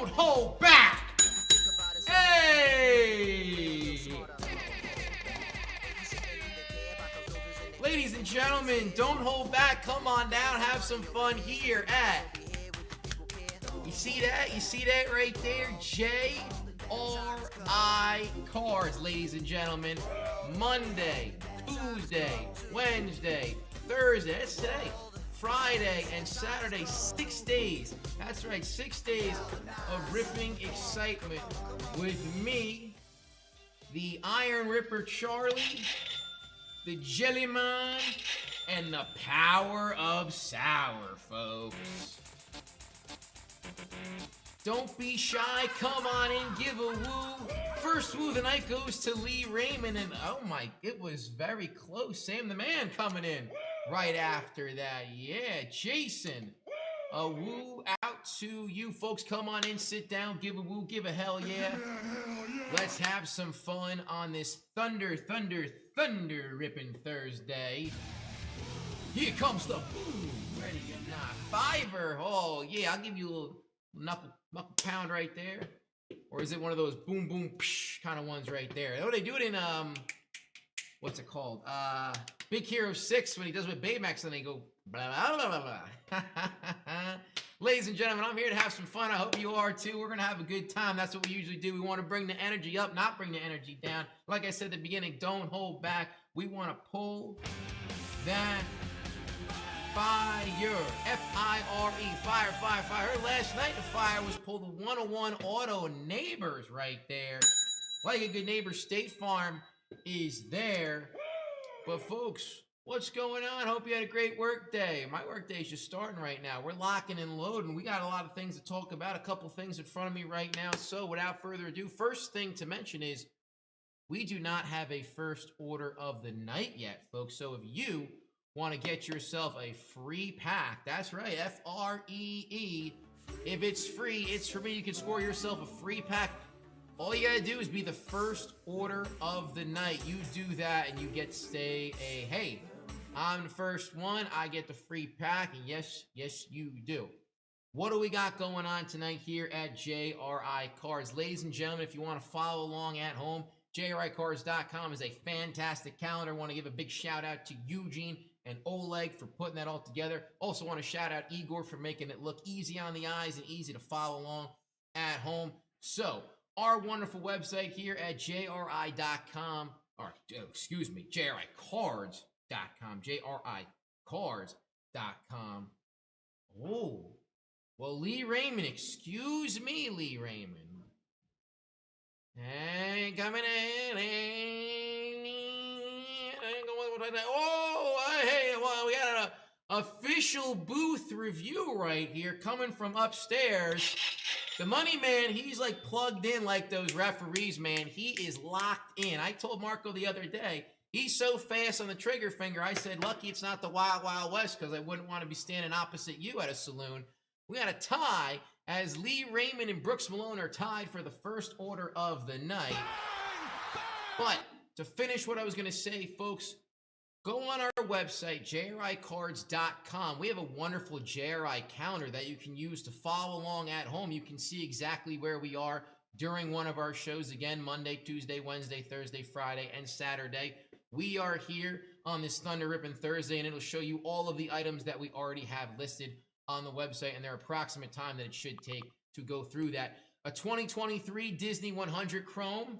don't hold back. Hey! Ladies and gentlemen, don't hold back. Come on down, have some fun here at... You see that? You see that right there? JRI Cards, ladies and gentlemen. Monday, Tuesday, Wednesday, Thursday, that's today, Friday, and Saturday, 6 days. That's right, 6 days of ripping excitement with me, the Iron Ripper Charlie, the Jellyman, and the power of sour, folks. Don't be shy, come on in, give a woo. First woo of the night goes to Lee Raymond, and oh my, it was very close. Sam the Man coming in right after that. Yeah, Jason, a woo out to you folks. Come on in, sit down, give a woo, give a hell yeah. Let's have some fun on this thunder ripping Thursday. Here comes the boom, ready or not. Fiver, oh yeah, I'll give you a little knuckle pound right there. Or is it one of those boom boom psh kind of ones right there? Oh, they do it in what's it called? Big Hero 6 when he does with Baymax and they go blah blah blah blah blah. Ladies and gentlemen, I'm here to have some fun. I hope you are too. We're gonna have a good time. That's what we usually do. We want to bring the energy up, not bring the energy down. Like I said at the beginning, don't hold back. We want to pull that fire, F-I-R-E, fire, fire, fire. Heard last night the fire was pulled. The 101 Auto Neighbors right there. Like a good neighbor, State Farm is there. But folks, what's going on? Hope you had a great work day. My work day is just starting right now. We're locking and loading. We got a lot of things to talk about, a couple things in front of me right now. So without further ado, first thing to mention is we do not have a first order of the night yet, folks. So if you want to get yourself a free pack, that's right, F-R-E-E. If it's free, it's for me. You can score yourself a free pack. All you gotta do is be the first order of the night. You do that and you get to say, hey, I'm the first one, I get the free pack, and yes, you do. What do we got going on tonight here at JRI Cards? Ladies and gentlemen, if you want to follow along at home, JRICards.com is a fantastic calendar. I want to give a big shout out to Eugene and Oleg for putting that all together. Also want to shout out Igor for making it look easy on the eyes and easy to follow along at home. So, our wonderful website here at JRI.com, or excuse me, JRICards.com, JRICards.com. Oh, well, Lee Raymond, excuse me, Lee Raymond. Hey, coming in. Oh, hey, well, we got an official booth review right here coming from upstairs. The money man, he's like plugged in like those referees, man. He is locked in. I told Marco the other day, he's so fast on the trigger finger. I said, lucky it's not the Wild Wild West because I wouldn't want to be standing opposite you at a saloon. We got a tie as Lee Raymond and Brooks Malone are tied for the first order of the night. But to finish what I was going to say, folks, go on our website, JRICards.com. We have a wonderful JRI calendar that you can use to follow along at home. You can see exactly where we are during one of our shows. Again, Monday, Tuesday, Wednesday, Thursday, Friday, and Saturday. We are here on this Thunder Rippin' Thursday, and it'll show you all of the items that we already have listed on the website and their approximate time that it should take to go through that. A 2023 Disney 100 Chrome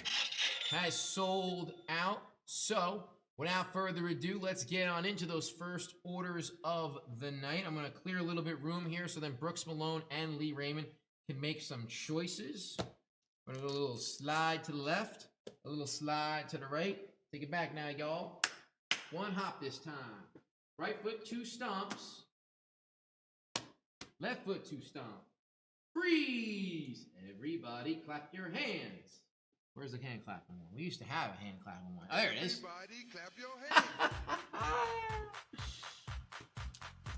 has sold out. So, without further ado, let's get on into those first orders of the night. I'm going to clear a little bit room here so then Brooks Malone and Lee Raymond can make some choices. We're going to do a little slide to the left, a little slide to the right. Take it back now, y'all. One hop this time. Right foot, 2 stomps. Left foot, 2 stomps. Freeze! Everybody clap your hands. Where's the hand clapping one? We used to have a hand clapping one. Oh, there it is. Everybody clap your hands.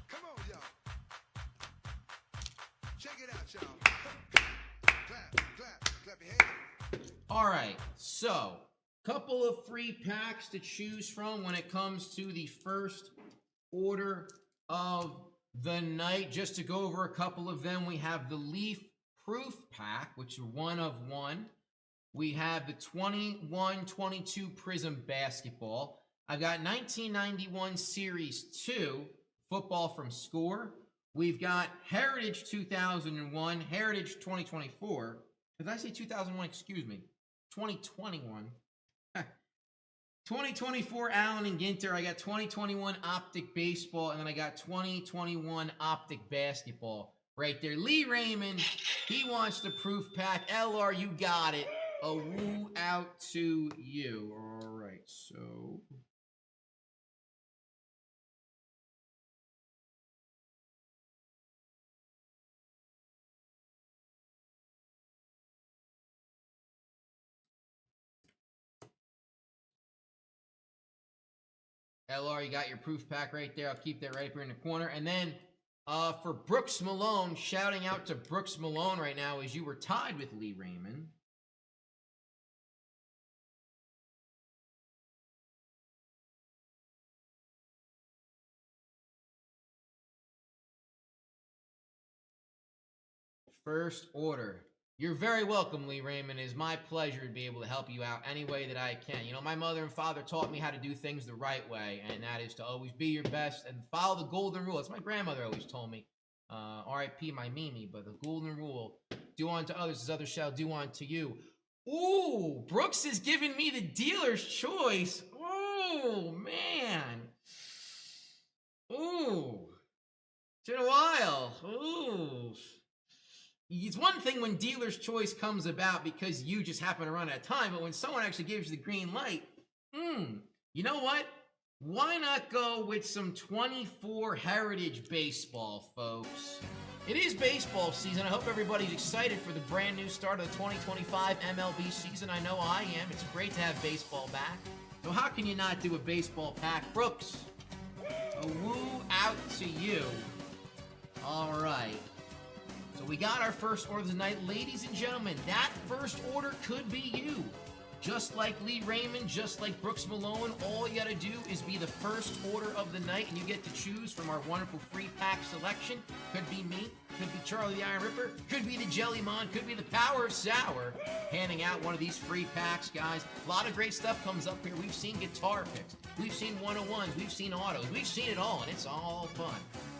Come on, y'all. Check it out, y'all. Clap your hands. All right, so couple of free packs to choose from when it comes to the first order of the night. Just to go over a couple of them, we have the Leaf proof pack, which are 1 of 1. We have the 21-22 Prism basketball. I've got 1991 Series 2 football from Score. We've got Heritage 2001, Heritage 2024. Did I say 2001? Excuse me. 2021. 2024 Allen and Ginter. I got 2021 Optic Baseball, and then I got 2021 Optic Basketball right there. Lee Raymond, he wants the proof pack. LR, you got it. A woo out to you. All right, so... LR, you got your proof pack right there. I'll keep that right up here in the corner. And then for Brooks Malone, shouting out to Brooks Malone right now as you were tied with Lee Raymond. First order. You're very welcome, Lee Raymond. It is my pleasure to be able to help you out any way that I can. You know, my mother and father taught me how to do things the right way, and that is to always be your best and follow the golden rule. That's my grandmother always told me. R.I.P. my Mimi, but the golden rule, do unto others as others shall do unto you. Ooh, Brooks is giving me the dealer's choice. Oh, man. Ooh. It's been a while. Ooh. It's one thing when dealer's choice comes about because you just happen to run out of time, but when someone actually gives you the green light, you know what? Why not go with some 24 Heritage Baseball, folks? It is baseball season. I hope everybody's excited for the brand new start of the 2025 MLB season. I know I am. It's great to have baseball back. So how can you not do a baseball pack? Brooks, a woo out to you. All right. So we got our first order tonight. Ladies and gentlemen, that first order could be you. Just like Lee Raymond, just like Brooks Malone, all you gotta do is be the first order of the night, and you get to choose from our wonderful free pack selection. Could be me, could be Charlie the Iron Ripper, could be the Jellymon, could be the Power of Sour, handing out one of these free packs, guys. A lot of great stuff comes up here. We've seen guitar picks, we've seen 101s, we've seen autos, we've seen it all, and it's all fun.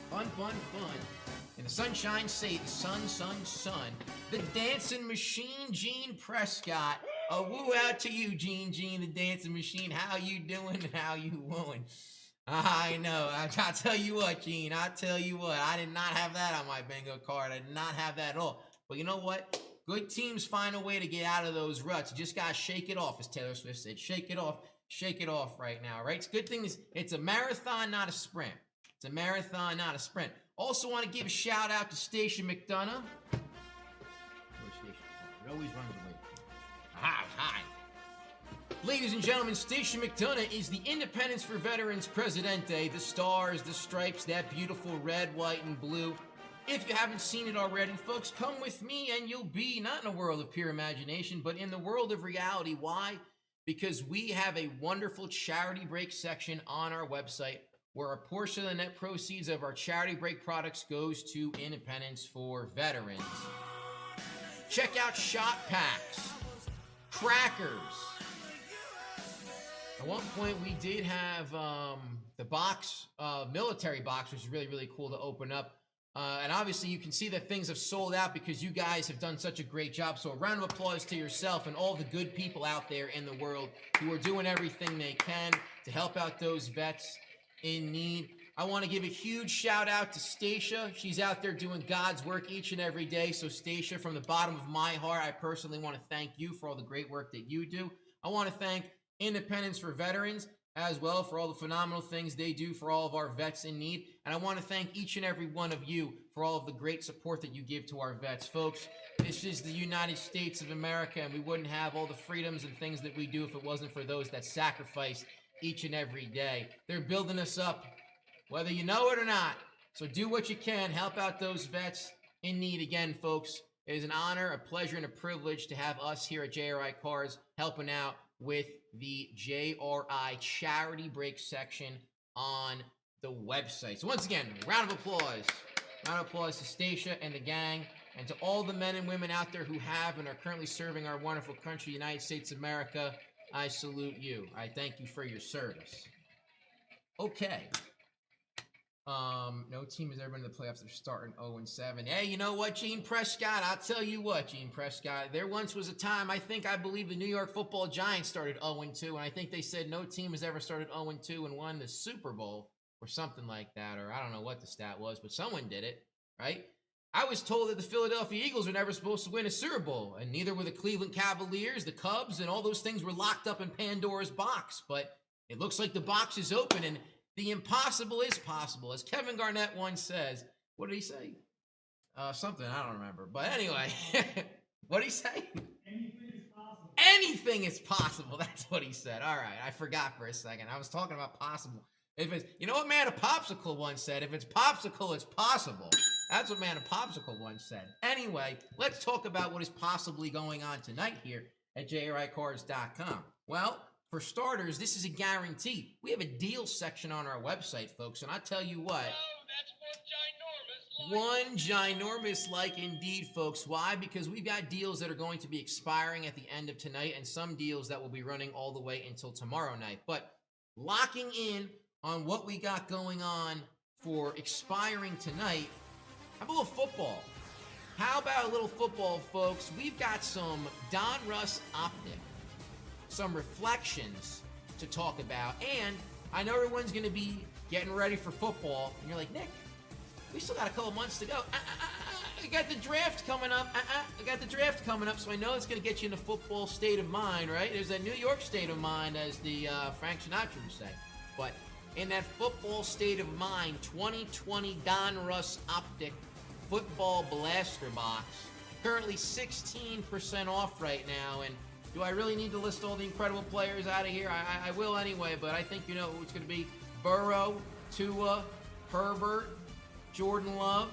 Fun, fun, fun. And the sunshine say the sun, sun, sun. The dancing machine, Gene Prescott. A woo out to you, Gene, the dancing machine. How you doing and how you wooing? I know. I'll tell you what, Gene. I'll tell you what. I did not have that on my bingo card. I did not have that at all. But you know what? Good teams find a way to get out of those ruts. You just got to shake it off, as Taylor Swift said. Shake it off right now, right? It's good thing is it's a marathon, not a sprint. It's a marathon, not a sprint. Also want to give a shout out to Stacia McDonough. It always runs away. Hi. Ladies and gentlemen, Stacia McDonough is the Independence for Veterans Presidente. The stars, the stripes, that beautiful red, white, and blue. If you haven't seen it already, folks, come with me and you'll be not in a world of pure imagination, but in the world of reality. Why? Because we have a wonderful charity break section on our website where a portion of the net proceeds of our charity break products goes to Independence for Veterans. Check out shot packs, crackers. At one point, we did have the box, military box, which is really, really cool to open up. And obviously, you can see that things have sold out because you guys have done such a great job. So a round of applause to yourself and all the good people out there in the world who are doing everything they can to help out those vets in need. I want to give a huge shout out to Stacia. She's out there doing God's work each and every day. So Stacia, from the bottom of my heart, I personally want to thank you for all the great work that you do. I want to thank Independence for Veterans as well for all the phenomenal things they do for all of our vets in need. And I want to thank each and every one of you for all of the great support that you give to our vets. Folks, this is the United States of America, and we wouldn't have all the freedoms and things that we do if it wasn't for those that sacrifice each and every day. They're building us up, whether you know it or not. So do what you can. Help out those vets in need. Again, folks, it is an honor, a pleasure, and a privilege to have us here at JRI Cards helping out with the JRI charity break section on the website. So once again, round of applause. Round of applause to Stacia and the gang. And to all the men and women out there who have and are currently serving our wonderful country, United States of America, I salute you. I thank you for your service. Okay. No team has ever been in the playoffs. They're starting 0-7. Hey, you know what, Gene Prescott? I'll tell you what, Gene Prescott. There once was a time, I believe the New York Football Giants started 0-2, and I think they said no team has ever started 0-2 and won the Super Bowl or something like that, or I don't know what the stat was, but someone did it, right? I was told that the Philadelphia Eagles were never supposed to win a Super Bowl, and neither were the Cleveland Cavaliers, the Cubs, and all those things were locked up in Pandora's box. But it looks like the box is open, and the impossible is possible. As Kevin Garnett once says, what did he say? Something, I don't remember. But anyway, what did he say? Anything is possible. Anything is possible. That's what he said. All right, I forgot for a second. I was talking about possible. If it's, you know what Man a Popsicle once said? If it's popsicle, it's possible. That's what Man a Popsicle once said. Anyway, let's talk about what is possibly going on tonight here at JRICards.com. Well, for starters, this is a guarantee. We have a deals section on our website, folks, and I tell you what. Oh, that's One ginormous like indeed, folks. Why? Because we've got deals that are going to be expiring at the end of tonight and some deals that will be running all the way until tomorrow night. But locking in on what we got going on for expiring tonight, how about a little football? How about a little football, folks? We've got some Don Russ optic, some reflections to talk about, and I know everyone's going to be getting ready for football, and you're like, Nick, we still got a couple months to go. I got the draft coming up. I got the draft coming up, so I know it's going to get you in a football state of mind, right? There's that New York state of mind, as the Frank Sinatra would say. But in that football state of mind, 2020 Don Russ Optic Football Blaster Box, currently 16% off right now. And do I really need to list all the incredible players out of here? I will anyway, but I think you know who it's going to be. Burrow, Tua, Herbert, Jordan Love,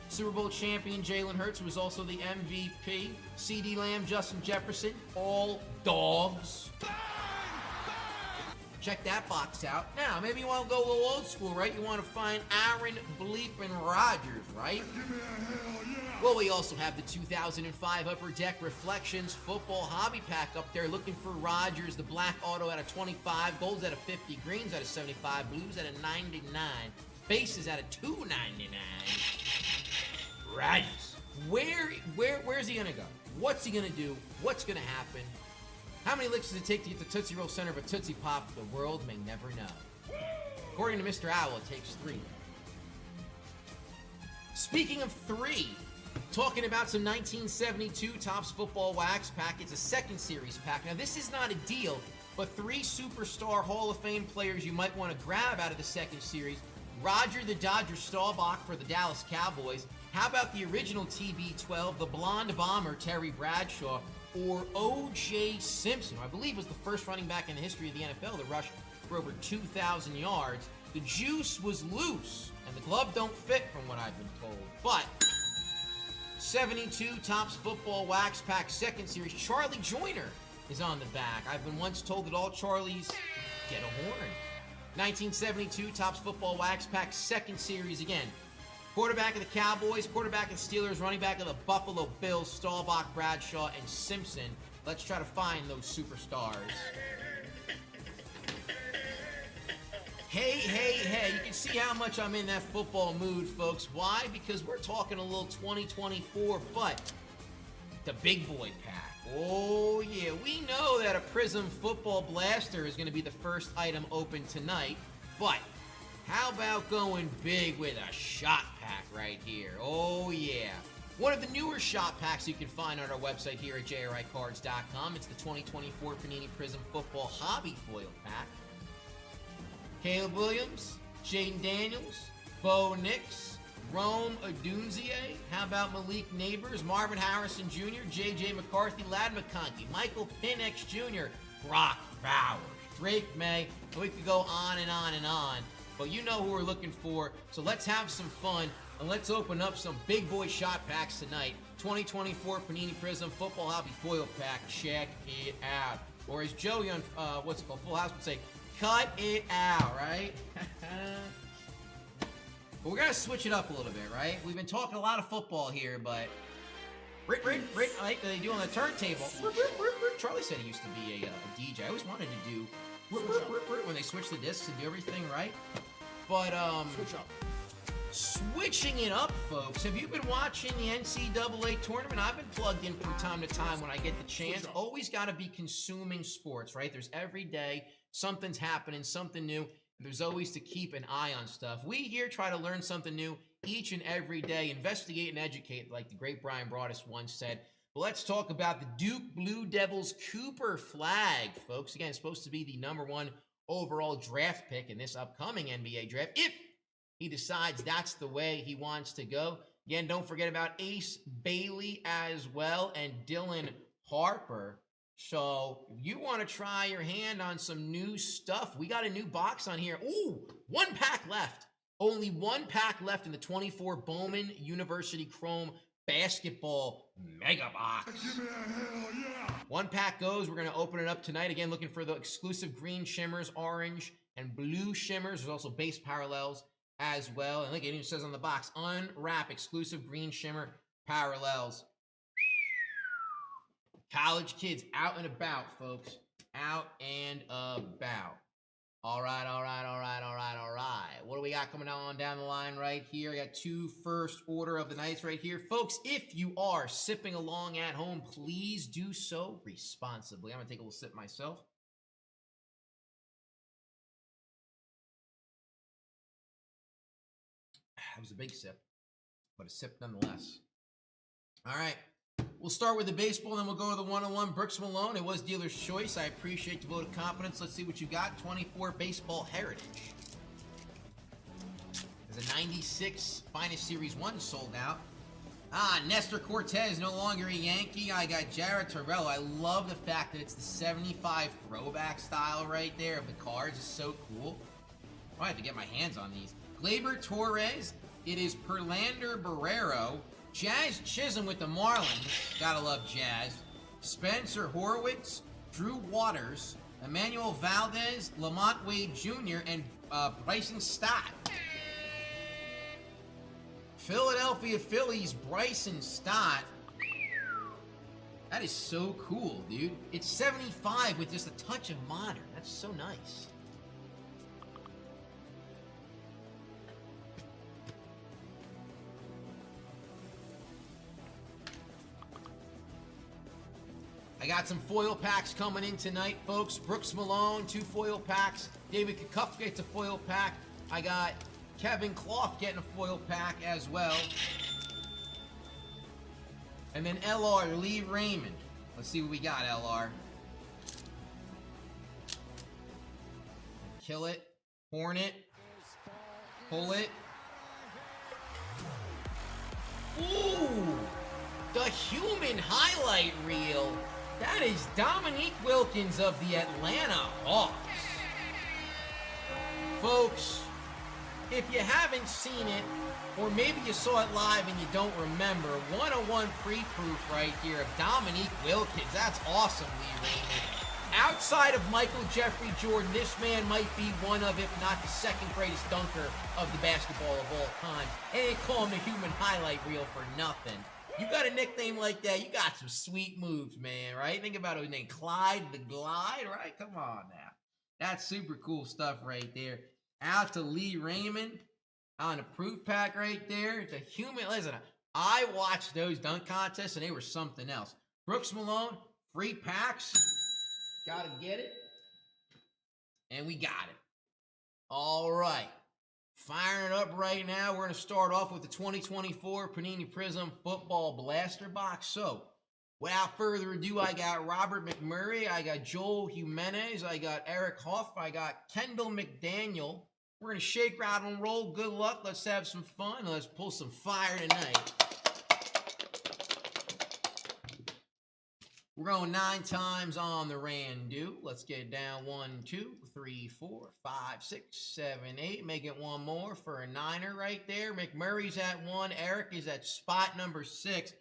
Super Bowl champion Jalen Hurts, who was also the MVP, CeeDee Lamb, Justin Jefferson, all dogs. Check that box out. Now, maybe you want to go a little old school, right? You want to find Aaron Bleepin' Rodgers, right? Give me a hell yeah. Well, we also have the 2005 Upper Deck Reflections Football Hobby Pack up there, looking for Rodgers, the black auto out of 25, golds out of 50, greens out of 75, blues out of 99, bases out of 299. Rodgers. Where's he gonna go? What's he gonna do? What's gonna happen? How many licks does it take to get the Tootsie Roll center of a Tootsie Pop? The world may never know. According to Mr. Owl, it takes 3. Speaking of 3, talking about some 1972 Topps Football Wax Pack. It's a second series pack. Now, this is not a deal, but 3 superstar Hall of Fame players you might want to grab out of the second series. Roger the Dodger Staubach for the Dallas Cowboys. How about the original TB12, the blonde bomber Terry Bradshaw, or O.J. Simpson, who I believe was the first running back in the history of the NFL to rush for over 2,000 yards. The juice was loose, and the glove don't fit from what I've been told. But 72 Topps Football Wax Pack second series, Charlie Joyner is on the back. I've been once told that all Charlies get a horn. 1972 Topps Football Wax Pack second series again. Quarterback of the Cowboys, quarterback of the Steelers, running back of the Buffalo Bills, Staubach, Bradshaw, and Simpson. Let's try to find those superstars. Hey, you can see how much I'm in that football mood, folks. Why? Because we're talking a little 2024, but the big boy pack. Oh, yeah, we know that a Prism Football Blaster is going to be the first item open tonight, but how about going big with a shot pack right here? Oh, yeah. One of the newer shot packs you can find on our website here at JRICards.com. It's the 2024 Panini Prizm Football Hobby Foil Pack. Caleb Williams, Jaden Daniels, Bo Nix, Rome Odunzie. How about Malik Neighbors, Marvin Harrison Jr., J.J. McCarthy, Ladd McConkey, Michael Penix Jr., Brock Bowers, Drake May. We could go on and on and on. But you know who we're looking for, so let's have some fun, and let's open up some big boy shot packs tonight. 2024 Panini Prizm Football Hobby Foil Pack. Check it out. Or as Joey on, Full House would say, cut it out, right? But we're going to switch it up a little bit, right? We've been talking a lot of football here, but like they do on the turntable. Charlie said he used to be a DJ. I always wanted to do when they switch the discs and do everything right. But switching it up, folks. Have you been watching the NCAA tournament? I've been plugged in from time to time when I get the chance. Always got to be consuming sports, right? There's every day something's happening, something new. There's always to keep an eye on stuff. We here try to learn something new each and every day, investigate and educate, like the great Brian Broaddus once said. But let's talk about the Duke Blue Devils Cooper flag, folks. Again, it's supposed to be the #1 overall draft pick in this upcoming NBA draft, if he decides that's the way he wants to go. Again, don't forget about Ace Bailey as well and Dylan Harper. So if you want to try your hand on some new stuff, we got a new box on here. Ooh, 1 pack left. Only 1 pack left in the 24 Bowman University Chrome Basketball Mega Box. Give me a hell yeah. 1 pack goes. We're going to open it up tonight. Again, looking for the exclusive green shimmers, orange, and blue shimmers. There's also base parallels as well. And look, it even says on the box, unwrap exclusive green shimmer parallels. College kids out and about, folks. Out and about. All right. What do we got coming on down the line right here? I got 2 first order of the nights right here. Folks, if you are sipping along at home, please do so responsibly. I'm going to take a little sip myself. That was a big sip, but a sip nonetheless. All right. We'll start with the baseball, then we'll go to the 101. Brooks Malone, it was dealer's choice. I appreciate the vote of confidence. Let's see what you got. 24 Baseball Heritage. There's a 96 Finest Series 1 sold out. Nestor Cortez, no longer a Yankee. I got Jared Torello. I love the fact that it's the 75 throwback style right there of the cards. It's so cool. I have to get my hands on these. Gleyber Torres. It is Perlander Barrero. Jazz Chisholm with the Marlins. Gotta love Jazz. Spencer Horwitz. Drew Waters. Emmanuel Valdez. Lamont Wade Jr. and Bryson Stott. Philadelphia Phillies, Bryson Stott. That is so cool, dude. It's 75 with just a touch of modern. That's so nice. I got some foil packs coming in tonight, folks. Brooks Malone, 2 foil packs. David Kukuff gets a foil pack. I got Kevin Clough getting a foil pack as well. And then LR, Lee Raymond. Let's see what we got, LR. Kill it. Hornet. Pull it. Ooh! The human highlight reel. That is Dominique Wilkins of the Atlanta Hawks. Folks, if you haven't seen it, or maybe you saw it live and you don't remember, 101 pre-proof right here of Dominique Wilkins. That's awesome, Lee Raymond. Outside of Michael Jeffrey Jordan, this man might be one of, if not the second greatest dunker of the basketball of all time. And they call him the human highlight reel for nothing. You got a nickname like that, you got some sweet moves, man, right? Think about his name, Clyde the Glide, right? Come on now. That's super cool stuff right there. Out to Lee Raymond on a proof pack right there. The human, listen, I watched those dunk contests and they were something else. Brooks Malone, free packs. Gotta get it. And we got it. All right. Firing it up right now. We're going to start off with the 2024 Panini Prism Football Blaster Box. So, without further ado, I got Robert McMurray, I got Joel Jimenez, I got Eric Hoff, I got Kendall McDaniel. We're going to shake, rattle, and roll. Good luck. Let's have some fun. Let's pull some fire tonight. We're going 9 times on the Randu. Let's get it down. 1, 2, 3, 4, 5, 6, 7, 8. Make it one more for a 9er right there. McMurray's at 1. Eric is at spot number 6.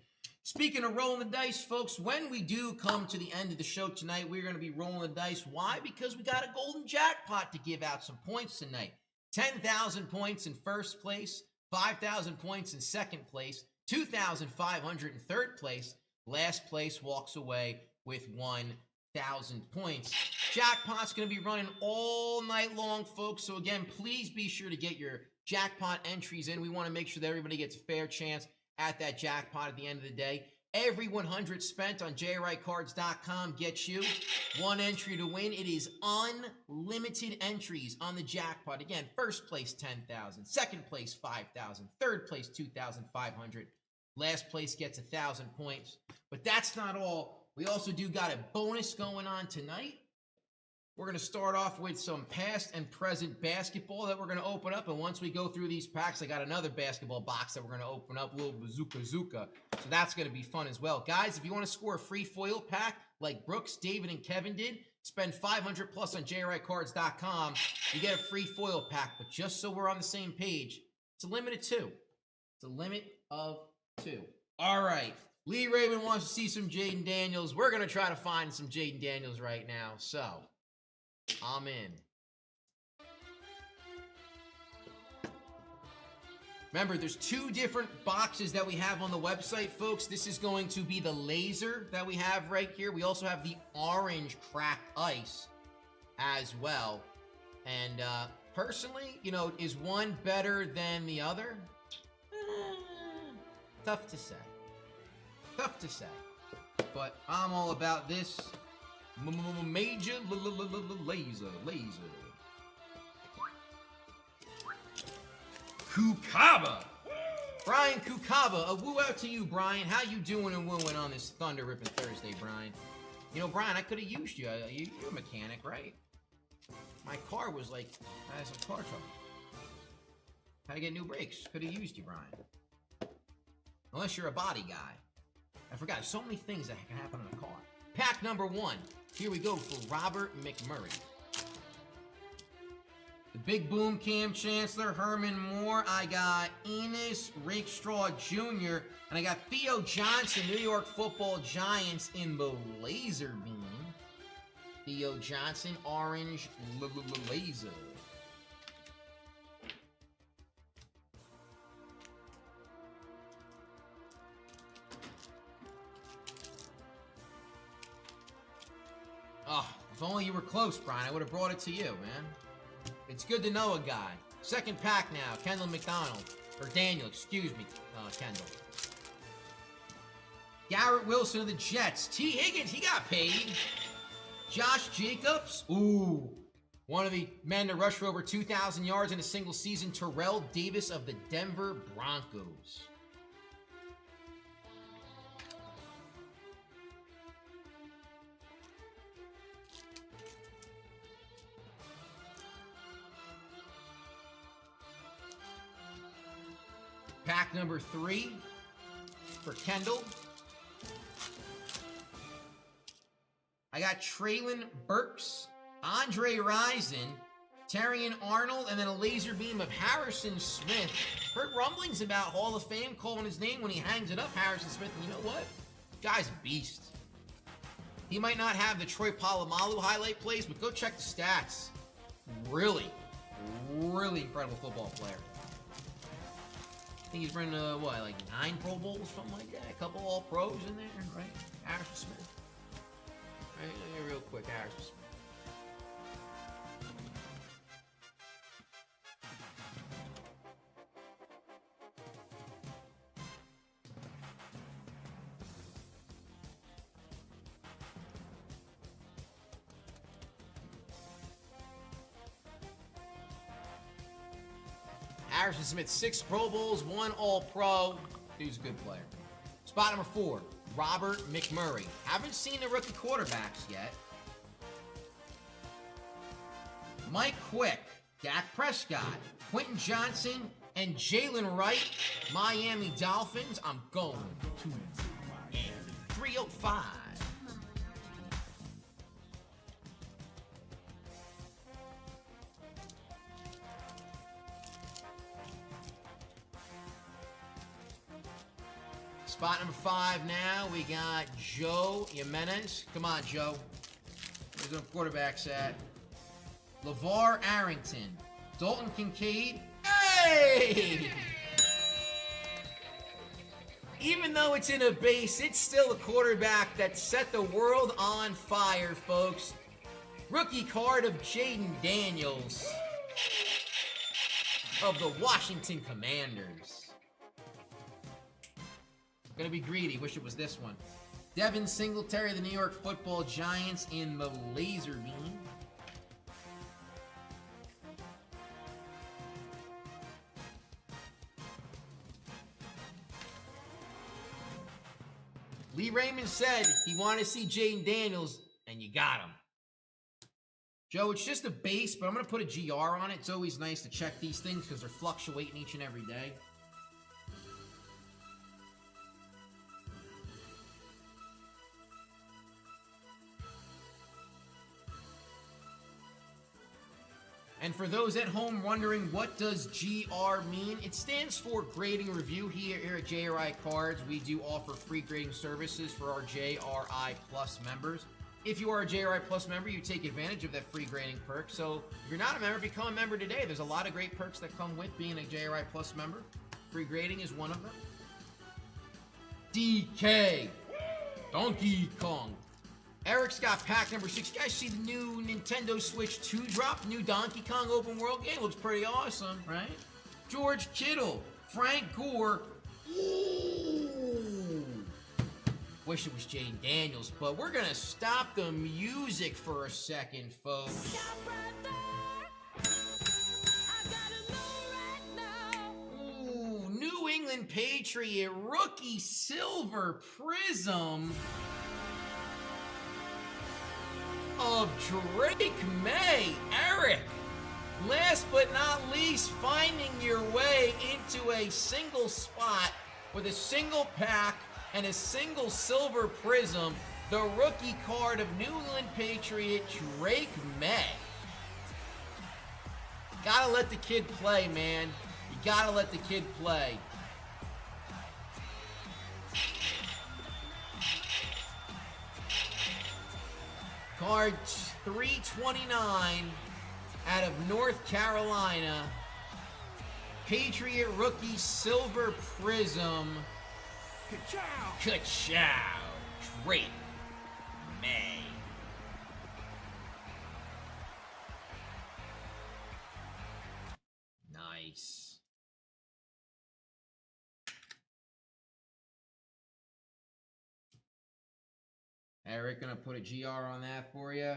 Speaking of rolling the dice, folks, when we do come to the end of the show tonight, we're going to be rolling the dice. Why? Because we got a golden jackpot to give out some points tonight. 10,000 points in first place, 5,000 points in second place, 2,500 in third place. Last place walks away with 1,000 points. Jackpot's going to be running all night long, folks. So again, please be sure to get your jackpot entries in. We want to make sure that everybody gets a fair chance at that jackpot at the end of the day. Every 100 spent on JRICards.com gets you one entry to win. It is unlimited entries on the jackpot. Again, first place 10,000, second place 5,000, third place 2,500. Last place gets 1,000 points. But that's not all. We also do got a bonus going on tonight. We're going to start off with some past and present basketball that we're going to open up. And once we go through these packs, I got another basketball box that we're going to open up, a little bazooka. So that's going to be fun as well. Guys, if you want to score a free foil pack like Brooks, David, and Kevin did, spend 500 plus on JRICards.com. You get a free foil pack. But just so we're on the same page, it's a limit of 2. It's a limit of 2. All right. Lee Raven wants to see some Jaden Daniels. We're going to try to find some Jaden Daniels right now. So I'm in. Remember, there's 2 different boxes that we have on the website, folks. This is going to be the laser that we have right here. We also have the orange cracked ice as well. And personally, you know, is one better than the other? Tough to say. Tough to say. But I'm all about this major laser. Kukaba. Brian Kukaba, a woo out to you, Brian. How you doing and wooing on this Thunder Ripping Thursday, Brian? You know, Brian, I could have used you. You're a mechanic, right? My car was like, I had some car trouble. Had to get new brakes. Could have used you, Brian. Unless you're a body guy. I forgot, so many things that can happen in a car. Pack number 1. Here we go for Robert McMurray. The Big Boom Cam Chancellor, Herman Moore. I got Enos Rakestraw Jr. And I got Theo Johnson, New York Football Giants in the laser beam. Theo Johnson, orange laser. Oh, if only you were close, Brian. I would have brought it to you, man. It's good to know a guy. Second pack now. Kendall McDonald. Or Daniel, excuse me, Kendall. Garrett Wilson of the Jets. T. Higgins, he got paid. Josh Jacobs. Ooh. One of the men to rush for over 2,000 yards in a single season. Terrell Davis of the Denver Broncos. Pack number 3 for Kendall. I got Traylon Burks, Andre Rison, Terrion Arnold, and then a laser beam of Harrison Smith. Heard rumblings about Hall of Fame calling his name when he hangs it up, Harrison Smith. And you know what? Guy's a beast. He might not have the Troy Polamalu highlight plays, but go check the stats. Really incredible football player. I think he's running, what, like 9 Pro Bowls, something like that? A couple All-Pros in there, right? Harrison Smith. Right, real quick, Harrison Smith. Harrison Smith, 6 Pro Bowls, 1 All-Pro. Dude's a good player. Spot number 4, Robert McMurray. Haven't seen the rookie quarterbacks yet. Mike Quick, Dak Prescott, Quentin Johnson, and Jalen Wright. Miami Dolphins. I'm going to 305. Spot number 5 now, we got Joe Jimenez. Come on, Joe. Where's the quarterbacks at? LeVar Arrington. Dalton Kincaid. Hey! even though it's in a base, it's still a quarterback that set the world on fire, folks. Rookie card of Jaden Daniels of the Washington Commanders. Gonna be greedy, wish it was this one. Devin Singletary of the New York Football Giants in the laser beam. Lee Raymond said he wanted to see Jaden Daniels, and you got him. Joe, it's just a base, but I'm going to put a GR on it. It's always nice to check these things because they're fluctuating each and every day. And for those at home wondering, what does GR mean? It stands for Grading Review. Here at JRI Cards, we do offer free grading services for our JRI Plus members. If you are a JRI Plus member, you take advantage of that free grading perk. So if you're not a member, become a member today. There's a lot of great perks that come with being a JRI Plus member. Free grading is one of them. DK. Donkey Kong. Eric's got pack number 6. You guys see the new Nintendo Switch 2 drop? New Donkey Kong open world game? Looks pretty awesome, right? George Kittle. Frank Gore. Ooh. Wish it was Jaden Daniels, but we're gonna stop the music for a second, folks. Ooh, New England Patriot rookie silver Prism of Drake May. Eric, last but not least, finding your way into a single spot with a single pack and a single silver Prism, the rookie card of New England Patriot Drake May. Gotta let the kid play, man. You gotta let the kid play. Card 329 out of North Carolina. Patriot rookie silver Prism. Ka-chow. Drake May. Nice. Eric, gonna put a GR on that for you.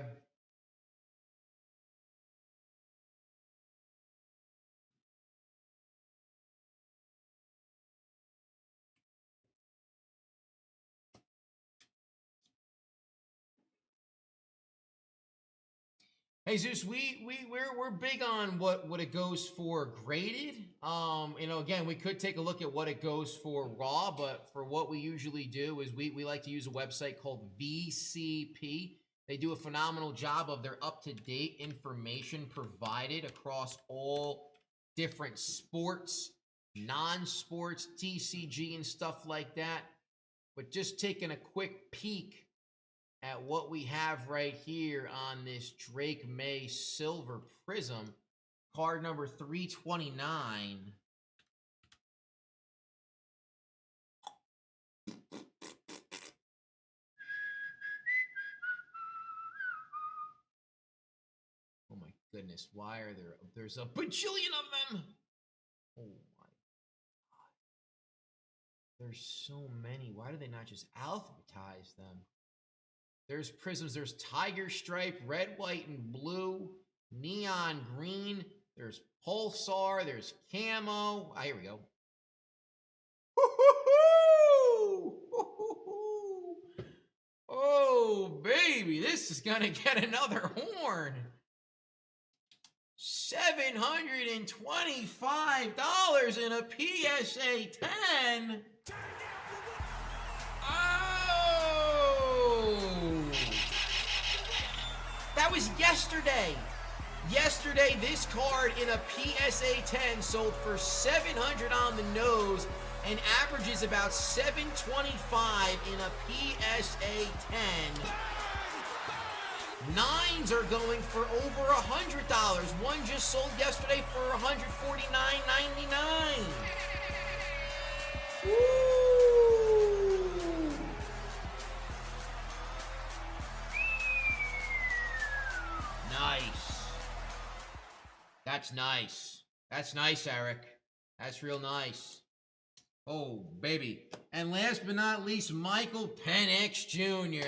Hey Zeus, we're big on what it goes for graded. You know, again, we could take a look at what it goes for raw, but for what we usually do is we like to use a website called VCP. They do a phenomenal job of their up-to-date information provided across all different sports, non-sports, TCG and stuff like that. But just taking a quick peek at what we have right here on this Drake May Silver Prism, card number 329. Oh my goodness, why are there's a bajillion of them? Oh my God. There's so many. Why do they not just alphabetize them? There's Prisms, there's Tiger Stripe, red, white, and blue, neon green, there's Pulsar, there's Camo. Here we go. Oh, baby, this is gonna get another horn. $725 in a PSA 10. That was yesterday. Yesterday, this card in a PSA 10 sold for $700 on the nose and averages about $725 in a PSA 10. Nines are going for over $100. One just sold yesterday for $149.99. Woo! That's nice. That's nice, Eric. That's real nice. Oh, baby. And last but not least, Michael Penix Jr.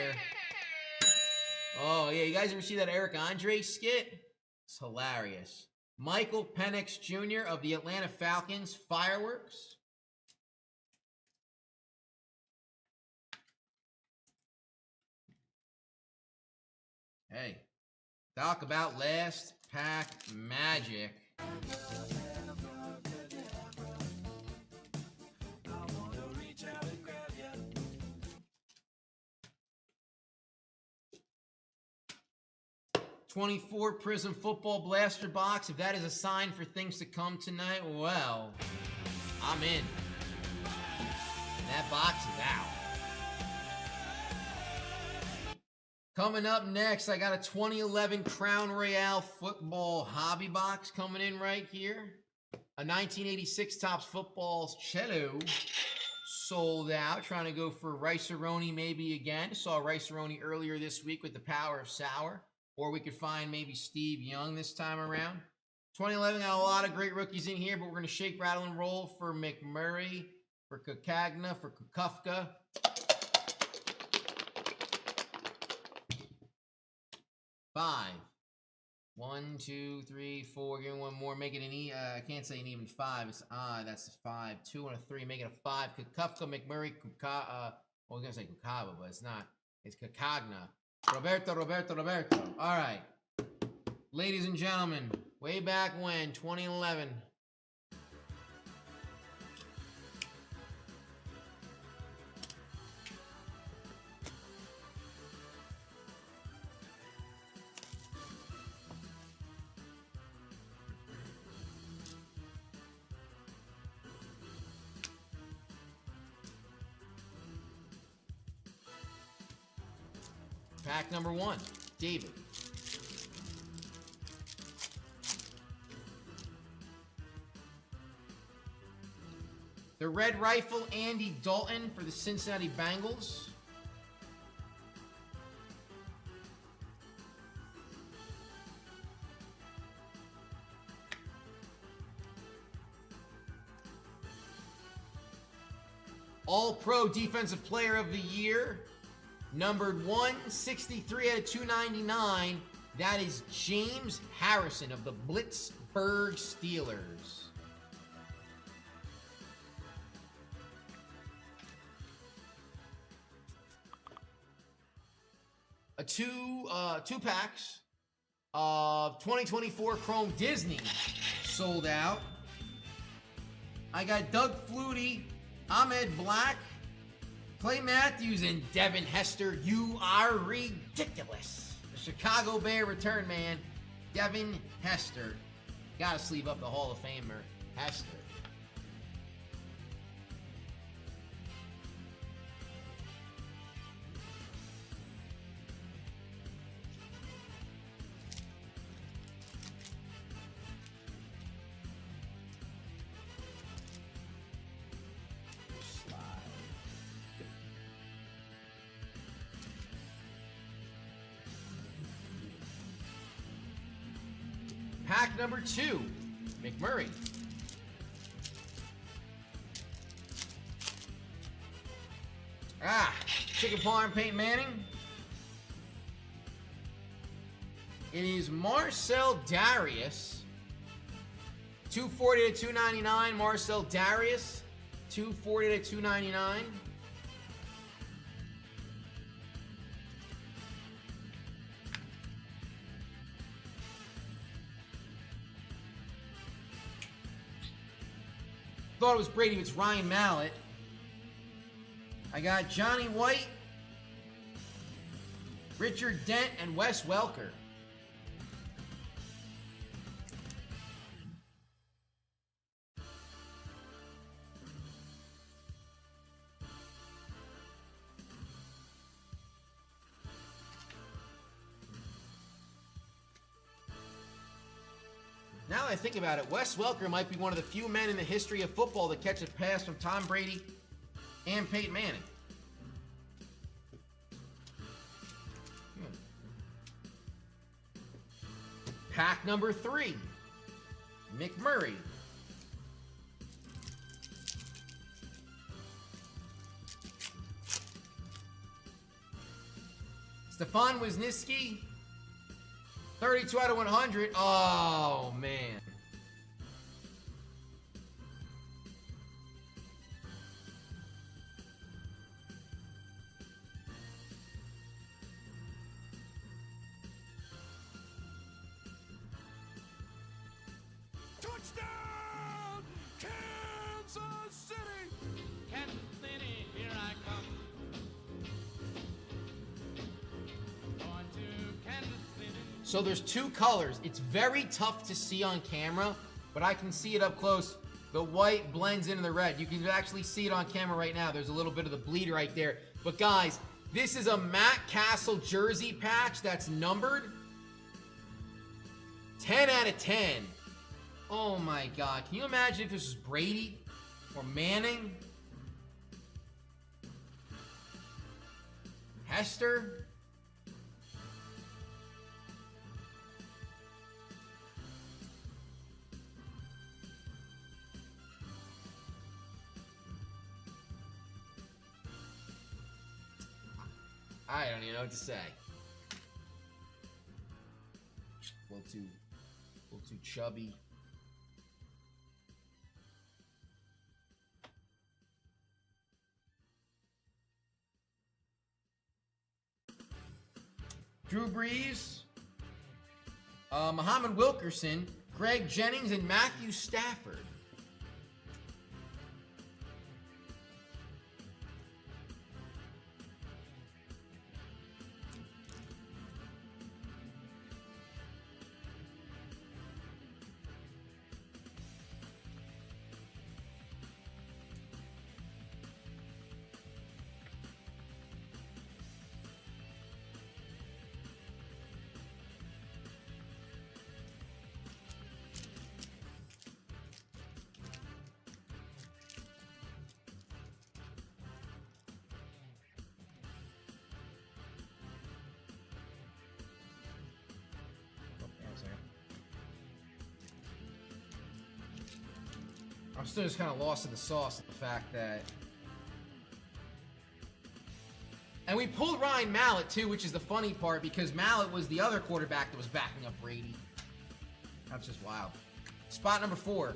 Oh, yeah. You guys ever see that Eric Andre skit? It's hilarious. Michael Penix Jr. of the Atlanta Falcons, fireworks. Hey, talk about last pack magic. '24 Prism Football Blaster Box. If that is a sign for things to come tonight, well, I'm in. And that box is out. Coming up next, I got a 2011 Crown Royale Football Hobby Box coming in right here. A 1986 Topps Footballs Cello. Sold out. Trying to go for Rice-A-Roni maybe again. Saw Rice-A-Roni earlier this week with the Power of Sour. Or we could find maybe Steve Young this time around. 2011 got a lot of great rookies in here, but we're going to shake, rattle, and roll for McMurray, for Kakagna, for Kukufka. 5. 1, 2, 3, 4. Give me one more. Make it an E. I can't say an even 5. It's that's a 5. 2 and a 3. Make it a 5. Kukufka, McMurray, well, I was going to say Kukaba, but it's not. It's Kakagna. Roberto. All right. Ladies and gentlemen, way back when, 2011. Pack number 1, David. The Red Rifle, Andy Dalton for the Cincinnati Bengals. All-Pro Defensive Player of the Year. Numbered 163 out of 299. That is James Harrison of the Blitzburg Steelers. Two packs of 2024 Chrome Disney sold out. I got Doug Flutie, Ahmed Black, Clay Matthews, and Devin Hester. You are ridiculous. The Chicago Bear return man, Devin Hester. Gotta sleeve up the Hall of Famer, Hester. Pack number 2, McMurray. Chicken Parm, Peyton Manning. It is Marcel Darius. 240 to 299, Marcel Darius. 240 to 299. Thought it was Brady, it's Ryan Mallett. I got Johnny White, Richard Dent, and Wes Welker. Now that I think about it, Wes Welker might be one of the few men in the history of football that catch a pass from Tom Brady and Peyton Manning. Pack number 3. McMurray. Stefan Wisniewski. 32 out of 100. Oh, man. Touchdown, Kansas City! Kansas City, here I come. Going to Kansas City. So there's two colors. It's very tough to see on camera, but I can see it up close. The white blends into the red. You can actually see it on camera right now. There's a little bit of the bleed right there. But guys, this is a Matt Castle jersey patch that's numbered. 10 out of 10. Oh my God. Can you imagine if this was Brady or Manning? Hester? I don't even know what to say. A little too chubby. Drew Brees, Muhammad Wilkerson, Greg Jennings, and Matthew Stafford. I'm still just kind of lost in the sauce at the fact that... And we pulled Ryan Mallett, too, which is the funny part, because Mallett was the other quarterback that was backing up Brady. That's just wild. Spot number 4.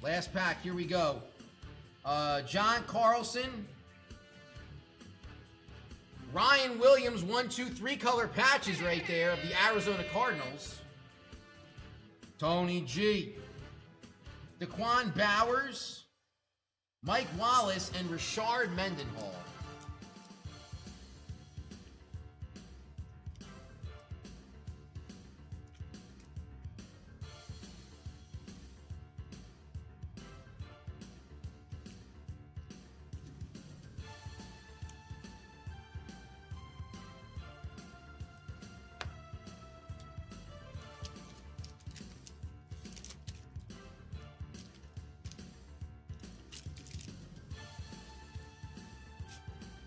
Last pack, here we go. John Carlson. Ryan Williams, 1, 2, 3 color patches right there of the Arizona Cardinals. Tony G. Daquan Bowers, Mike Wallace, and Rashard Mendenhall.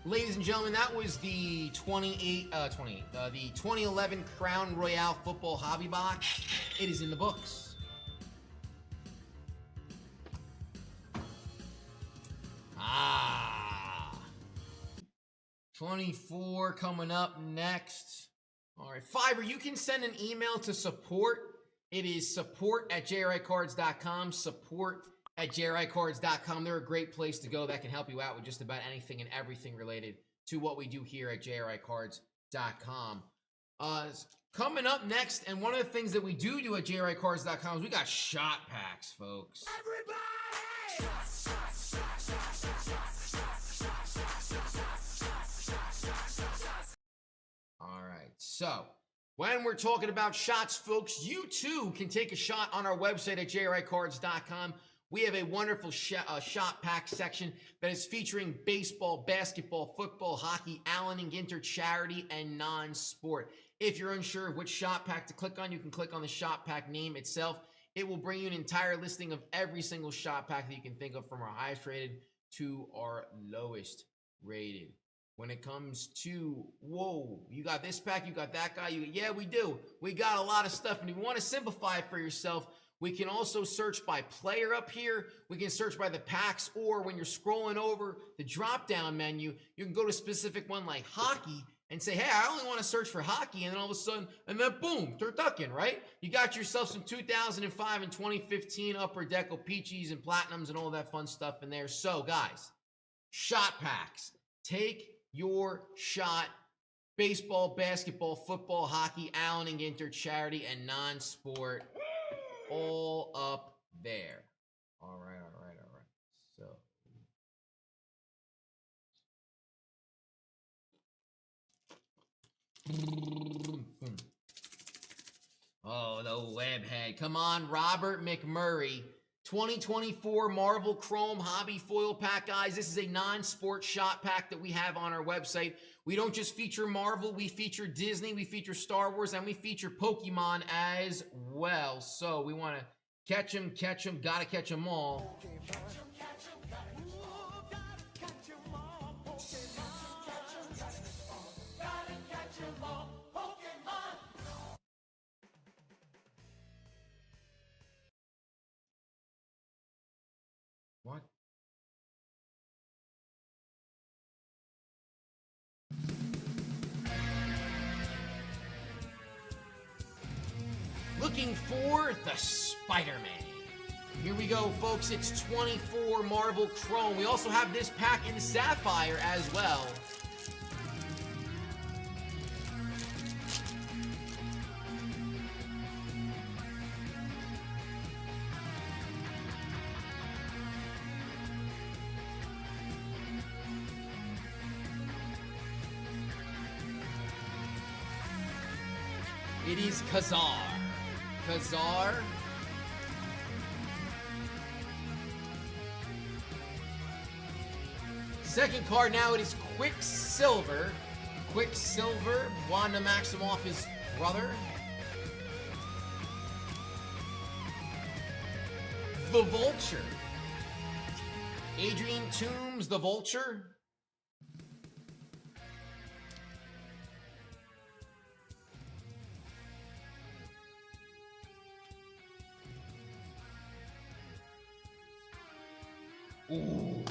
Ladies and gentlemen, that was the 2011 Crown Royale Football Hobby Box. It is in the books. Ah. 24 coming up next. All right, Fiverr, you can send an email to support. It is support@JRICards.com, support@JRICards.com. They're a great place to go that can help you out with just about anything and everything related to what we do here at JRICards.com. Coming up next, and one of the things that we do at JRICards.com is we got shot packs, folks. All right, so when we're talking about shots, folks, you too can take a shot on our website at JRICards.com. We have a wonderful shot pack section that is featuring baseball, basketball, football, hockey, Allen and Ginter, charity, and non-sport. If you're unsure of which shot pack to click on, you can click on the shot pack name itself. It will bring you an entire listing of every single shot pack that you can think of, from our highest rated to our lowest rated. when it comes to, whoa, you got this pack, you got that guy, yeah, we do. We got a lot of stuff, and if you want to simplify it for yourself, we can also search by player up here. We can search by the packs, or when you're scrolling over the drop-down menu, you can go to a specific one like hockey and say, hey, I only want to search for hockey, and then all of a sudden, and then boom, turducken, right? You got yourself some 2005 and 2015 Upper Deco Peachies and Platinums and all that fun stuff in there. So, guys, shot packs. Take your shot. Baseball, basketball, football, hockey, Allen and Ginter, charity, and non-sport. All up there. All right. So. Oh, the webhead. Come on, Robert McMurray. 2024 Marvel Chrome Hobby Foil Pack, guys. This is a non-sport shot pack that we have on our website. We don't just feature Marvel, we feature Disney, we feature Star Wars, and we feature Pokemon as well. So we want to catch them, gotta catch them all. What? Looking for the Spider-Man. Here we go, folks. It's 24 Marvel Chrome. We also have this pack in Sapphire as well. It is Kazar. Second card now, it is Quicksilver. Wanda Maximoff, his brother. The Vulture. Adrian Toombs, the Vulture. Ooh.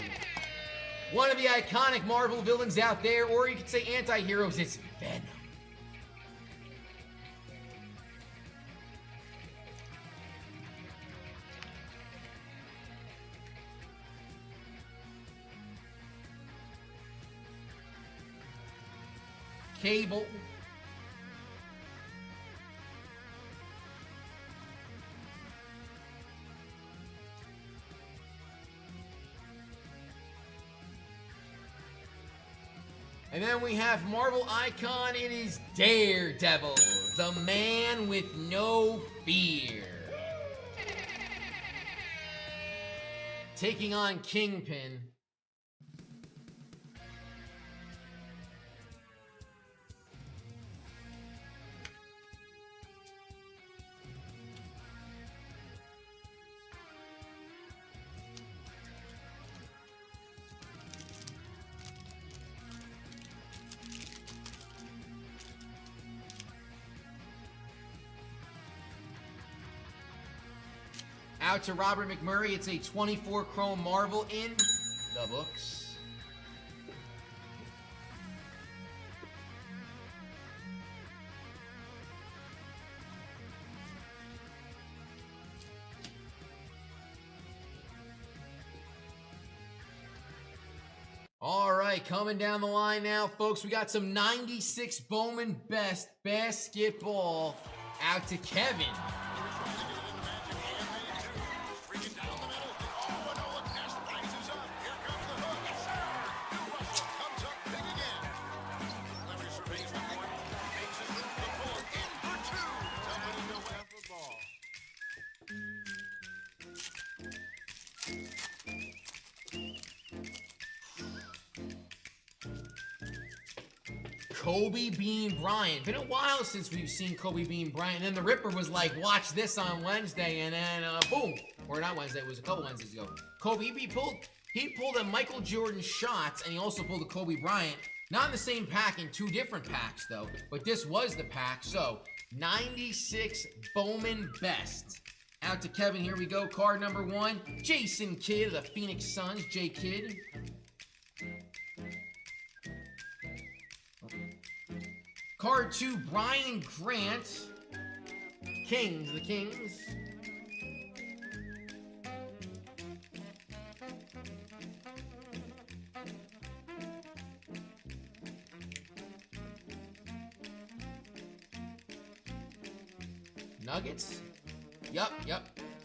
One of the iconic Marvel villains out there, or you could say anti-heroes, it's Venom. Cable. And then we have Marvel icon, it is Daredevil, the man with no fear. Taking on Kingpin. Out to Robert McMurray, it's a 24 Chrome Marvel in the books. All right, coming down the line now, folks. We got some 96 Bowman Best Basketball out to Kevin. Kobe Bean Bryant. Been a while since we've seen Kobe Bean Bryant. And then the Ripper was like, watch this on Wednesday, and then boom. Or not Wednesday, it was a couple Wednesdays ago. Kobe, he pulled a Michael Jordan shot, and he also pulled a Kobe Bryant. Not in the same pack, in 2 different packs, though. But this was the pack. So, 96 Bowman Best. Out to Kevin. Here we go. Card number 1. Jason Kidd of the Phoenix Suns. J. Kidd. Card 2. Brian Grant. Kings. The Kings. Nuggets? Yup.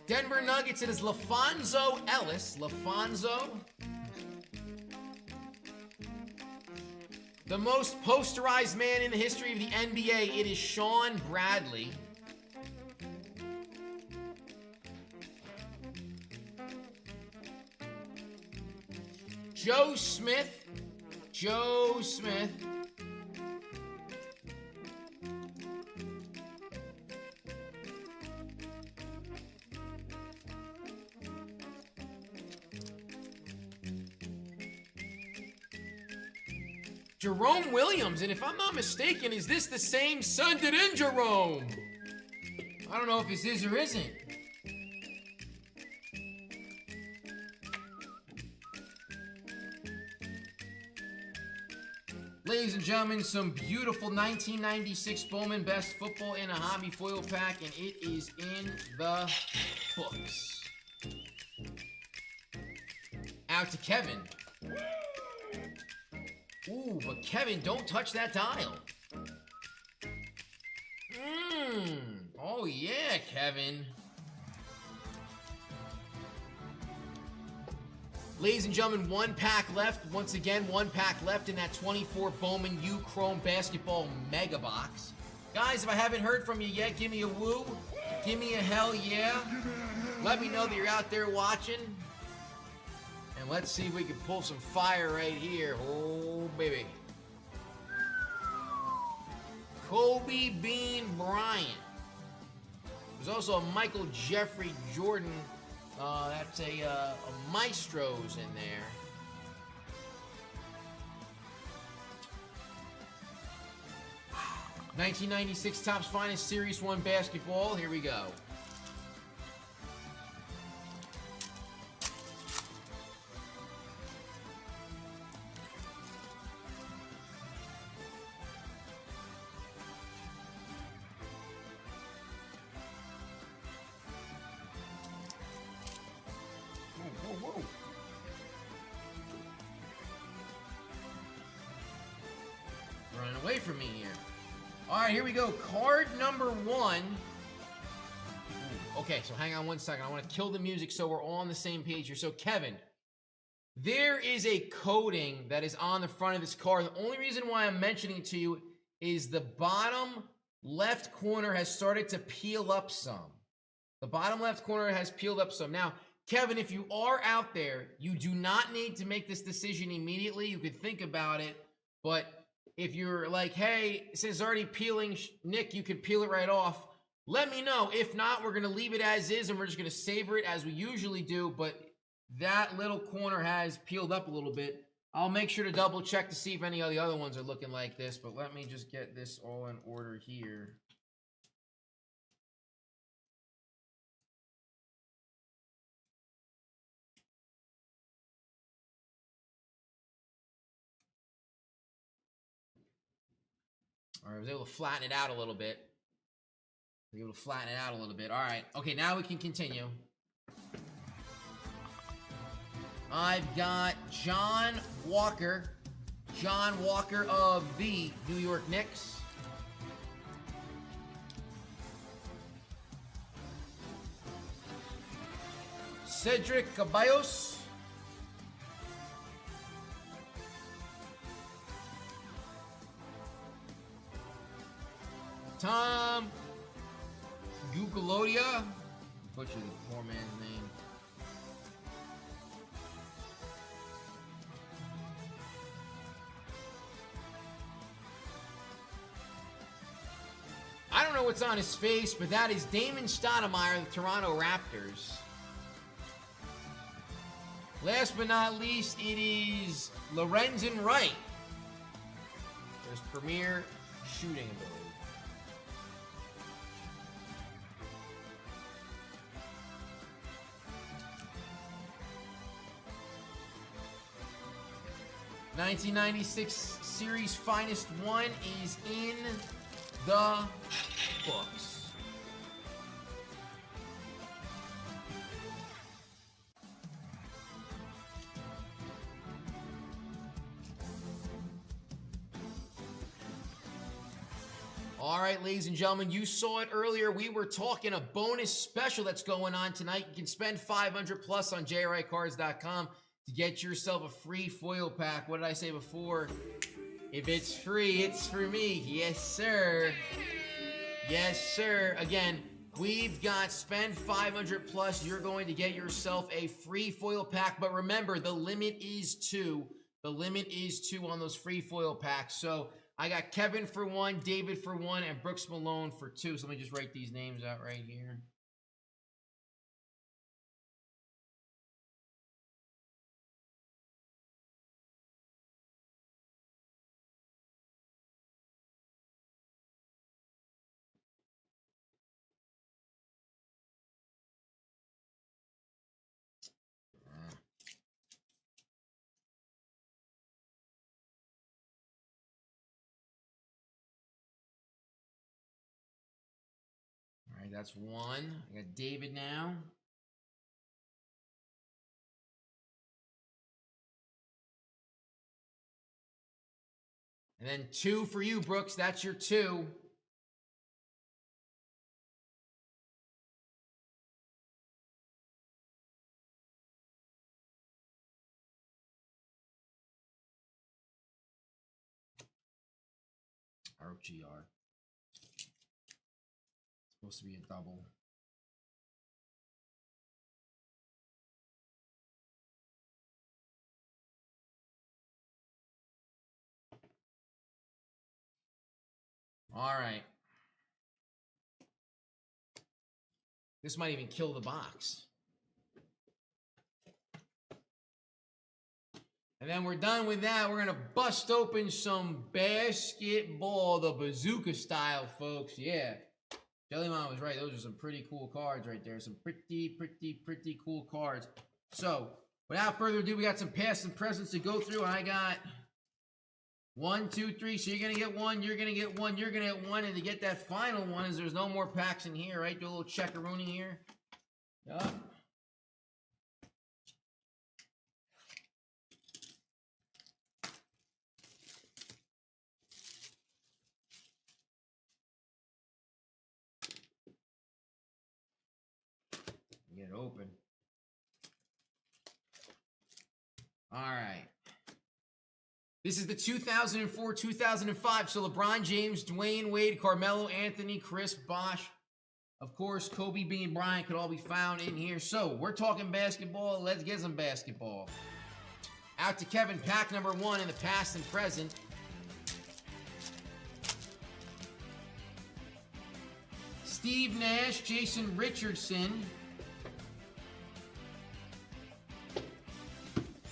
Denver Nuggets, it is LaFonso Ellis. LaFonso. The most posterized man in the history of the NBA, it is Sean Bradley. Joe Smith. Jerome Williams, and if I'm not mistaken, is this the same Sunday in Jerome? I don't know if this is or isn't. Ladies and gentlemen, some beautiful 1996 Bowman Best Football in a Hobby foil pack, and it is in the books. Out to Kevin. Ooh, but Kevin, don't touch that dial. Oh yeah, Kevin. Ladies and gentlemen, 1 pack left. Once again, 1 pack left in that 24 Bowman U Chrome Basketball Mega Box. Guys, if I haven't heard from you yet, give me a woo. Give me a hell yeah. Let me know that you're out there watching. And let's see if we can pull some fire right here. Oh, baby. Kobe Bean Bryant. There's also a Michael Jeffrey Jordan. That's a Maestro's in there. '96 Topps Finest Series 1 Basketball. Here we go. Whoa. Running away from me here. All right, here we go. Card number 1. Okay, so hang on 1 second. I want to kill the music so we're all on the same page here. So, Kevin, there is a coating that is on the front of this card. The only reason why I'm mentioning it to you is the bottom left corner has started to peel up some. The bottom left corner has peeled up some. Now, Kevin, if you are out there, you do not need to make this decision immediately. You could think about it, but if you're like, hey, since it's already peeling, Nick, you could peel it right off, let me know. If not, we're going to leave it as is, and we're just going to savor it as we usually do, but that little corner has peeled up a little bit. I'll make sure to double check to see if any of the other ones are looking like this, but let me just get this all in order here. All right, I was able to flatten it out a little bit. All right. Okay, now we can continue. I've got John Walker. John Walker of the New York Knicks. Cedric Caballos. Tom Gucalodia. Butchered the poor man's name. I don't know what's on his face, but that is Damon Stoudemire of the Toronto Raptors. Last but not least, it is Lorenzen Wright There's premier shooting ability. '96 series finest one is in the books. All right, ladies and gentlemen, you saw it earlier. We were talking a bonus special that's going on tonight. You can spend 500 plus on JRICards.com to get yourself a free foil pack. What did I say before? If it's free, it's for me. Yes, sir. Yes, sir. Again, we've got spend 500 plus. You're going to get yourself a free foil pack. But remember, the limit is 2. The limit is 2 on those free foil packs. So I got Kevin for 1, David for 1, and Brooks Malone for 2. So let me just write these names out right here. All right, that's 1. I got David now. And then 2 for you, Brooks. That's your 2. RGR. Supposed to be a double. All right. This might even kill the box. And then we're done with that. We're going to bust open some basketball, the bazooka style, folks. Yeah. Jellymon was right. Those are some pretty cool cards right there. Some pretty cool cards. So, without further ado, we got some past and presents to go through. And I got 1, 2, 3. So you're going to get 1, you're going to get 1, you're going to get 1. And to get that final one is there's no more packs in here, right? Do a little checkaroonie here. Yup. Get it open. All right. This is the 2004-2005. So LeBron James, Dwayne Wade, Carmelo Anthony, Chris Bosh. Of course, Kobe Bean Bryant could all be found in here. So we're talking basketball. Let's get some basketball. Out to Kevin, pack number 1 in the past and present. Steve Nash, Jason Richardson.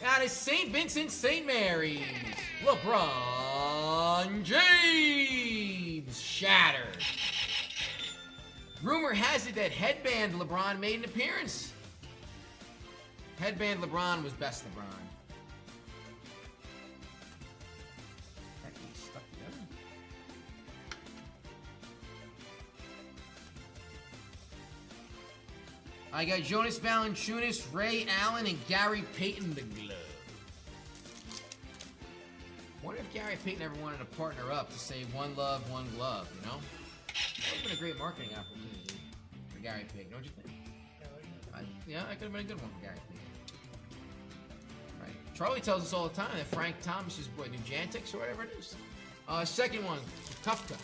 Out of St. Vincent, St. Mary's, LeBron James. Shattered. Rumor has it that Headband LeBron made an appearance. Headband LeBron was best LeBron. That gets stuck together. I got Jonas Valanciunas, Ray Allen, and Gary Payton the glove. Wonder if Gary Payton ever wanted to partner up to say one love, one glove, you know? That would have been a great marketing opportunity for Gary Payton, don't you think? Yeah, that could have been a good one for Gary Payton. Right. Charlie tells us all the time that Frank Thomas is what, Nujantics or whatever it is. Second one, Kafka.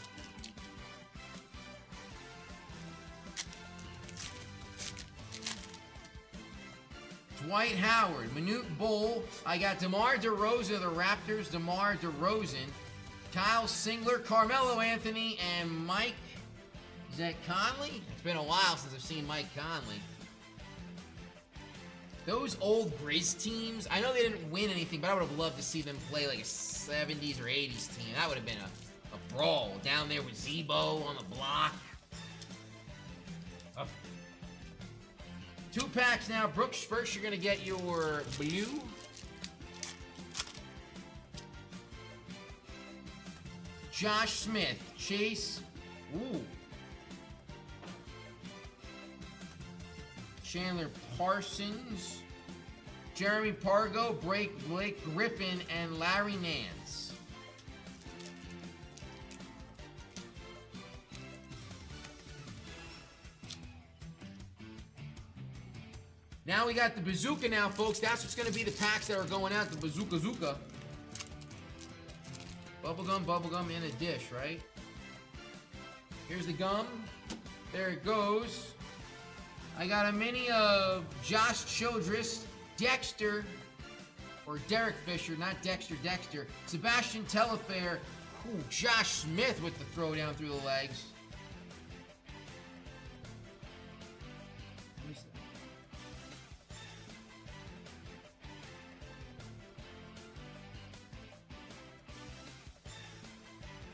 Dwight Howard, Manute Bol. I got DeMar DeRozan of the Raptors, DeMar DeRozan. Kyle Singler, Carmelo Anthony, and Mike, is that Conley? It's been a while since I've seen Mike Conley. Those old Grizz teams, I know they didn't win anything, but I would have loved to see them play like a 70s or 80s team. That would have been a brawl down there with Zebo on the block. 2 packs now. Brooks, first you're going to get your blue. Josh Smith, Chase. Ooh. Chandler Parsons, Jeremy Pargo, Blake Griffin, and Larry Nance. Now we got the bazooka now, folks. That's what's going to be the packs that are going out, the bazooka. Bubblegum in a dish, right? Here's the gum. There it goes. I got a mini of Josh Childress, Dexter, or Derek Fisher, not Dexter, Sebastian Telefair, ooh, Josh Smith with the throwdown through the legs. What is that?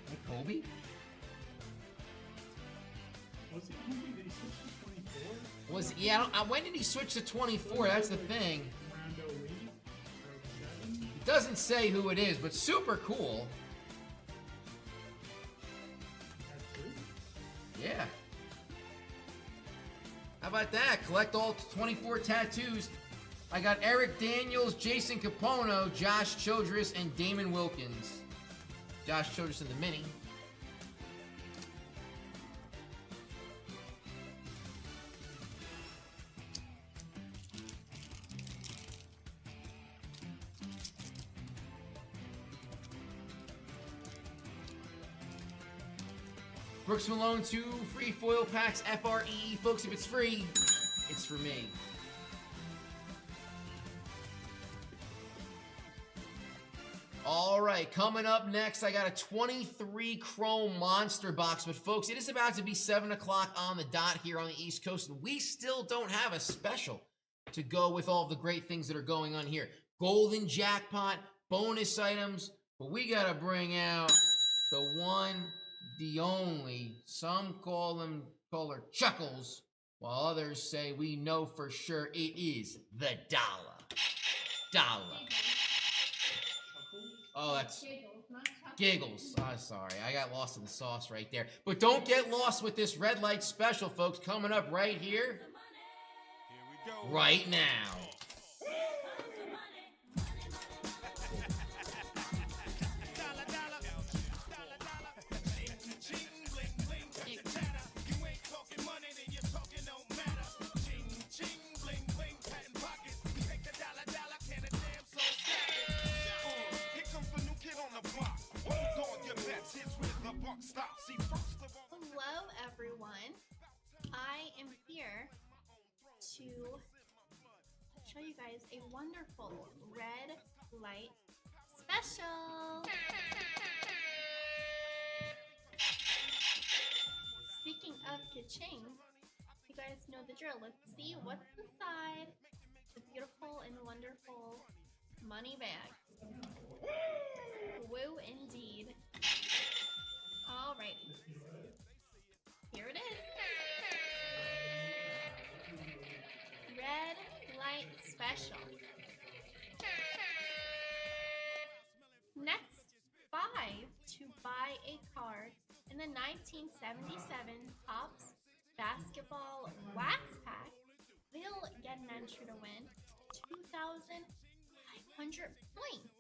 Hey, Kobe? Was it Kobe? Did he switch to 24? Was it, yeah, when did he switch to 24? That's the thing. Rondo Lee? 07? It doesn't say who it is, but super cool. That's true. Yeah. How about that? Collect all 24 tattoos. I got Eric Daniels, Jason Capono, Josh Childress, and Damon Wilkins. Josh Childress in the mini. Brooks Malone, 2 free foil packs, FREE. Folks, if it's free, it's for me. All right, coming up next, I got a 23 Chrome Monster box. But folks, it is about to be 7 o'clock on the dot here on the East Coast, and we still don't have a special to go with all the great things that are going on here. Golden jackpot, bonus items, but we got to bring out the one, the only. Some call her Chuckles, while others say we know for sure it is the dollar. Oh, that's Giggles, not Chuckles. Giggles. Oh, sorry, I got lost in the sauce right there. But don't get lost with this red light special, folks, coming up right here, right now. Hello everyone, I am here to show you guys a wonderful red light special. Speaking of ka-ching, you guys know the drill. Let's see what's inside the beautiful and wonderful money bag. Woo indeed. Alrighty. Here it is. Red light special. Next 5 to buy a card in the 1977 Topps Basketball Wax Pack will get an entry to win 2,500 points.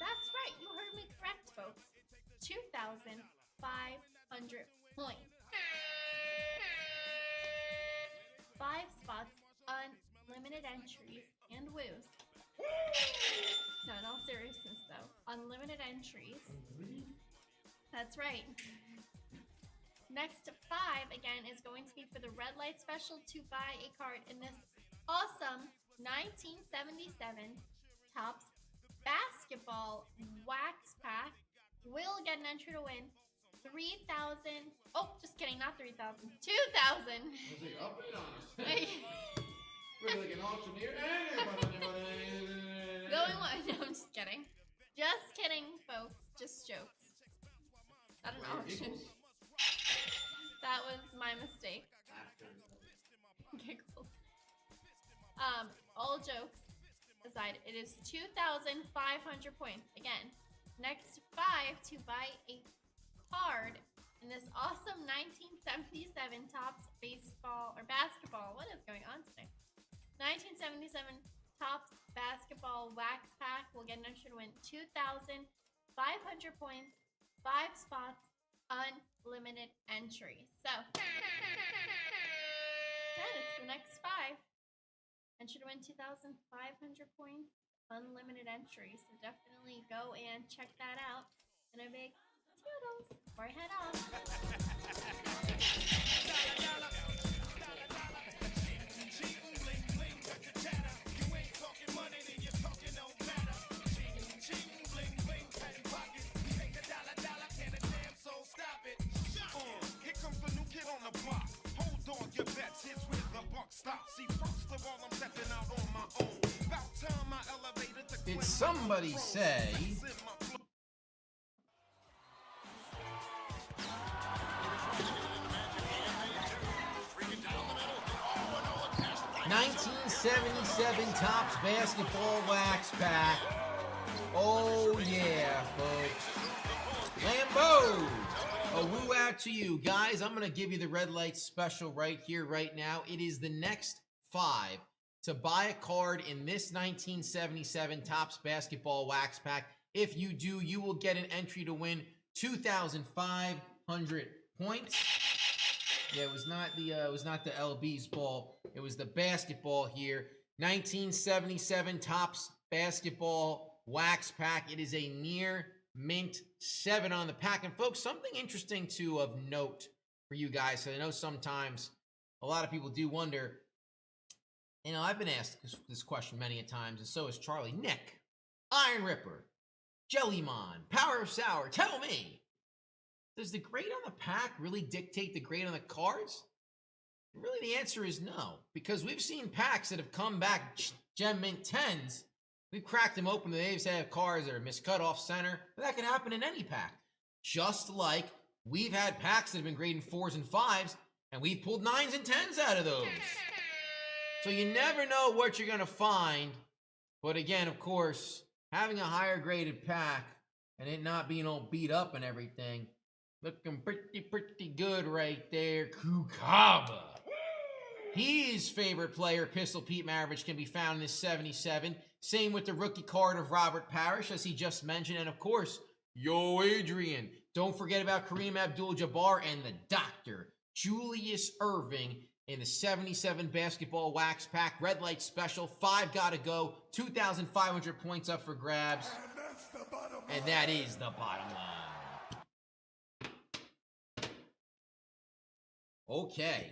That's right, you heard me correct, folks. 2,500 points. 5 spots, unlimited entries, and woos. No, in all seriousness though, unlimited entries. That's right. Next 5 again is going to be for the red light special to buy a card in this awesome 1977 Topps Basketball Wax Pack. Will get an entry to win 3,000. Oh, just kidding, not 3,000. 2,000. We're like an auctioneer. Going one. No, I'm just kidding. Just kidding, folks. Just jokes. Not an auction. That was my mistake. Giggles. All jokes aside, it is 2,500 points. Again, next 5 to buy a card in this awesome 1977 Topps baseball or basketball. What is going on today? 1977 Topps basketball wax pack will get an entry to win 2,500 points, 5 spots, unlimited entry. So, that is the next 5. Entry to win 2,500 points, unlimited entry. So definitely go and check that out. And a big toodles before I head off. Here comes the new kid on the block. Hold on, your bets. Here's where the buck stops. See, first of all, I'm stepping out on my own. About time I elevated the Did somebody say 1977 Topps basketball wax pack? Oh yeah, folks. Lambo! A woo out to you. Guys, I'm going to give you the red light special right here, right now. It is the next 5 to buy a card in this 1977 Topps basketball wax pack. If you do, you will get an entry to win 2,500 points. Yeah, it was not the LB's ball. It was the basketball here. 1977 Topps basketball wax pack. It is a near mint 7 on the pack. And folks, something interesting of note for you guys. So I know sometimes a lot of people do wonder, you know, I've been asked this question many a times, and so is Charlie. Nick, Iron Ripper, Jellymon, Power of Sour, tell me, does the grade on the pack really dictate the grade on the cards? Really, the answer is no, because we've seen packs that have come back gem mint 10s. We've cracked them open, they've had cards that are miscut off center, but that can happen in any pack. Just like we've had packs that have been grading 4s and 5s, and we've pulled 9s and 10s out of those. So you never know what you're going to find. But again, of course, having a higher graded pack and it not being all beat up and everything, looking pretty good right there. Kukaba. His favorite player, Pistol Pete Maravich, can be found in this 77. Same with the rookie card of Robert Parrish, as he just mentioned. And of course, Yo Adrian. Don't forget about Kareem Abdul-Jabbar and the Dr. Julius Irving in the 77 basketball wax pack. Red light special. 5 gotta go. 2,500 points up for grabs. And that is the bottom line. Okay.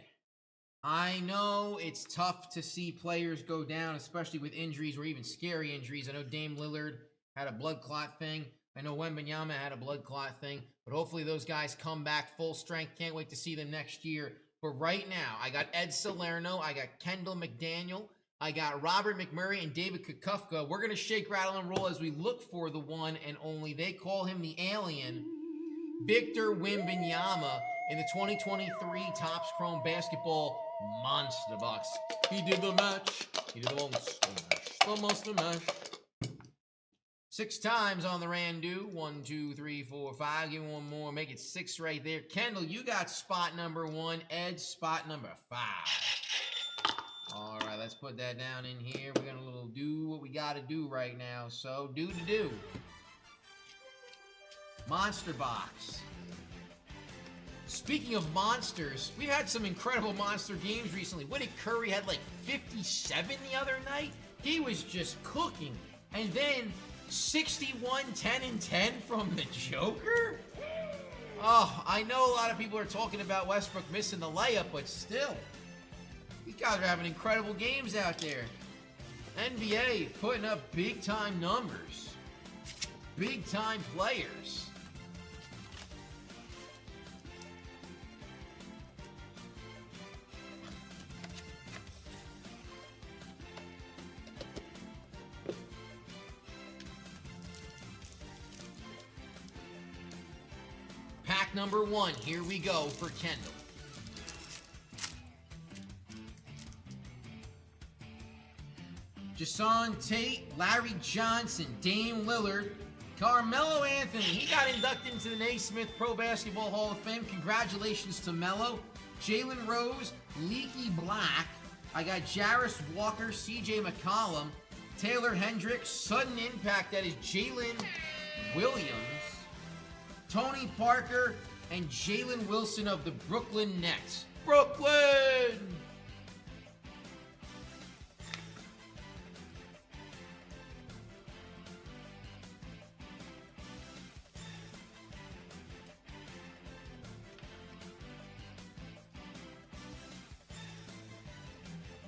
I know it's tough to see players go down, especially with injuries or even scary injuries. I know Dame Lillard had a blood clot thing. I know Wembanyama had a blood clot thing. But hopefully those guys come back full strength. Can't wait to see them next year. But right now, I got Ed Salerno, I got Kendall McDaniel, I got Robert McMurray and David Kukufka. We're going to shake, rattle, and roll as we look for the one and only. They call him the alien, Victor Wembanyama, in the 2023 Topps Chrome Basketball Monster Box. He did the match. He did the monster mash. The monster mash. 6 times on the Randu. 1, 2, 3, 4, 5. Give me one more. Make it 6 right there. Kendall, you got spot number 1. Ed, spot number 5. All right, let's put that down in here. We're going to do what we got to do right now. So, do. Monster Box. Speaking of monsters, we've had some incredible monster games recently. Woody Curry had like 57 the other night. He was just cooking. And then 61, 10, and 10 from the Joker? Oh, I know a lot of people are talking about Westbrook missing the layup, but still. These guys are having incredible games out there. NBA putting up big-time numbers. Big-time players. Pack number 1. Here we go for Kendall. Jason Tate, Larry Johnson, Dame Lillard, Carmelo Anthony. He got inducted into the Naismith Pro Basketball Hall of Fame. Congratulations to Melo. Jalen Rose, Leaky Black. I got Jarris Walker, CJ McCollum, Taylor Hendricks, sudden impact, that is Jalen Williams, Tony Parker, and Jalen Wilson of the Brooklyn Nets. Brooklyn!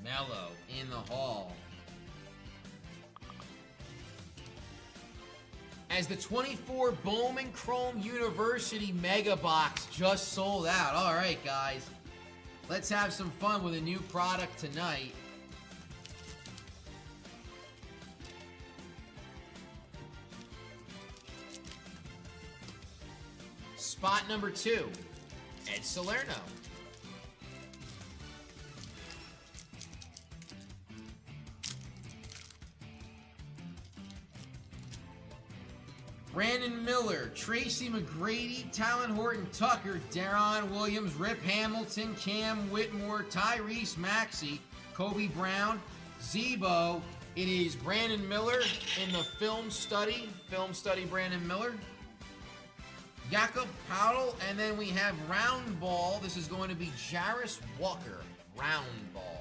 Melo in the hall. As the 24 Bowman Chrome University Mega Box just sold out. All right, guys. Let's have some fun with a new product tonight. Spot number 2, Ed Salerno. Brandon Miller, Tracy McGrady, Talon Horton Tucker, Deron Williams, Rip Hamilton, Cam Whitmore, Tyrese Maxey, Kobe Brown, Zebo. It is Brandon Miller in the film study Brandon Miller. Jakob Powell, and then we have round ball. This is going to be Jarris Walker, round ball.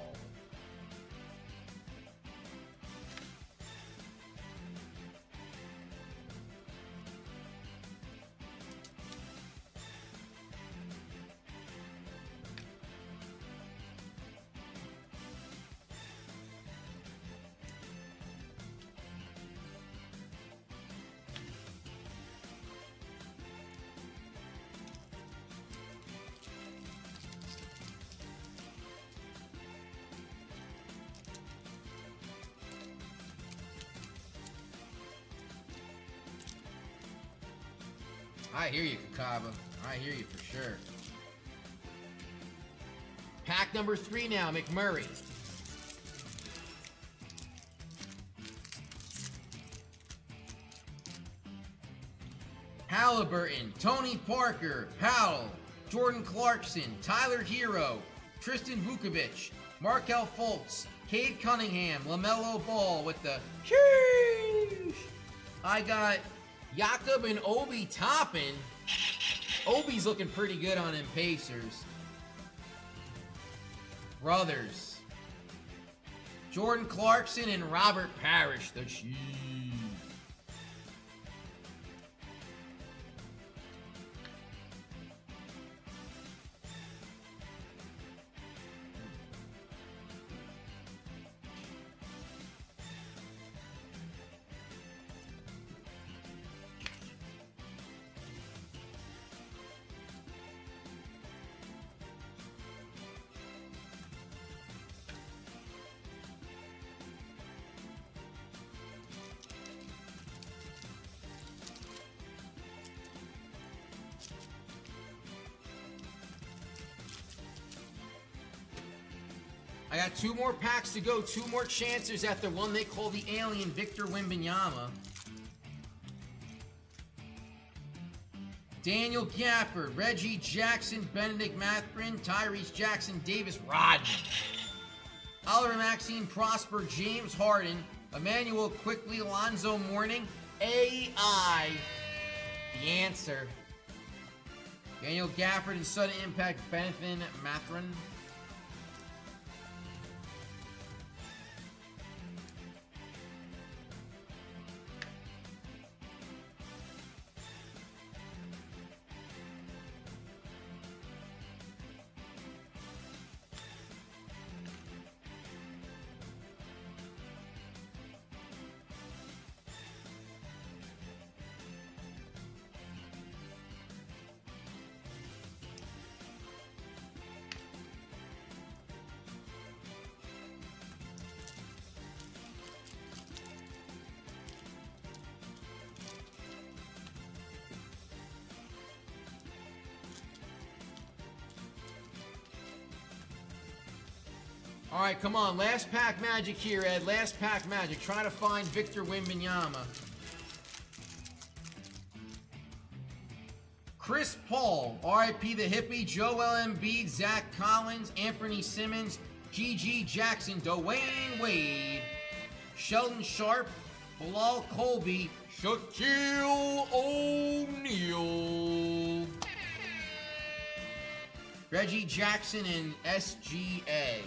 I hear you, Kakaba. I hear you for sure. Pack number 3 now, McMurray. Halliburton, Tony Parker, Powell, Jordan Clarkson, Tyler Hero, Tristan Vukovic, Markel Fultz, Cade Cunningham, LaMelo Ball with the sheesh. I got Jakob and Obi Toppin. Obi's looking pretty good on them Pacers. Brothers. Jordan Clarkson and Robert Parrish, the Chiefs. I got 2 more packs to go, 2 more chances at the one they call the alien, Victor Wembanyama. Daniel Gafford, Reggie Jackson, Benedict Mathurin, Tyrese Jackson, Davis Rodman. Oliver Maxine, Prosper, James Harden, Emmanuel Quickly, Alonzo Mourning, AI. The answer. Daniel Gafford and sudden impact, Benedict Mathurin. All right, come on. Last pack magic here, Ed. Last pack magic. Try to find Victor Wembanyama. Chris Paul, RIP the Hippie, Joel Embiid, Zach Collins, Anthony Simmons, G.G. Jackson, Dwayne Wade, Sheldon Sharp, Bilal Colby, Shaquille O'Neal, Reggie Jackson, and SGA.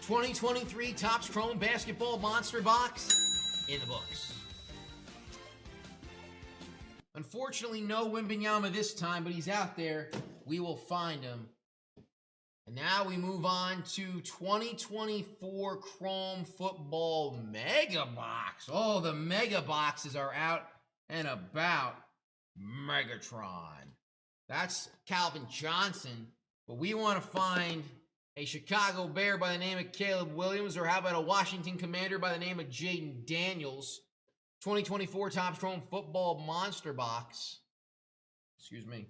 $2023 Topps Chrome Basketball Monster Box in the books. Unfortunately, no Wembanyama this time, but he's out there. We will find him. And now we move on to 2024 Chrome Football Mega Box. Oh, the Mega Boxes are out and about. Megatron. That's Calvin Johnson. But we want to find a Chicago Bear by the name of Caleb Williams, or how about a Washington Commander by the name of Jaden Daniels? 2024 Topps Chrome Football Monster Box. Excuse me.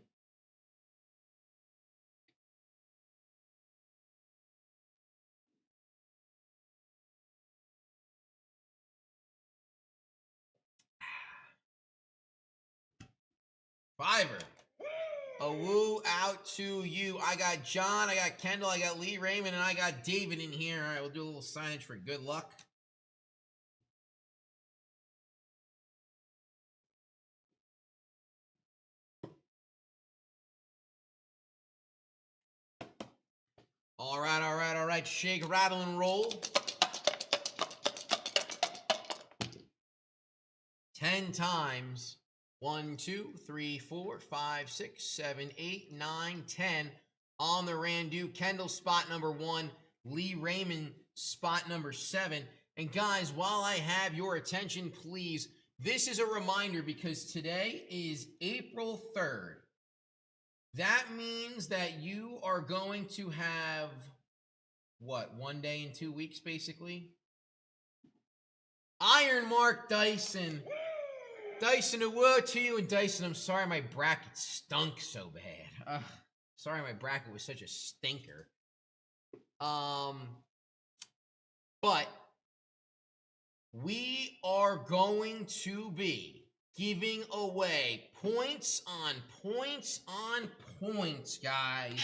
Fiverr. A woo out to you. I got John, I got Kendall, I got Lee Raymond, and I got David in here. All right, we'll do a little signage for good luck. All right, all right, all right. Shake, rattle, and roll. 10 times. 1, 2, 3, 4, 5, 6, 7, 8, 9, 10. On the Randu, Kendall spot number 1, Lee Raymond spot number 7. And guys, while I have your attention, please, this is a reminder because today is April 3rd. That means that you are going to have, what, 1 day in 2 weeks, basically? Iron Mark Dyson. Dyson, a word to you. And Dyson, I'm sorry my bracket stunk so bad. Sorry my bracket was such a stinker. But we are going to be giving away points on points on points, guys.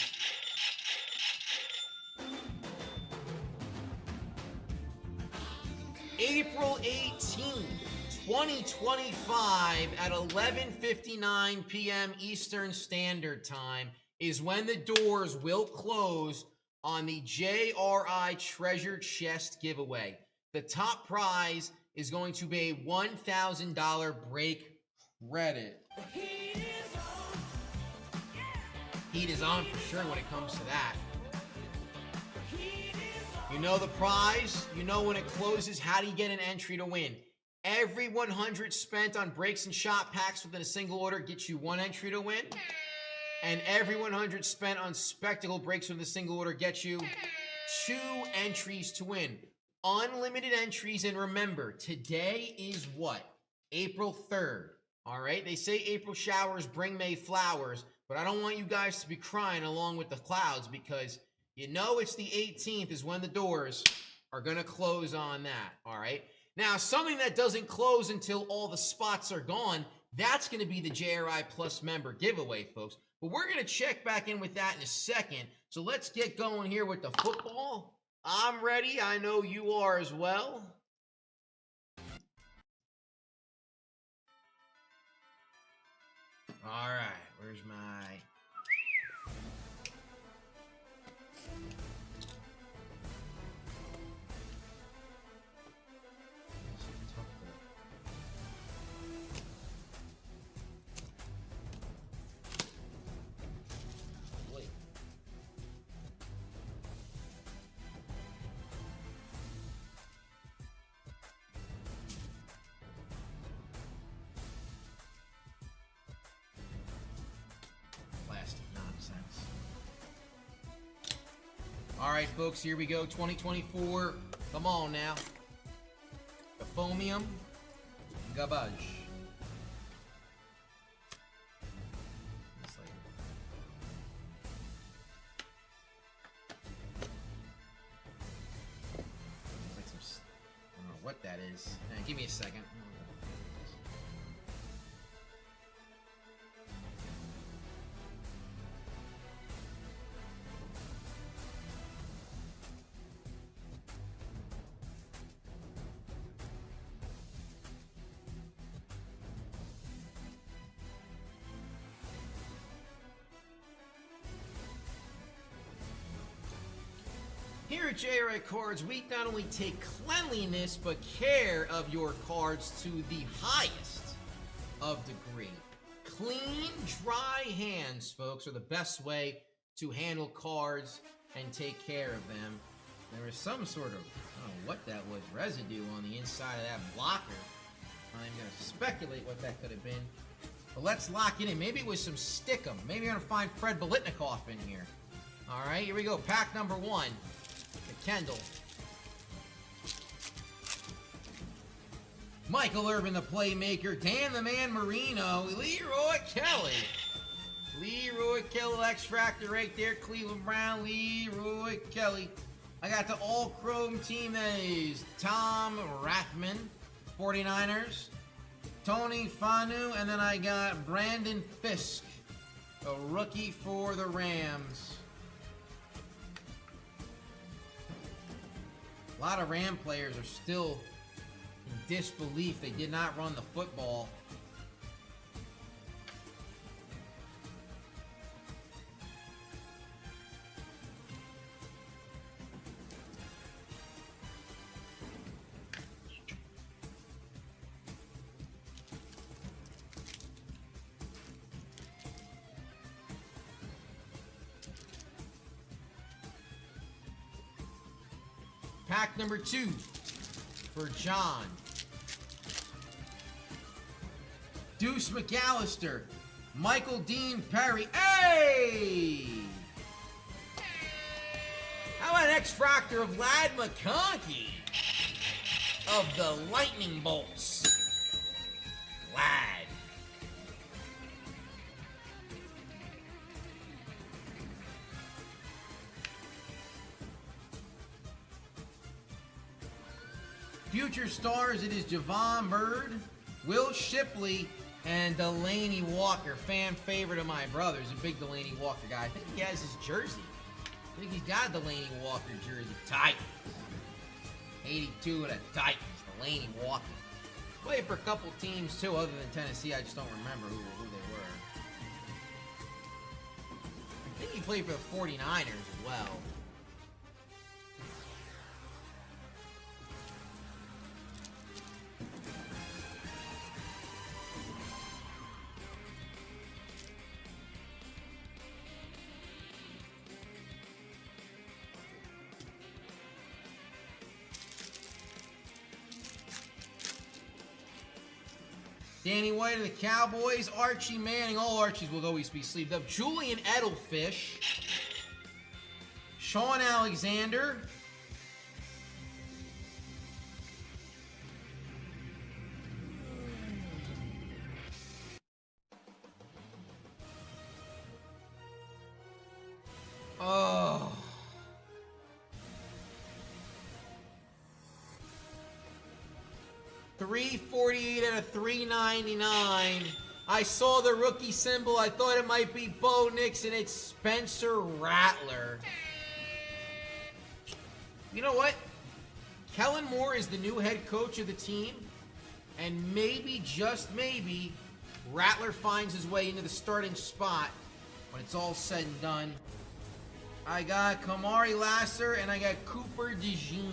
April 18th, 2025 at 11:59 p.m. Eastern Standard Time is when the doors will close on the JRI Treasure Chest giveaway. The top prize is going to be a $1,000 break credit. Heat is on for sure when it comes to that. You know the prize, you know when it closes, how do you get an entry to win? Every 100 spent on breaks and shot packs within a single order gets you 1 entry to win. And every 100 spent on spectacle breaks within a single order gets you 2 entries to win. Unlimited entries, and remember, today is what? April 3rd. All right? They say April showers bring May flowers, but I don't want you guys to be crying along with the clouds because you know it's the 18th is when the doors are going to close on that. All right? Now, something that doesn't close until all the spots are gone, that's going to be the JRI Plus member giveaway, folks. But we're going to check back in with that in a second. So let's get going here with the football. I'm ready. I know you are as well. All right. Where's my... All right, folks, here we go. 2024. Come on now. The Fomium. Garbage. I don't know what that is. Give me a second. Here at JRI Cards, we not only take cleanliness, but care of your cards to the highest of degree. Clean, dry hands, folks, are the best way to handle cards and take care of them. There was some sort of, I don't know what that was, residue on the inside of that blocker. I'm going to speculate what that could have been. But let's lock it in. Maybe it was some stickum. Maybe I'm going to find Fred Bolitnikoff in here. All right, here we go. Pack number 1. Kendall. Michael Irvin, the playmaker. Dan the Man Marino. Leroy Kelly. Leroy Kelly, X-Factor right there. Cleveland Brown. Leroy Kelly. I got the all-chrome team that is Tom Rathman, 49ers. Tony Fanu. And then I got Brandon Fisk, a rookie for the Rams. A lot of Ram players are still in disbelief they did not run the football. Pack number 2 for John. Deuce McAllister. Michael Dean Perry. Hey! How about an X-Factor of Lad McConkey of the Lightning Bolts? Lad. Future stars, it is Javon Bird, Will Shipley, and Delaney Walker. Fan favorite of my brother's, a big Delaney Walker guy. I think he has his jersey. I think he's got a Delaney Walker jersey. Titans. 82 of the Titans. Delaney Walker. Played for a couple teams too, other than Tennessee. I just don't remember who they were. I think he played for the 49ers as well. Danny White of the Cowboys, Archie Manning, all Archies will always be sleeved up. Julian Edelfish, Sean Alexander, oh. 348 out of 399. I saw the rookie symbol. I thought it might be Bo Nix, and it's Spencer Rattler. You know what? Kellen Moore is the new head coach of the team, and maybe, just maybe, Rattler finds his way into the starting spot when it's all said and done. I got Kamari Lasser, and I got Cooper DeJean.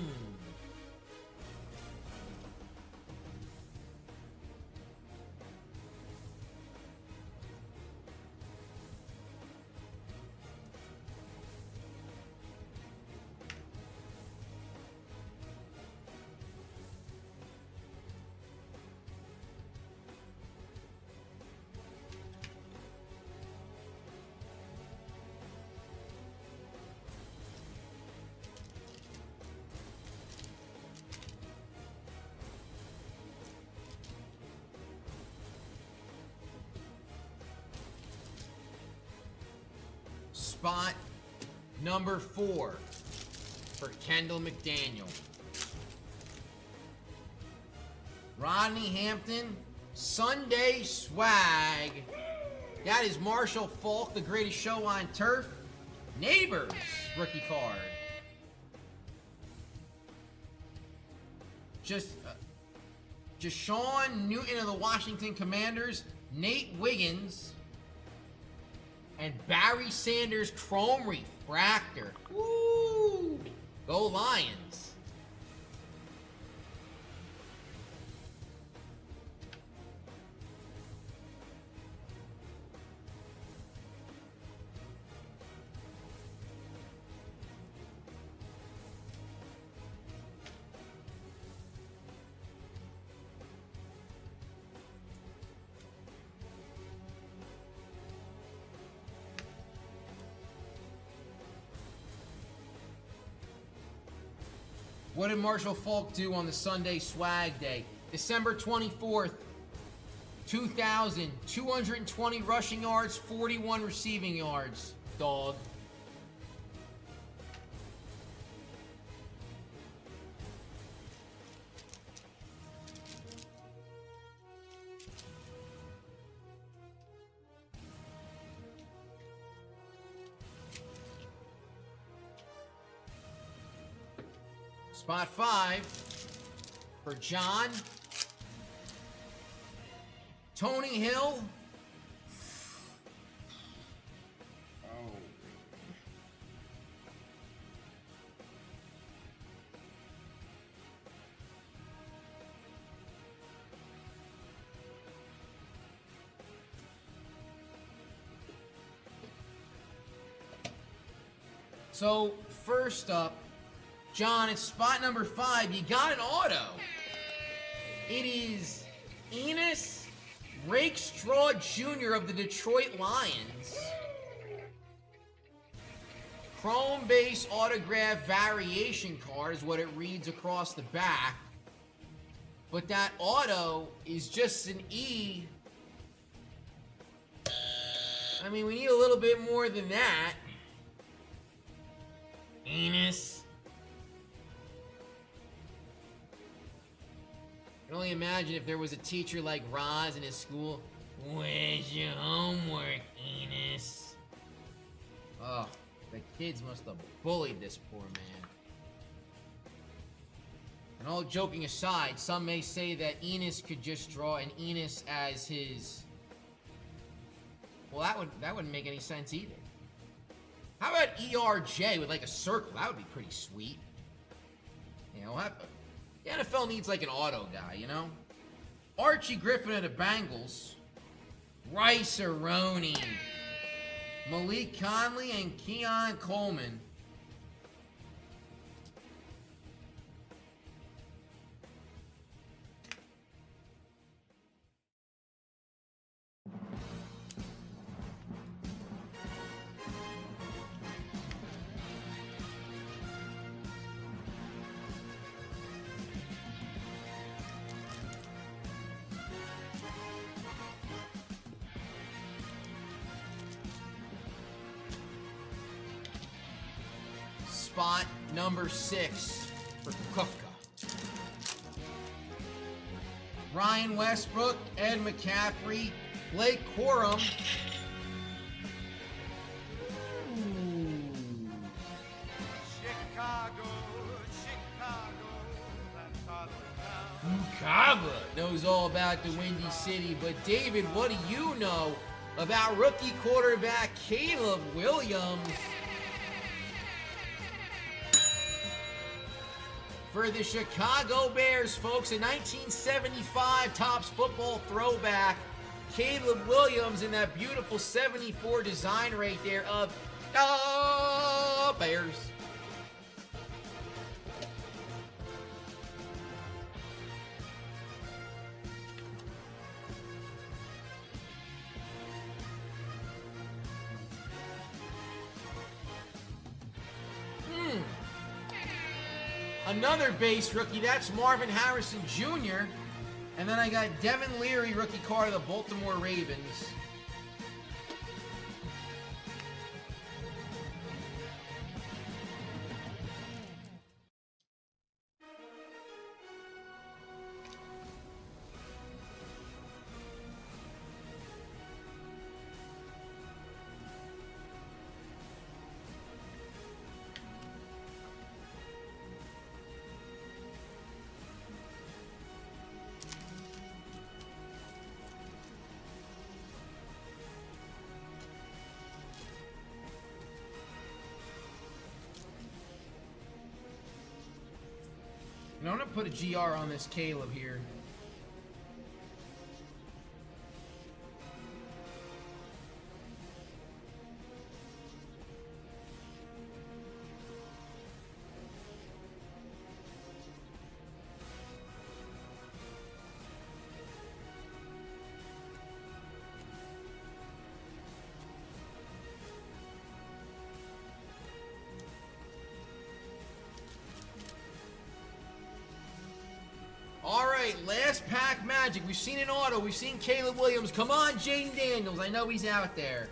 Spot number 4 for Kendall McDaniel. Rodney Hampton, Sunday Swag. That is Marshall Falk, The Greatest Show on Turf. Neighbors rookie card. Deshaun Newton of the Washington Commanders, Nate Wiggins, and Barry Sanders Chrome Refractor. Woo! Go Lions. What did Marshall Falk do on the Sunday Swag Day? December 24th, 2000, 220 rushing yards, 41 receiving yards. Dog. Spot 5 for John. Tony Hill. So, first up, John, it's spot number 5. You got an auto. It is Enos Rakestraw Jr. of the Detroit Lions. Chrome base autograph variation card is what it reads across the back. But that auto is just an E. I mean, we need a little bit more than that. Enos. I can only imagine if there was a teacher like Roz in his school. Where's your homework, Enos? Oh, the kids must have bullied this poor man. And all joking aside, some may say that Enos could just draw an Enos as his... Well, that wouldn't make any sense either. How about ERJ with like a circle? That would be pretty sweet. You know what? The NFL needs like an auto guy, you know? Archie Griffin of the Bengals. Rice Aroni. Malik Conley and Keon Coleman. Spot number 6 for Kufka. Ryan Westbrook, Ed McCaffrey, Blake Corum. Chicago knows all about the Windy City, but David, what do you know about rookie quarterback Caleb Williams? For the Chicago Bears, folks, a 1975 Topps football throwback. Caleb Williams in that beautiful 74 design right there of Bears. Another base rookie, that's Marvin Harrison Jr. And then I got Devin Leary, rookie card of the Baltimore Ravens. put a GR on this Caleb here. All right, last pack magic. We've seen an auto. We've seen Caleb Williams. Come on, Jaden Daniels. I know he's out there.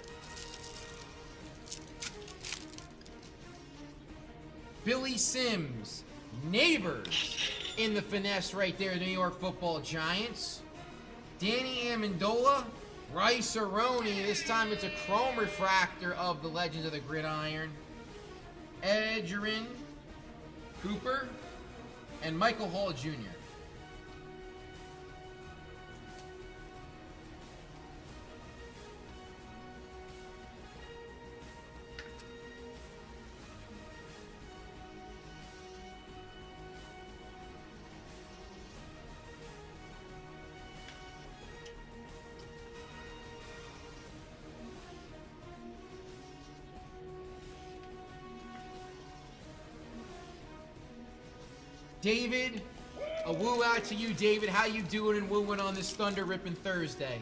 Billy Sims. Neighbors in the finesse right there, the New York Football Giants. Danny Amendola. Rice Aroni. This time it's a chrome refractor of the Legends of the Gridiron. Edgerrin Cooper. And Michael Hall Jr. David, a woo out to you, David. How you doing and wooing on this Thunder Ripping Thursday?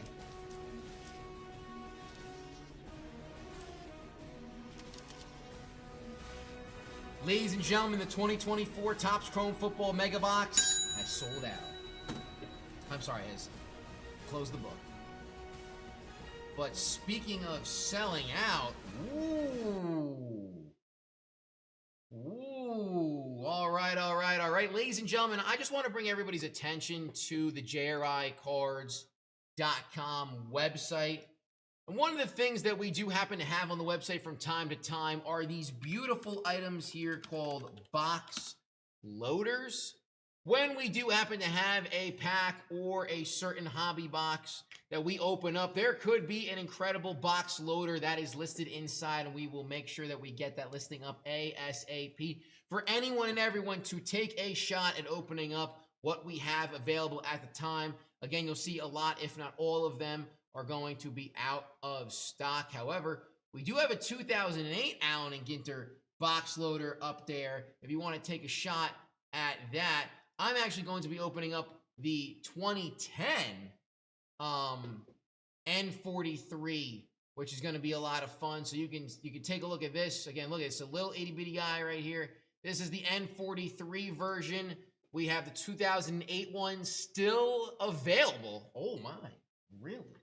Ladies and gentlemen, the 2024 Topps Chrome Football Mega Box has sold out. I'm sorry, has closed the book. But speaking of selling out, all right. Ladies and gentlemen, I just want to bring everybody's attention to the JRI Cards.com website. And one of the things that we do happen to have on the website from time to time are these beautiful items here called box loaders. When we do happen to have a pack or a certain hobby box that we open up, there could be an incredible box loader that is listed inside, and we will make sure that we get that listing up ASAP for anyone and everyone to take a shot at opening up what we have available at the time. Again, you'll see a lot, if not all of them, are going to be out of stock. However, we do have a 2008 Allen and Ginter box loader up there. If you want to take a shot at that, I'm actually going to be opening up the 2010 N43, which is going to be a lot of fun. So you can take a look at this. Again, look, it's a little itty bitty guy right here. This is the N43 version. We have the 2008 one still available. Oh my, really?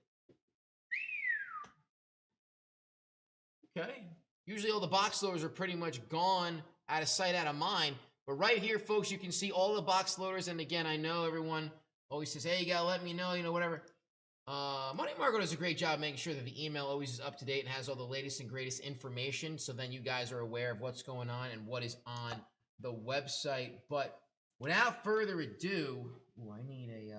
Okay. Usually all the box loaders are pretty much gone, out of sight, out of mind. But right here, folks, you can see all the box loaders. And again, I know everyone always says, hey, you gotta let me know, whatever. Money Margo does a great job making sure that the email always is up to date and has all the latest and greatest information. So then you guys are aware of what's going on and what is on the website. But without further ado, I need a,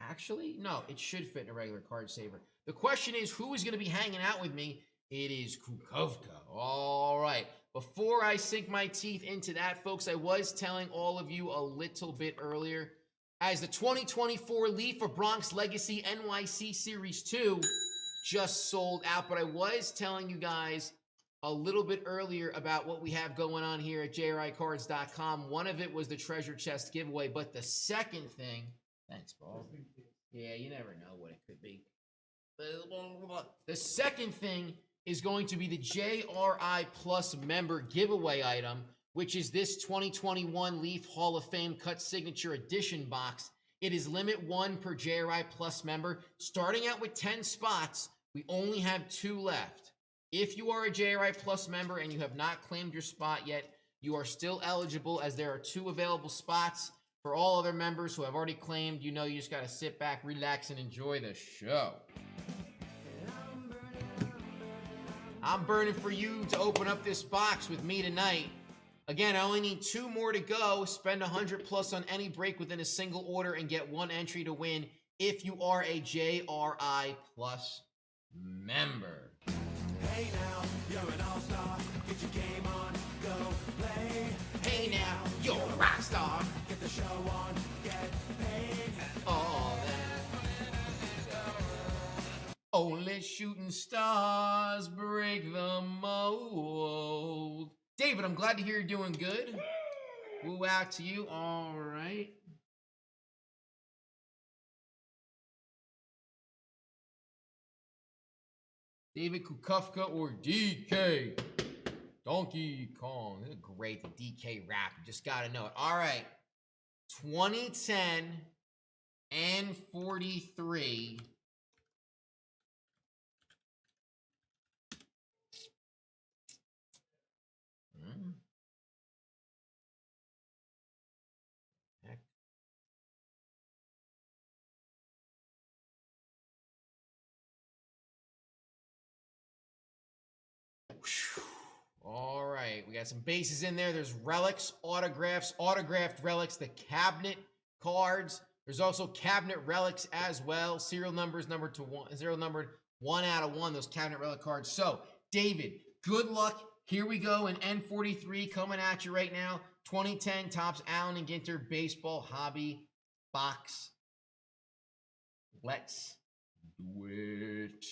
actually, no, it should fit in a regular card saver. The question is, who is going to be hanging out with me? It is Kukovka. All right. Before I sink my teeth into that, folks, I was telling all of you a little bit earlier, as the 2024 Leaf for Bronx Legacy NYC Series 2 just sold out, but I was telling you guys a little bit earlier about what we have going on here at JRICards.com. One of it was the treasure chest giveaway, but the second thing, thanks, Paul. Yeah, you never know what it could be. The second thing is going to be the JRI Plus member giveaway item, which is this 2021 Leaf Hall of Fame Cut Signature Edition box. It is limit 1 per JRI Plus member. Starting out with 10 spots, we only have 2 left. If you are a JRI Plus member and you have not claimed your spot yet, you are still eligible, as there are 2 available spots. For all other members who have already claimed, you just got to sit back, relax, and enjoy the show. I'm burning for you to open up this box with me tonight. Again, I only need 2 more to go. Spend 100 plus on any break within a single order and get 1 entry to win if you are a JRI Plus member. Hey now, you're an all-star. Get your game on, go play. Hey me now. You're a rock star. Get the show on, get paid. All that. Only shooting stars break the mold. David, I'm glad to hear you're doing good. Woo out to you. All right. David Kukufka or DK? Donkey Kong. This is great. The DK rap. You just got to know it. All right. 2010 and 43. All right, we got some bases in there. There's relics, autographs, autographed relics, the cabinet cards. There's also cabinet relics as well. Serial numbers numbered to one, serial numbered 1 out of 1, those cabinet relic cards. So, David, good luck. Here we go in N43 coming at you right now. 2010 Topps Allen and Ginter Baseball Hobby Box. Let's do it.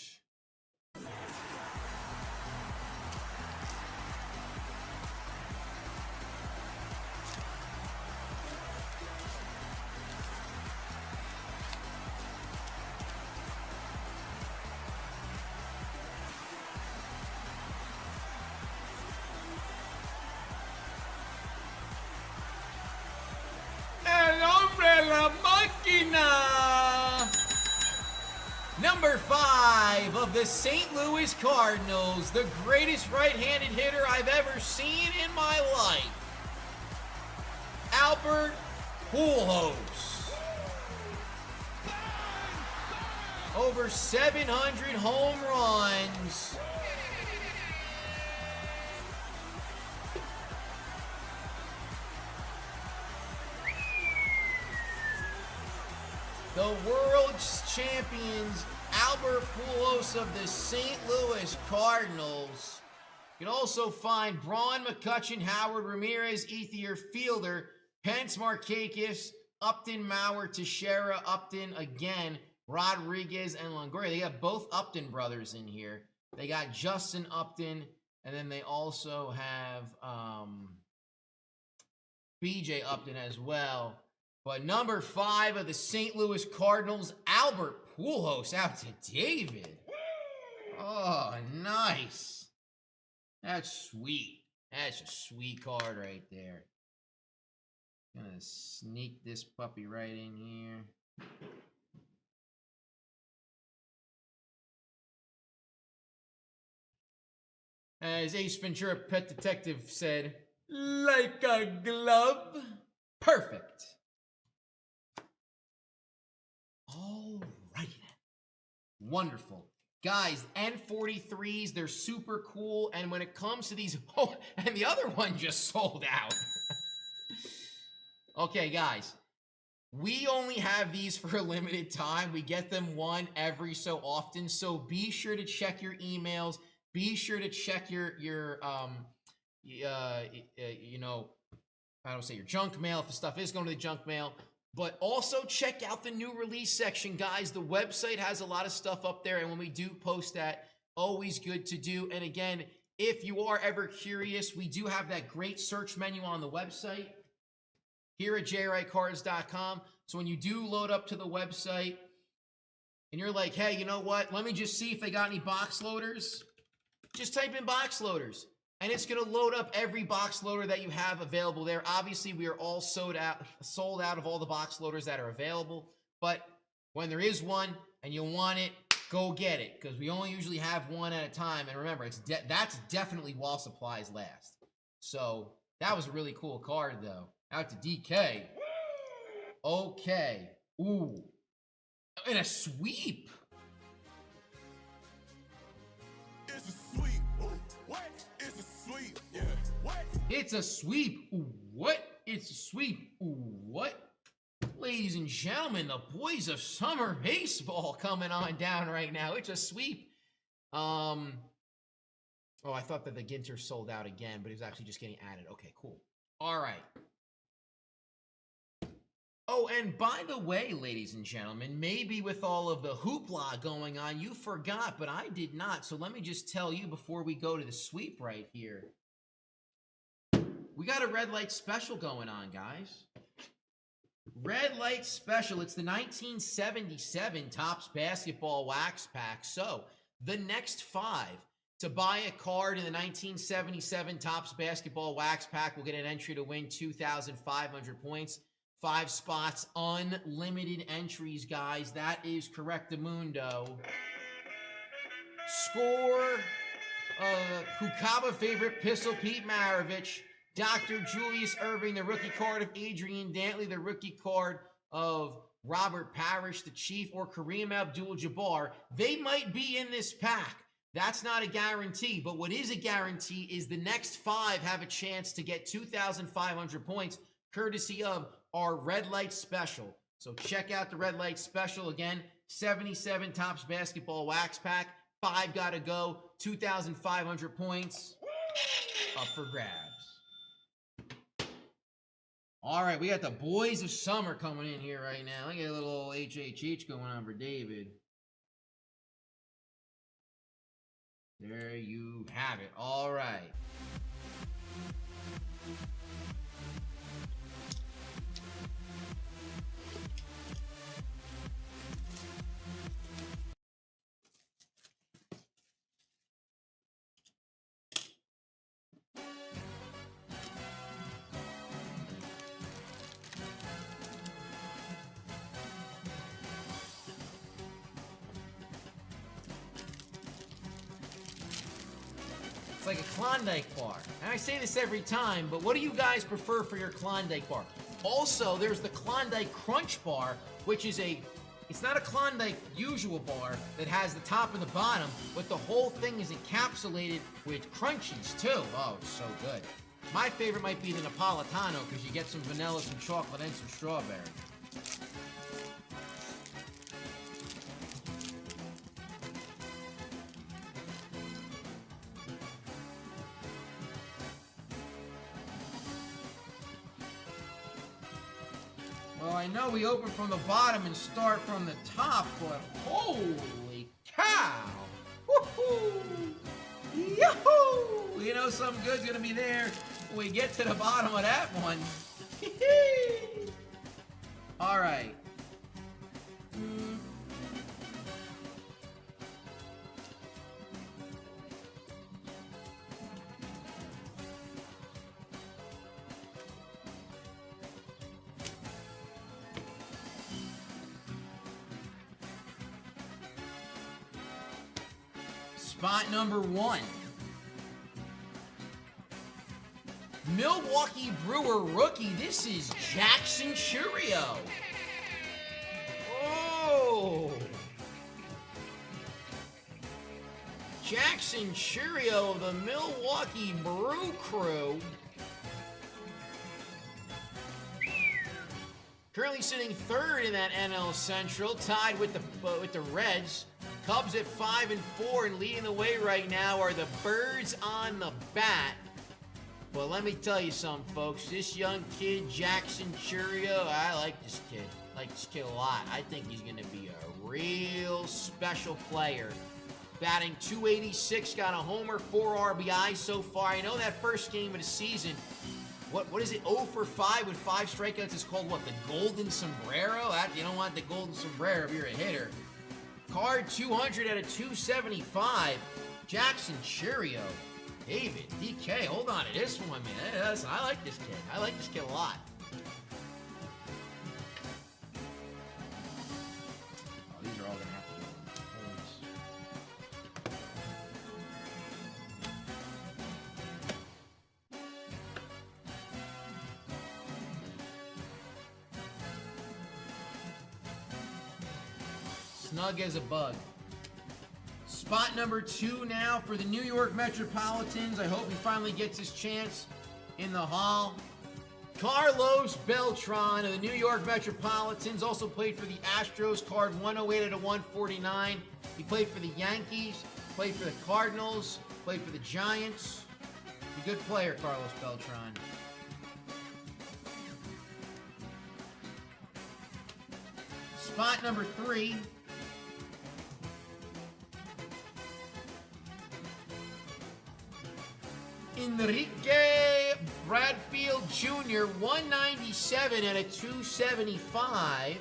Number 5 of the St. Louis Cardinals, the greatest right-handed hitter I've ever seen in my life, Albert Pujols. Over 700 home runs. The world's champions, Albert Pujols of the St. Louis Cardinals. You can also find Braun, McCutchen, Howard, Ramirez, Ethier, Fielder, Pence, Markakis, Upton, Mauer, Teixeira, Upton again, Rodriguez, and Longoria. They got both Upton brothers in here. They got Justin Upton, and then they also have BJ Upton as well. But number 5 of the St. Louis Cardinals, Albert Pujols out to David. Oh, nice. That's sweet. That's a sweet card right there. Gonna sneak this puppy right in here. As Ace Ventura Pet Detective said, like a glove. Perfect. All right. Wonderful. Guys, N43s, they're super cool. And when it comes to these, oh, and the other one just sold out. Okay, guys, we only have these for a limited time. We get them one every so often. So be sure to check your emails. Be sure to check your you know, I don't say your junk mail if the stuff is going to the junk mail. But also check out the new release section, guys. The website has a lot of stuff up there, and when we do post that, always good to do. And again, if you are ever curious, we do have that great search menu on the website here at JRICards.com. So when you do load up to the website, and you're like, hey, you know what? Let me just see if they got any box loaders. Just type in box loaders. And it's going to load up every box loader that you have available there. Obviously, we are all sold out of all the box loaders that are available. But when there is one and you want it, go get it. Because we only usually have one at a time. And remember, that's definitely while supplies last. So that was a really cool card, though. Out to DK. Okay. Ooh. And a sweep. It's a sweep. What? It's a sweep. Yeah. What? It's a sweep. Ooh, what? It's a sweep. Ooh, what? Ladies and gentlemen, the boys of summer baseball coming on down right now. It's a sweep. Oh, I thought that the Ginter sold out again, but it was actually just getting added. Okay, cool. All right. Oh, and by the way, ladies and gentlemen, maybe with all of the hoopla going on, you forgot, but I did not. So let me just tell you before we go to the sweep right here. We got a red light special going on, guys. Red light special. It's the 1977 Topps Basketball Wax Pack. So the next 5 to buy a card in the 1977 Topps Basketball Wax Pack will get an entry to win 2,500 points. 5 spots, unlimited entries, guys. That is correctamundo. Score, Hukaba favorite, Pistol Pete Maravich, Dr. Julius Irving, the rookie card of Adrian Dantley, the rookie card of Robert Parrish, the Chief, or Kareem Abdul-Jabbar. They might be in this pack. That's not a guarantee, but what is a guarantee is the next 5 have a chance to get 2,500 points, courtesy of our red light special. So check out the red light special again. 77 Topps Basketball Wax Pack. 5 gotta go. 2,500 points up for grabs. All right, we got the boys of summer coming in here right now. Look at a little HHH going on for David. There you have it. All right. Like a Klondike bar. And I say this every time, but what do you guys prefer for your Klondike bar? Also, there's the Klondike Crunch Bar, which is it's not a Klondike usual bar that has the top and the bottom, but the whole thing is encapsulated with crunchies too. Oh, it's so good. My favorite might be the Napolitano because you get some vanilla, some chocolate, and some strawberry. Well, I know we open from the bottom and start from the top, but holy cow! Woohoo! Yahoo! You know something good's gonna be there when we get to the bottom of that one. All right. Spot number 1. Milwaukee Brewer rookie. This is Jackson Churio. Oh. Jackson Churio of the Milwaukee Brew Crew. Currently sitting 3rd in that NL Central, tied with the Reds. Cubs at 5-4, and leading the way right now are the Birds on the bat. But let me tell you something, folks. This young kid, Jackson Churio, I like this kid. I like this kid a lot. I think he's going to be a real special player. Batting .286, got a homer, 4 RBIs so far. I know that first game of the season, what is it, 0 for 5 with 5 strikeouts is called what, the Golden Sombrero? You don't want the Golden Sombrero if you're a hitter. Card 200 out of 275. Jackson Churio. David, DK, hold on to this one, man. Listen, I like this kid. I like this kid a lot. Oh, these are all going to have to be points. Snug as a bug. Spot number 2 now for the New York Metropolitans. I hope he finally gets his chance in the Hall. Carlos Beltran of the New York Metropolitans also played for the Astros, card 108 out of 149. He played for the Yankees, played for the Cardinals, played for the Giants. He's a good player, Carlos Beltran. Spot number 3. Enrique Bradfield Jr., 197 out of 275.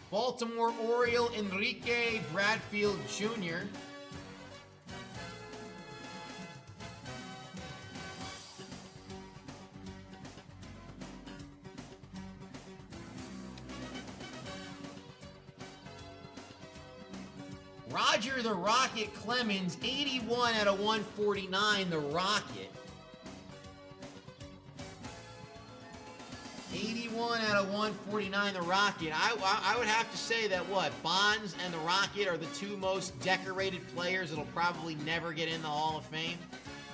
Baltimore Oriole Enrique Bradfield Jr. Roger the Rocket Clemens, 81 out of 149, the Rocket. 81 out of 149, the Rocket. I would have to say that, what, Bonds and the Rocket are the two most decorated players that'll probably never get in the Hall of Fame.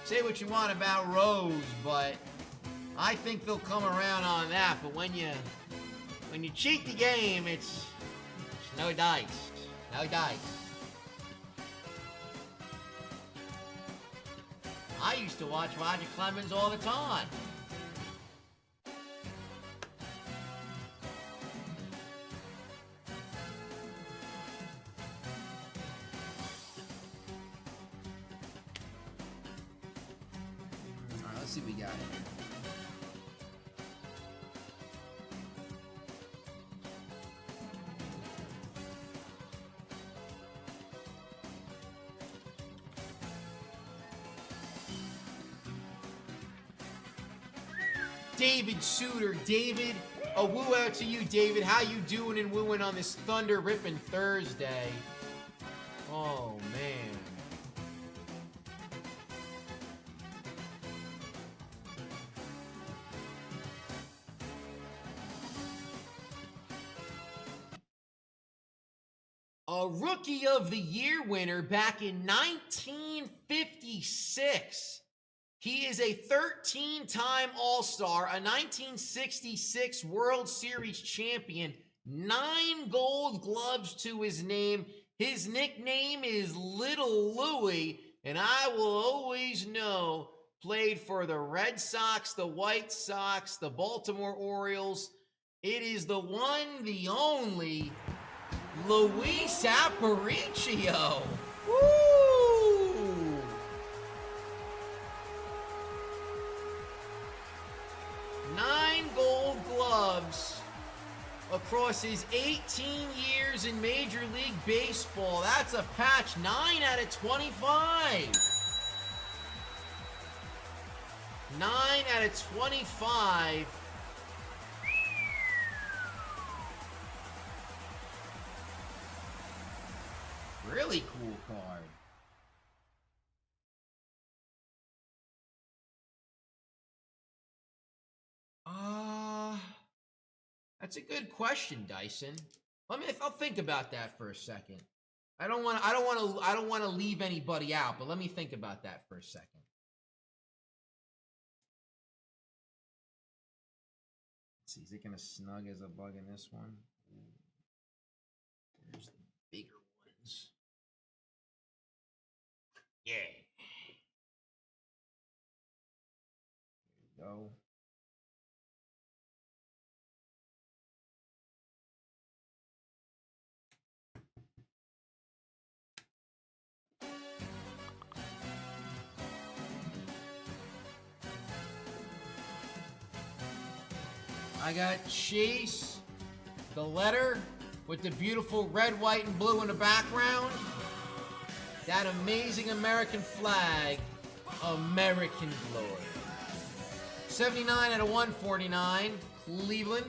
Say what you want about Rose, but I think they'll come around on that. But when you cheat the game, it's no dice. No dice. I used to watch Roger Clemens all the time. All right, let's see what we got here. David Suter. David, a woo out to you, David. How you doing and wooing on this thunder ripping Thursday? Oh, man. A Rookie of the Year winner back in 1956. He is a 13-time All-Star, a 1966 World Series champion, 9 gold gloves to his name. His nickname is Little Louie, and I will always know, played for the Red Sox, the White Sox, the Baltimore Orioles. It is the one, the only, Luis Aparicio. Woo! 9 gold gloves across his 18 years in Major League Baseball. That's a patch. 9 out of 25. 9 out of 25. Really cool card. That's a good question, Dyson. I'll think about that for a second. I don't want to leave anybody out, but let me think about that for a second. Let's see, is it gonna snug as a bug in this one? There's the bigger ones. Yeah. There you go. I got Chase, the letter, with the beautiful red, white, and blue in the background. That amazing American flag, American glory. 79 out of 149, Cleveland.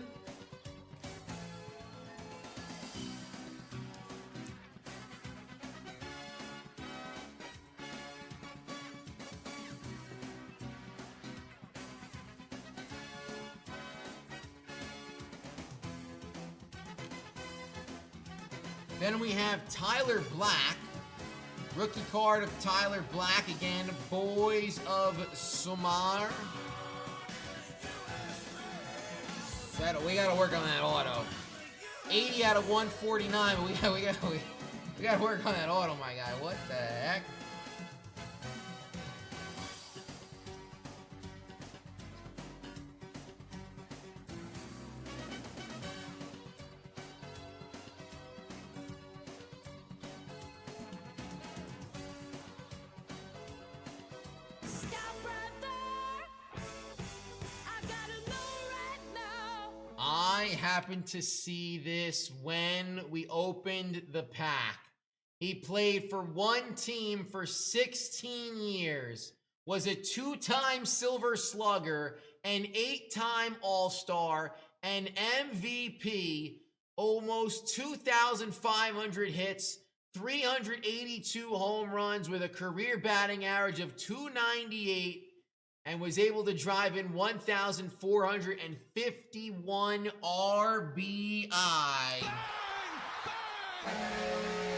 Then we have Tyler Black. Rookie card of Tyler Black again. Boys of Sumar. We got to work on that auto. 80 out of 149. But we got to work on that auto, my guy. What the heck? happened to see this when we opened the pack. He played for one team for 16 years, was a 2-time Silver Slugger, an 8-time All-Star, an MVP, almost 2,500 hits, 382 home runs with a career batting average of 298, and was able to drive in 1,451 RBI.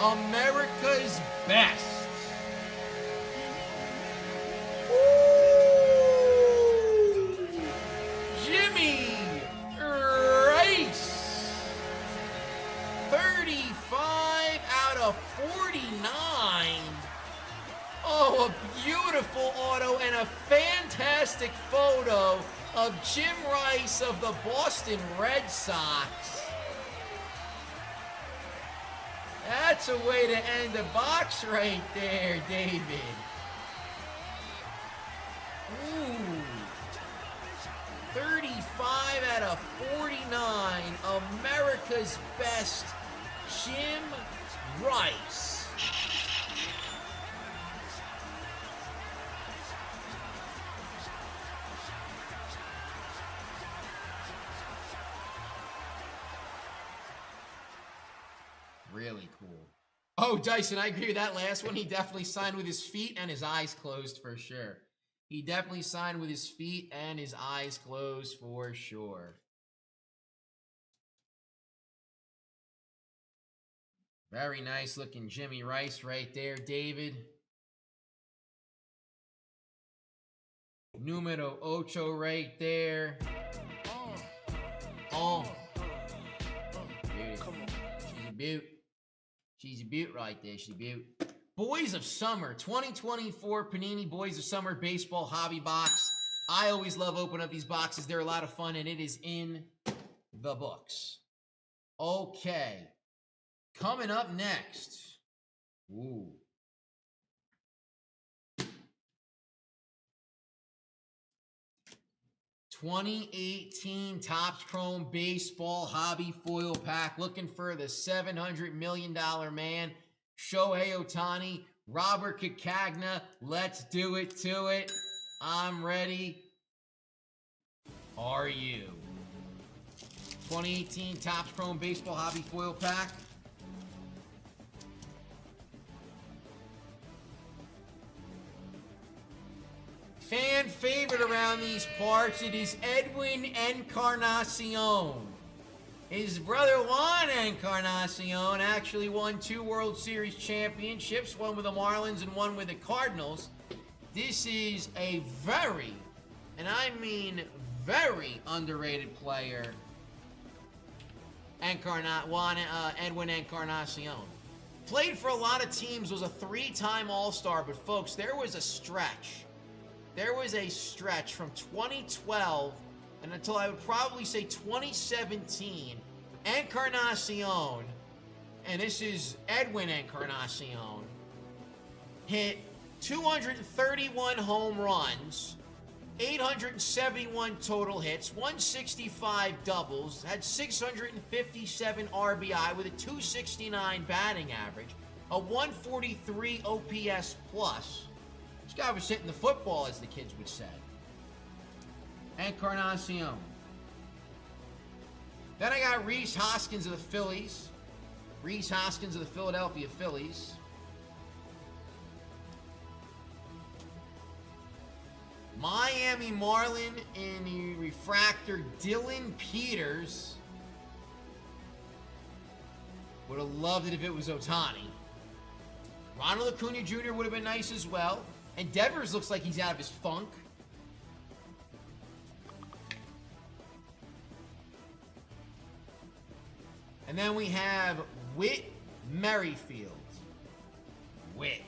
America's best. Woo! Jimmy Rice. 35 out of 49. Oh, a beautiful auto and a fantastic photo of Jim Rice of the Boston Red Sox. That's a way to end the box right there, David. Ooh. 35 out of 49. America's best, Jim Rice. Really cool. Oh, Dyson, I agree with that last one. He definitely signed with his feet and his eyes closed for sure. He definitely signed with his feet and his eyes closed for sure. Very nice looking Jimmy Rice right there, David. Numero ocho right there. Oh. Beautiful. She's a beaut. She's a beaut right there. She's a beaut. Boys of Summer 2024 Panini Boys of Summer Baseball Hobby Box. I always love opening up these boxes. They're a lot of fun, and it is in the books. Okay. Coming up next. Ooh. '18 Topps Chrome Baseball Hobby Foil Pack. Looking for the $700 million man, Shohei Ohtani, Robert Cacagna. Let's do it to it. I'm ready. Are you? 2018 Topps Chrome Baseball Hobby Foil Pack. Fan favorite around these parts, it is Edwin Encarnacion. His brother Juan Encarnacion actually won 2 World Series championships, one with the Marlins and one with the Cardinals. This is a very, and I mean very underrated player, Edwin Encarnacion. Played for a lot of teams, was a 3-time All-Star, but folks, there was a stretch. There was a stretch from 2012 and until I would probably say 2017, Encarnacion, and this is Edwin Encarnacion, hit 231 home runs, 871 total hits, 165 doubles, had 657 RBI with a 269 batting average, a 143 OPS plus. This guy was hitting the football, as the kids would say. Encarnacion. Then I got Rhys Hoskins of the Phillies. Rhys Hoskins of the Philadelphia Phillies. Miami Marlin in the refractor, Dylan Peters. Would have loved it if it was Ohtani. Ronald Acuna Jr. would have been nice as well. And Devers looks like he's out of his funk. And then we have Whit Merrifield. Whit.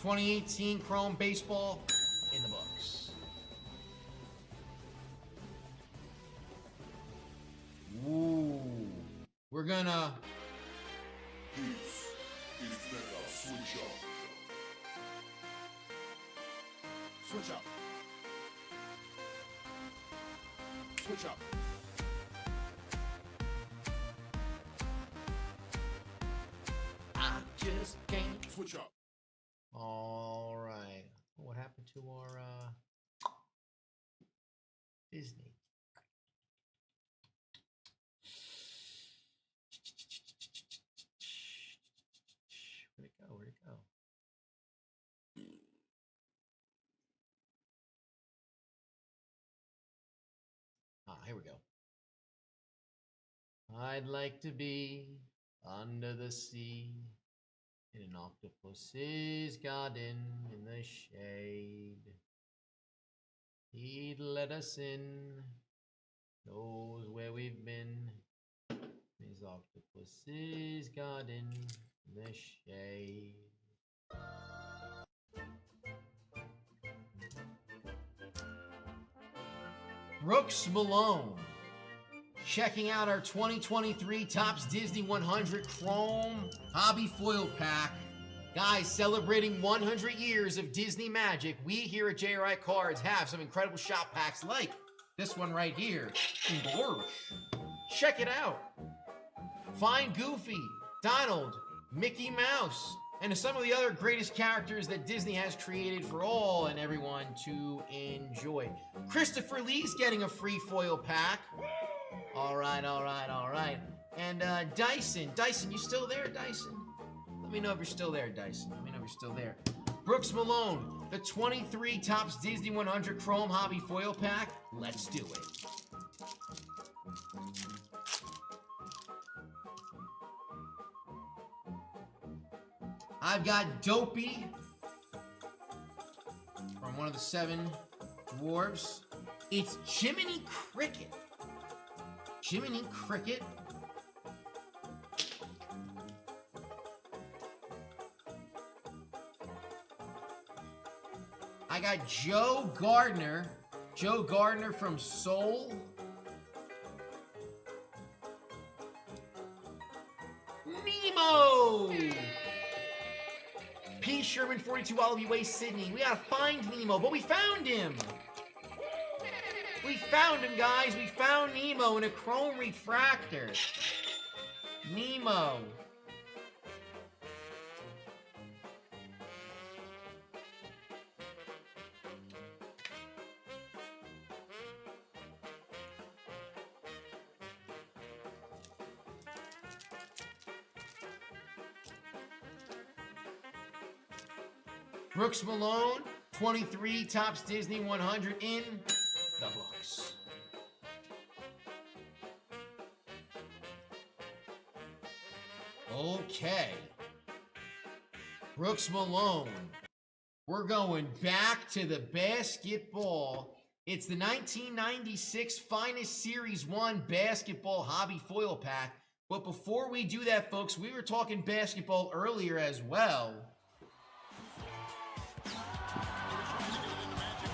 '18 Chrome Baseball in the books. we're gonna... This is Mega Switch Up. Switch up. Switch up. I just can't... Switch up. All right. What happened to our Disney? Where'd it go? Where'd it go? Ah, here we go. I'd like to be under the sea in an octopus's garden in the shade. He'd let us in, knows where we've been. His octopus's garden in the shade. Brooks Malone, checking out our 2023 Topps Disney 100 Chrome Hobby Foil Pack. Guys, celebrating 100 years of Disney magic, we here at JRI Cards have some incredible shop packs like this one right here. Check it out. Find Goofy, Donald, Mickey Mouse, and some of the other greatest characters that Disney has created for all and everyone to enjoy. Christopher Lee's getting a free foil pack. All right, all right, all right. And Dyson, you still there, Dyson? Let me know if you're still there, Dyson. Let me know if you're still there. Brooks Malone, the 23 Topps Disney 100 Chrome Hobby Foil Pack. Let's do it. I've got Dopey from one of the 7 dwarves. It's Jiminy Cricket. Jiminy Cricket. I got Joe Gardner. Joe Gardner from Soul. Nemo! P. Sherman, 42 Olive Way, Sydney. We gotta find Nemo, but we found him! We found him, guys! We found Nemo in a chrome refractor. Nemo. Brooks Malone, 23 Topps Disney 100 in the books. Okay. Brooks Malone. We're going back to the basketball. It's the 1996 Finest Series 1 Basketball Hobby Foil Pack. But before we do that, folks, we were talking basketball earlier as well.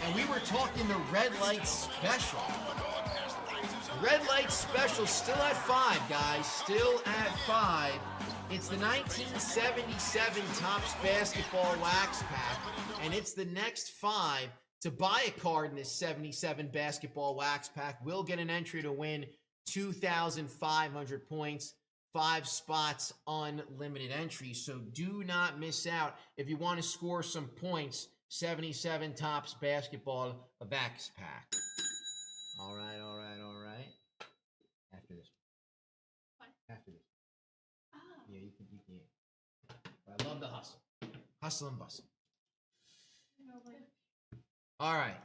And we were talking the Red Light Special. Red Light Special still at 5, guys. Still at 5. It's the 1977 Topps Basketball Wax Pack. And it's the next 5. To buy a card in this 77 Basketball Wax Pack, we'll get an entry to win 2,500 points. 5 spots, unlimited entries. So do not miss out if you want to score some points. 77 Topps Basketball Wax Pack. All right, all right, all right. After this. What? After this. Oh. Yeah, you can. I love the hustle. Hustle and bustle. All right.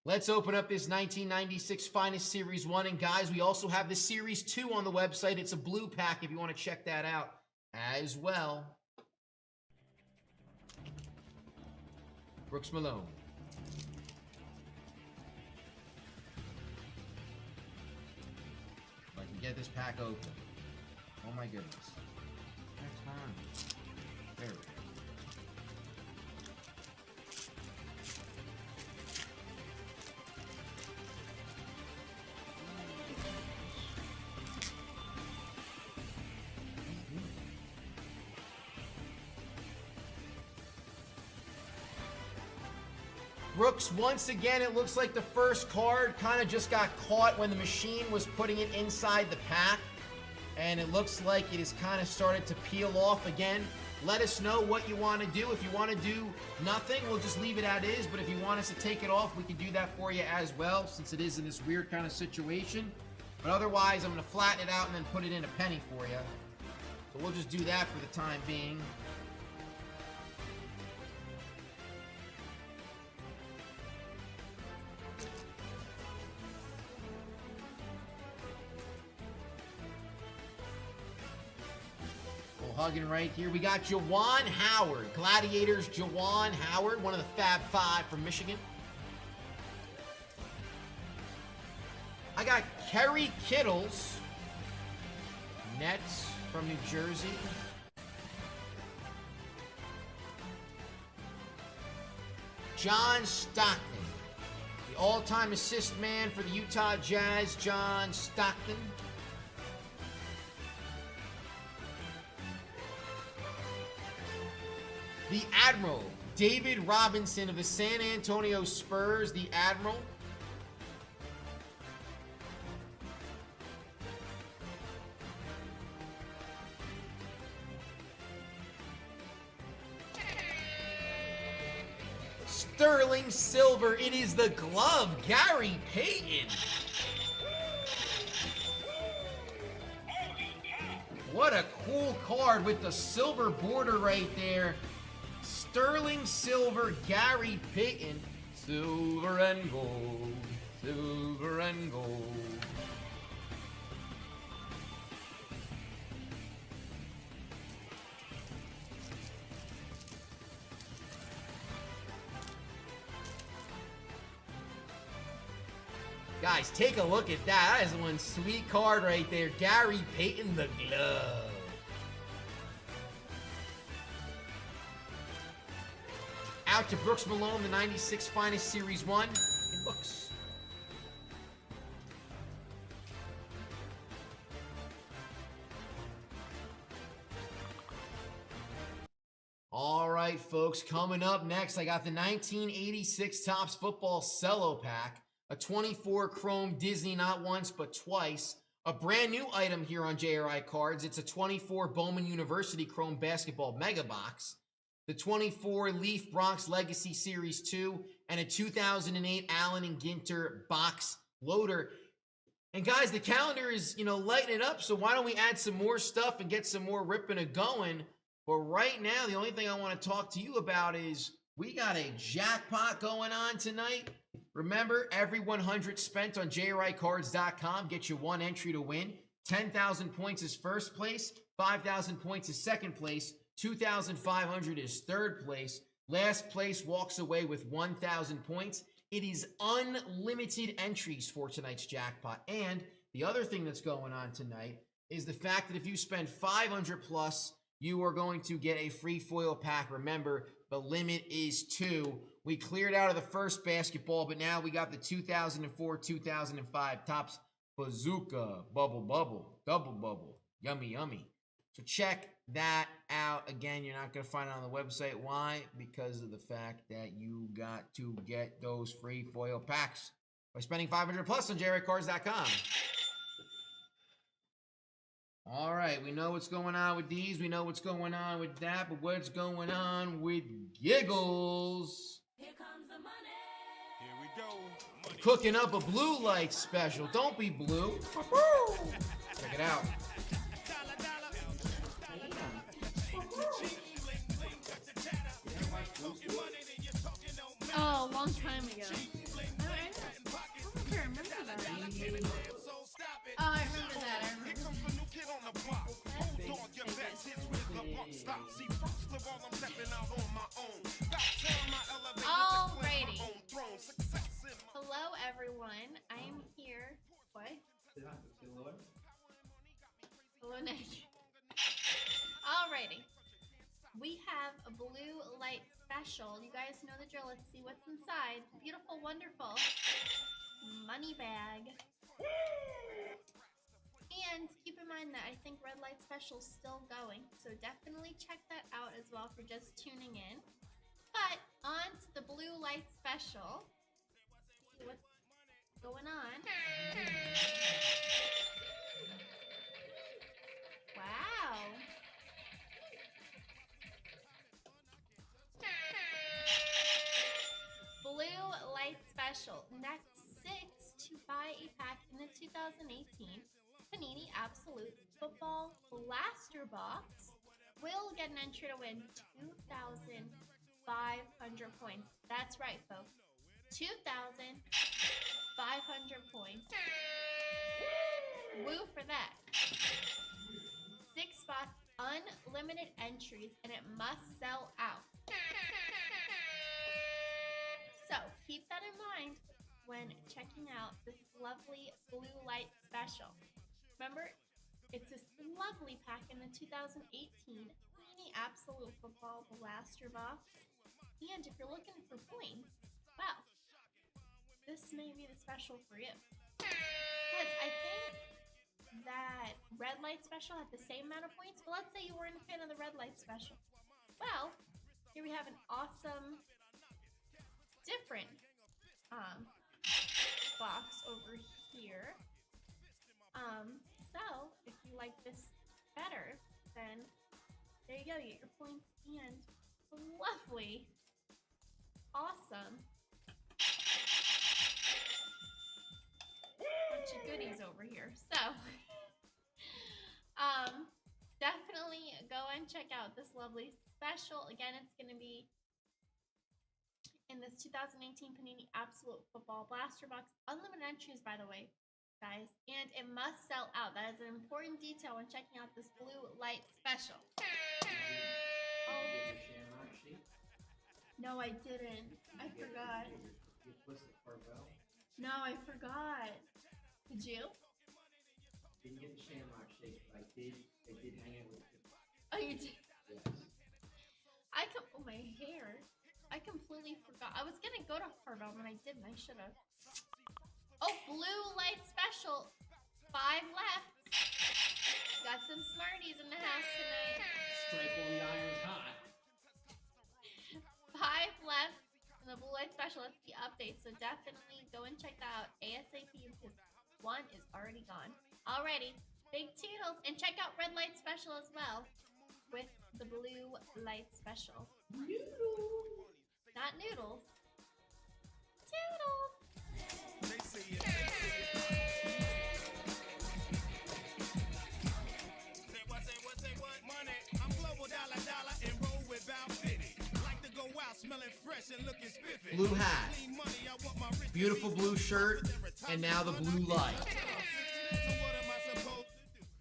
Let's open up this 1996 Finest Series 1. And guys, we also have the Series 2 on the website. It's a blue pack if you want to check that out as well. Brooks Malone. If I can get this pack open. Oh my goodness. Next time. There we go. Brooks, once again, it looks like the first card kind of just got caught when the machine was putting it inside the pack. And it looks like it has kind of started to peel off again. Let us know what you want to do. If you want to do nothing, we'll just leave it as is. But if you want us to take it off, we can do that for you as well, since it is in this weird kind of situation. But otherwise, I'm going to flatten it out and then put it in a penny for you. So we'll just do that for the time being. Hugging right here. We got Jawan Howard. Gladiators, Jawan Howard, one of the Fab Five from Michigan. I got Kerry Kittles. Nets from New Jersey. John Stockton. The all-time assist man for the Utah Jazz, John Stockton. The Admiral, David Robinson of the San Antonio Spurs, the Admiral. Sterling Silver, it is the glove, Gary Payton. What a cool card with the silver border right there. Sterling Silver, Gary Payton. Silver and gold, silver and gold. Guys, take a look at that. That is one sweet card right there. Gary Payton, the glove. Out to Brooks Malone, the 96 Finest Series 1 in books. All right, folks, coming up next, I got the 1986 Topps Football Cello Pack, a 24 Chrome Disney not once but twice, a brand new item here on JRI Cards. It's a 24 Bowman University Chrome Basketball Mega Box, the 24 Leaf Bronx Legacy Series 2, and a 2008 Allen and Ginter box loader. And guys, the calendar is, lighting it up, so why don't we add some more stuff and get some more ripping and going. But right now, the only thing I want to talk to you about is we got a jackpot going on tonight. Remember, every 100 spent on JRICards.com gets you one entry to win. 10,000 points is first place, 5,000 points is second place, 2,500 is third place. Last place walks away with 1,000 points. It is unlimited entries for tonight's jackpot. And the other thing that's going on tonight is the fact that if you spend 500 plus, you are going to get a free foil pack. Remember, the limit is 2. We cleared out of the first basketball, but now we got the 2004, 2005 Topps Bazooka, Bubble Bubble, Double Bubble, Yummy Yummy. So check that out. Again, you're not going to find it on the website. Why? Because of the fact that you got to get those free foil packs by spending 500 plus on JRICards.com. All right, we know what's going on with these. We know what's going on with that. But what's going on with Giggles? Here comes the money. Here we go. Money. Cooking up a blue light special. Don't be blue. Check it out. Oh, a long time ago. I don't remember that. Oh, I remember that. I remember Alrighty. Hello, everyone. I am here. What? Hello, Nick. Alrighty. We have a blue light special. You guys know the drill. Let's see what's inside. Beautiful, wonderful money bag. And keep in mind that I think red light special's still going, so definitely check that out as well if you're just tuning in. But on to the blue light special. See what's going on. Wow. Blue light special. Next 6 to buy a pack in the 2018 Panini Absolute Football Blaster Box will get an entry to win 2,500 points. That's right, folks. 2,500 points. Woo for that. 6 spots, unlimited entries, and it must sell out. So keep that in mind when checking out this lovely blue light special. Remember, it's this lovely pack in the 2018 Panini Absolute Football Blaster Box. And if you're looking for points, well, this may be the special for you. Because I think that red light special had the same amount of points, but let's say you weren't a fan of the red light special. Well, here we have an awesome, different box over here. So if you like this better, then there you go. You get your points and lovely, awesome bunch of goodies over here. So definitely go and check out this lovely special. Again, it's going to be in this 2018 Panini Absolute Football Blaster Box. Unlimited entries, by the way, guys. And it must sell out. That is an important detail when checking out this blue light special. No, I didn't. I forgot. No, I forgot. Did you? Didn't get the shamrock shake, but I did hang out with it. Oh, you did? Yes. Oh, my hair. I completely forgot. I was gonna go to Harbell, and I didn't. I should have. Oh, blue light special. 5 left. Got some Smarties in the house tonight. Strike while the iron's hot. 5 left in the blue light special. That's the update. So definitely go and check that out ASAP because 1 is already gone. Alrighty. Big toodles. And check out red light special as well with the blue light special. Noodles. Not noodles. Toodles. They see it. Say what? Money. I'm global dollar and roll without 50. Like to go out smelling fresh and looking spiffy. Blue hat, beautiful blue shirt, and now the blue light.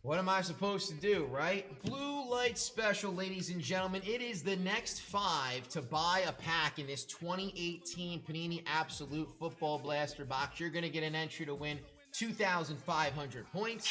What am I supposed to do, right? Blue light special, ladies and gentlemen. It is the next 5 to buy a pack in this 2018 Panini Absolute Football Blaster Box. You're going to get an entry to win 2,500 points.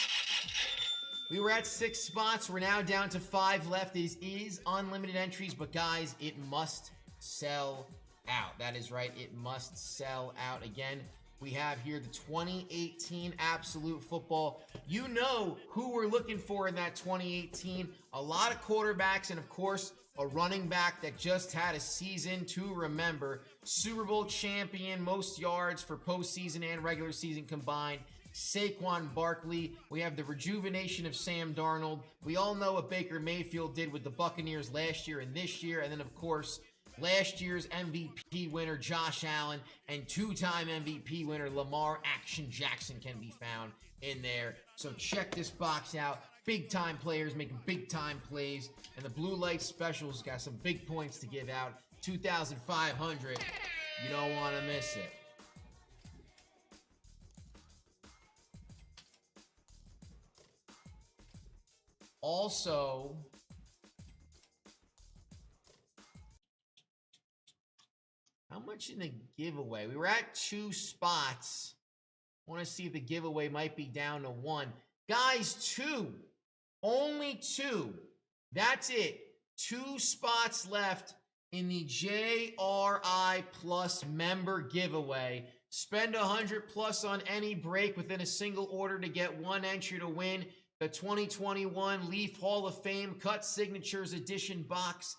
We were at 6 spots. We're now down to 5 left. This is unlimited entries, but guys, it must sell out. That is right. It must sell out. Again, we have here the 2018 Absolute Football. You know who we're looking for in that 2018. A lot of quarterbacks and, of course, a running back that just had a season to remember. Super Bowl champion, most yards for postseason and regular season combined. Saquon Barkley. We have the rejuvenation of Sam Darnold. We all know what Baker Mayfield did with the Buccaneers last year and this year. And then, of course, last year's MVP winner, Josh Allen, and 2-time MVP winner, Lamar Action Jackson can be found in there. So check this box out. Big-time players making big-time plays. And the Blue Light Specials got some big points to give out. 2,500. You don't want to miss it. Also, how much in the giveaway? We were at 2 spots. I want to see if the giveaway might be down to 1. Guys, 2. Only 2. That's it. 2 spots left in the JRI Plus member giveaway. Spend 100 plus on any break within a single order to get 1 entry to win the 2021 Leaf Hall of Fame Cut Signatures Edition box.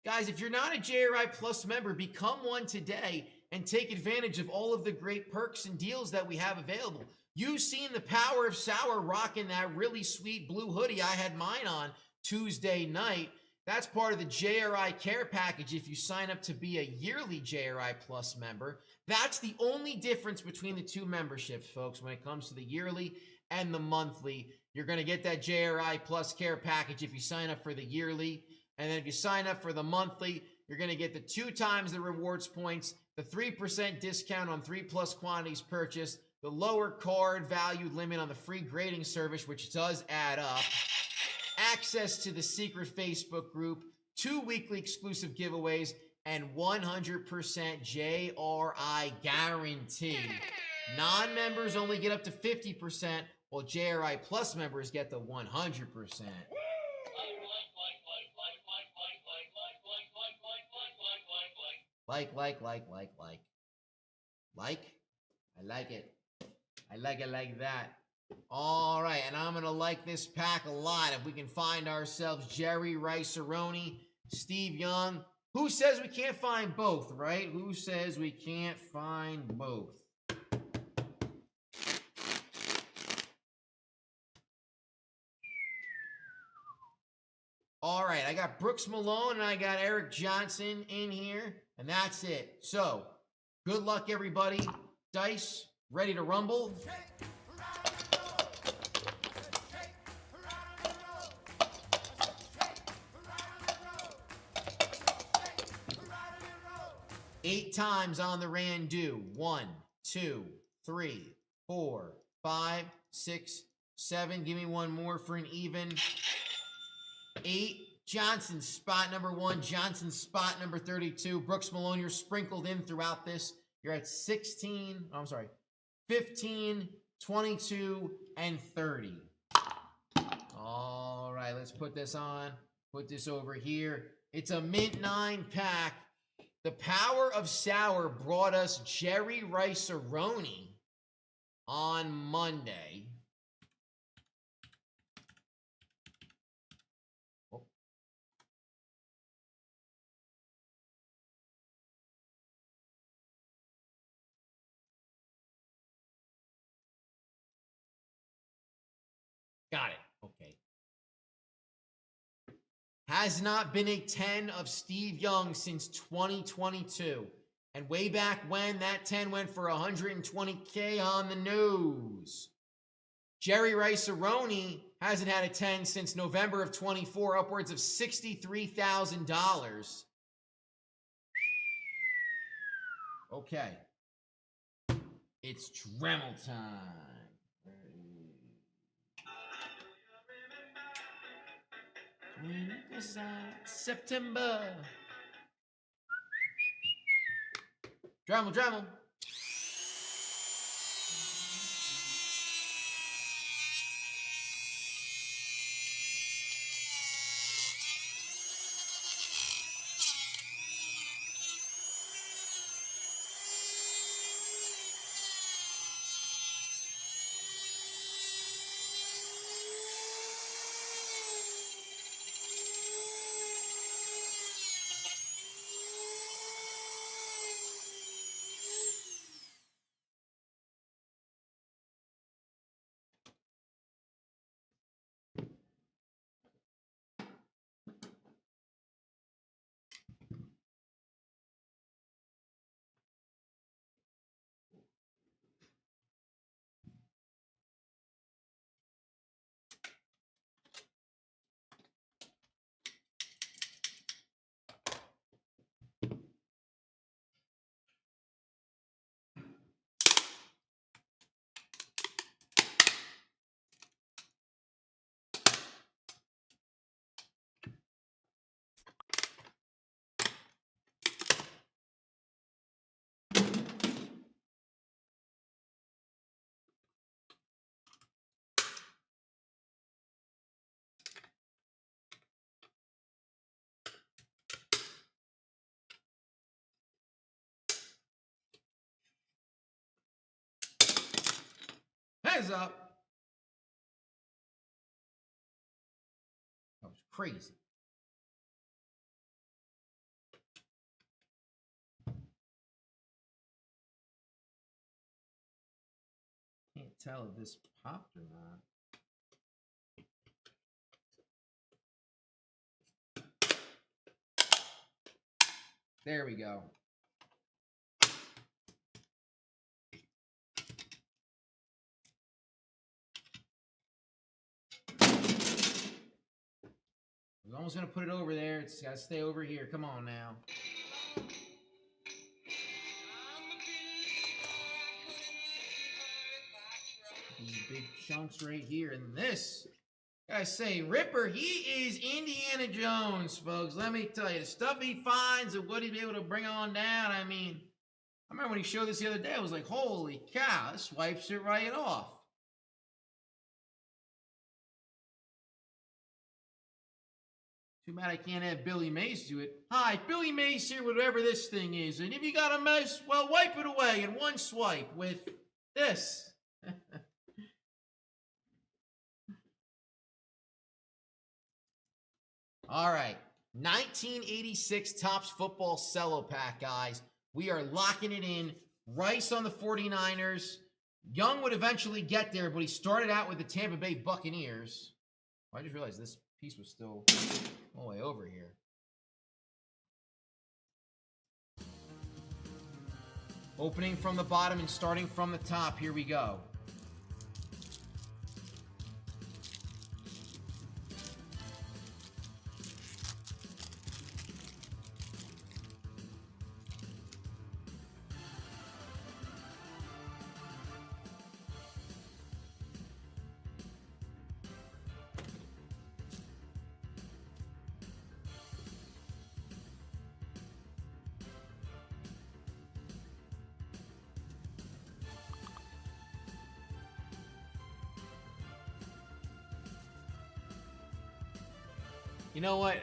Guys, if you're not a JRI Plus member, become one today and take advantage of all of the great perks and deals that we have available. You've seen the power of Sour rocking that really sweet blue hoodie. I had mine on Tuesday night. That's part of the JRI Care Package if you sign up to be a yearly JRI Plus member. That's the only difference between the two memberships, folks, when it comes to the yearly and the monthly. You're going to get that JRI Plus Care Package if you sign up for the yearly. And then if you sign up for the monthly, you're going to get the 2 times the rewards points, the 3% discount on 3+ quantities purchased, the lower card value limit on the free grading service, which does add up, access to the secret Facebook group, 2 weekly exclusive giveaways, and 100% JRI guarantee. Non-members only get up to 50%, while JRI Plus members get the 100%. Like. I like it. I like it like that. All right, and I'm going to like this pack a lot if we can find ourselves Jerry Rice-A-Roni, Steve Young. Who says we can't find both, right? Who says we can't find both? All right, I got Brooks Malone and I got Eric Johnson in here, and that's it. So, good luck, everybody. Dice, ready to rumble? Eight times on the Randu. 1, 2, 3, 4, 5, 6, 7. Give me one more for an even. 8. Johnson, spot number 1. Johnson, spot number 32. Brooks Malone, you're sprinkled in throughout this. You're at 16. Oh, I'm sorry. 15, 22, and 30. All right, let's put this on. Put this over here. It's a mint 9 pack. The power of Sour brought us Jerry Rice-A-Roni on Monday. Oh. Got it. Okay. Has not been a 10 of Steve Young since 2022. And way back when, that 10 went for 120K on the nose. Jerry Rice-A-Roni hasn't had a 10 since November of 24, upwards of $63,000. Okay. It's Dremel time. September. Dremel. Heads up. That was crazy. tell if this popped or not. There we go. I was almost going to put it over there. It's got to stay over here. Come on now. These big chunks right here. And this, I say, Ripper, he is Indiana Jones, folks. Let me tell you, the stuff he finds and what he'd be able to bring on down. I mean, I remember when he showed this the other day, I was like, holy cow, this wipes it right off. Too bad I can't have Billy Mays do it. Hi, Billy Mays here, whatever this thing is. And if you got a mess, well, wipe it away in one swipe with this. All right, 1986 Topps Football Cello Pack, guys. We are locking it in. Rice on the 49ers. Young would eventually get there, but he started out with the Tampa Bay Buccaneers. I just realized this piece was still all the way over here. Opening from the bottom and starting from the top. Here we go. You know what?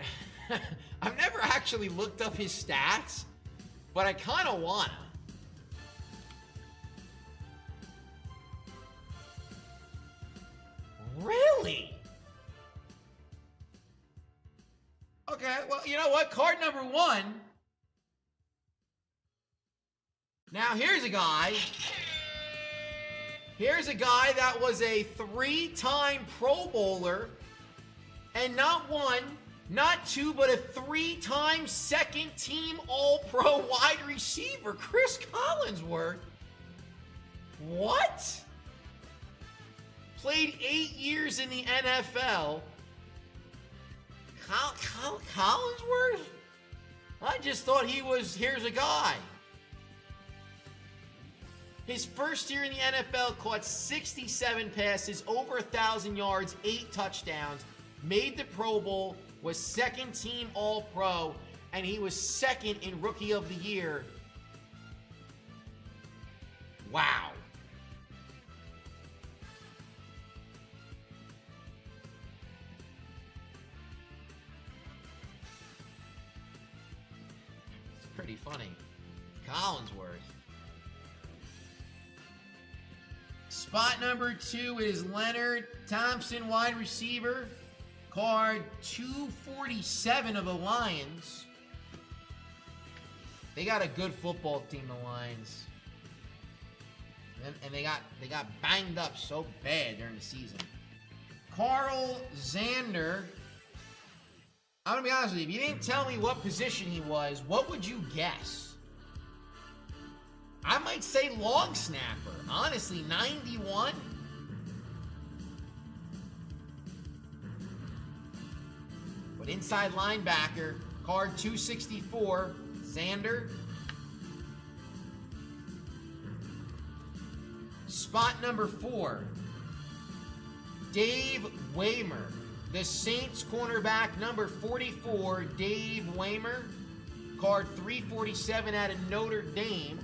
I've never actually looked up his stats, but I kind of wanna. Really? Okay, well, you know what? Card number 1. Now, here's a guy. Here's a guy that was a 3-time Pro Bowler, and not 1, not 2, but a 3-time second-team All-Pro wide receiver, Chris Collinsworth. What? Played 8 years in the NFL. Collinsworth? I just thought he was, here's a guy. His first year in the NFL, caught 67 passes, over 1,000 yards, 8 touchdowns, made the Pro Bowl, was second-team All-Pro, and he was second in Rookie of the Year. Wow. It's pretty funny. Collinsworth. Spot number 2 is Leonard Thompson, wide receiver. Card 247 of the Lions. They got a good football team, the Lions. And they got banged up so bad during the season. Carl Zander. I'm gonna be honest with you, if you didn't tell me what position he was, what would you guess? I might say long snapper. Honestly, 91. But inside linebacker, card 264, Zander. Spot number 4, Dave Waymer. The Saints cornerback, number 44, Dave Waymer. Card 347 out of Notre Dame.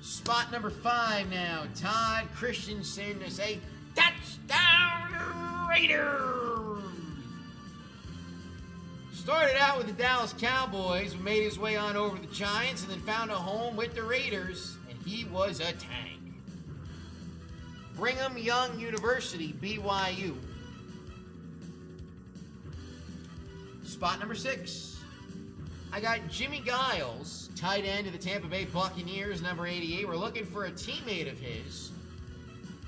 Spot number 5 now, Todd Christensen to say, touchdown Raiders! Started out with the Dallas Cowboys, made his way on over the Giants, and then found a home with the Raiders, and he was a tank. Brigham Young University, BYU. Spot number 6, I got Jimmy Giles, tight end of the Tampa Bay Buccaneers, number 88. We're looking for a teammate of his.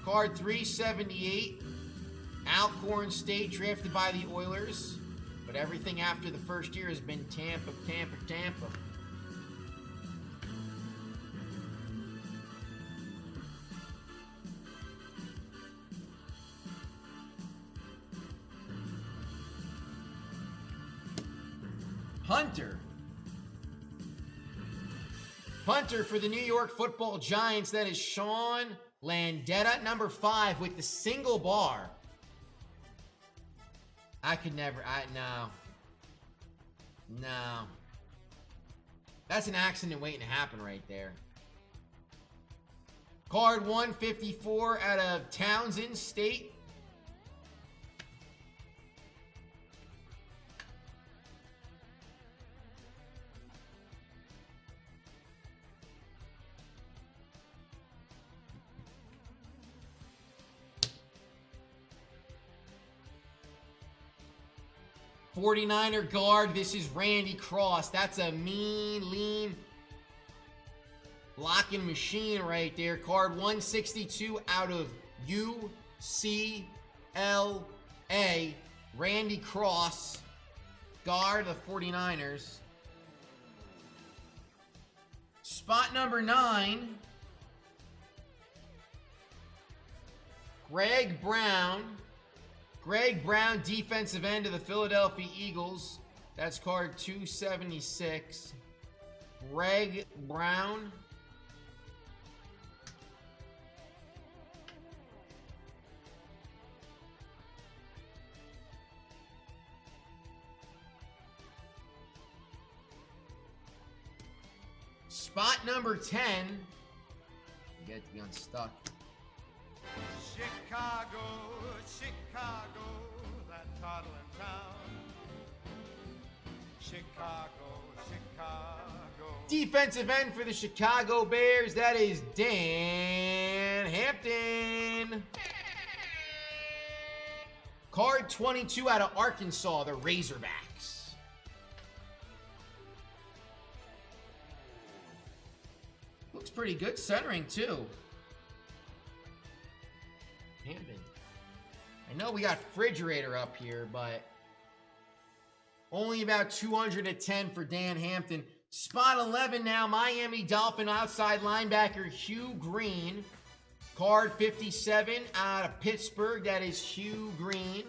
Card 378, Alcorn State, drafted by the Oilers. But everything after the first year has been Tampa. Punter for the New York Football Giants. That is Sean Landetta, number 5, with the single bar. I could never, no. That's an accident waiting to happen right there. Card 154 out of Townsend State. '49er guard, this is Randy Cross. That's a mean, lean blocking machine right there. Card 162 out of UCLA. Randy Cross, guard of the 49ers. Spot number 9. Greg Brown, defensive end of the Philadelphia Eagles. That's card 276. Greg Brown. Spot number 10. You get to be unstuck. Chicago, Chicago, that toddling town. Chicago, Chicago. Defensive end for the Chicago Bears, that is Dan Hampton. Card 22 out of Arkansas, the Razorbacks. Looks pretty good centering too. Hampton. I know we got refrigerator up here, but only about 210 for Dan Hampton. Spot 11 now, Miami Dolphin outside linebacker Hugh Green. Card 57 out of Pittsburgh, that is Hugh Green.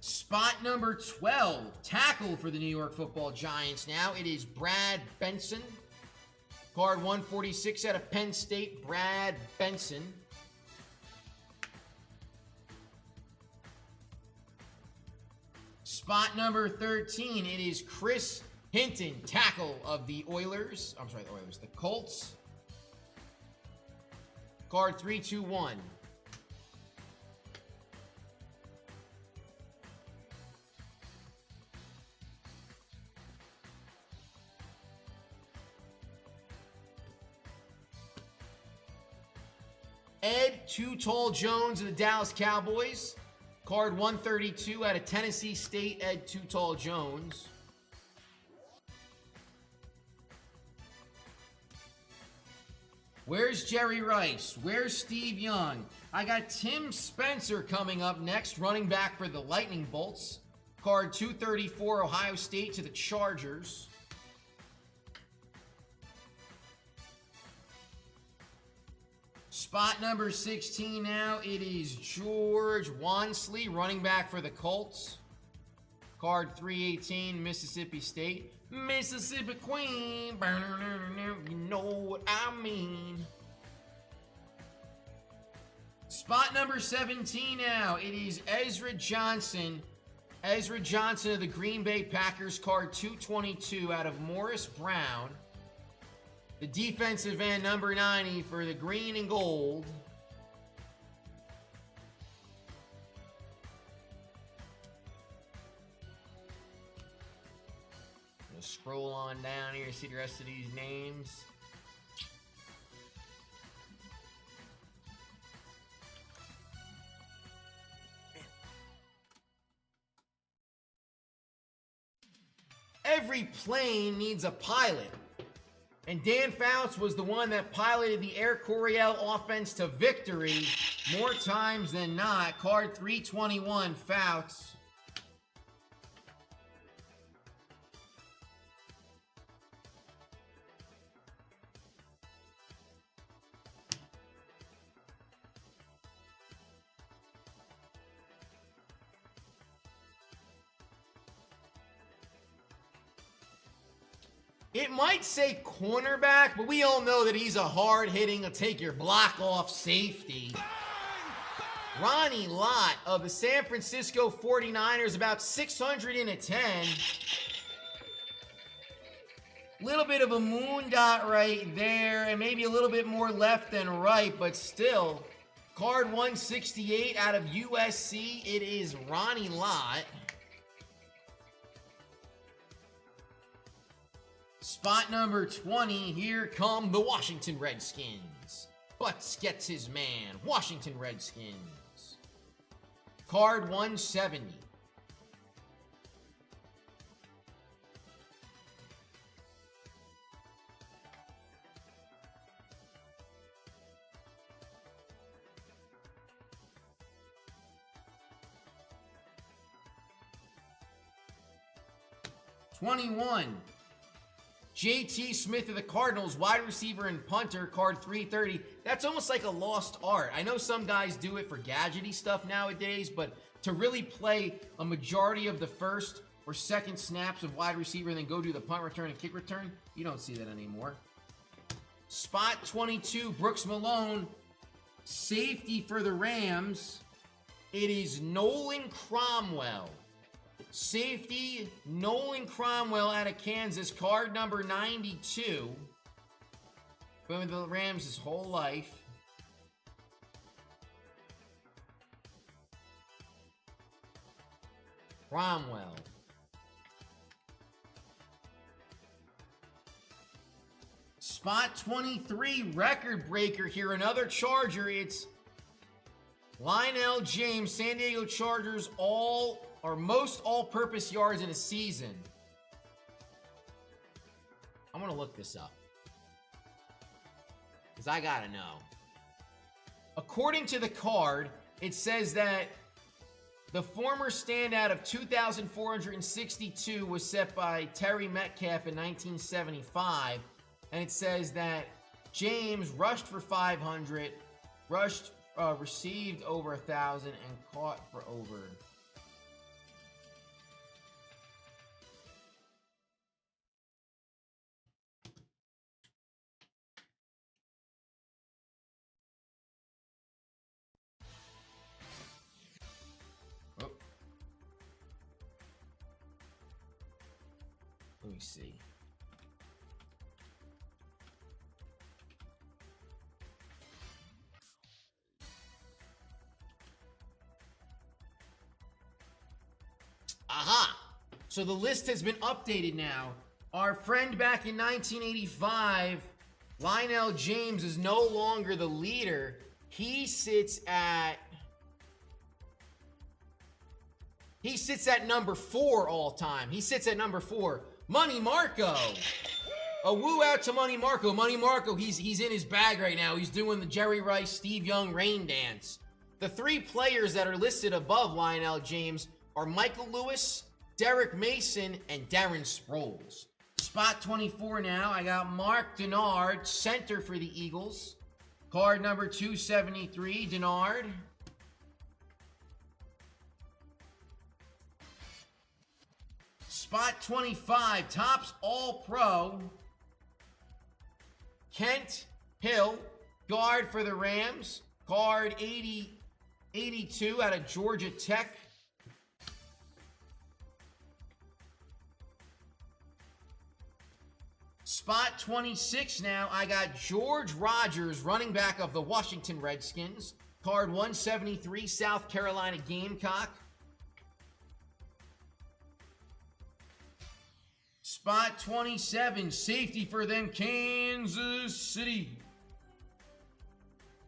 Spot number 12, tackle for the New York Football Giants now. It is Brad Benson. Card 146 out of Penn State, Brad Benson. Spot number 13, it is Chris Hinton, tackle of the Oilers. I'm sorry, the Colts. Card 321. Ed Too Tall Jones of the Dallas Cowboys. Card 132 out of Tennessee State, Ed Too Tall Jones. Where's Jerry Rice? Where's Steve Young? I got Tim Spencer coming up next, running back for the Lightning Bolts. Card 234, Ohio State to the Chargers. Spot number 16 now, it is George Wansley, running back for the Colts. Card 318, Mississippi State. Mississippi Queen, you know what I mean. Spot number 17 now, it is Ezra Johnson. Ezra Johnson of the Green Bay Packers, card 222 out of Morris Brown. The defensive end, number 90 for the green and gold. Gonna scroll on down here, see the rest of these names. Every plane needs a pilot. And Dan Fouts was the one that piloted the Air Coryell offense to victory more times than not. Card 321, Fouts. It might say cornerback, but we all know that he's a hard-hitting, take your block off safety. Ronnie Lott of the San Francisco 49ers, about 610. Little bit of a moon dot right there, and maybe a little bit more left than right, but still. Card 168 out of USC, it is Ronnie Lott. Spot number 20, here come the Washington Redskins. Butts gets his man, Washington Redskins. Card 170. '21. JT Smith of the Cardinals, wide receiver and punter, card 330. That's almost like a lost art. I know some guys do it for gadgety stuff nowadays, but to really play a majority of the first or second snaps of wide receiver and then go do the punt return and kick return, you don't see that anymore. Spot 22, Brooks Malone, safety for the Rams. It is Nolan Cromwell. Safety, Nolan Cromwell out of Kansas, card number 92. Been with the Rams his whole life. Cromwell. Spot 23, record breaker here. Another Charger. It's Lionel James, San Diego Chargers, most all-purpose yards in a season. I'm going to look this up, because I got to know. According to the card, it says that the former standout of 2,462 was set by Terry Metcalf in 1975, and it says that James rushed for 500, received over 1,000, and caught for over. Let me see. Aha! So the list has been updated now. Our friend back in 1985, Lionel James, is no longer the leader. He sits at number 4 all time. He sits at number 4. Money Marco. A woo out to Money Marco. Money Marco, he's in his bag right now. He's doing the Jerry Rice, Steve Young rain dance. The 3 players that are listed above Lionel James are Michael Lewis, Derek Mason, and Darren Sproles. Spot 24 now. I got Mark Denard, center for the Eagles. Card number 273, Denard. Spot 25, Topps All-Pro. Kent Hill, guard for the Rams. Card 82 out of Georgia Tech. Spot 26 now, I got George Rogers, running back of the Washington Redskins. Card 173, South Carolina Gamecock. Spot 27, safety for them, Kansas City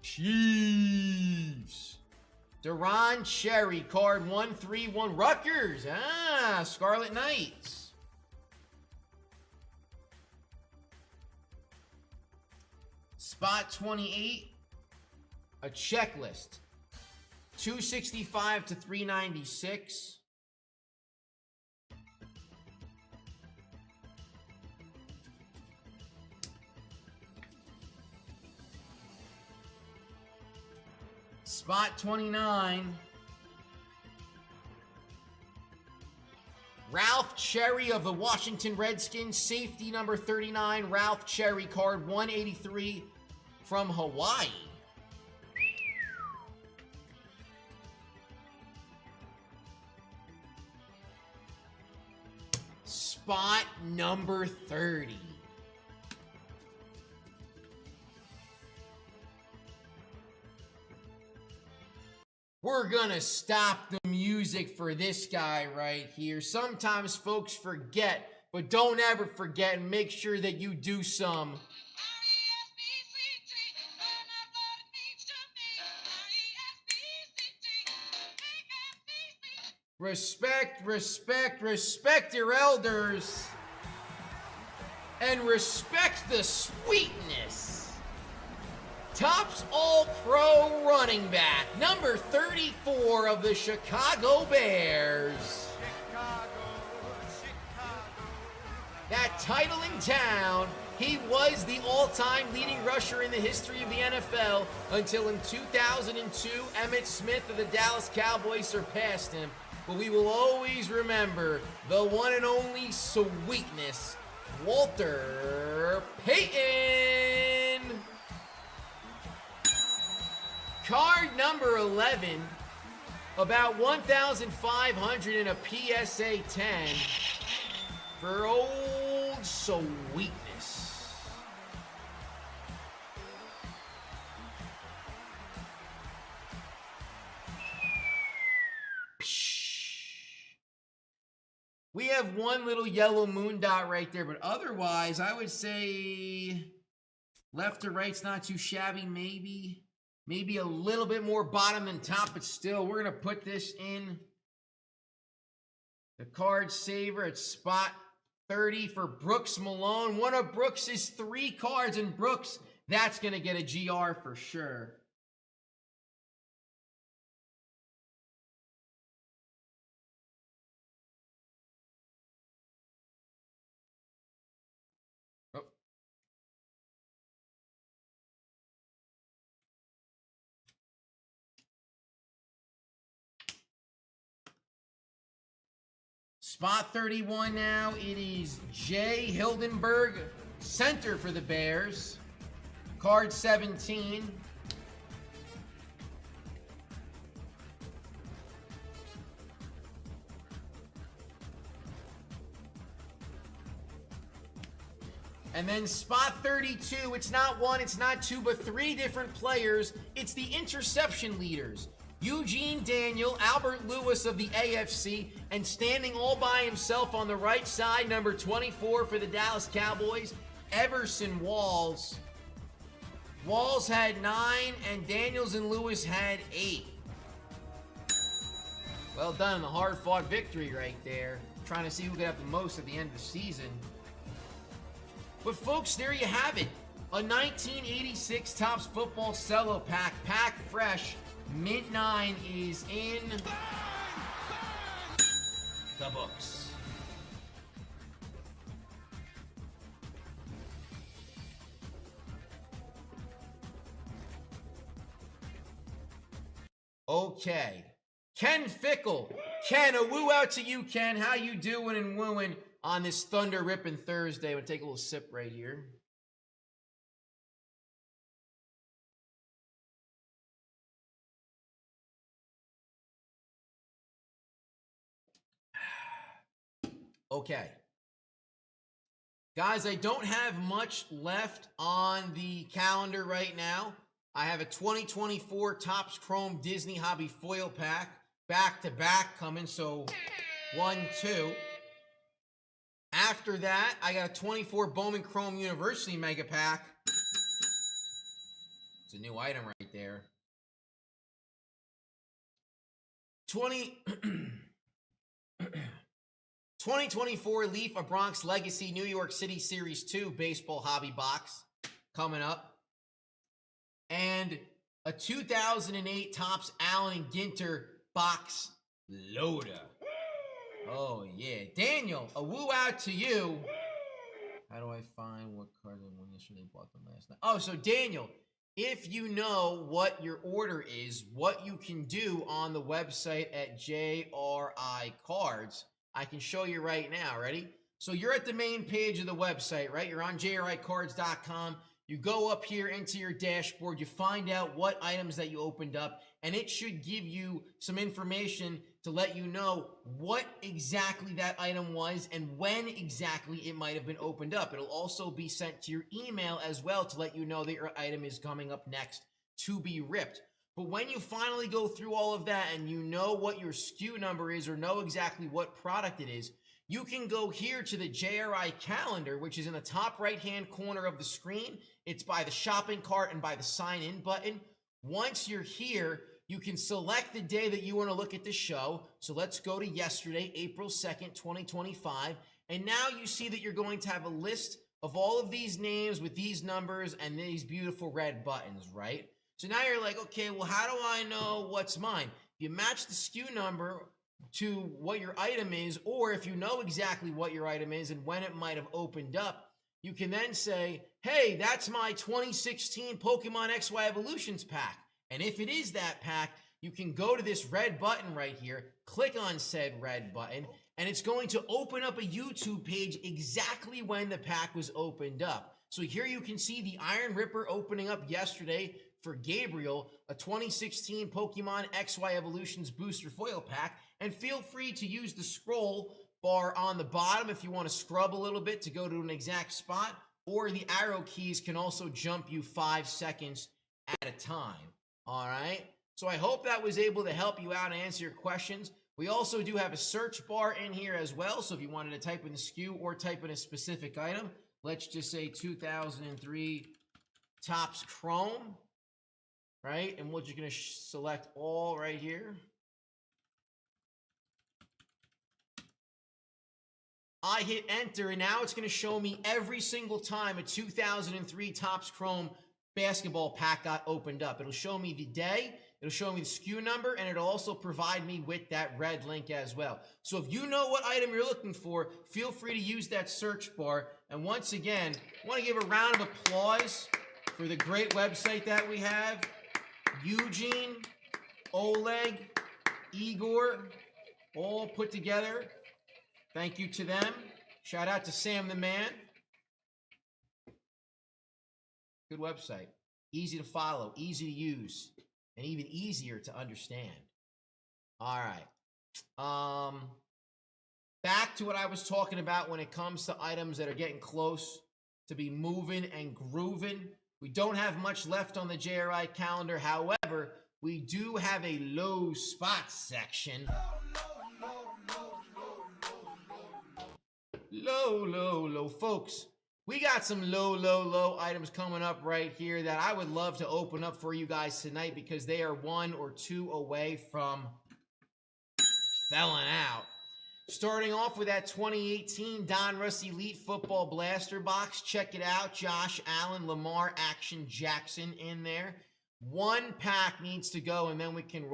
Chiefs. Deron Cherry, card 131, Rutgers. Scarlet Knights. Spot 28, a checklist. 265 to 396. Spot 29. Ralph Cherry of the Washington Redskins, safety number 39, Ralph Cherry, card 183 from Hawaii. Spot number 30. We're gonna stop the music for this guy right here. Sometimes folks forget, but don't ever forget, and make sure that you do some. Respect, respect, respect your elders. And respect the sweetness. Topps All-Pro running back, number 34 of the Chicago Bears. That title in town, he was the all-time leading rusher in the history of the NFL until in 2002, Emmitt Smith of the Dallas Cowboys surpassed him. But we will always remember the one and only sweetness, Walter Payton. Card number 11, about 1,500 in a PSA 10 for old sweetness. We have one little yellow moon dot right there, but otherwise, I would say left to right's not too shabby, maybe. Maybe a little bit more bottom than top, but still, we're going to put this in the card saver at spot 30 for Brooks Malone. One of Brooks's 3 cards, and Brooks, that's going to get a GR for sure. Spot 31 now, it is Jay Hildenberg, center for the Bears. Card 17. And then spot 32, it's not one, it's not two, but 3 different players. It's the interception leaders. Eugene Daniel, Albert Lewis of the AFC, and standing all by himself on the right side, number 24 for the Dallas Cowboys, Everson Walls. Walls had 9, and Daniels and Lewis had 8. Well done, a hard-fought victory right there. Trying to see who could have the most at the end of the season. But folks, there you have it. A 1986 Topps Football Cello Pack, packed fresh. Mint 9 is in the books. Okay. Ken Fickle. Ken, a woo out to you, Ken. How you doing and wooing on this thunder ripping Thursday? I'm going to take a little sip right here. Okay. Guys, I don't have much left on the calendar right now. I have a 2024 Topps Chrome Disney Hobby Foil Pack, back-to-back coming, so 1, 2. After that, I got a 24 Bowman Chrome University Mega Pack. It's a new item right there. 2024 Leaf of Bronx Legacy New York City Series 2 Baseball Hobby Box coming up. and a 2008 Topps Allen and Ginter box loader. Oh, yeah. Daniel, a woo out to you. How do I find what card I won yesterday? Bought them last night. Oh, so Daniel, if you know what your order is, what you can do on the website at JRI Cards, I can show you right now. Ready? So you're at the main page of the website, right? You're on JRICards.com. You go up here into your dashboard, you find out what items that you opened up, and it should give you some information to let you know what exactly that item was and when exactly it might have been opened up. It'll also be sent to your email as well to let you know that your item is coming up next to be ripped. But when you finally go through all of that and you know what your SKU number is or know exactly what product it is, you can go here to the JRI calendar, which is in the top right-hand corner of the screen. It's by the shopping cart and by the sign-in button. Once you're here, you can select the day that you want to look at the show. So let's go to yesterday, April 2nd, 2025. And now you see that you're going to have a list of all of these names with these numbers and these beautiful red buttons, right? So now you're like, okay, well, how do I know what's mine? If you match the SKU number to what your item is, or if you know exactly what your item is and when it might have opened up, you can then say, hey, that's my 2016 Pokemon XY Evolutions pack. And if it is that pack, you can go to this red button right here, click on said red button, and it's going to open up a YouTube page exactly when the pack was opened up. So here you can see the Iron Ripper opening up yesterday for Gabriel, a 2016 Pokemon XY Evolutions booster foil pack. And feel free to use the scroll bar on the bottom if you want to scrub a little bit to go to an exact spot, or the arrow keys can also jump you 5 seconds at a time. All right? So I hope that was able to help you out and answer your questions. We also do have a search bar in here as well, so if you wanted to type in the SKU or type in a specific item, let's just say 2003 Topps Chrome, right? And we're just going to select all right here. I hit enter, and now it's going to show me every single time a 2003 Topps Chrome basketball pack got opened up. It'll show me the day, it'll show me the SKU number, and it'll also provide me with that red link as well. So if you know what item you're looking for, feel free to use that search bar. And once again, I want to give a round of applause for the great website that we have. Eugene, Oleg, Igor, all put together. Thank you to them. Shout out to Sam the Man. Good website. Easy to follow, easy to use, and even easier to understand. All right. Back to what I was talking about when it comes to items that are getting close to be moving and grooving. We don't have much left on the JRI calendar. However, we do have a low spot section. Low, folks. We got some low items coming up right here that I would love to open up for you guys tonight because they are 1 or 2 away from felling out. Starting off with that 2018 Donruss Elite Football Blaster box. Check it out. Josh Allen, Lamar Action Jackson in there. 1 pack needs to go, and then we can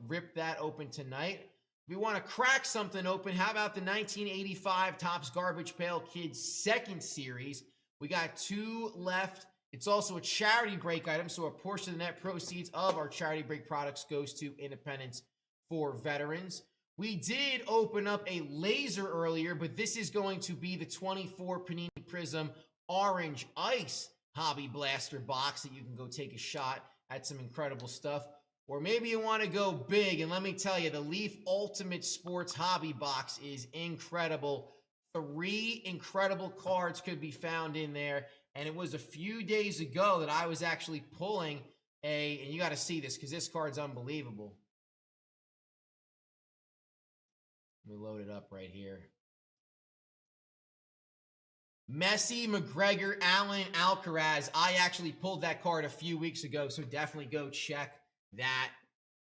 rip that open tonight. If we want to crack something open, how about the 1985 Topps Garbage Pail Kids 2nd Series? We got 2 left. It's also a charity break item, so a portion of the net proceeds of our charity break products goes to Independence for Veterans. We did open up a laser earlier, but this is going to be the 24 Panini Prism Orange Ice Hobby Blaster box that you can go take a shot at some incredible stuff. Or maybe you want to go big, and let me tell you, the Leaf Ultimate Sports Hobby box is incredible. 3 incredible cards could be found in there, and it was a few days ago that I was actually pulling and you got to see this because this card's unbelievable. Let me load it up right here. Messi, McGregor, Allen, Alcaraz. I actually pulled that card a few weeks ago, so definitely go check that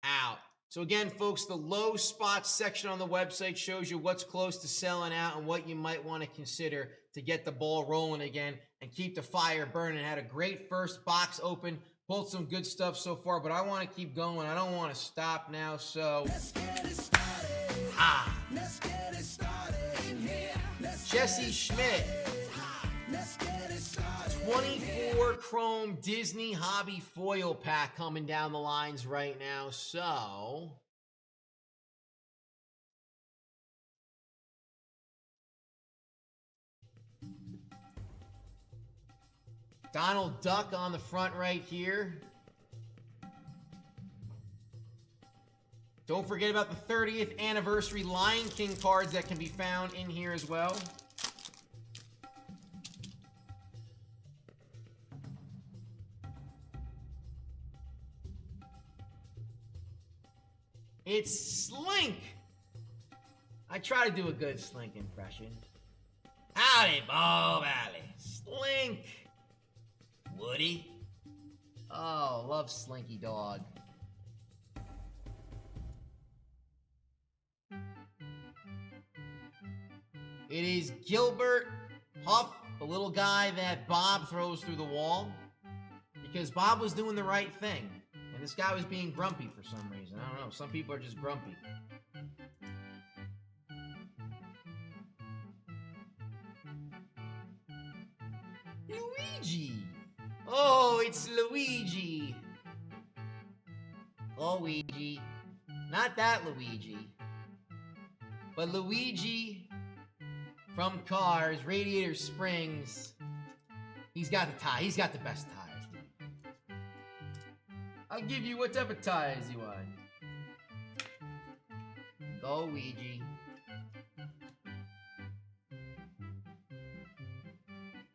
out. So again, folks, the low spots section on the website shows you what's close to selling out and what you might want to consider to get the ball rolling again and keep the fire burning. Had a great first box open Pulled some good stuff so far, but I want to keep going. I don't want to stop now, so... Jesse Schmidt. 24 Chrome Disney Hobby Foil Pack coming down the lines right now, so... Donald Duck on the front right here. Don't forget about the 30th anniversary Lion King cards that can be found in here as well. It's Slink. I try to do a good Slink impression. Howdy, Bo Valley. Slink. Woody. Oh, love Slinky Dog. It is Gilbert Huff, the little guy that Bob throws through the wall. Because Bob was doing the right thing. And this guy was being grumpy for some reason. I don't know. Some people are just grumpy. Luigi. Oh, it's Luigi. Luigi. Not that Luigi. But Luigi from Cars, Radiator Springs. He's got the tie. He's got the best tires. I'll give you whatever tires you want. Luigi.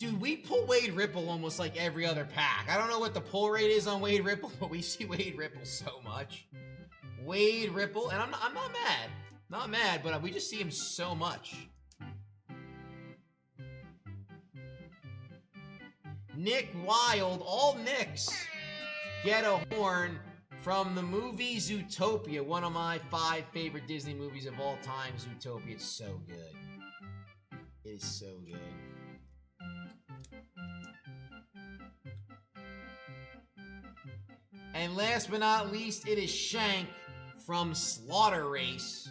Dude, we pull Wade Ripple almost like every other pack. I don't know what the pull rate is on Wade Ripple, but we see Wade Ripple so much. Wade Ripple, and I'm not mad. Not mad, but we just see him so much. Nick Wilde, all Nicks get a horn from the movie Zootopia, one of my 5 favorite Disney movies of all time. Zootopia is so good. It is so good. And last but not least, it is Shank from Slaughter Race.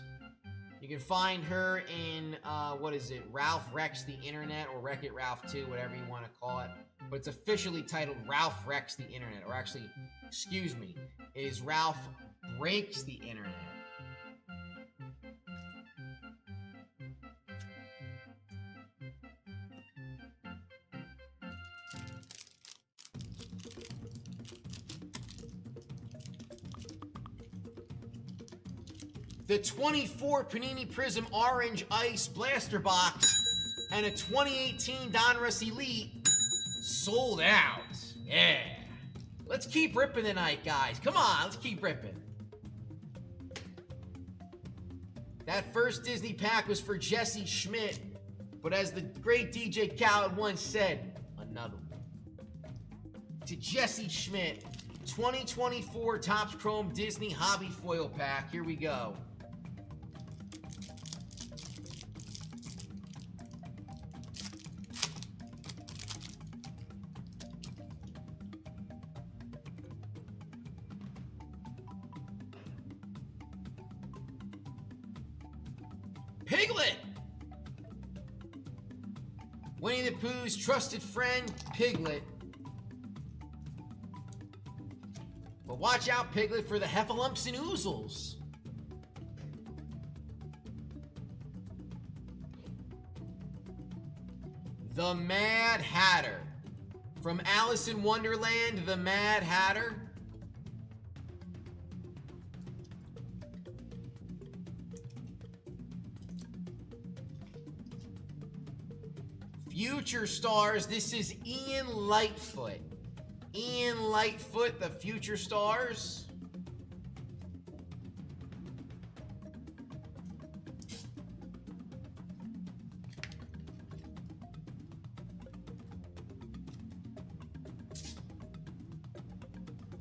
You can find her in, what is it, Ralph Wrecks the Internet, or Wreck-It Ralph 2, whatever you want to call it. But it's officially titled Ralph Wrecks the Internet, or actually, excuse me, it is Ralph Breaks the Internet. The 24 Panini Prism Orange Ice Blaster Box and a 2018 Donruss Elite sold out. Yeah. Let's keep ripping tonight, guys. Come on, let's keep ripping. That first Disney pack was for Jesse Schmidt, but as the great DJ Khaled once said, another one. To Jesse Schmidt, 2024 Topps Chrome Disney Hobby Foil Pack. Here we go. Piglet! Winnie the Pooh's trusted friend, Piglet. But watch out, Piglet, for the heffalumps and oozles. The Mad Hatter. From Alice in Wonderland, The Mad Hatter. Future Stars, this is Ian Lightfoot. Ian Lightfoot, the Future Stars.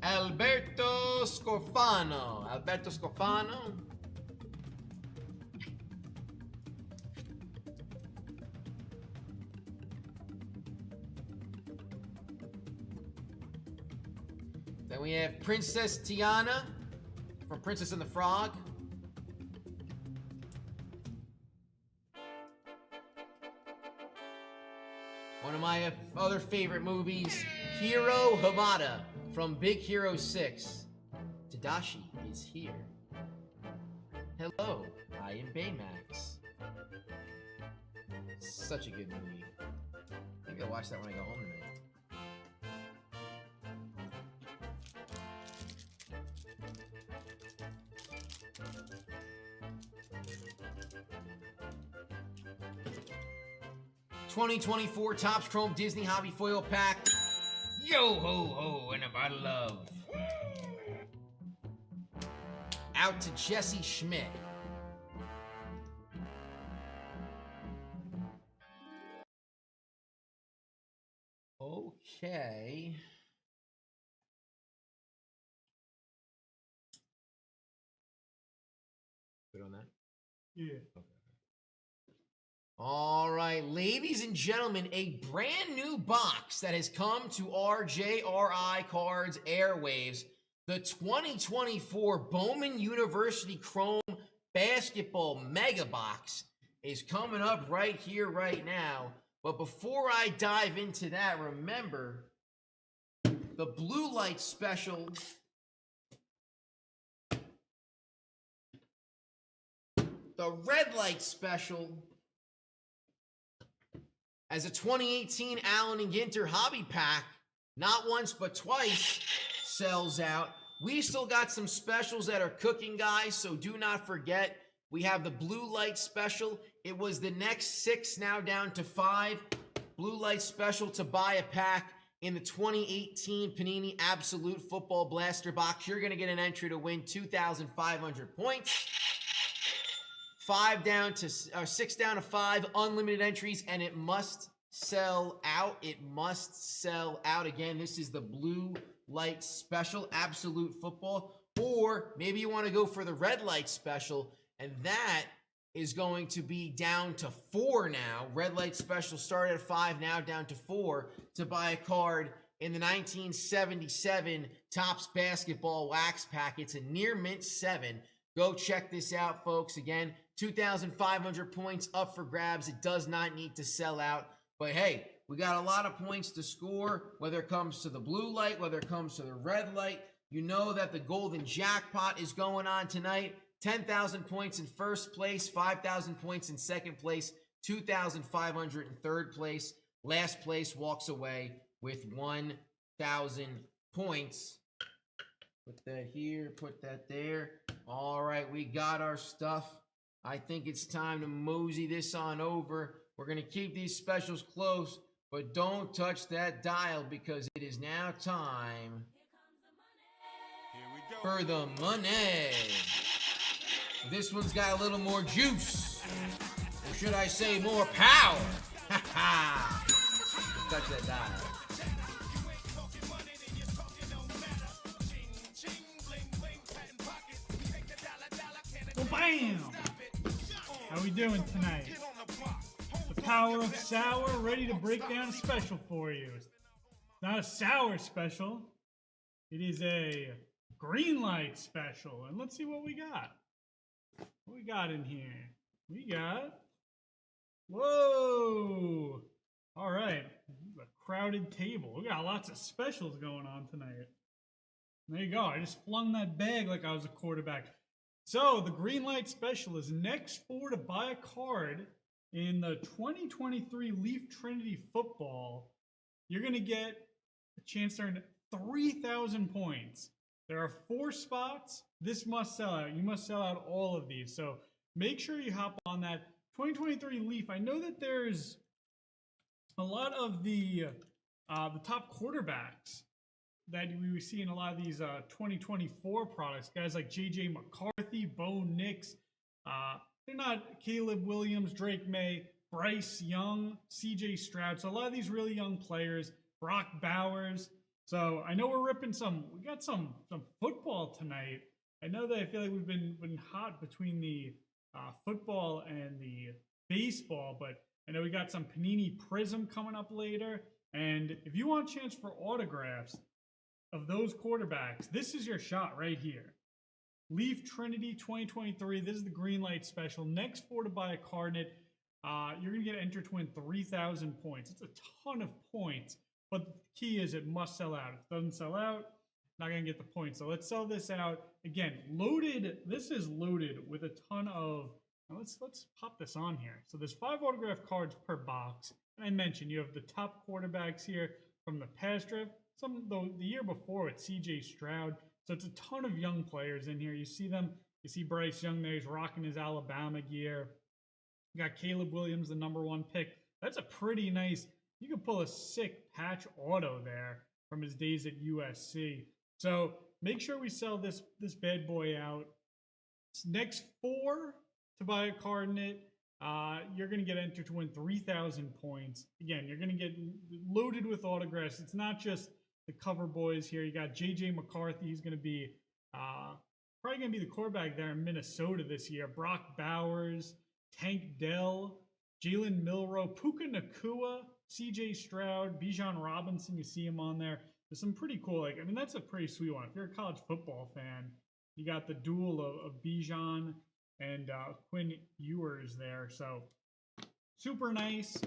Alberto Scofano. Alberto Scofano. Then we have Princess Tiana from Princess and the Frog. One of my other favorite movies, Hiro Hamada from Big Hero 6. Tadashi is here. Hello, I am Baymax. Such a good movie. I think I'll watch that when I go home tonight. $2024 Topps Chrome Disney Hobby Foil Pack. Yo ho ho and a bottle of. Out to Jesse Schmidt. Okay. Good on that? Yeah. Okay. All right, ladies and gentlemen, a brand new box that has come to our JRI Cards airwaves. The 2024 Bowman University Chrome Basketball Mega Box is coming up right here, right now. But before I dive into that, remember the blue light special. The red light special. As a 2018 Allen and Ginter hobby pack, not once but twice, sells out. We still got some specials that are cooking, guys, so do not forget. We have the blue light special. It was the next 6, now down to 5. Blue light special to buy a pack in the 2018 Panini Absolute Football Blaster box. You're going to get an entry to win 2,500 points. 6 down to 5, unlimited entries, and it must sell out. It must sell out. Again, this is the blue light special, Absolute Football. Or maybe you want to go for the red light special, and that is going to be down to 4 now. Red light special started at 5, now down to 4 to buy a card in the 1977 Topps Basketball Wax Pack. It's a near mint 7. Go check this out, folks. Again, 2,500 points up for grabs. It does not need to sell out. But hey, we got a lot of points to score, whether it comes to the blue light, whether it comes to the red light. You know that the golden jackpot is going on tonight. 10,000 points in first place, 5,000 points in second place, 2,500 in third place. Last place walks away with 1,000 points. Put that here, put that there. All right, we got our stuff. I think it's time to mosey this on over. We're going to keep these specials close, but don't touch that dial because it is now time for the money. This one's got a little more juice, or should I say more power. Ha ha! Touch that dial. Well, bam! How we doing tonight? The power of sour, ready to break down a special for you. It's not a sour special. It is a green light special. And let's see what we got. What we got in here? We got... Whoa! All right. A crowded table. We got lots of specials going on tonight. There you go. I just flung that bag like I was a quarterback. So, the green light special is next 4 to buy a card in the 2023 Leaf Trinity Football. You're going to get a chance to earn 3,000 points. There are 4 spots. This must sell out. You must sell out all of these. So, make sure you hop on that 2023 Leaf. I know that there's a lot of the top quarterbacks that we see in a lot of these 2024 products. Guys like J.J. McCarthy, Bo Nix. They're not Caleb Williams, Drake May, Bryce Young, C.J. Stroud. So a lot of these really young players. Brock Bowers. So I know we're ripping we got some football tonight. I know that I feel like we've been hot between the football and the baseball, but I know we got some Panini Prism coming up later. And if you want a chance for autographs, of those quarterbacks, this is your shot right here. Leaf Trinity 2023. This is the green light special. Next 4 to buy a card in it. You're going to get entered to win 3,000 points. It's a ton of points, but the key is it must sell out. If it doesn't sell out, not going to get the points. So let's sell this out. Again, loaded. This is loaded with a ton of... Now let's pop this on here. So there's 5 autograph cards per box. And I mentioned you have the top quarterbacks here from the past draft. Some the year before with CJ Stroud. So it's a ton of young players in here. You see them. You see Bryce Young there. He's rocking his Alabama gear. You got Caleb Williams, the #1 pick. That's a pretty nice... You could pull a sick patch auto there from his days at USC. So make sure we sell this bad boy out. Next 4 to buy a card in it. You're going to get entered to win 3,000 points. Again, you're going to get loaded with autographs. It's not just the cover boys here. You got J.J. McCarthy. He's going to be probably going to be the quarterback there in Minnesota this year. Brock Bowers, Tank Dell, Jalen Milroe, Puka Nakua, C.J. Stroud, Bijan Robinson. You see him on there. There's some pretty cool, I mean, that's a pretty sweet one. If you're a college football fan, you got the duel of Bijan and Quinn Ewers there. So super nice.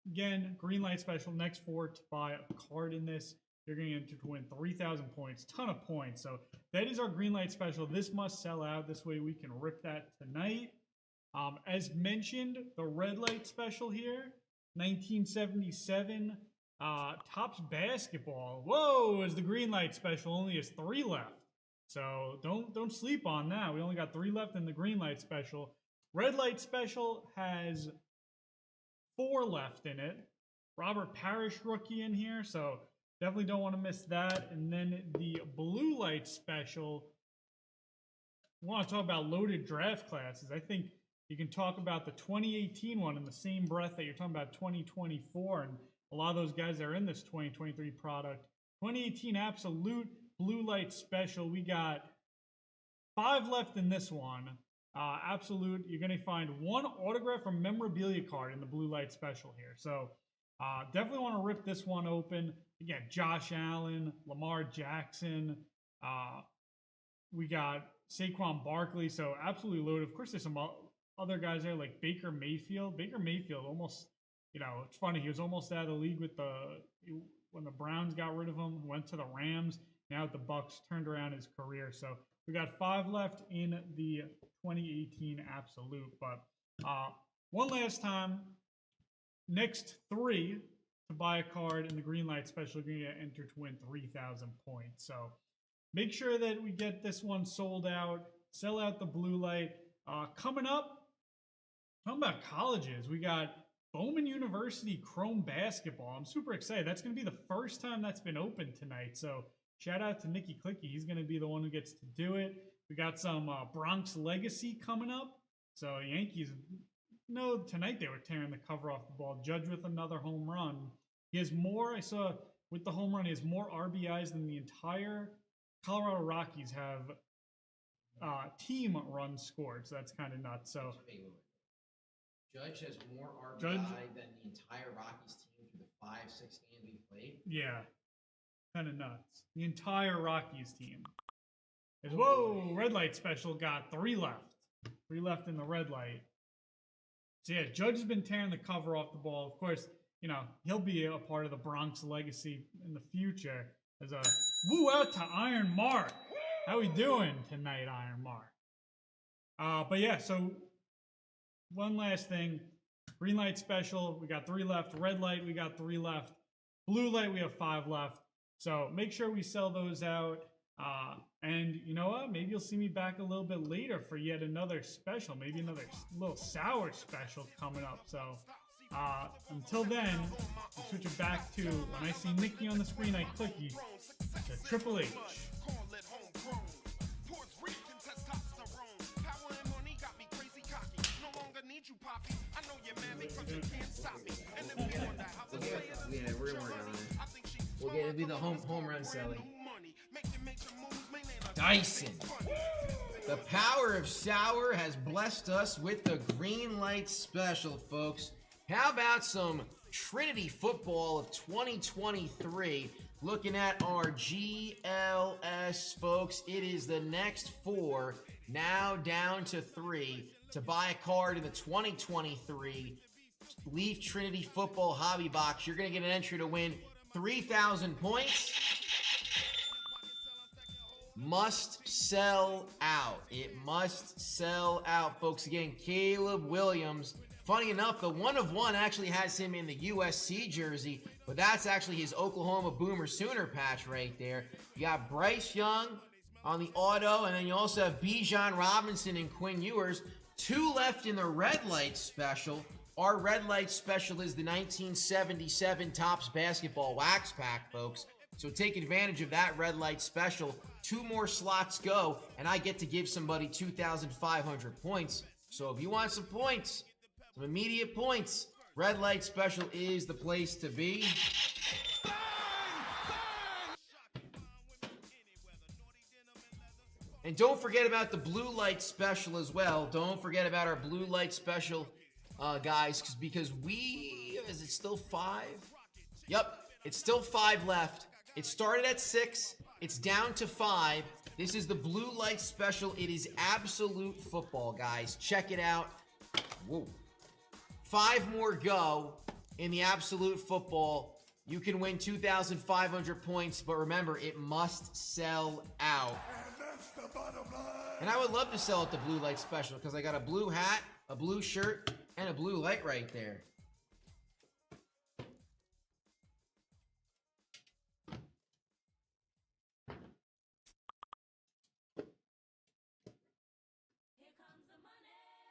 Again, green light special. Next 4 to buy a card in this. You're going to enter to win 3,000 points. Ton of points. So that is our green light special. This must sell out. This way we can rip that tonight. As mentioned, the red light special here, 1977 Topps basketball. Whoa, is the green light special. Only has 3 left. So don't sleep on that. We only got 3 left in the green light special. Red light special has 4 left in it. Robert Parrish rookie in here, so definitely don't want to miss that. And then the blue light special, we want to talk about loaded draft classes. I think you can talk about the 2018 one in the same breath that you're talking about 2024, and a lot of those guys that are in this 2023 product. 2018 absolute blue light special. We got 5 left in this one. Absolute. You're going to find 1 autograph or memorabilia card in the blue light special here. So definitely want to rip this one open. Again, Josh Allen, Lamar Jackson. We got Saquon Barkley. So absolutely loaded. Of course, there's some other guys there like Baker Mayfield. Baker Mayfield almost, it's funny. He was almost out of the league with when the Browns got rid of him, went to the Rams. Now at the Bucks, turned around his career. So we got 5 left in the 2018 absolute. But one last time, next 3 to buy a card in the green light special, you're going to get entered to win 3,000 points. So make sure that we get this one sold out, sell out the blue light. Coming up, talking about colleges, we got Bowman University Chrome Basketball. I'm super excited. That's going to be the first time that's been open tonight. So shout out to Nicky Clicky. He's going to be the one who gets to do it. We got some Bronx Legacy coming up. So Yankees, tonight they were tearing the cover off the ball. Judge with another home run. He has more, I saw with the home run, he has more RBIs than the entire Colorado Rockies have team runs scored. So that's kind of nuts. So Judge has more RBI than the entire Rockies team through the 5-6 games we played. Yeah, kind of nuts. The entire Rockies team. Whoa, red light special got 3 left. 3 left in the red light. So yeah, Judge has been tearing the cover off the ball. Of course, he'll be a part of the Bronx legacy in the future. As a woo out to Iron Mark. How we doing tonight, Iron Mark? But yeah, so one last thing. Green light special, we got 3 left. Red light, we got 3 left. Blue light, we have 5 left. So make sure we sell those out. And you know what? Maybe you'll see me back a little bit later for yet another special. Maybe another little sour special coming up. So until then, we'll switch it back to when I see Nicky on the screen, I clicky to Triple H. Yeah, we're gonna work on it. We'll get to be the home run Sally. Dyson. The power of sour has blessed us with the green light special, folks. How about some Trinity football of 2023? Looking at our GLS, folks. It is the next 4, now down to 3, to buy a card in the 2023 Leaf Trinity Football Hobby Box. You're going to get an entry to win 3,000 points. Must sell out. It must sell out, folks. Again, Caleb Williams. Funny enough, the 1 of 1 actually has him in the USC jersey, but that's actually his Oklahoma Boomer Sooner patch right there. You got Bryce Young on the auto, and then you also have Bijan Robinson and Quinn Ewers. 2 left in the red light special. Our red light special is the 1977 Topps Basketball Wax Pack, folks. So take advantage of that red light special. 2 more slots go, and I get to give somebody 2,500 points. So if you want some points, some immediate points, red light special is the place to be. And don't forget about the blue light special as well. Don't forget about our blue light special, guys, because is it still 5? Yep, it's still 5 left. It started at 6. It's down to 5. This is the blue light special. It is absolute football, guys. Check it out. Whoa. 5 more go in the absolute football. You can win 2,500 points, but remember, it must sell out. And I would love to sell at the blue light special because I got a blue hat, a blue shirt, and a blue light right there.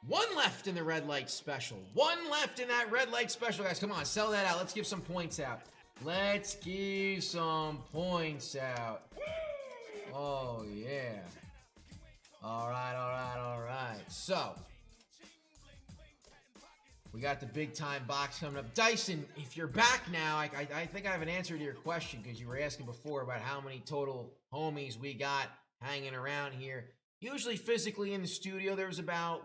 One left in the red light special. 1 left in that red light special, guys. Come on, sell that out. Let's give some points out. Let's give some points out. Oh, yeah. All right, all right, all right. So, we got the big time box coming up. Dyson, if you're back now, I think I have an answer to your question because you were asking before about how many total homies we got hanging around here. Usually physically in the studio, there's about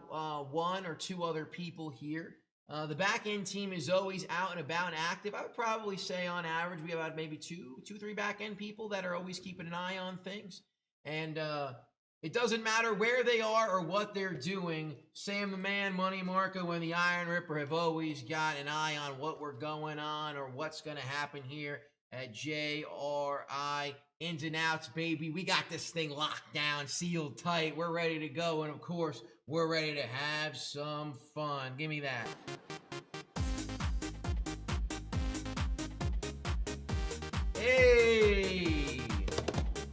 1 or 2 other people here. The back end team is always out and about and active. I would probably say on average we have about maybe 3 back end people that are always keeping an eye on things. And it doesn't matter where they are or what they're doing. Sam the Man, Money Marco, and the Iron Ripper have always got an eye on what we're going on or what's going to happen here at JRI. Ins and outs, baby. We got this thing locked down, sealed tight. We're ready to go. And of course, we're ready to have some fun. Give me that. Hey!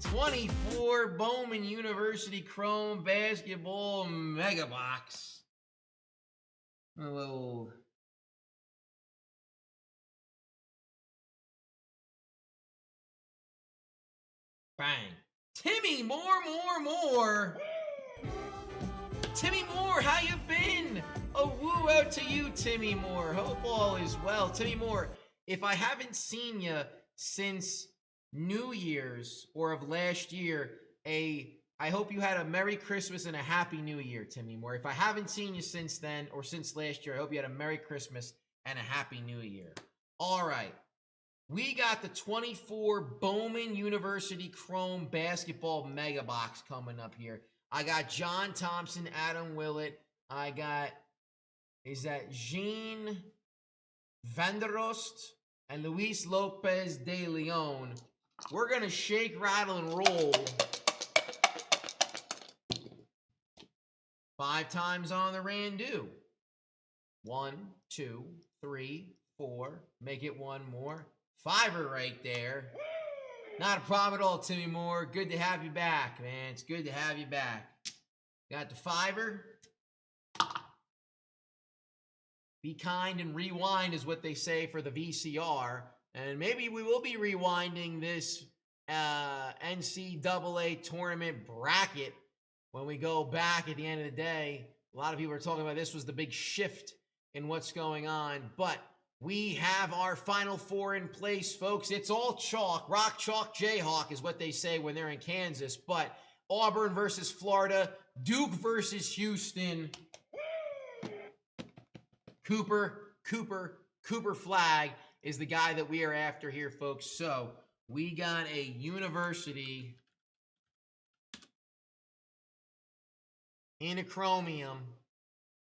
24 Bowman University Chrome Basketball Mega Box. A little... Bang. Timmy, more. Timmy Moore, how you been? A woo out to you, Timmy Moore. Hope all is well. Timmy Moore, if I haven't seen you since New Year's or of last year, I hope you had a Merry Christmas and a Happy New Year, Timmy Moore. If I haven't seen you since then or since last year, I hope you had a Merry Christmas and a Happy New Year. All right. We got the 24 Bowman University Chrome Basketball Mega Box coming up here. I got John Thompson, Adam Willett. I got, is that Jean Vanderost and Luis Lopez de Leon. We're going to shake, rattle, and roll 5 times on the Randu. 1, 2, 3, 4. Make it 1 more. 5er right there. Not a problem at all, Timmy Moore. Good to have you back, man. It's good to have you back. Got the 5er. Be kind and rewind is what they say for the VCR. And maybe we will be rewinding this NCAA tournament bracket when we go back at the end of the day. A lot of people are talking about this was the big shift in what's going on. But we have our Final 4 in place, folks. It's all chalk. Rock, chalk, Jayhawk is what they say when they're in Kansas. But Auburn versus Florida, Duke versus Houston. Cooper, Cooper Flag is the guy that we are after here, folks. So we got a university in a chromium.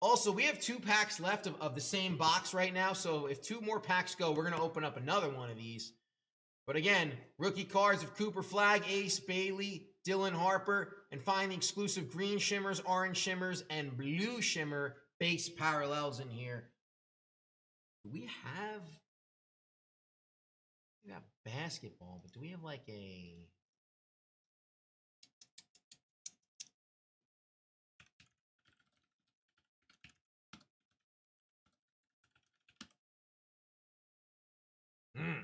Also, we have 2 packs left of the same box right now. So if 2 more packs go, we're going to open up another one of these. But again, rookie cards of Cooper Flag, Ace, Bailey, Dylan Harper, and find the exclusive green shimmers, orange shimmers, and blue shimmer base parallels in here. Do we have... We got basketball, but do we have like a... Hmm.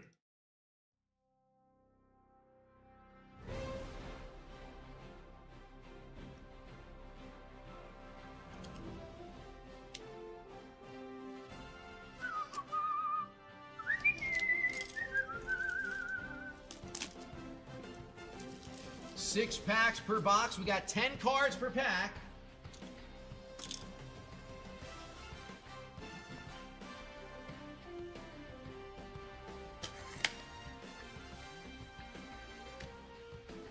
Six packs per box. We got 10 cards per pack.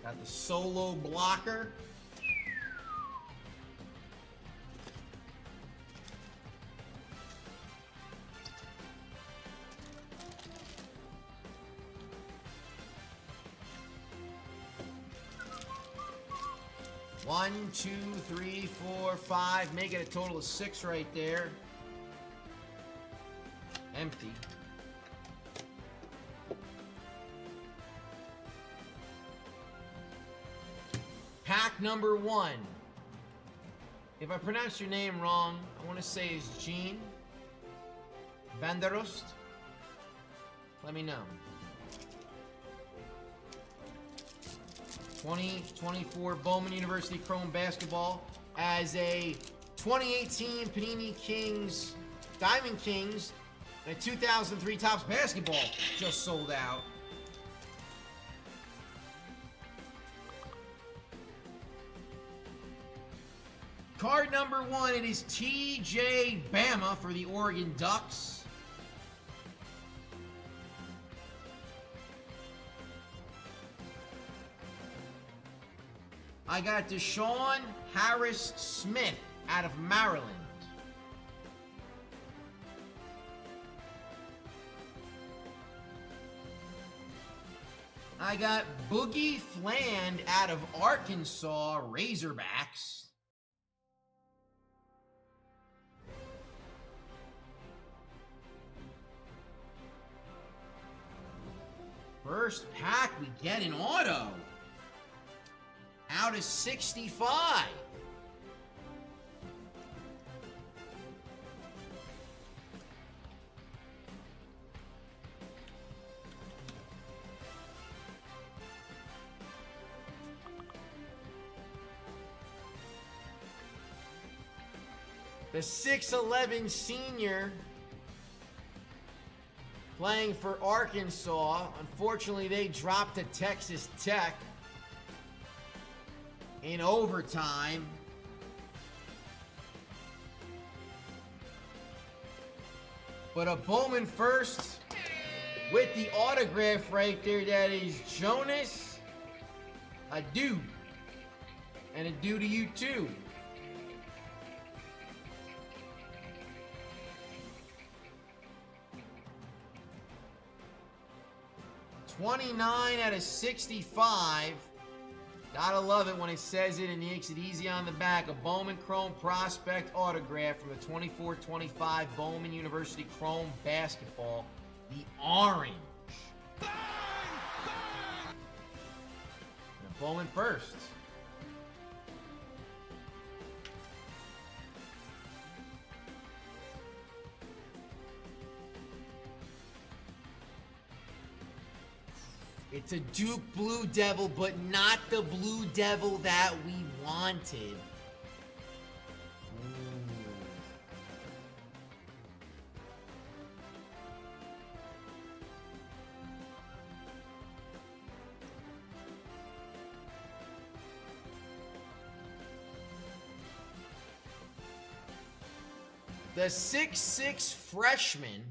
Got the solo blocker. One, two, three, four, five. Make it a total of 6 right there. Empty. Pack number 1. If I pronounce your name wrong, I want to say is Jean Vanderost. Let me know. 2024 Bowman University Chrome Basketball as a 2018 Panini Kings Diamond Kings and a 2003 Topps Basketball just sold out. Card number 1, it is TJ Bama for the Oregon Ducks. I got Deshaun Harris Smith out of Maryland. I got Boogie Fland out of Arkansas Razorbacks. First pack, we get an auto. Out of 65. The 6'11" senior playing for Arkansas. Unfortunately, they dropped to Texas Tech in overtime. But a Bowman first with the autograph right there. That is Jonas. A dude. And a dude to you too. $29 out of 65. Gotta love it when it says it and makes it easy on the back. A Bowman Chrome Prospect autograph from the 24-25 Bowman University Chrome Basketball. The orange. And a Bowman first. It's a Duke Blue Devil, but not the Blue Devil that we wanted. The 6'6" freshman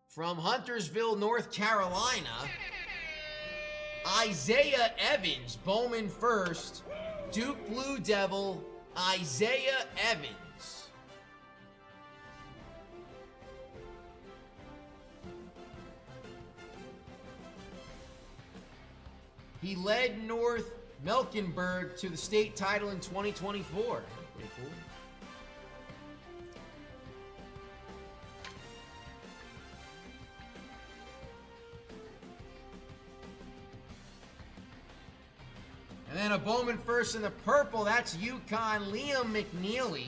from Huntersville, North Carolina, Isaiah Evans, Bowman first, Duke Blue Devil, Isaiah Evans. He led North Mecklenburg to the state title in 2024. Pretty cool. And then a Bowman first in the purple, that's UConn, Liam McNeely.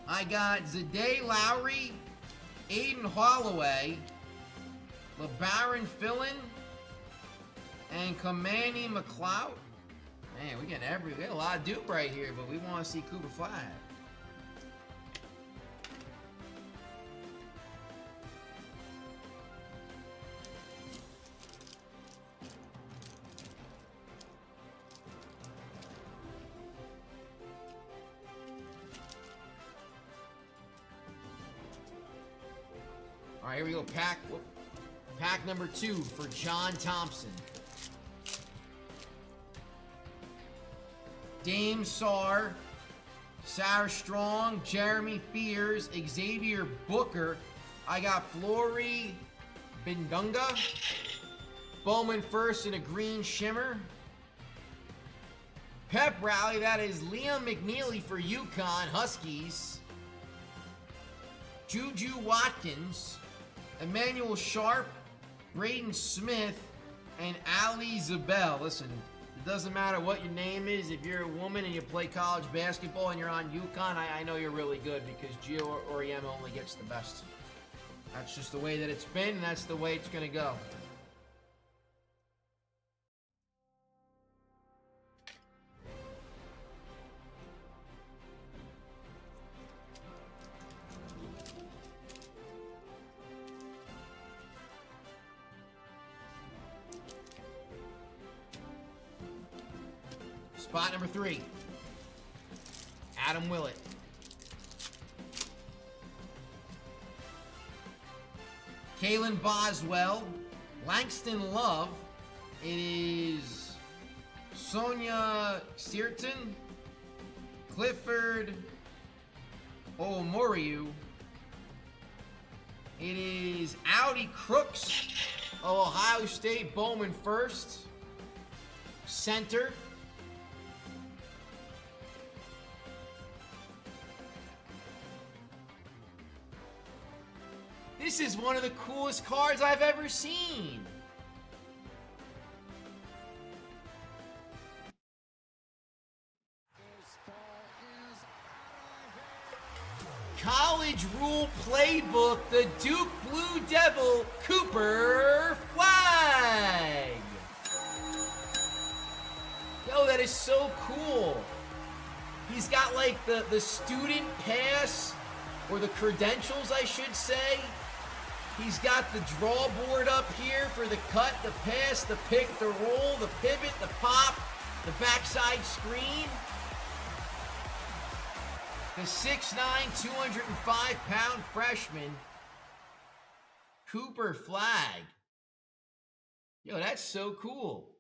I got Zade Lowry, Aiden Holloway, LeBaron Fillin, and Kamani McLeod. Man, we got a lot of Duke right here, but we want to see Cooper Flag. All right, here we go. Pack number 2 for John Thompson. Dame Sarr, Sarah Strong, Jeremy Fears, Xavier Booker. I got Flory Bindunga. Bowman first in a green shimmer. Pep Rally, that is Liam McNeely for UConn Huskies. Juju Watkins, Emmanuel Sharp, Braden Smith, and Ali Zabel. Listen, it doesn't matter what your name is. If you're a woman and you play college basketball and you're on UConn, I know you're really good because Gio Auriemma only gets the best. That's just the way that it's been, and that's the way it's going to go. Spot number 3, Adam Willett. Kalen Boswell, Langston Love. It is Sonia Searton, Clifford Omoriu. It is Audi Crooks of Ohio State, Bowman first. Center. This is one of the coolest cards I've ever seen. College Rule Playbook, the Duke Blue Devil, Cooper Flag. Yo, that is so cool. He's got like the student pass, or the credentials, I should say. He's got the draw board up here for the cut, the pass, the pick, the roll, the pivot, the pop, the backside screen. The 6'9", 205-pound freshman, Cooper Flag. Yo, that's so cool.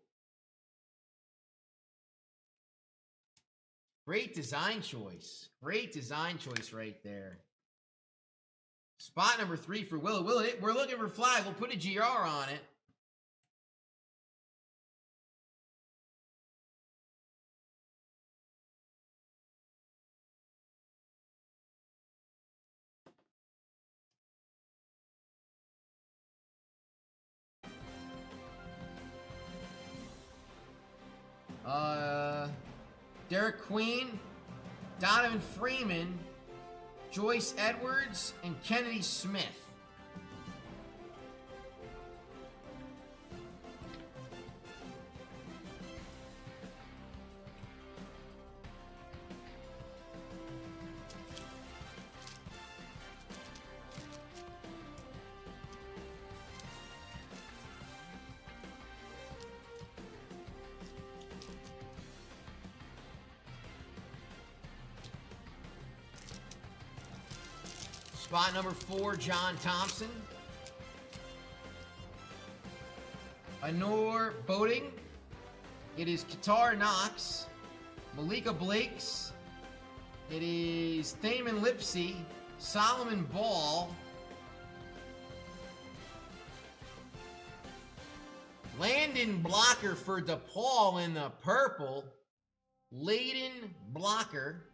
Great design choice. Great design choice right there. Spot number 3 for Will. We're looking for Flag. We'll put a GR on it. Derek Queen, Donovan Freeman, Joyce Edwards, and Kennedy Smith. Spot number 4, John Thompson. Anor Boating. It is Qatar Knox. Malika Blakes. It is Thaman Lipsy. Solomon Ball. Landon Blocker for DePaul in the purple. Layden Blocker.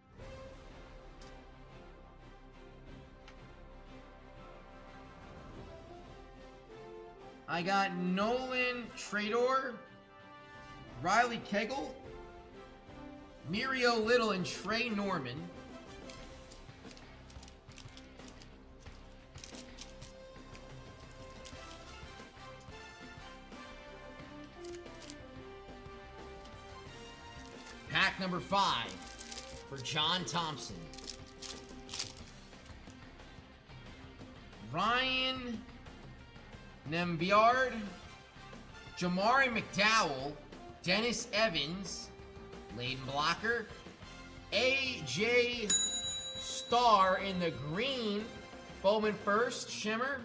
I got Nolan Trador, Riley Kegel, Mirio Little, and Trey Norman. Pack number 5 for John Thompson. Ryan Nembiard, Jamari McDowell, Dennis Evans, Layden Blocker, AJ Starr in the green, Bowman first, Shimmer.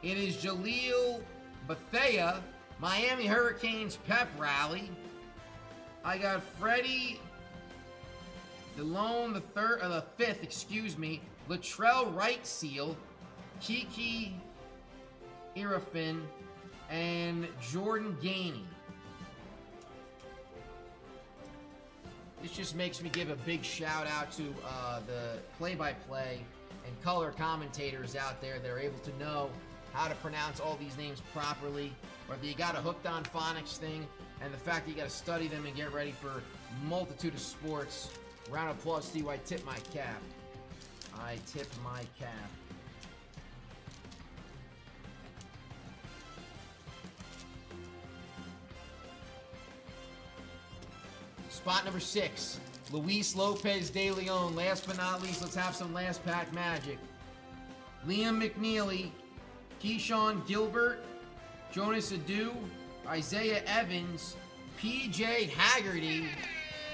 It is Jaleel Bethea, Miami Hurricanes pep rally. I got Freddie DeLone the fifth, excuse me, Latrell Wright seal, Kiki Irafin, and Jordan Gainey. This just makes me give a big shout out to the play-by-play and color commentators out there that are able to know how to pronounce all these names properly, whether you got a hooked on phonics thing and the fact that you got to study them and get ready for a multitude of sports. Round of applause to you. I tip my cap. I tip my cap. Spot number 6, Luis Lopez de Leon. Last but not least, let's have some last pack magic. Liam McNeely, Keyshawn Gilbert, Jonas Adu, Isaiah Evans, PJ Haggerty,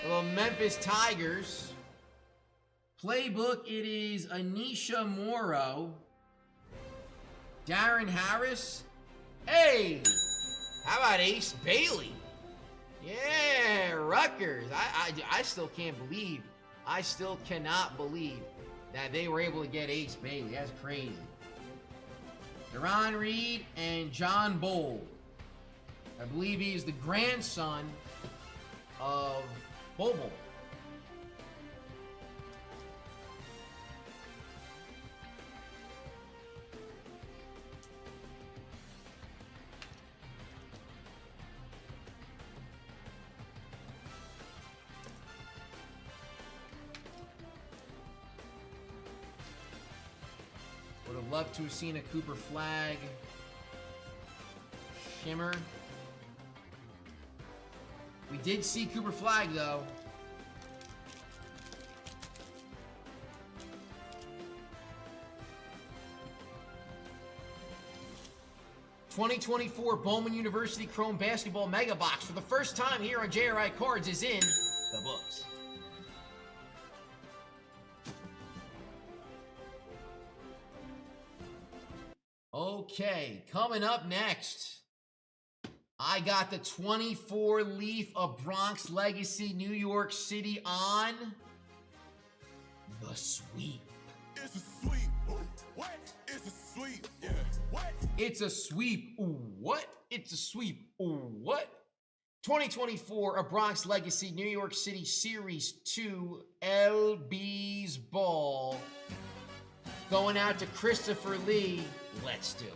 the Memphis Tigers. Playbook, it is Anisha Morrow, Darren Harris. Hey, how about Ace Bailey? Yeah, Rutgers. I still can't believe, I still cannot believe that they were able to get Ace Bailey. That's crazy. Deron Reed and John Bold. I believe he's the grandson of Bobo. Would have loved to have seen a Cooper Flag. Shimmer. We did see Cooper Flag, though. '24 Bowman University Chrome Basketball Mega Box for the first time here on JRI Cards is in the books. Okay, coming up next, I got the 24 leaf of Bronx Legacy New York City on the sweep. It's a sweep. What? It's a sweep. Yeah. What? It's a sweep. Ooh, what? It's a sweep. Ooh, what? 2024 A Bronx Legacy New York City Series 2 LB's Ball. Going out to Christopher Lee. Let's do it.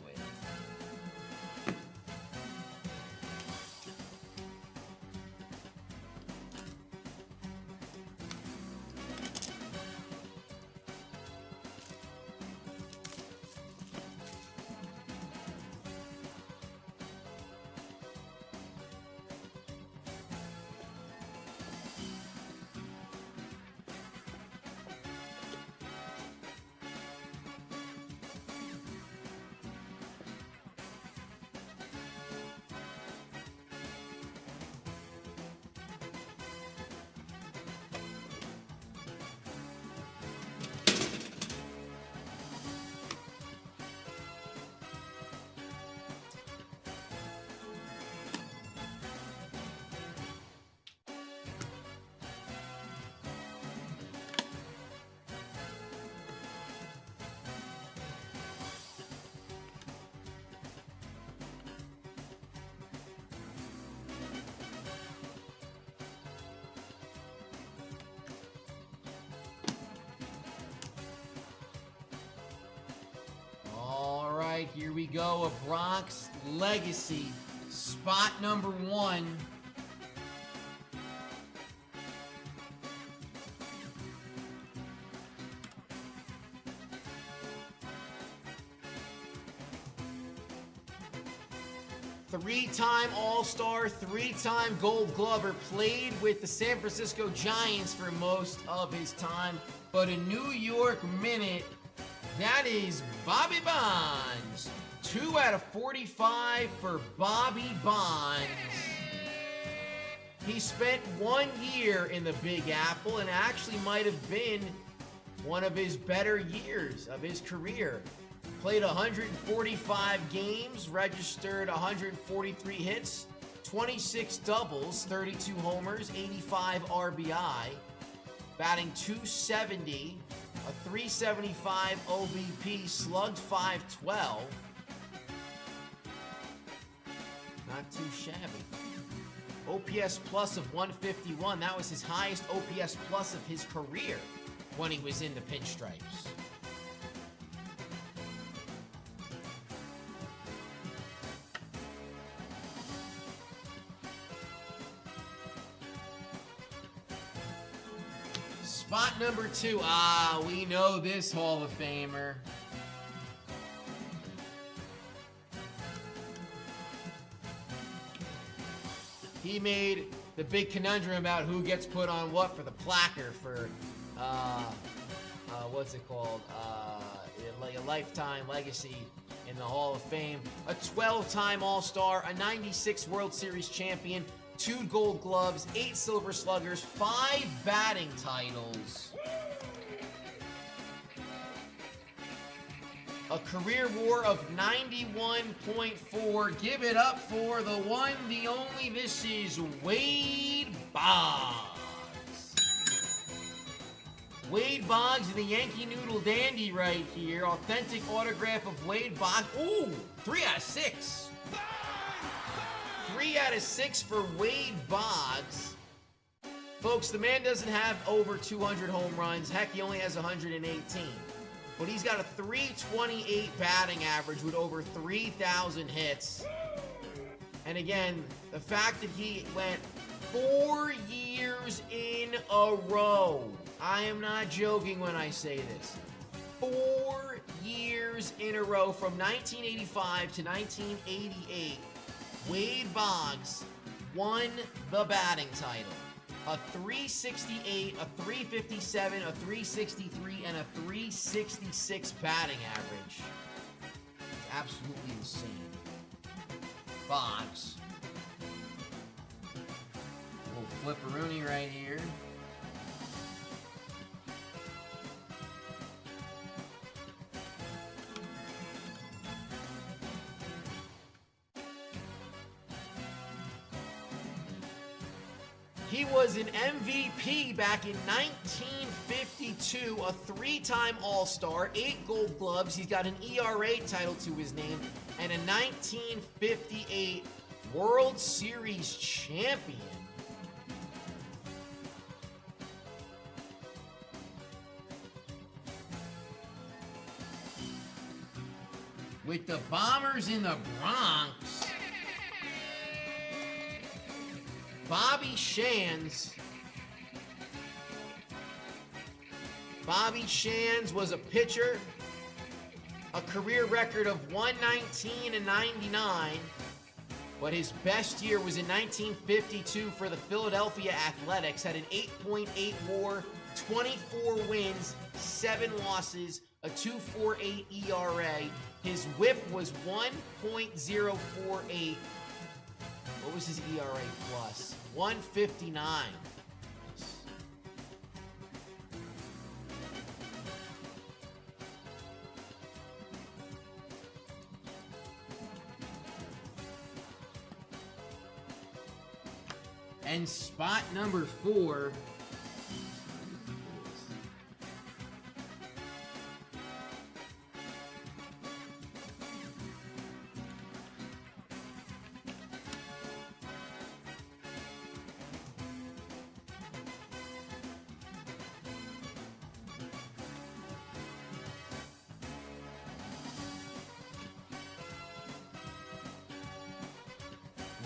here we go. A Bronx legacy. Spot number 1. Three-time All-Star, 3-time Gold Glover, played with the San Francisco Giants for most of his time, but a New York minute, that is Bobby Bonds. 2 out of 45 for Bobby Bonds. He spent 1 year in the Big Apple and actually might have been one of his better years of his career. Played 145 games, registered 143 hits, 26 doubles, 32 homers, 85 RBI, batting .270, a .375 OBP, slugged .512. Not too shabby. OPS plus of 151. That was his highest OPS plus of his career when he was in the pinstripes. Spot number 2. We know this Hall of Famer. He made the big conundrum about who gets put on what for the placard for, what's it called? A lifetime legacy in the Hall of Fame. A 12-time All-Star, a 96 World Series champion, 2 Gold Gloves, 8 Silver Sluggers, 5 batting titles. A career WAR of 91.4. Give it up for the one, the only. This is Wade Boggs. Wade Boggs and the Yankee Noodle Dandy right here. Authentic autograph of Wade Boggs. Ooh, 3 out of 6. 3 out of 6 for Wade Boggs. Folks, the man doesn't have over 200 home runs. Heck, he only has 118. But he's got a .328 batting average with over 3,000 hits. And again, the fact that he went 4 years in a row. I am not joking when I say this. 4 years in a row from 1985 to 1988. Wade Boggs won the batting title. A .368, a .357, a .363, and a .366 batting average. It's absolutely insane. Boggs. Little flipperoonie right here. He was an MVP back in 1952, a 3-time All-Star, 8 Gold Gloves. He's got an ERA title to his name, and a 1958 World Series champion. With the Bombers in the Bronx. Bobby Shands. Bobby Shands was a pitcher, a career record of 119 and 99, but his best year was in 1952 for the Philadelphia Athletics. Had an 8.8 WAR, 24 wins, 7 losses, a 2.48 ERA. His WHIP was 1.048. What was his ERA plus? 159. And spot number 4.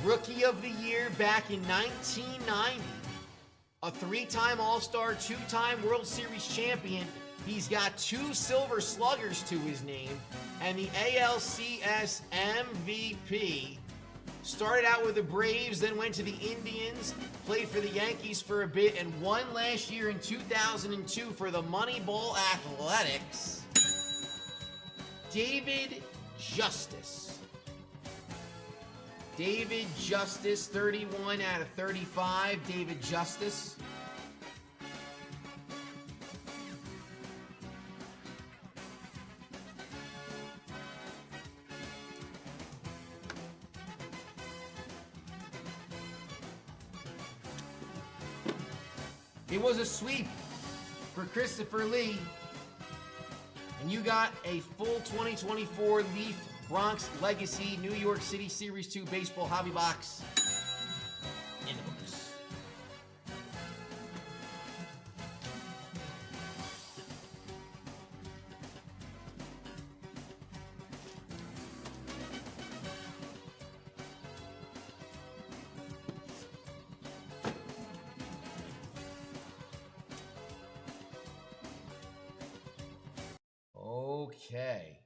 Rookie of the Year back in 1990. A 3-time All-Star, 2-time World Series champion. He's got 2 Silver Sluggers to his name. And the ALCS MVP. Started out with the Braves, then went to the Indians, played for the Yankees for a bit, and won last year in 2002 for the Moneyball Athletics. David Justice. David Justice, 31 out of 35. David Justice. It was a sweep for Christopher Lee. And you got a full 2024 Leaf Bronx Legacy New York City Series 2 baseball hobby box in the books. Okay.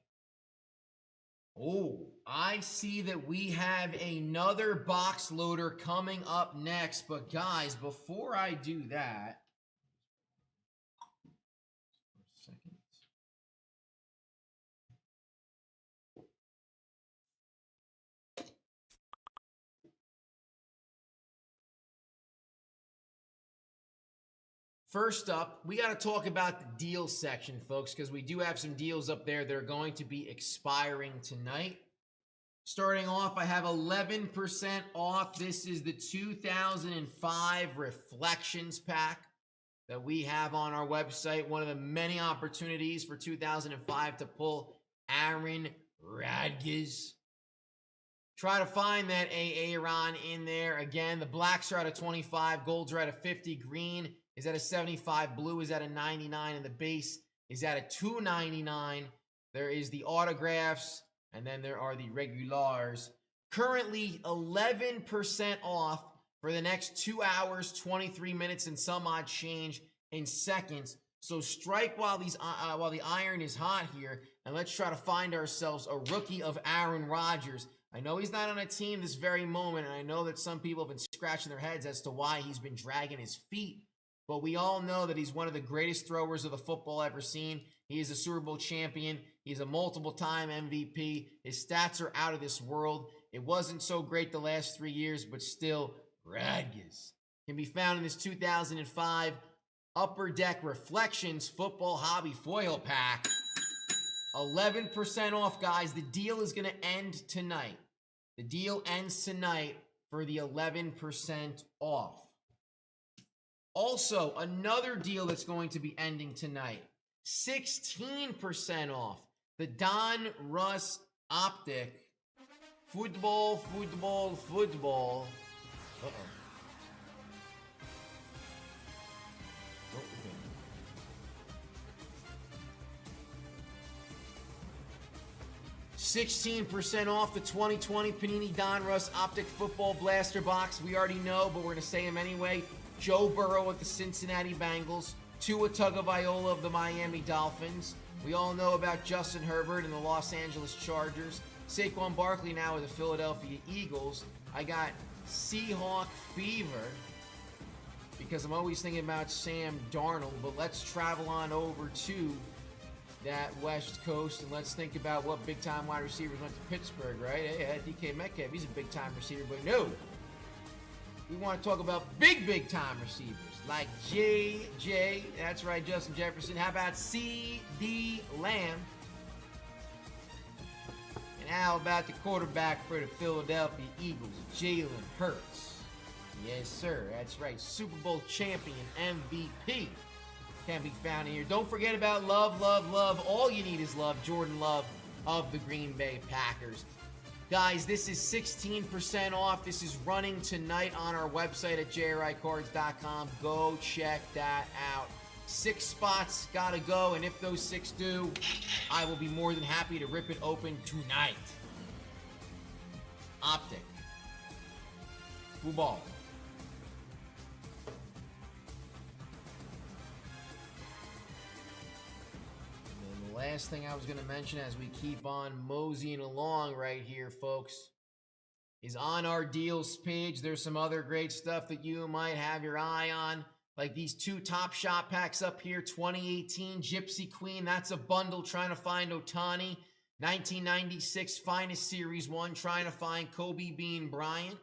Oh, I see that we have another box loader coming up next. But guys, before I do that, for a second. First up, we got to talk about the deal section, folks, because we do have some deals up there that are going to be expiring tonight. Starting off, I have 11% off. This is the 2005 Reflections pack that we have on our website. One of the many opportunities for 2005 to pull Aaron Rodgers. Try to find that Aaron in there. Again, the blacks are at a 25, golds are at a 50, green is at a 75, blue is at a 99, and the base is at a 299. There is the autographs, and then there are the regulars. Currently 11% off for the next 2 hours, 23 minutes, and some odd change in seconds. So strike while the iron is hot here, and let's try to find ourselves a rookie of Aaron Rodgers. I know he's not on a team this very moment, and I know that some people have been scratching their heads as to why he's been dragging his feet. But we all know that he's one of the greatest throwers of the football ever seen. He is a Super Bowl champion. He's a multiple-time MVP. His stats are out of this world. It wasn't so great the last 3 years, but still, Rodgers can be found in this 2005 Upper Deck Reflections Football Hobby Foil Pack. 11% off, guys. The deal is going to end tonight. The deal ends tonight for the 11% off. Also, another deal that's going to be ending tonight. 16% off. The Don Russ Optic. Football. Uh-oh. 16% off the 2020 Panini Don Russ Optic Football Blaster Box. We already know, but we're going to say him anyway. Joe Burrow with the Cincinnati Bengals. Tua Tagovailoa of the Miami Dolphins. We all know about Justin Herbert and the Los Angeles Chargers. Saquon Barkley now with the Philadelphia Eagles. I got Seahawk Fever because I'm always thinking about Sam Darnold. But let's travel on over to that West Coast and let's think about what big-time wide receivers went to Pittsburgh, right? Hey, DK Metcalf, he's a big-time receiver, but no. We want to talk about big-time receivers like JJ, that's right, Justin Jefferson. How about C.D. Lamb? And how about the quarterback for the Philadelphia Eagles, Jalen Hurts? Yes, sir, that's right, Super Bowl champion, MVP. Can be found here. Don't forget about love. All you need is love. Jordan Love of the Green Bay Packers. Guys, this is 16% off. This is running tonight on our website at JRICards.com. Go check that out. 6 spots gotta go, and if those 6 do, I will be more than happy to rip it open tonight. Optic. Football. And then the last thing I was going to mention as we keep on moseying along right here, folks, is on our deals page. There's some other great stuff that you might have your eye on, like these 2 Top Shot packs up here, 2018 Gypsy Queen. That's a bundle trying to find Otani. 1996 Finest Series 1, trying to find Kobe Bean Bryant.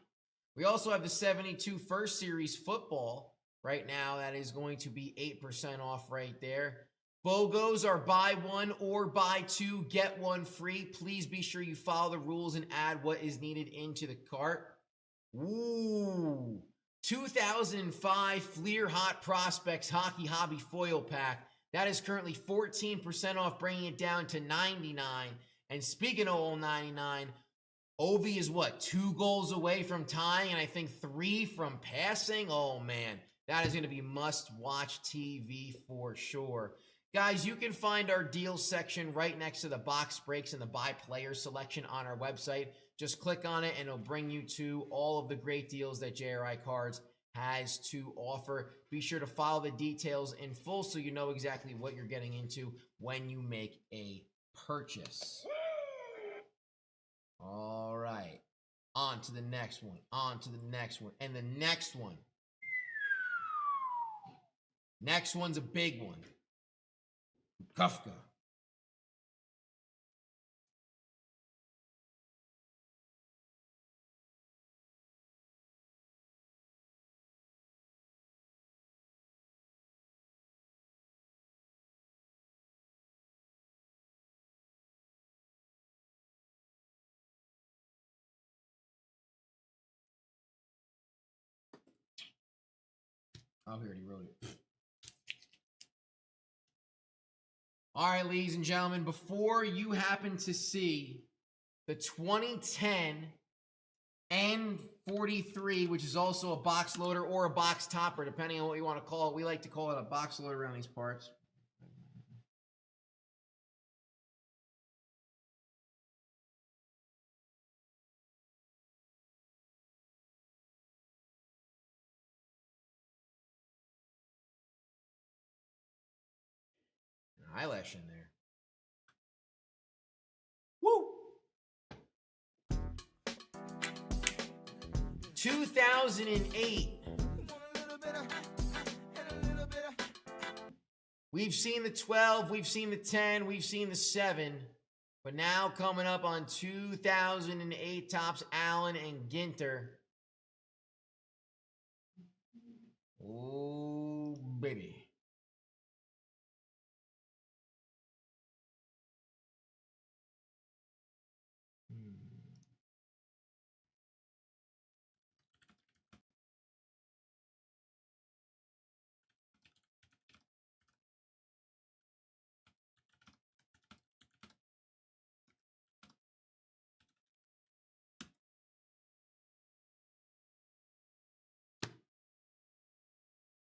We also have the 72 First Series Football right now. That is going to be 8% off right there. BOGOs are buy 1 or buy 2, get 1 free. Please be sure you follow the rules and add what is needed into the cart. Ooh, 2005 Fleer Hot Prospects Hockey Hobby Foil Pack. That is currently 14% off, bringing it down to $99. And speaking of old 99, Ovi is what, 2 goals away from tying, and I think 3 from passing? Oh man, that is going to be must-watch TV for sure. Guys, you can find our deals section right next to the box breaks and the buy player selection on our website. Just click on it and it'll bring you to all of the great deals that JRI Cards has to offer. Be sure to follow the details in full so you know exactly what you're getting into when you make a purchase. All right, on to the next one, on to the next one, and the next one. Next one's a big one. Kafka. Oh, he already wrote it. All right, ladies and gentlemen, before you happen to see the 2010 N43, which is also a box loader or a box topper, depending on what you want to call it. We like to call it a box loader around these parts. Eyelash in there. Woo! 2008. We've seen the 12, we've seen the 10, we've seen the 7. But now coming up on 2008 Topps Allen and Ginter. Oh, baby.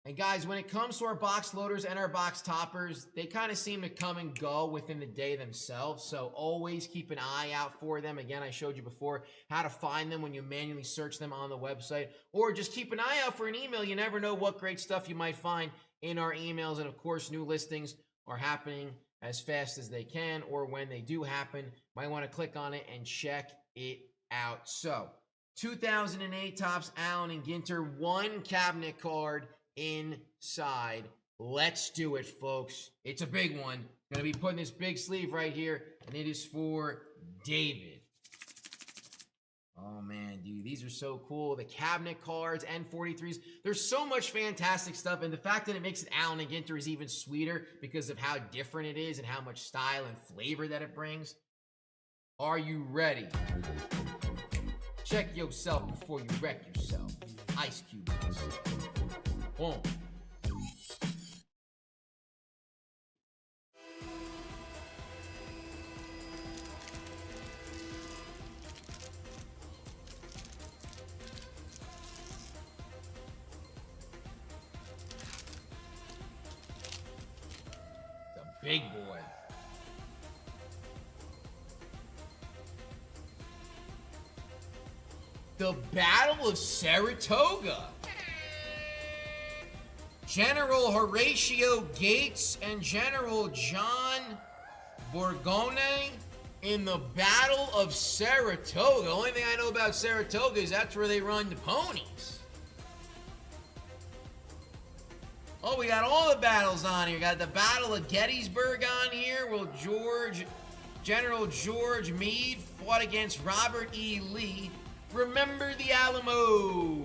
And guys, when it comes to our box loaders and our box toppers, they kind of seem to come and go within the day themselves. So always keep an eye out for them. Again, I showed you before how to find them when you manually search them on the website. Or just keep an eye out for an email. You never know what great stuff you might find in our emails. And of course, new listings are happening as fast as they can. Or when they do happen, might want to click on it and check it out. So 2008 Topps Allen and Ginter, 1 cabinet card inside. Let's do it, folks. It's a big one. Gonna be putting this big sleeve right here, and it is for David. Oh man, dude, these are so cool. The cabinet cards, N43s. There's so much fantastic stuff, and the fact that it makes it Allen and Ginter is even sweeter because of how different it is and how much style and flavor that it brings. Are you ready? Check yourself before you wreck yourself. Ice Cube. Boom. The big boy. The Battle of Saratoga. General Horatio Gates and General John Borgone in the Battle of Saratoga. The only thing I know about Saratoga is that's where they run the ponies. Oh, we got all the battles on here. Got the Battle of Gettysburg on here. Well, General George Meade fought against Robert E. Lee. Remember the Alamo.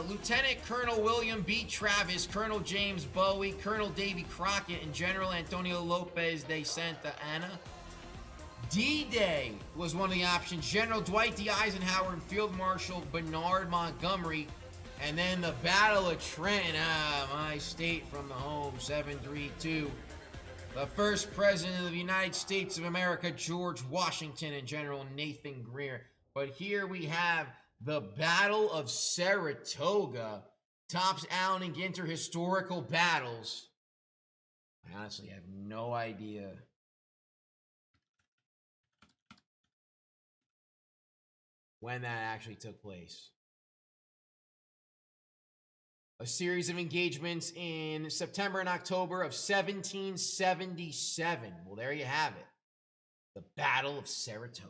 Lieutenant Colonel William B. Travis, Colonel James Bowie, Colonel Davy Crockett, and General Antonio Lopez de Santa Anna. D-Day was one of the options. General Dwight D. Eisenhower and Field Marshal Bernard Montgomery. And then the Battle of Trenton, my state from the home, 732. The first president of the United States of America, George Washington, and General Nathan Greer. But here we have the Battle of Saratoga. Tops Allen and Ginter historical battles. I honestly have no idea. When that actually took place. A series of engagements in September and October of 1777. Well, there you have it. The Battle of Saratoga.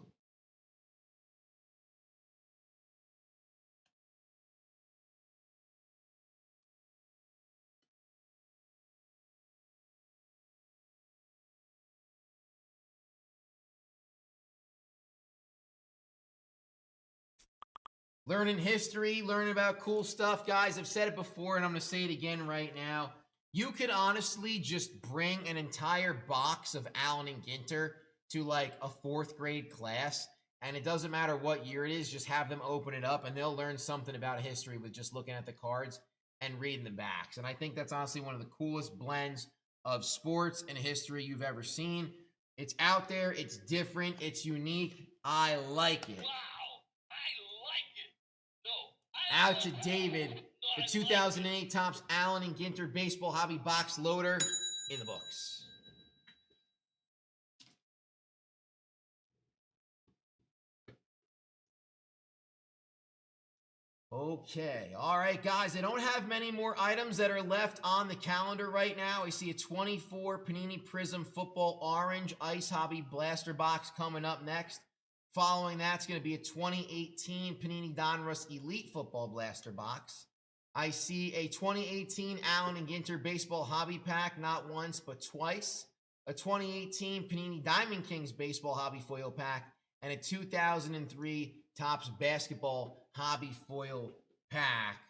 Learning history, learning about cool stuff. Guys, I've said it before and I'm going to say it again right now. You could honestly just bring an entire box of Allen and Ginter to like a 4th grade class, and it doesn't matter what year it is, just have them open it up and they'll learn something about history with just looking at the cards and reading the backs. And I think that's honestly one of the coolest blends of sports and history you've ever seen. It's out there, it's different, it's unique. I like it. Out to David, the 2008 Topps Allen and Ginter Baseball Hobby Box Loader in the books. Okay, all right, guys. I don't have many more items that are left on the calendar right now. I see a 24 Panini Prism Football Orange Ice Hobby Blaster Box coming up next. Following that's going to be a 2018 Panini Donruss Elite Football Blaster Box. I see a 2018 Allen and Ginter Baseball Hobby Pack, not once but twice. A 2018 Panini Diamond Kings Baseball Hobby Foil Pack. And a 2003 Topps Basketball Hobby Foil Pack.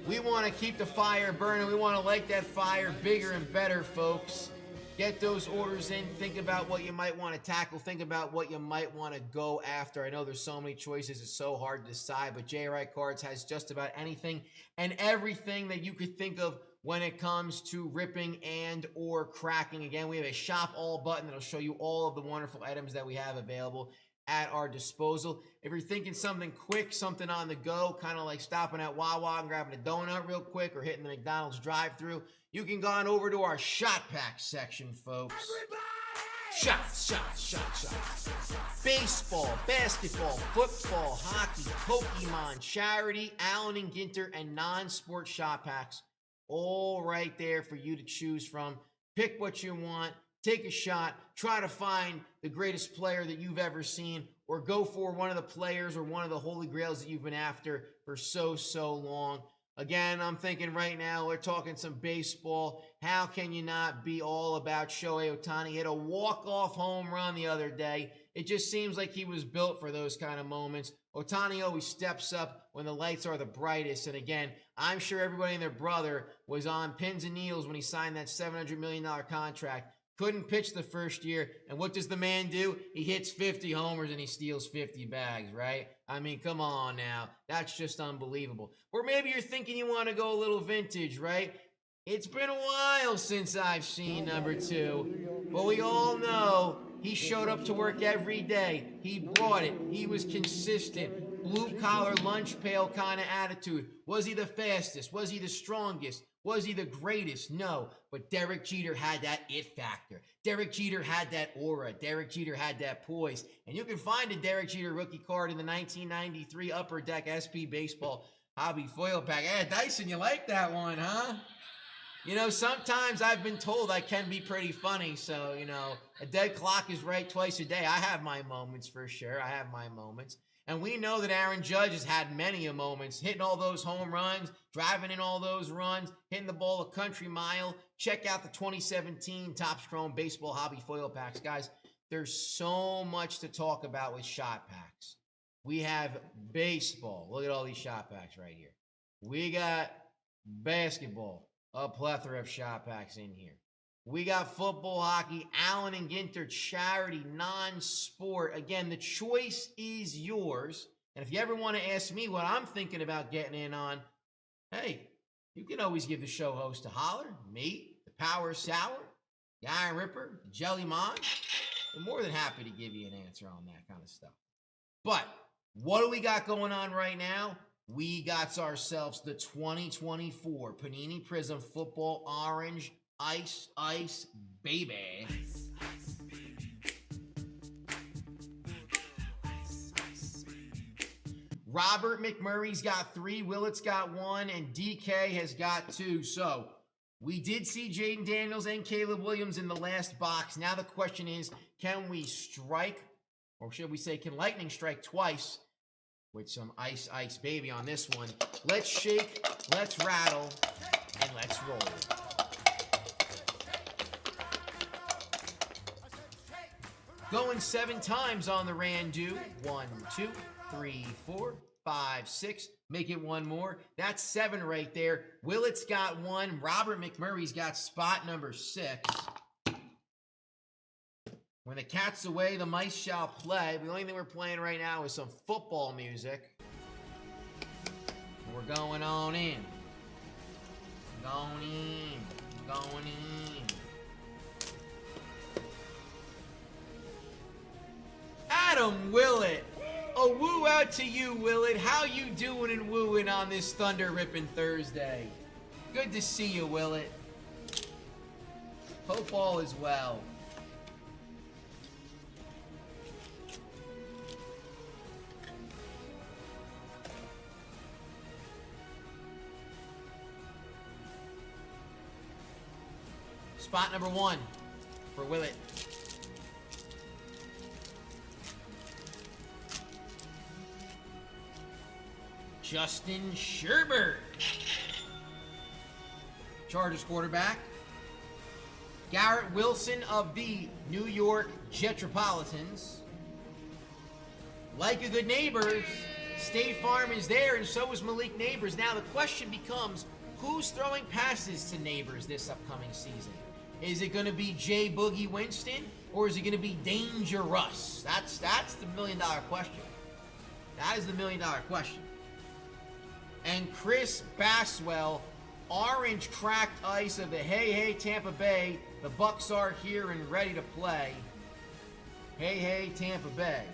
We want to keep the fire burning. We want to light that fire bigger and better, folks. Get those orders in. Think about what you might want to tackle. Think about what you might want to go after. I know there's so many choices. It's so hard to decide, but JRI Cards has just about anything and everything that you could think of when it comes to ripping and or cracking. Again, we have a shop all button that'll show you all of the wonderful items that we have available at our disposal. If you're thinking something quick, something on the go, kind of like stopping at Wawa and grabbing a donut real quick or hitting the McDonald's drive-thru, you can go on over to our shot pack section, folks. Shots. Baseball, basketball, football, hockey, Pokemon, charity, Allen and Ginter, and non-sport shot packs. All right there for you to choose from. Pick what you want. Take a shot. Try to find the greatest player that you've ever seen, or go for one of the players or one of the holy grails that you've been after for so long. Again, I'm thinking right now, we're talking some baseball. How can you not be all about Shohei Ohtani? He hit a walk-off home run the other day. It just seems like he was built for those kind of moments. Ohtani always steps up when the lights are the brightest. And again, I'm sure everybody and their brother was on pins and needles when he signed that $700 million contract. Couldn't pitch the first year, and what does the man do? He hits 50 homers and he steals 50 bags, right? I mean, come on now. That's just unbelievable. Or maybe you're thinking you want to go a little vintage, right? It's been a while since I've seen number 2, but we all know he showed up to work every day. He brought it. He was consistent. Blue-collar, lunch pail kind of attitude. Was he the fastest? Was he the strongest? Was he the greatest? No. But Derek Jeter had that it factor. Derek Jeter had that aura. Derek Jeter had that poise. And you can find a Derek Jeter rookie card in the 1993 Upper Deck SP Baseball Hobby Foil Pack. Hey, Dyson, you like that one, huh? You know, sometimes I've been told I can be pretty funny. So, you know, a dead clock is right twice a day. I have my moments for sure. I have my moments. And we know that Aaron Judge has had many a moments, hitting all those home runs, driving in all those runs, hitting the ball a country mile. Check out the 2017 Topps Chrome Baseball Hobby Foil Packs. Guys, there's so much to talk about with shot packs. We have baseball. Look at all these shot packs right here. We got basketball, a plethora of shot packs in here. We got football, hockey, Allen and Ginter, charity, non-sport. Again, the choice is yours. And if you ever want to ask me what I'm thinking about getting in on, hey, you can always give the show host a holler. Me, the Power Sour, the Iron Ripper, the Jelly Mon. I'm more than happy to give you an answer on that kind of stuff. But what do we got going on right now? We got ourselves the 2024 Panini Prism Football Orange Ice, baby. Robert McMurray's got 3, Willett's got 1, and DK has got 2. So we did see Jaden Daniels and Caleb Williams in the last box. Now the question is, can we strike, or should we say, can lightning strike twice with some ice, baby on this one? Let's shake, let's rattle, and let's roll. Going 7 times on the Randu. 1, 2, 3, 4, 5, 6. Make it one more. That's 7 right there. Willett's got 1. Robert McMurray's got spot number 6. When the cat's away, the mice shall play. The only thing we're playing right now is some football music. We're going on in. Going in. Going in. Adam Willett. A woo out to you, Willett. How you doing and wooing on this thunder ripping Thursday? Good to see you, Willett. Hope all is well. Spot number 1 for Willett. Justin Sherbert. Chargers quarterback. Garrett Wilson of the New York Jetropolitans. Like a good neighbor, State Farm is there, and so is Malik Neighbors. Now the question becomes, who's throwing passes to Neighbors this upcoming season? Is it going to be Jay Boogie Winston, or is it going to be Dangerous? That's the $1 million question. That is the $1 million question. And Chris Baswell, orange cracked ice of the Hey Hey Tampa Bay. The Bucks are here and ready to play. Hey Hey Tampa Bay.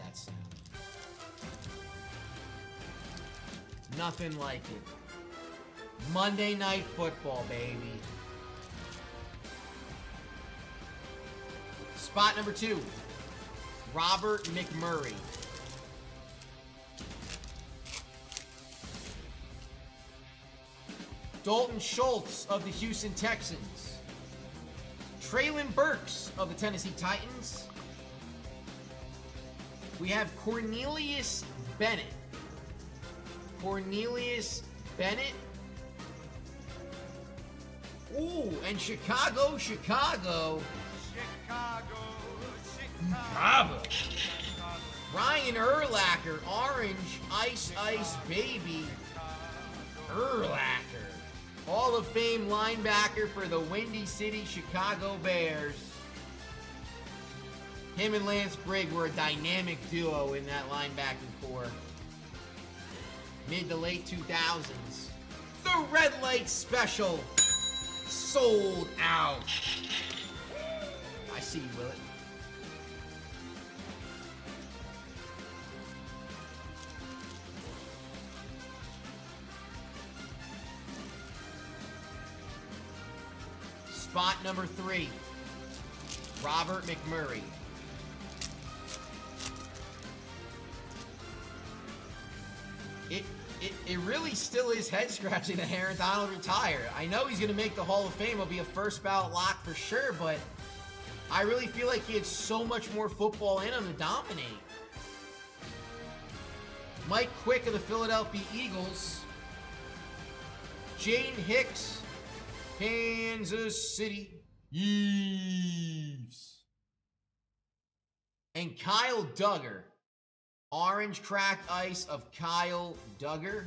That sound. Nothing like it. Monday Night Football, baby. Spot number 2, Robert McMurray. Dalton Schultz of the Houston Texans. Traylon Burks of the Tennessee Titans. We have Cornelius Bennett. Cornelius Bennett. Ooh, and Chicago. Chicago. Ryan Urlacher, orange, ice, baby. Urlacher. Hall of Fame linebacker for the Windy City Chicago Bears. Him and Lance Brigg were a dynamic duo in that linebacking core. mid to late 2000s. The red light special sold out. I see you, Willet. Spot number 3, Robert McMurray. It really still is head-scratching that Aaron Donald retired. I know he's going to make the Hall of Fame. He'll be a first-ballot lock for sure, but I really feel like he had so much more football in him to dominate. Mike Quick of the Philadelphia Eagles. Jaden Hicks, Kansas City Chiefs. And Kyle Duggar. Orange cracked ice of Kyle Duggar.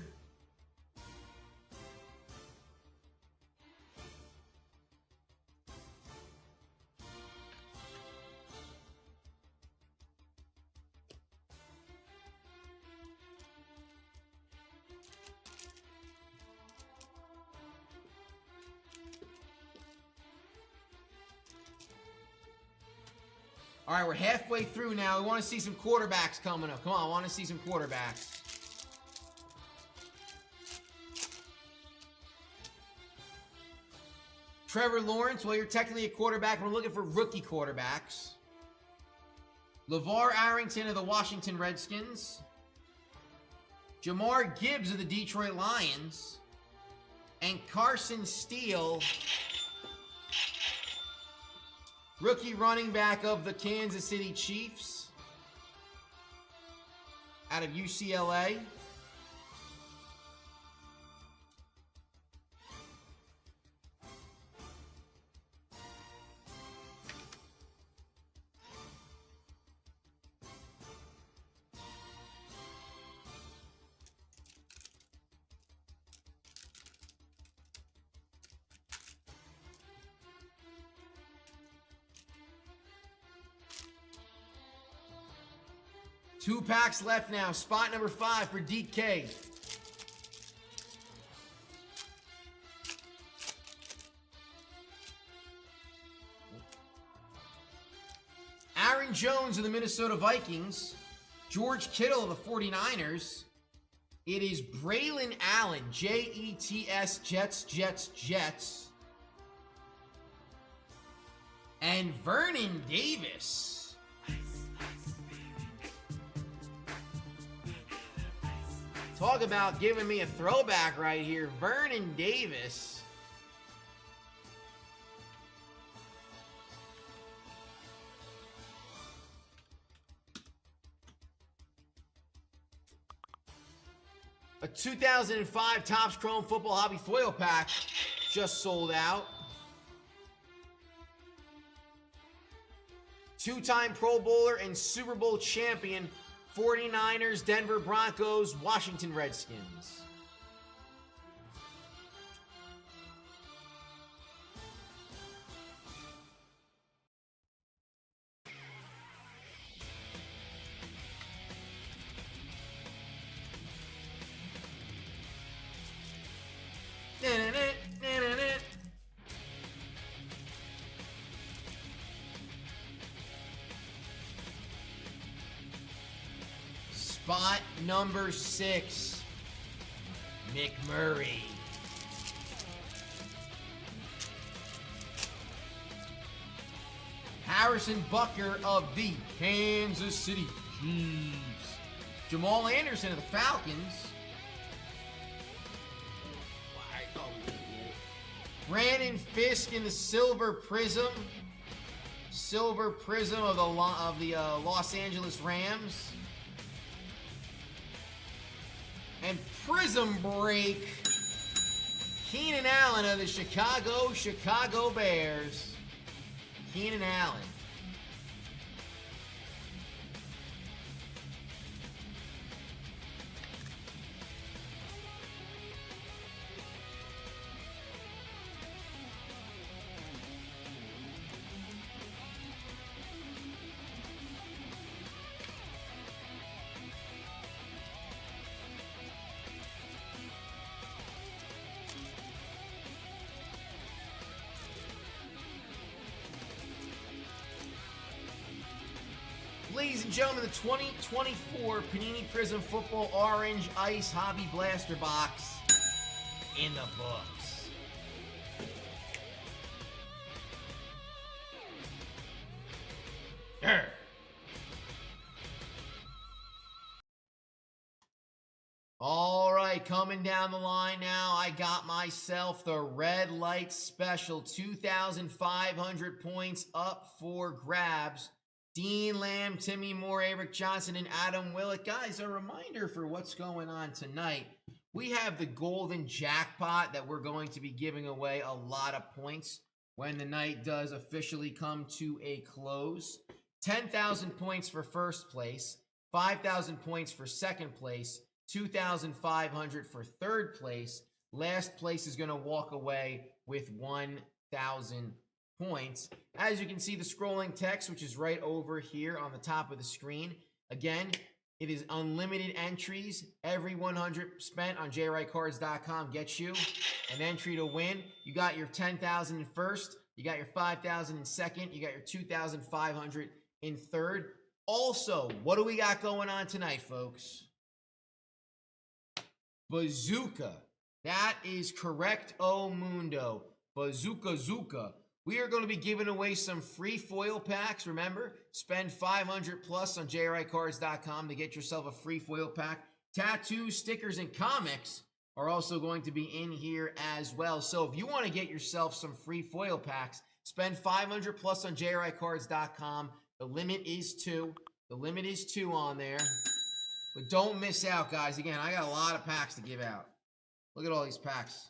All right, we're halfway through now. We want to see some quarterbacks coming up. Come on, I want to see some quarterbacks. Trevor Lawrence, well, you're technically a quarterback. We're looking for rookie quarterbacks. LeVar Arrington of the Washington Redskins. Jamar Gibbs of the Detroit Lions. And Carson Steele, rookie running back of the Kansas City Chiefs, out of UCLA. Two packs left now. Spot number 5 for DK. Aaron Jones of the Minnesota Vikings. George Kittle of the 49ers. It is Braylon Allen, Jets, Jets. And Vernon Davis. Talk about giving me a throwback right here. Vernon Davis. A 2005 Topps Chrome Football Hobby Foil Pack just sold out. Two-time Pro Bowler and Super Bowl champion, 49ers, Denver Broncos, Washington Redskins. Spot number 6, McMurray. Harrison Butker of the Kansas City Chiefs. Jamal Anderson of the Falcons. Brandon Fisk in the Silver Prism. Silver Prism of the Los Angeles Rams. And Prism break, Keenan Allen of the Chicago Bears. Keenan Allen. Ladies and gentlemen, the 2024 Panini Prism Football Orange Ice Hobby Blaster Box in the books. Grr. All right, coming down the line now, I got myself the Red Light Special, 2,500 points up for grabs. Dean Lamb, Timmy Moore, Eric Johnson, and Adam Willett. Guys, a reminder for what's going on tonight. We have the golden jackpot that we're going to be giving away a lot of points when the night does officially come to a close. 10,000 points for first place, 5,000 points for second place, 2,500 for third place. Last place is going to walk away with 1,000 points. As you can see, the scrolling text, which is right over here on the top of the screen. Again, it is unlimited entries. Every 100 spent on JRICards.com gets you an entry to win. You got your 10,000 in first. You got your 5,000 in second. You got your 2,500 in third. Also, what do we got going on tonight, folks? Bazooka. That is correct, O Mundo. Bazooka Zuka. We are going to be giving away some free foil packs. Remember, spend 500 plus on JRICards.com to get yourself a free foil pack. Tattoos, stickers, and comics are also going to be in here as well. So if you want to get yourself some free foil packs, spend 500 plus on JRICards.com. The limit is 2. The limit is 2 on there. But don't miss out, guys. Again, I got a lot of packs to give out. Look at all these packs.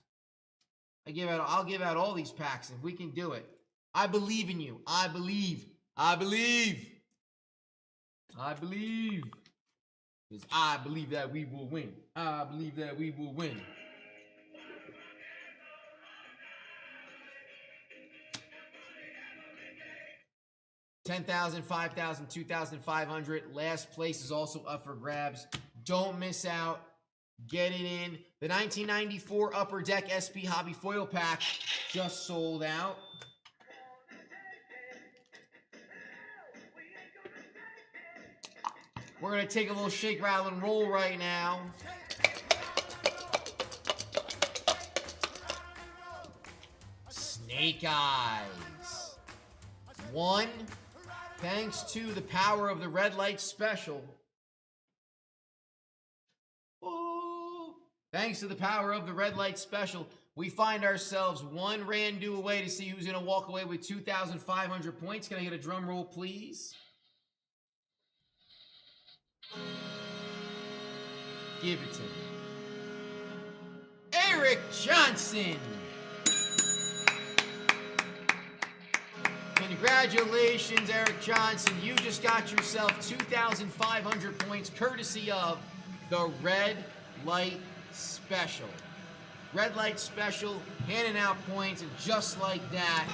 I'll give out all these packs if we can do it. I believe in you. I believe. I believe. I believe. Because I believe that we will win. I believe that we will win. $10,000, $5,000, $2,500. Last place is also up for grabs. Don't miss out. Get it in. The 1994 Upper Deck SP Hobby Foil Pack just sold out. We're going to take a little shake, rattle, and roll right now. Snake Eyes. 1, thanks to the power of the Red Light Special. Thanks to the power of the Red Light Special, we find ourselves 1 Randu away to see who's going to walk away with 2,500 points. Can I get a drum roll, please? Give it to me. Eric Johnson! Congratulations, Eric Johnson. You just got yourself 2,500 points courtesy of the Red Light Special. Red Light Special, handing out points, and just like that,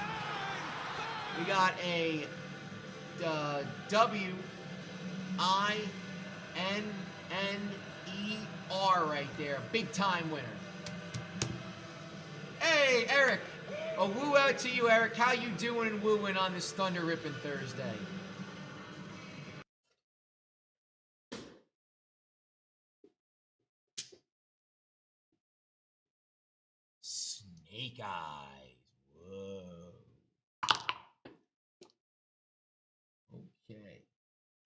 we got a WINNER right there. Big time winner. Hey, Eric. A woo out to you, Eric. How you doing and wooing on this Thunder Rippin' Thursday? Snake Eyes. Whoa. Okay.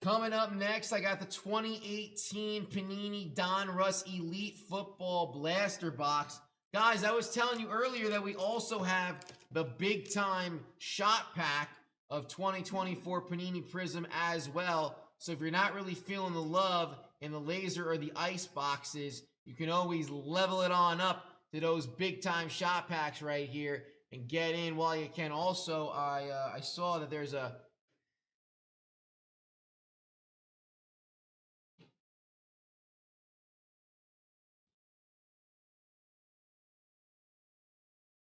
Coming up next, I got the 2018 Panini Don Russ Elite Football Blaster Box. Guys, I was telling you earlier that we also have the big time shot pack of 2024 Panini Prism as well. So if you're not really feeling the love in the laser or the ice boxes, you can always level it on up to those big time shot packs right here and get in while you can. Also, I saw that there's a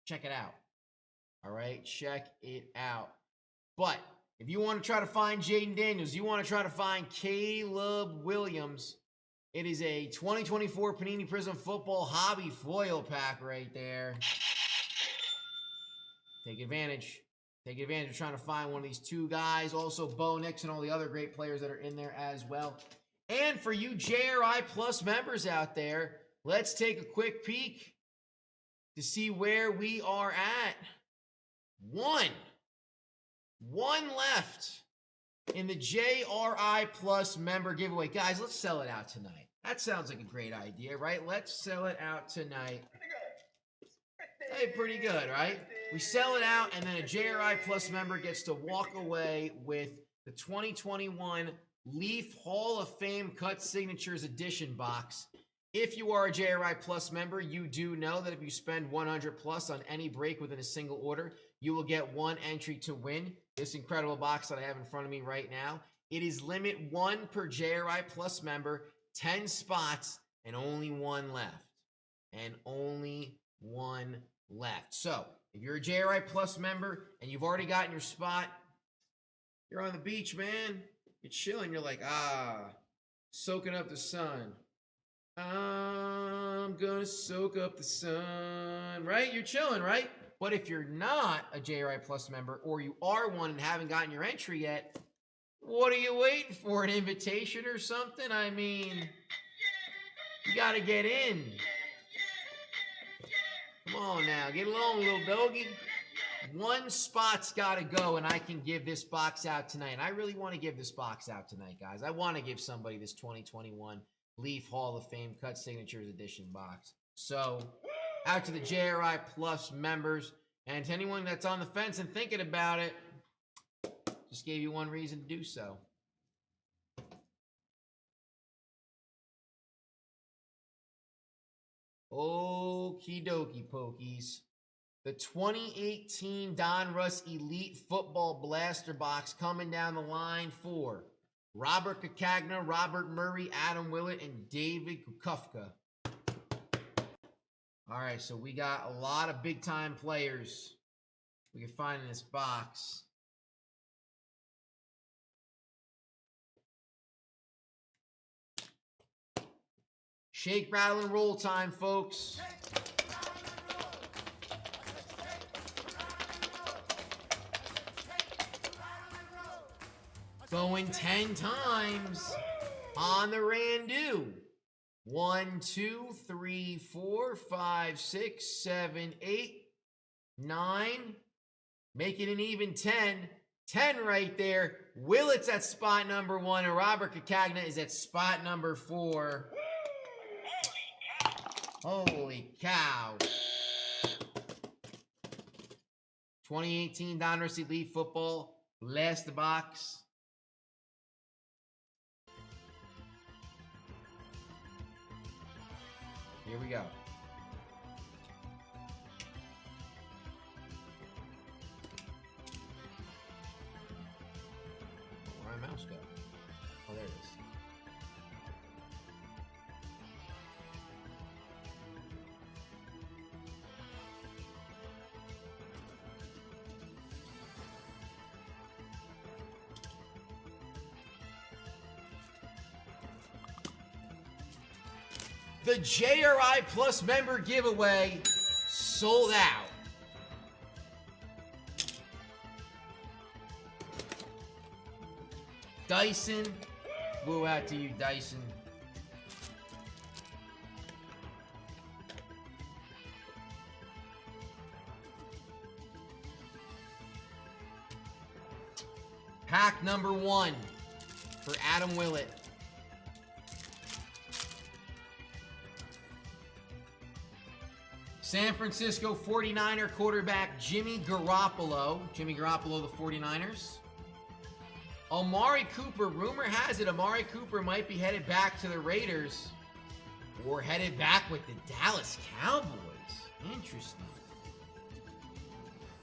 check it out. All right, check it out. But if you want to try to find Jaden Daniels, you want to try to find Caleb Williams, it is a 2024 Panini Prism Football Hobby Foil Pack right there. Take advantage. Take advantage of trying to find one of these two guys. Also, Bo Nix and all the other great players that are in there as well. And for you JRI Plus members out there, let's take a quick peek to see where we are at. One left in the JRI Plus member giveaway. Guys, let's sell it out tonight. That sounds like a great idea, right? Let's sell it out tonight. Hey, pretty good, right? We sell it out, and then a JRI Plus member gets to walk away with the 2021 Leaf Hall of Fame Cut Signatures Edition box. If you are a JRI Plus member, you do know that if you spend 100 plus on any break within a single order, you will get one entry to win this incredible box that I have in front of me right now. It is limit 1 per JRI Plus member, 10 spots, and only one left. And only one left. So, if you're a JRI Plus member and you've already gotten your spot, you're on the beach, man. You're chilling. You're like, soaking up the sun. I'm gonna soak up the sun, right? You're chilling, right? But if you're not a JRI Plus member, or you are one and haven't gotten your entry yet, what are you waiting for? An invitation or something? I mean, you gotta get in. Come on now, get along, little doggy. One spot's gotta go, and I can give this box out tonight. And I really want to give this box out tonight, guys. I want to give somebody this 2021 Leaf Hall of Fame Cut Signatures Edition box. So, out to the JRI Plus members, and to anyone that's on the fence and thinking about it, just gave you one reason to do so. Okie dokie pokies. The 2018 Donruss Elite Football Blaster box coming down the line for Robert Kakagna, Robert Murray, Adam Willett, and David Kukufka. All right, so we got a lot of big-time players we can find in this box. Shake, rattle, and roll time, folks. Going 10 times on the Randu. 1, 2, 3, 4, 5, 6, 7, 8, 9. Make it an even 10. 10 right there. Willett's at spot number 1, and Robert Kakagna is at spot number 4. Holy cow. 2018 Donruss Elite Football. Last box. Here we go. Where'd my mouse go? Oh, there it is. The JRI Plus member giveaway sold out. Dyson, woo out to you, Dyson. Pack number 1 for Adam Willett. San Francisco 49er quarterback Jimmy Garoppolo. Jimmy Garoppolo, the 49ers. Amari Cooper. Rumor has it Amari Cooper might be headed back to the Raiders or headed back with the Dallas Cowboys. Interesting.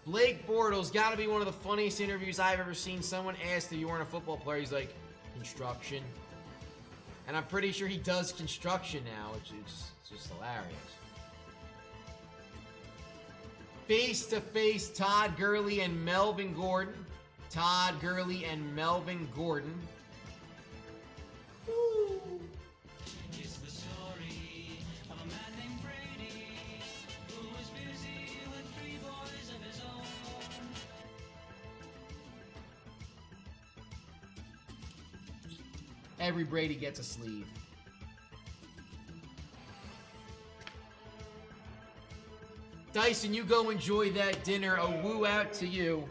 Blake Bortles. Got to be one of the funniest interviews I've ever seen. Someone asked if you weren't a football player. He's like, construction. And I'm pretty sure he does construction now, which is just hilarious. Face-to-face, Todd Gurley and Melvin Gordon. Todd Gurley and Melvin Gordon. Woo. It's the story of a man named Brady who was busy with 3 boys of his own. every Brady gets a sleeve. Dyson, you go enjoy that dinner. A woo out to you.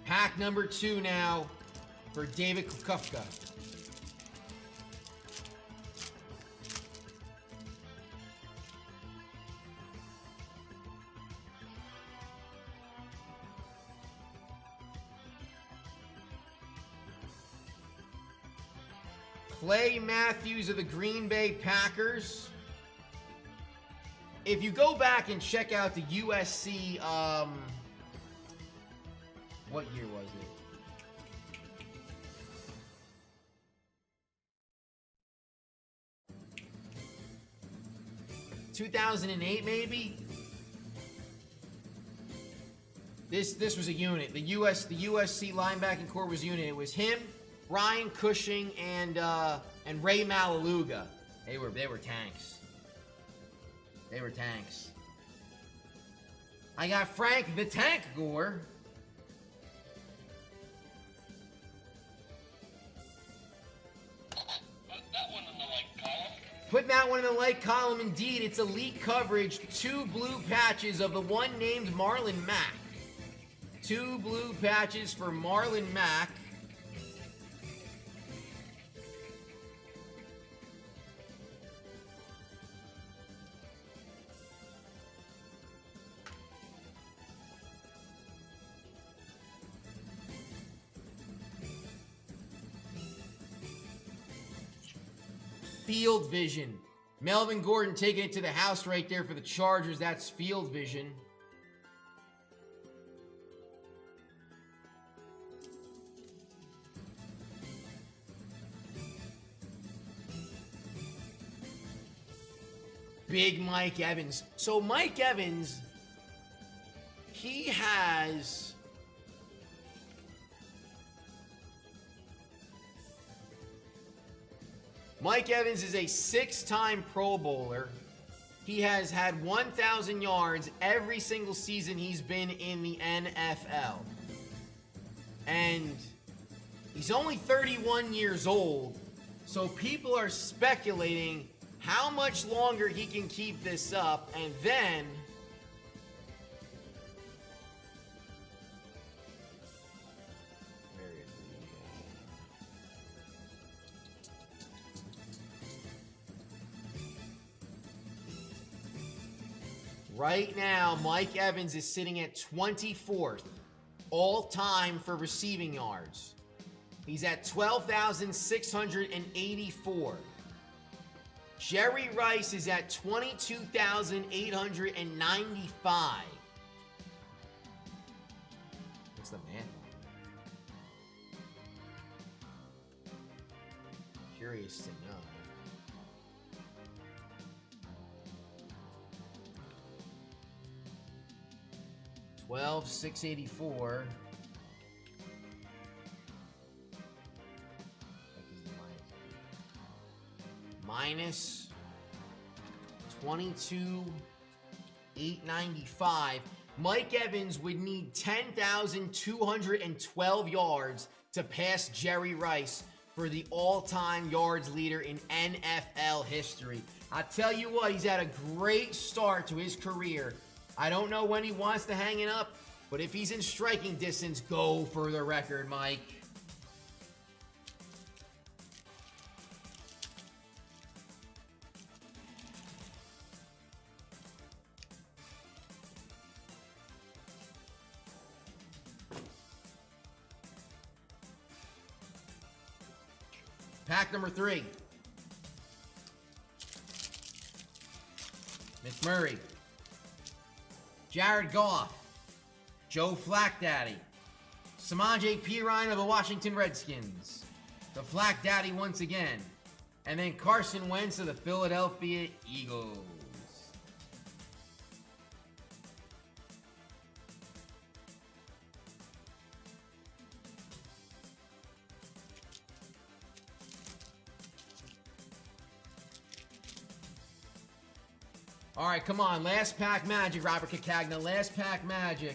Pack number 2 now for David Kukufka. Clay Matthews of the Green Bay Packers. If you go back and check out the USC, what year was it? 2008, maybe. This was a unit. The USC linebacking core was a unit. It was him, Ryan Cushing, and Ray Malaluga. They were tanks. They were tanks. I got Frank the Tank Gore. Putting that one in the like column, indeed. It's elite coverage. 2 blue patches of the one named Marlon Mack. 2 blue patches for Marlon Mack. Field vision. Melvin Gordon taking it to the house right there for the Chargers. That's field vision. Big Mike Evans. So Mike Evans, he has... Mike Evans is a 6-time Pro Bowler. He has had 1,000 yards every single season he's been in the NFL. And he's only 31 years old, so people are speculating how much longer he can keep this up, and then... Right now, Mike Evans is sitting at 24th all-time for receiving yards. He's at 12,684. Jerry Rice is at 22,895. What's the man? Curious to know. 12,684. Minus 22,895. Mike Evans would need 10,212 yards to pass Jerry Rice for the all-time yards leader in NFL history. I tell you what, he's had a great start to his career. I don't know when he wants to hang it up, but if he's in striking distance, go for the record, Mike. Pack number 3. Miss Murray. Jared Goff, Joe Flak Daddy, Samaje Perine of the Washington Redskins, the Flak Daddy once again, and then Carson Wentz of the Philadelphia Eagles. All right, come on. Last pack magic, Robert Cacagna. Last pack magic.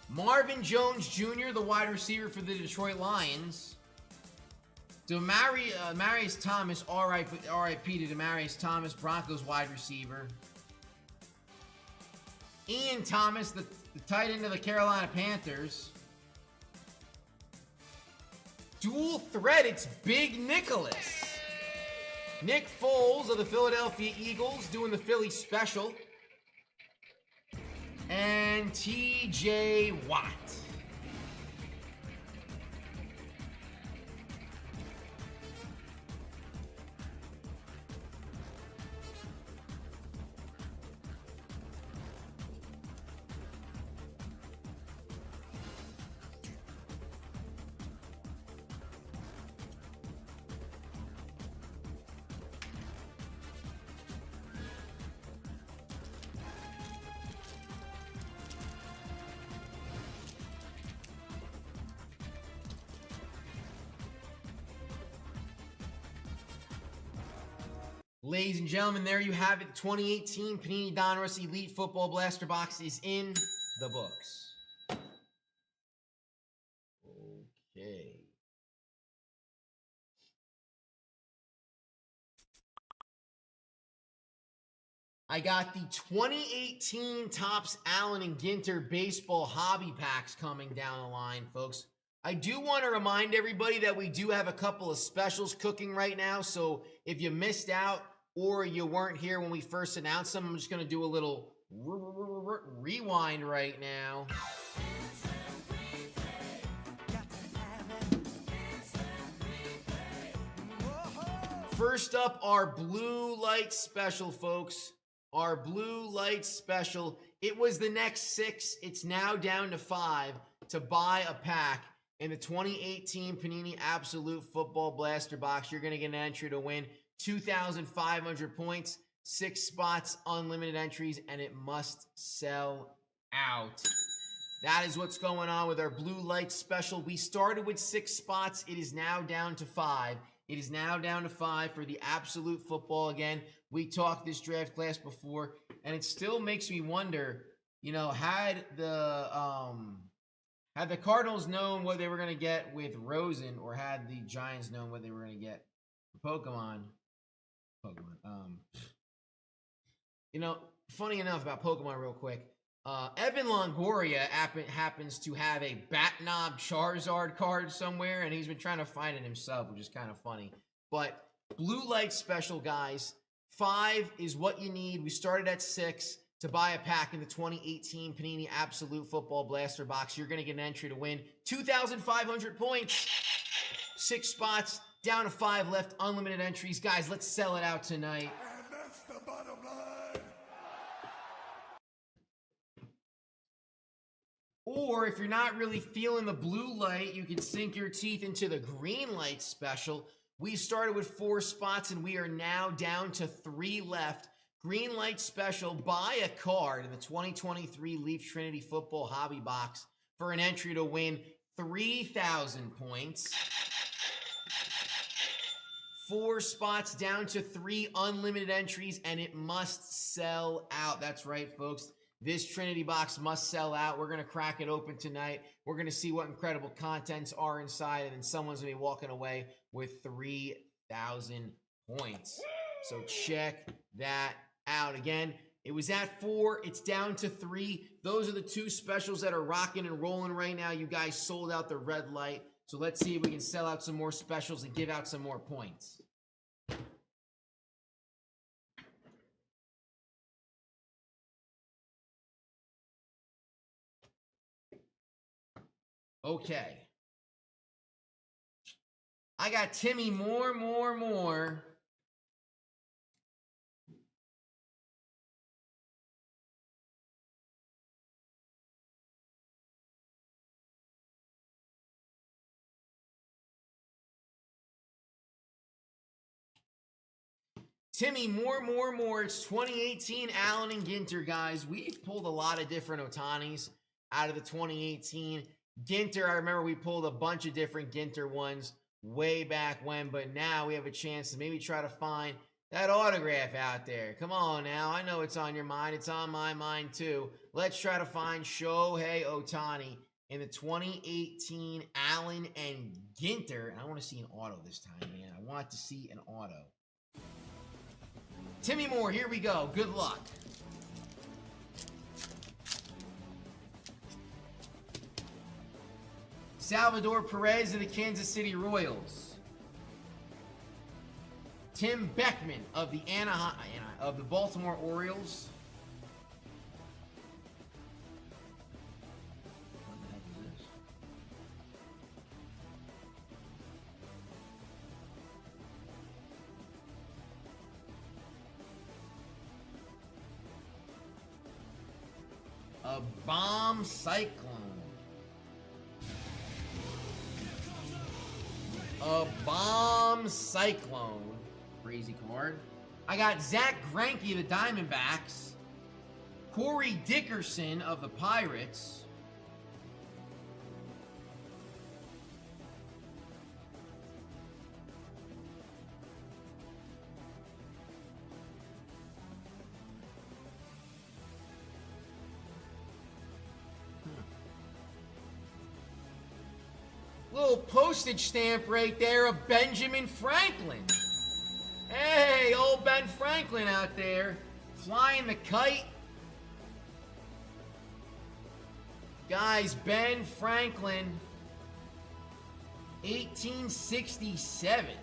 Marvin Jones Jr., the wide receiver for the Detroit Lions. Demaryius Thomas, R.I.P. to Demaryius Thomas, Broncos wide receiver. Ian Thomas, the tight end of the Carolina Panthers. Dual threat, it's Big Nicholas. Nick Foles of the Philadelphia Eagles doing the Philly special. And T.J. Watt. Ladies and gentlemen, there you have it. The 2018 Panini Donruss Elite Football Blaster Box is in the books. Okay. I got the 2018 Topps Allen and Ginter Baseball Hobby Packs coming down the line, folks. I do want to remind everybody that we do have a couple of specials cooking right now, so if you missed out or you weren't here when we first announced them, I'm just going to do a little rewind right now. First up, our Blue Light Special, folks. Our Blue Light Special. It was the next 6. It's now down to 5 to buy a pack. In the 2018 Panini Absolute Football Blaster Box, you're going to get an entry to win 2,500 points, 6 spots, unlimited entries, and it must sell out. That is what's going on with our Blue Light Special. We started with 6 spots. It is now down to 5. It is now down to 5 for the Absolute Football again. We talked this draft class before, and it still makes me wonder, you know, had the Cardinals known what they were going to get with Rosen, or had the Giants known what they were going to get for Pokemon, you know, funny enough about Pokemon real quick, Evan Longoria happens to have a Batnob Charizard card somewhere, and he's been trying to find it himself, which is kind of funny. But Blue Light Special, guys, 5 is what you need. We started at 6. To buy a pack in the 2018 Panini Absolute Football Blaster Box, you're going to get an entry to win 2,500 points. 6 spots, down to 5 left, unlimited entries. Guys, let's sell it out tonight. And that's the bottom line. Or if you're not really feeling the blue light, you can sink your teeth into the green light special. We started with 4 spots, and we are now down to 3 left. Green Light Special, buy a card in the 2023 Leaf Trinity Football Hobby Box for an entry to win 3,000 points. 4 spots down to 3 unlimited entries, and it must sell out. That's right, folks. This Trinity box must sell out. We're going to crack it open tonight. We're going to see what incredible contents are inside, and then someone's going to be walking away with 3,000 points. So check that out. Again, it was at 4. It's down to 3. Those are the 2 specials that are rocking and rolling right now. You guys sold out the red light. So let's see if we can sell out some more specials and give out some more points. Okay. I got Timmy more. Timmy more. It's 2018 Allen and Ginter, guys. We've pulled a lot of different Otanis. out of the 2018. Ginter, I remember we pulled a bunch of different Ginter ones way back when, but now we have a chance to maybe try to find that autograph out there. Come on now. I know it's on your mind. It's on my mind too. Let's try to find Shohei Ohtani in the 2018 Allen and Ginter. And I want to see an auto this time, man. I want to see an auto. Timmy Moore, here we go. Good luck. Salvador Perez of the Kansas City Royals. Tim Beckman of the Baltimore Orioles. What the heck is this? A bomb cyclone. A bomb cyclone. Crazy card. I got Zach Greinke of the Diamondbacks. Corey Dickerson of the Pirates. Little postage stamp right there of Benjamin Franklin. Hey, old Ben Franklin out there, flying the kite. Guys, Ben Franklin, 1867.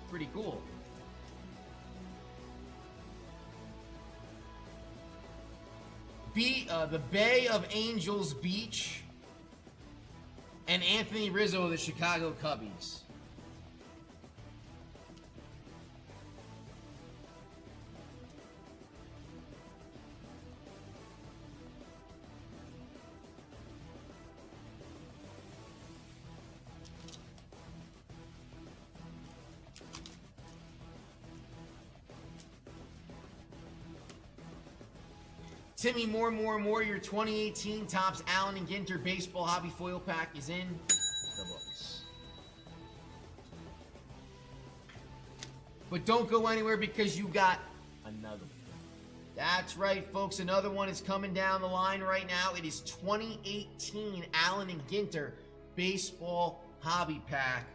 Pretty cool. The Bay of Angels Beach. And Anthony Rizzo of the Chicago Cubbies. Timmy Moore, your 2018 Topps Allen and Ginter Baseball Hobby Foil Pack is in the books. But don't go anywhere because you got another one. That's right, folks. Another one is coming down the line right now. It is 2018 Allen and Ginter Baseball Hobby Pack.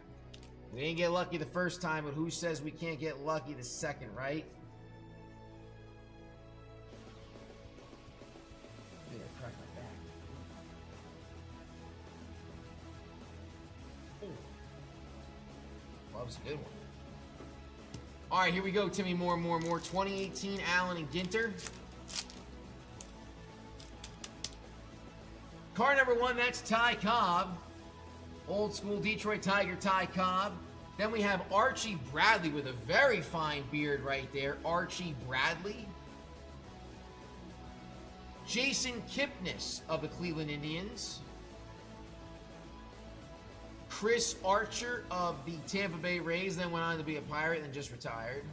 We didn't get lucky the first time, but who says we can't get lucky the second, right? That was a good one. All right, here we go. Timmy Moore. 2018 Allen and Ginter. Card number 1, that's Ty Cobb. Old school Detroit Tiger Ty Cobb. Then we have Archie Bradley with a very fine beard right there. Archie Bradley. Jason Kipnis of the Cleveland Indians. Chris Archer of the Tampa Bay Rays, then went on to be a Pirate and just retired.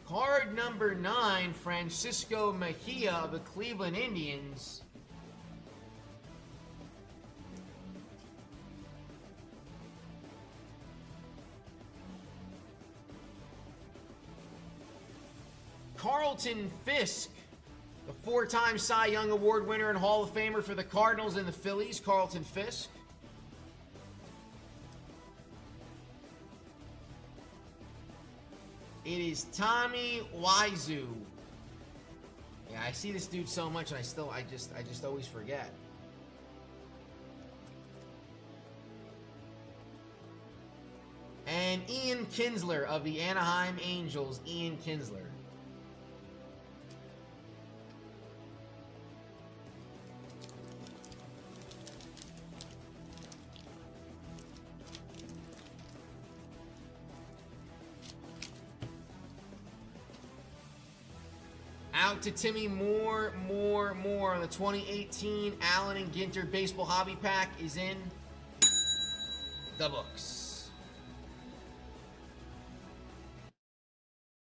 Card number 9, Francisco Mejia of the Cleveland Indians. Carlton Fisk, the 4-time Cy Young Award winner and Hall of Famer for the Cardinals and the Phillies, Carlton Fisk. It is Tommy Wiseau. Yeah, I see this dude so much and I just always forget. And Ian Kinsler of the Anaheim Angels, Ian Kinsler. Out to Timmy, more. The 2018 Allen and Ginter Baseball Hobby Pack is in the books.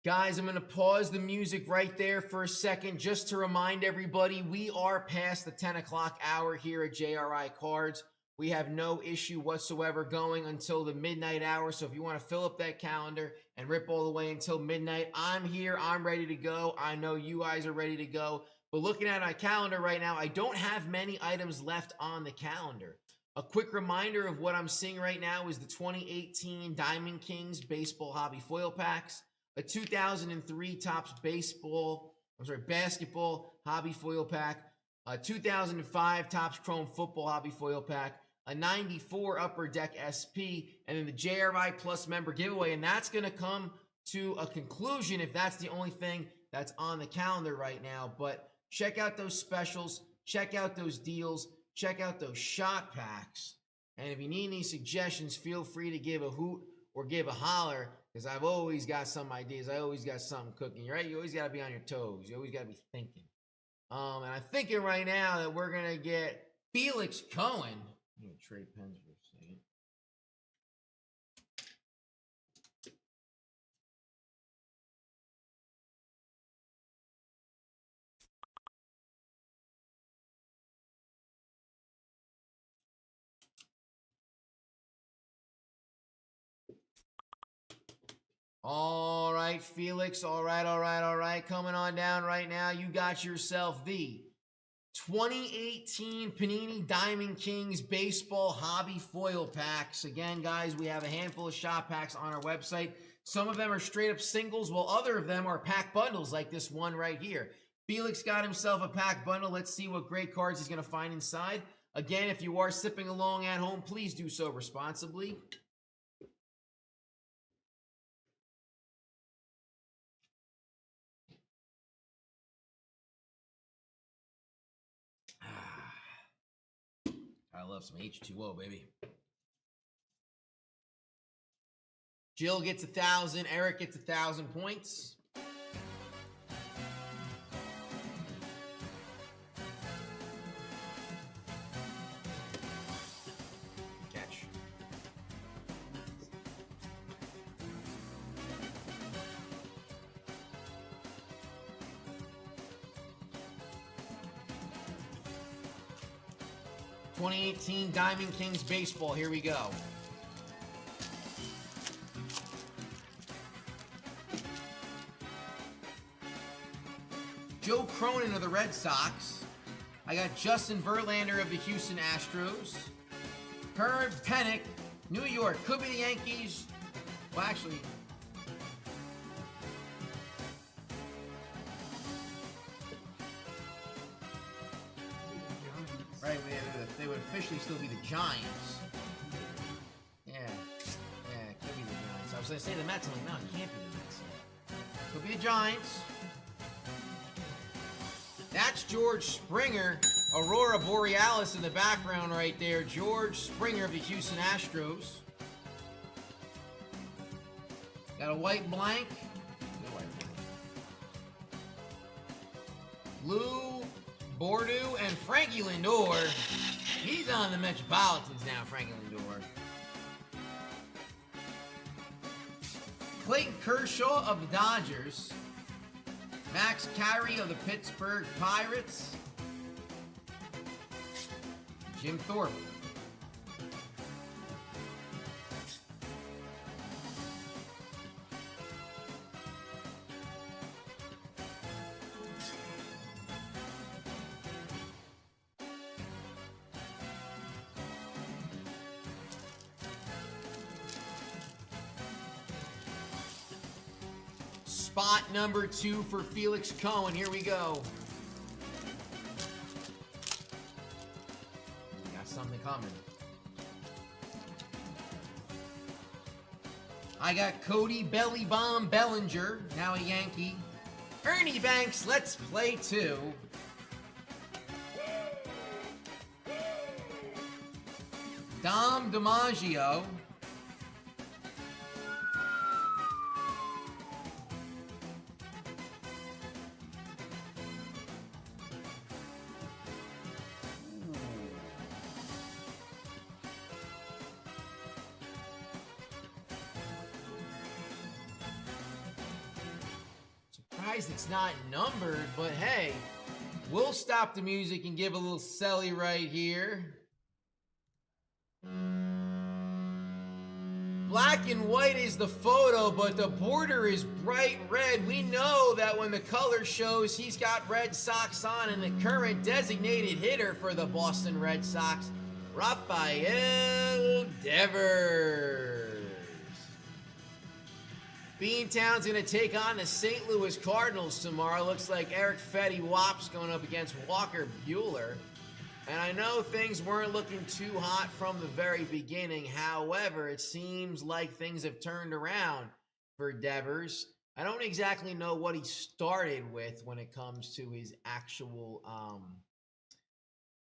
Guys, I'm going to pause the music right there for a second just to remind everybody we are past the 10 o'clock hour here at JRI Cards. We have no issue whatsoever going until the midnight hour. So if you want to fill up that calendar and rip all the way until midnight, I'm here. I'm ready to go. I know you guys are ready to go. But looking at my calendar right now, I don't have many items left on the calendar. A quick reminder of what I'm seeing right now is the 2018 Diamond Kings Baseball Hobby Foil Packs, a 2003 Topps Basketball Hobby Foil Pack, a 2005 Topps Chrome Football Hobby Foil Pack, a 94 Upper Deck SP, and then the JRI Plus member giveaway. And that's going to come to a conclusion if that's the only thing that's on the calendar right now. But check out those specials, check out those deals, check out those shot packs. And if you need any suggestions, feel free to give a hoot or give a holler, because I've always got some ideas. I always got something cooking, right? You always got to be on your toes. You always got to be thinking. And I'm thinking right now that we're going to get Felix Cohen. I'm going to trade pens for a second. All right, Felix. All right. Coming on down right now. You got yourself the 2018 Panini Diamond Kings Baseball Hobby Foil Packs. Again, guys, we have a handful of shop packs on our website. Some of them are straight up singles, while other of them are pack bundles like this one right here. Felix got himself a pack bundle. Let's see what great cards he's going to find inside. Again, if you are sipping along at home, please do so responsibly. I love some H2O, baby. Jill gets 1,000. Eric gets 1,000 points. Catch. '18 Diamond Kings Baseball. Here we go. Joe Cronin of the Red Sox. I got Justin Verlander of the Houston Astros. Herb Pennick, New York. Could be the Yankees. Well, actually, right, they would officially still be the Giants. Yeah, it could be the Giants. I was going to say the Mets. I'm like, no, it can't be the Mets. Could be the Giants. That's George Springer, Aurora Borealis in the background right there. George Springer of the Houston Astros. Got a white blank. Lou Bordeaux and Frankie Lindor. He's on the Metropolitans now, Frankie Lindor. Clayton Kershaw of the Dodgers. Max Carey of the Pittsburgh Pirates. Jim Thorpe. Spot number 2 for Felix Cohen. Here we go. We got something coming. I got Cody Belly Bomb Bellinger, now a Yankee. Ernie Banks, let's play 2. Dom DiMaggio. surprised it's not numbered, but hey, we'll stop the music and give a little selly right here. Black and white is the photo, but the border is bright red. We know that when the color shows he's got Red Sox on, and the current designated hitter for the Boston Red Sox, Rafael Devers. Beantown's going to take on the St. Louis Cardinals tomorrow. Looks like Eric Fetty Wap's going up against Walker Buehler. And I know things weren't looking too hot from the very beginning. However, it seems like things have turned around for Devers. I don't exactly know what he started with when it comes to his actual,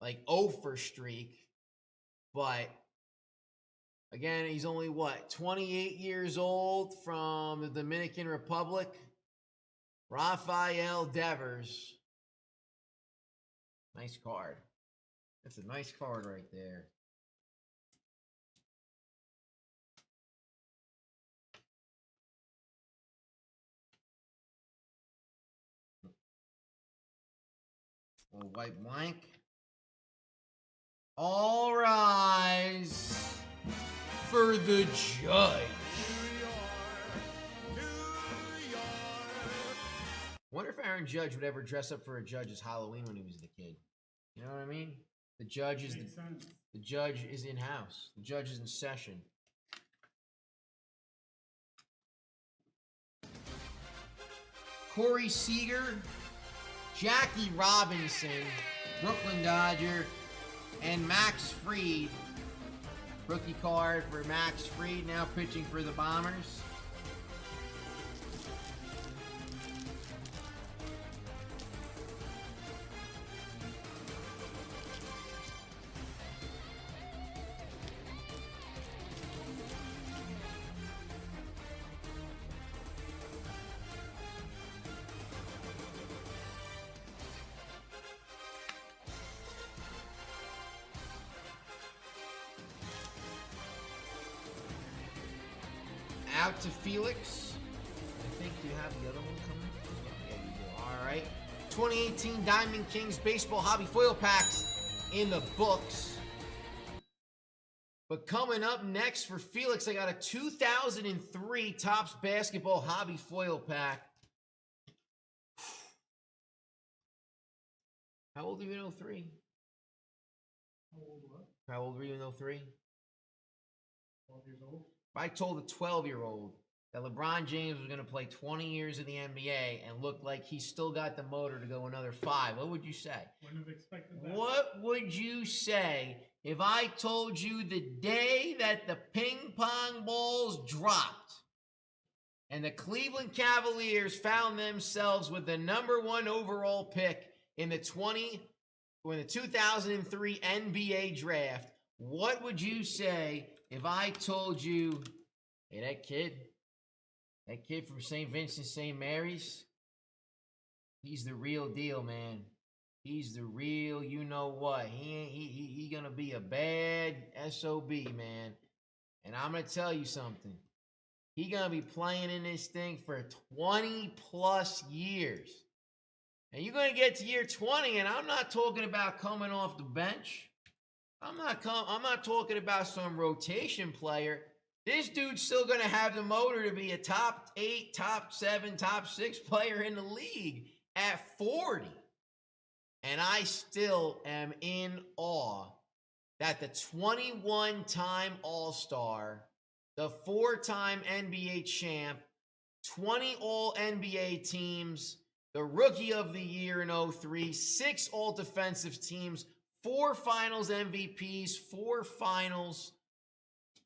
like, over streak. But, again, he's only, 28 years old from the Dominican Republic? Rafael Devers. Nice card. That's a nice card right there. A white blank. All rise for the judge. Wonder if Aaron Judge would ever dress up for a judge as Halloween when he was a kid. You know what I mean? The judge is the judge is in house. The judge is in session. Corey Seager, Jackie Robinson, Brooklyn Dodger, and Max Fried. Rookie card for Max Fried, now pitching for the Bombers. Out to Felix. I think you have the other one coming. Yeah, you do. All right. 2018 Diamond Kings Baseball Hobby Foil Packs in the books. But coming up next for Felix, I got a 2003 Topps Basketball Hobby Foil Pack. How old are you in 03? How old were you in 03? 12 years old. If I told a 12-year-old that LeBron James was going to play 20 years in the NBA and looked like he still got the motor to go another 5, what would you say? Wouldn't have expected that. What would you say if I told you the day that the ping pong balls dropped and the Cleveland Cavaliers found themselves with the #1 overall pick in the 2003 NBA draft? What would you say if I told you, hey, that kid from St. Vincent St. Mary's, he's the real deal, man. He's the real, you know what? He gonna be a bad SOB, man. And I'm gonna tell you something. He gonna be playing in this thing for 20 plus years. And you're gonna get to year 20, and I'm not talking about coming off the bench. I'm not talking about some rotation player. This dude's still going to have the motor to be a top 8, top 7, top 6 player in the league at 40. And I still am in awe that the 21-time All-Star, the 4-time NBA champ, 20 All-NBA teams, the Rookie of the Year in 03, 6 All-Defensive teams, 4 Finals MVPs, 4 Finals.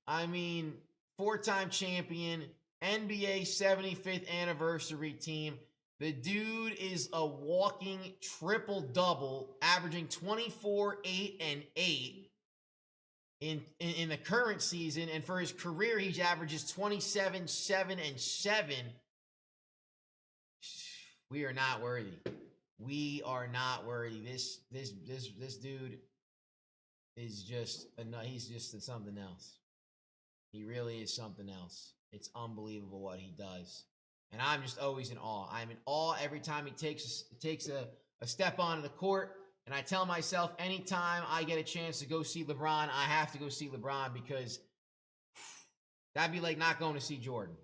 I mean, 4-time champion, NBA 75th anniversary team. The dude is a walking triple-double, averaging 24, 8, and 8 in the current season. And for his career, he averages 27, 7, and 7. We are not worthy. We are not worthy. This dude is just he's just something else. He really is something else. It's unbelievable what he does. And I'm just always in awe. I'm in awe every time he takes a step onto the court. And I tell myself, anytime I get a chance to go see LeBron, I have to go see LeBron, because that'd be like not going to see Jordan.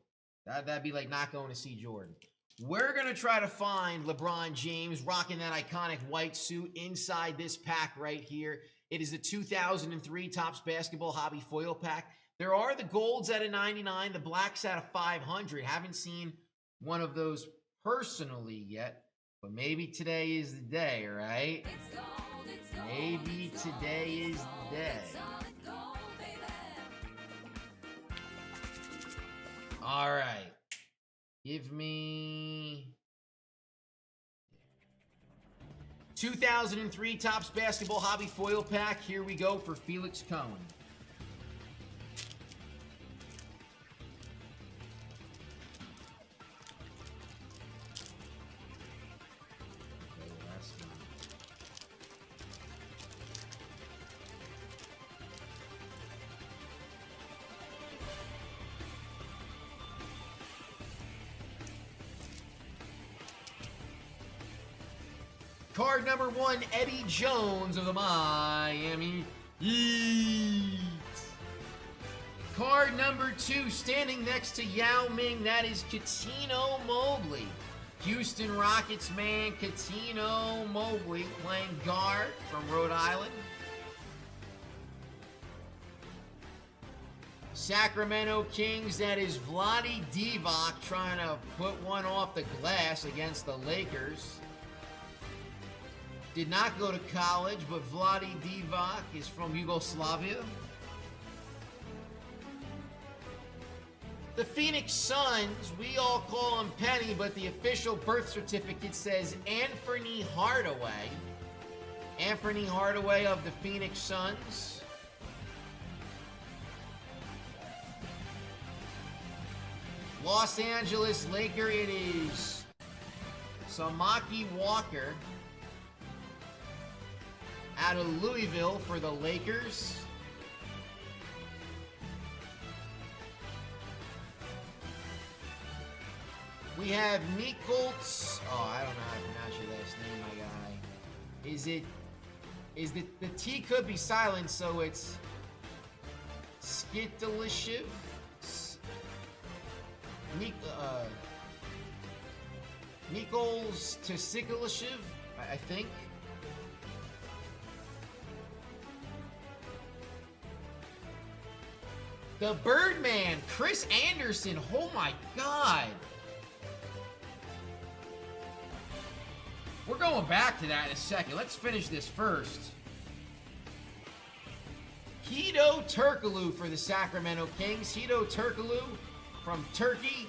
That'd be like not going to see Jordan. We're going to try to find LeBron James rocking that iconic white suit inside this pack right here. It is the 2003 Topps Basketball Hobby Foil Pack. There are the golds at a 99, the blacks at a 500. Haven't seen one of those personally yet, but maybe today is the day, right? Maybe today is the day. All right. Give me 2003 Topps Basketball Hobby Foil Pack. Here we go for Felix Cohen. Card number 1, Eddie Jones of the Miami Heat. Card number 2, standing next to Yao Ming, that is Cuttino Mobley. Houston Rockets man, Cuttino Mobley, playing guard from Rhode Island. Sacramento Kings, that is Vlade Divac, trying to put one off the glass against the Lakers. Did not go to college, but Vlade Divac is from Yugoslavia. The Phoenix Suns, we all call him Penny, but the official birth certificate says Anthony Hardaway. Anthony Hardaway of the Phoenix Suns. Los Angeles Laker, it is Samaki Walker out of Louisville for the Lakers. We have Nikolts. Oh, I don't know how to pronounce your last name, my guy. The T could be silent, so it's Skitalishiv. Nichols Tsikalishiv, I think. The Birdman, Chris Anderson. Oh my God. We're going back to that in a second. Let's finish this first. Hedo Turkoglu for the Sacramento Kings. Hedo Turkoglu from Turkey.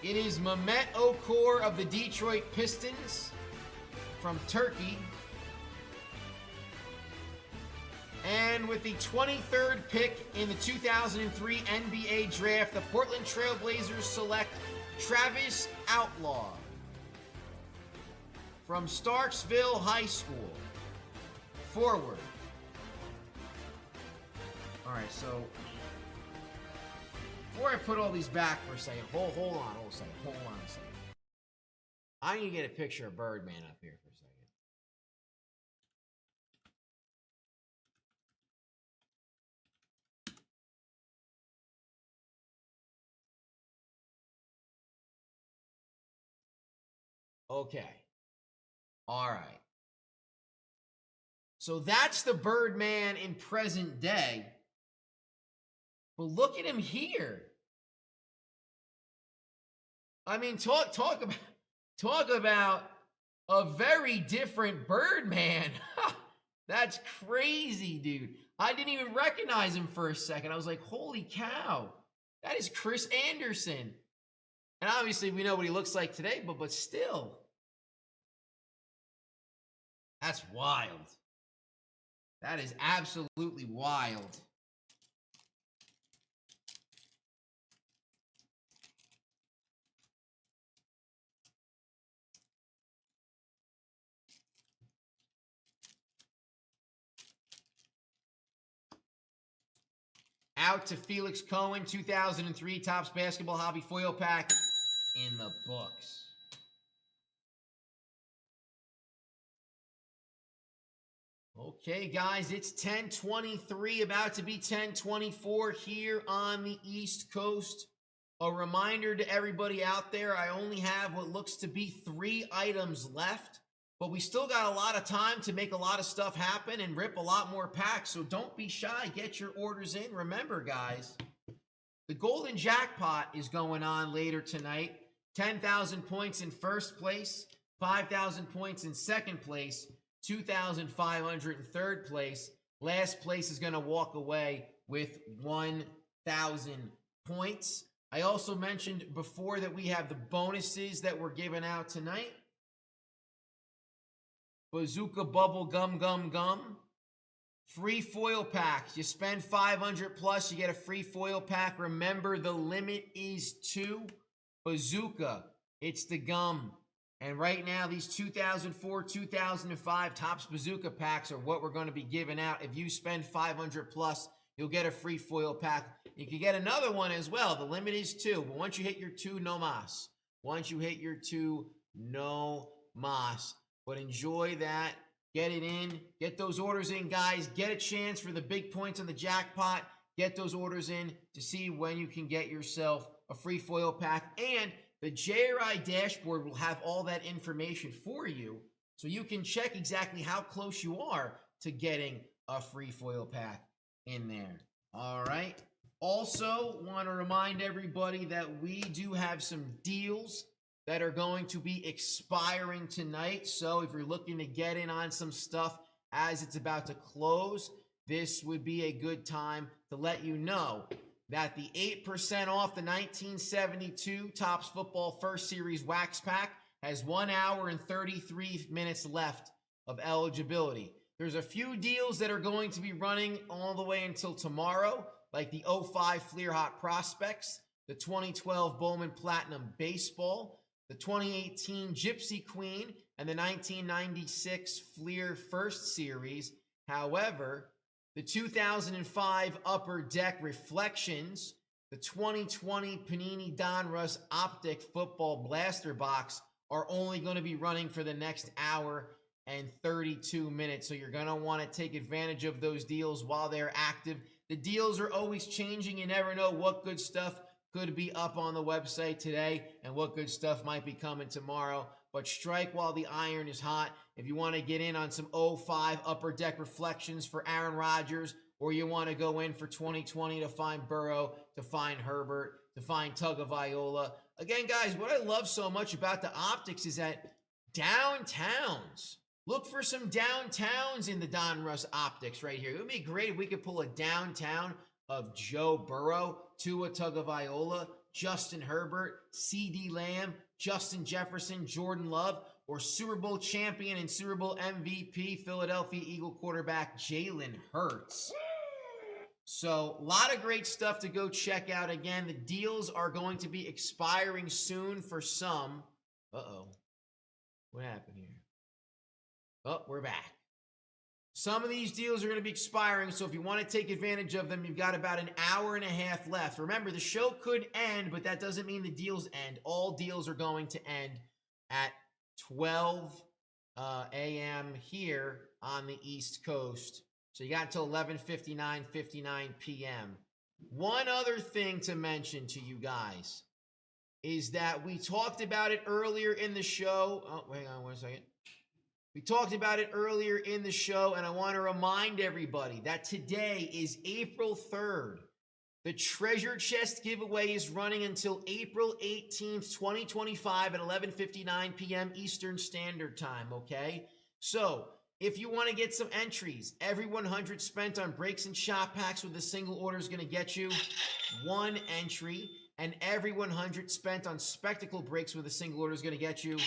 It is Mehmet Okur of the Detroit Pistons from Turkey. And with the 23rd pick in the 2003 NBA Draft, the Portland Trail Blazers select Travis Outlaw from Starksville High School. Forward. All right, so before I put all these back for a second, hold on a second. I need to get a picture of Birdman up here for a second. Okay. All right. So that's the Birdman in present day. But look at him here. I mean, talk about a very different Birdman. That's crazy, dude. I didn't even recognize him for a second. I was like, holy cow. That is Chris Anderson. And obviously we know what he looks like today, but still. That's wild. That is absolutely wild. out to Felix Cohen, 2003 Topps Basketball Hobby Foil Pack in the books. Okay, guys, it's 10:23, about to be 10:24 here on the East Coast. A reminder to everybody out there, I only have what looks to be 3 items left, but we still got a lot of time to make a lot of stuff happen and rip a lot more packs, so don't be shy. Get your orders in. Remember, guys, the Golden Jackpot is going on later tonight. 10,000 points in first place, 5,000 points in second place, 2,500 in third place. Last place is going to walk away with 1,000 points. I also mentioned before that we have the bonuses that we're giving out tonight. Bazooka Bubble Gum Gum Gum. Free foil packs. You spend 500 plus, you get a free foil pack. Remember, the limit is 2. Bazooka, it's the gum. And right now, these 2004, 2005 Topps Bazooka packs are what we're going to be giving out. If you spend 500 plus, you'll get a free foil pack. You can get another one as well. The limit is 2. But once you hit your 2, no mas. Once you hit your 2, no mas. But enjoy that. Get it in. Get those orders in, guys. Get a chance for the big points on the jackpot. Get those orders in to see when you can get yourself a free foil pack. And the JRI dashboard will have all that information for you, so you can check exactly how close you are to getting a free foil pack in there. All right. Also, want to remind everybody that we do have some deals that are going to be expiring tonight. So if you're looking to get in on some stuff as it's about to close, this would be a good time to let you know that the 8% off the 1972 Topps Football First Series Wax Pack has 1 hour and 33 minutes left of eligibility. There's a few deals that are going to be running all the way until tomorrow, like the 05 Fleer Hot Prospects, the 2012 Bowman Platinum Baseball, the 2018 Gypsy Queen, and the 1996 Fleer First Series. However, the 2005 Upper Deck Reflections, the 2020 Panini Donruss Optic Football Blaster Box are only going to be running for the next hour and 32 minutes. So you're going to want to take advantage of those deals while they're active. The deals are always changing. You never know what good stuff could be up on the website today and what good stuff might be coming tomorrow. But strike while the iron is hot. If you want to get in on some 05 Upper Deck Reflections for Aaron Rodgers, or you want to go in for 2020 to find Burrow, to find Herbert, to find Tagovailoa. Again, guys, what I love so much about the optics is that downtowns. Look for some downtowns in the Donruss optics right here. It would be great if we could pull a downtown of Joe Burrow, Tua Tagovailoa, Justin Herbert, CeeDee Lamb, Justin Jefferson, Jordan Love, or Super Bowl champion and Super Bowl MVP Philadelphia Eagle quarterback Jalen Hurts. So a lot of great stuff to go check out. Again, the deals are going to be expiring soon for some. Uh-oh. What happened here? Oh, we're back. Some of these deals are going to be expiring, so if you want to take advantage of them, you've got about an hour and a half left. Remember, the show could end, but that doesn't mean the deals end. All deals are going to end at 12 a.m. here on the East Coast. So you got until 11:59 p.m. One other thing to mention to you guys is that we talked about it earlier in the show. Oh, hang on one second. We talked about it earlier in the show, and I want to remind everybody that today is April 3rd. The Treasure Chest giveaway is running until April 18th, 2025 at 11:59 p.m. Eastern Standard Time, okay? So, if you want to get some entries, every 100 spent on breaks and shop packs with a single order is going to get you 1 entry, and every 100 spent on spectacle breaks with a single order is going to get you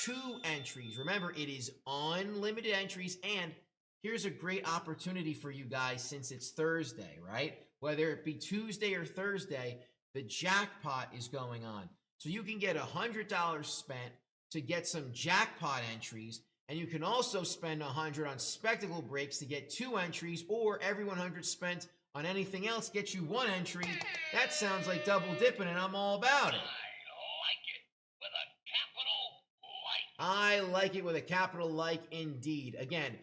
2 entries. Remember, it is unlimited entries, and here's a great opportunity for you guys since it's Thursday, right? Whether it be Tuesday or Thursday, the jackpot is going on. So you can get $100 spent to get some jackpot entries, and you can also spend $100 on spectacle breaks to get 2 entries, or every 100 spent on anything else gets you 1 entry. That sounds like double dipping, and I'm all about it. I like it with a capital like indeed. Again,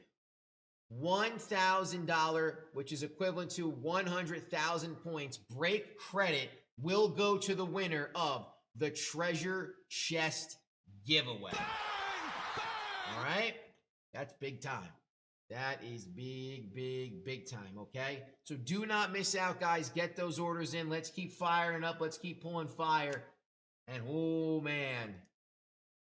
$1,000, which is equivalent to 100,000 points, break credit will go to the winner of the treasure chest giveaway. All right? That's big time. That is big, big, big time, okay? So do not miss out, guys. Get those orders in. Let's keep firing up. Let's keep pulling fire. And, oh, man.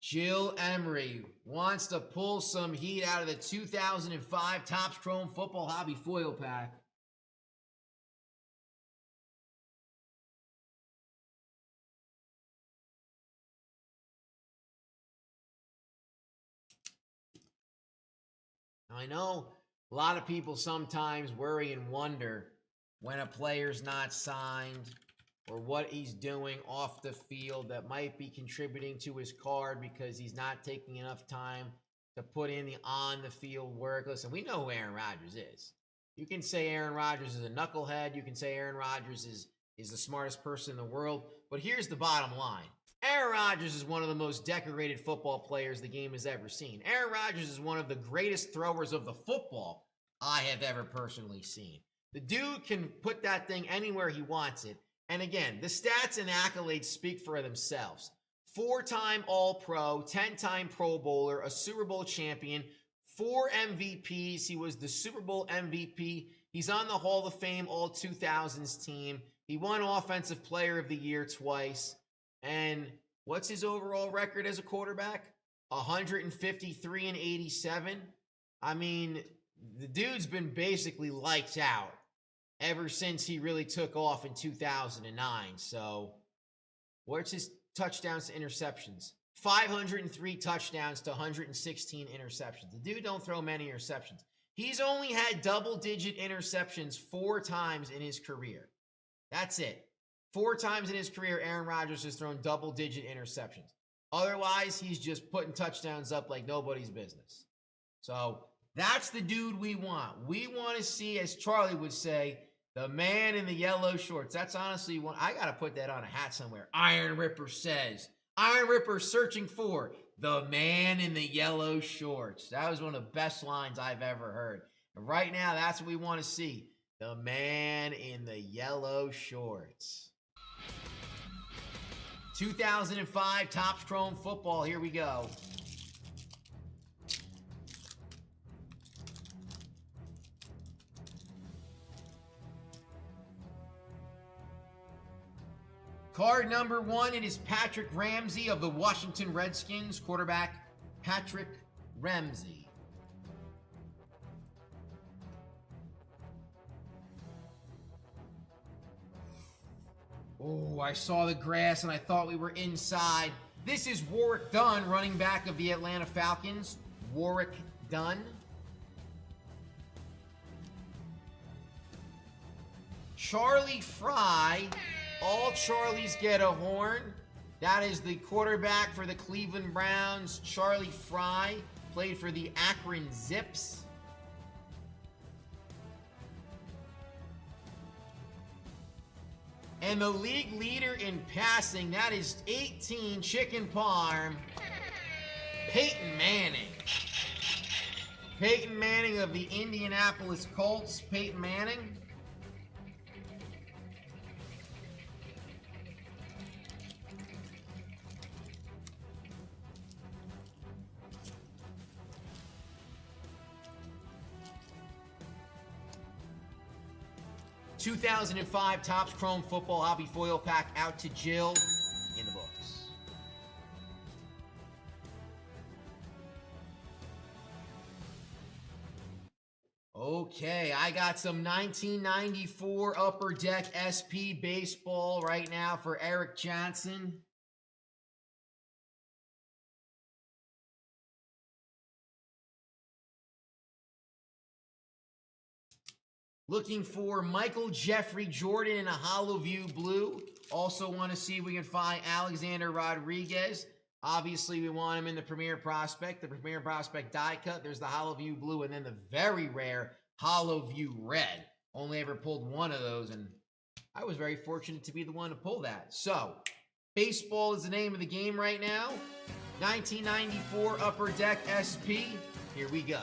Jill Emery wants to pull some heat out of the 2005 Topps Chrome Football Hobby Foil Pack. Now, I know a lot of people sometimes worry and wonder when a player's not signed or what he's doing off the field that might be contributing to his card because he's not taking enough time to put in the on-the-field work. Listen, we know who Aaron Rodgers is. You can say Aaron Rodgers is a knucklehead. You can say Aaron Rodgers is the smartest person in the world. But here's the bottom line. Aaron Rodgers is one of the most decorated football players the game has ever seen. Aaron Rodgers is one of the greatest throwers of the football I have ever personally seen. The dude can put that thing anywhere he wants it. And again, the stats and accolades speak for themselves. 4-time All-Pro, 10-time Pro Bowler, a Super Bowl champion, 4 MVPs. He was the Super Bowl MVP. He's on the Hall of Fame All-2000s team. He won Offensive Player of the Year twice. And what's his overall record as a quarterback? 153-87. I mean, the dude's been basically lights out ever since he really took off in 2009. So, what's his touchdowns to interceptions? 503 touchdowns to 116 interceptions. The dude don't throw many interceptions. He's only had double-digit interceptions 4 times in his career. That's it. 4 times in his career, Aaron Rodgers has thrown double-digit interceptions. Otherwise, he's just putting touchdowns up like nobody's business. So, that's the dude we want. We want to see, as Charlie would say, the man in the yellow shorts. That's honestly one. I got to put that on a hat somewhere. Iron Ripper says. Iron Ripper searching for the man in the yellow shorts. That was one of the best lines I've ever heard. And right now, that's what we want to see. The man in the yellow shorts. 2005 Topps Chrome Football. Here we go. Card number 1, it is Patrick Ramsey of the Washington Redskins, quarterback Patrick Ramsey. Oh, I saw the grass and I thought we were inside. This is Warrick Dunn, running back of the Atlanta Falcons. Warrick Dunn. Charlie Fry. All Charlies get a horn. That is the quarterback for the Cleveland Browns, Charlie Fry. Played for the Akron Zips. And the league leader in passing, that is 18, Chicken Parm, Peyton Manning. Peyton Manning of the Indianapolis Colts, Peyton Manning. ...2005 Topps Chrome Football Hobby Foil Pack out to Jill in the books. Okay, I got some 1994 Upper Deck SP baseball right now for Eric Johnson. Looking for Michael Jeffrey Jordan in a hollow view blue. Also want to see if we can find Alexander Rodriguez. Obviously, we want him in the Premier Prospect. The Premier Prospect die cut. There's the hollow view blue and then the very rare hollow view red. Only ever pulled one of those, and I was very fortunate to be the one to pull that. So, baseball is the name of the game right now. 1994 Upper Deck SP. Here we go.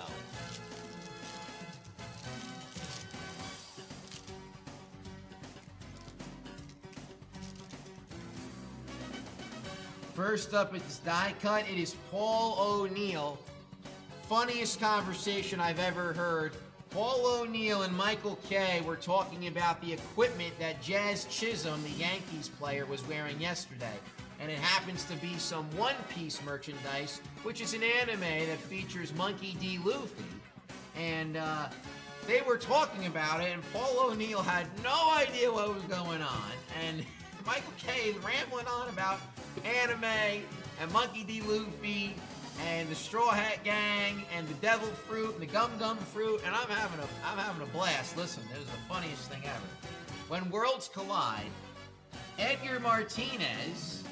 First up is die cut. It is Paul O'Neill. Funniest conversation I've ever heard. Paul O'Neill and Michael Kay were talking about the equipment that Jazz Chisholm, the Yankees player, was wearing yesterday. And it happens to be some One Piece merchandise, which is an anime that features Monkey D. Luffy. And they were talking about it, and Paul O'Neill had no idea what was going on. And Michael Kay is rambling on about anime and Monkey D. Luffy and the Straw Hat Gang and the Devil Fruit and the Gum Gum Fruit, and I'm having a blast. Listen, it was the funniest thing ever. When worlds collide, Edgar Martinez.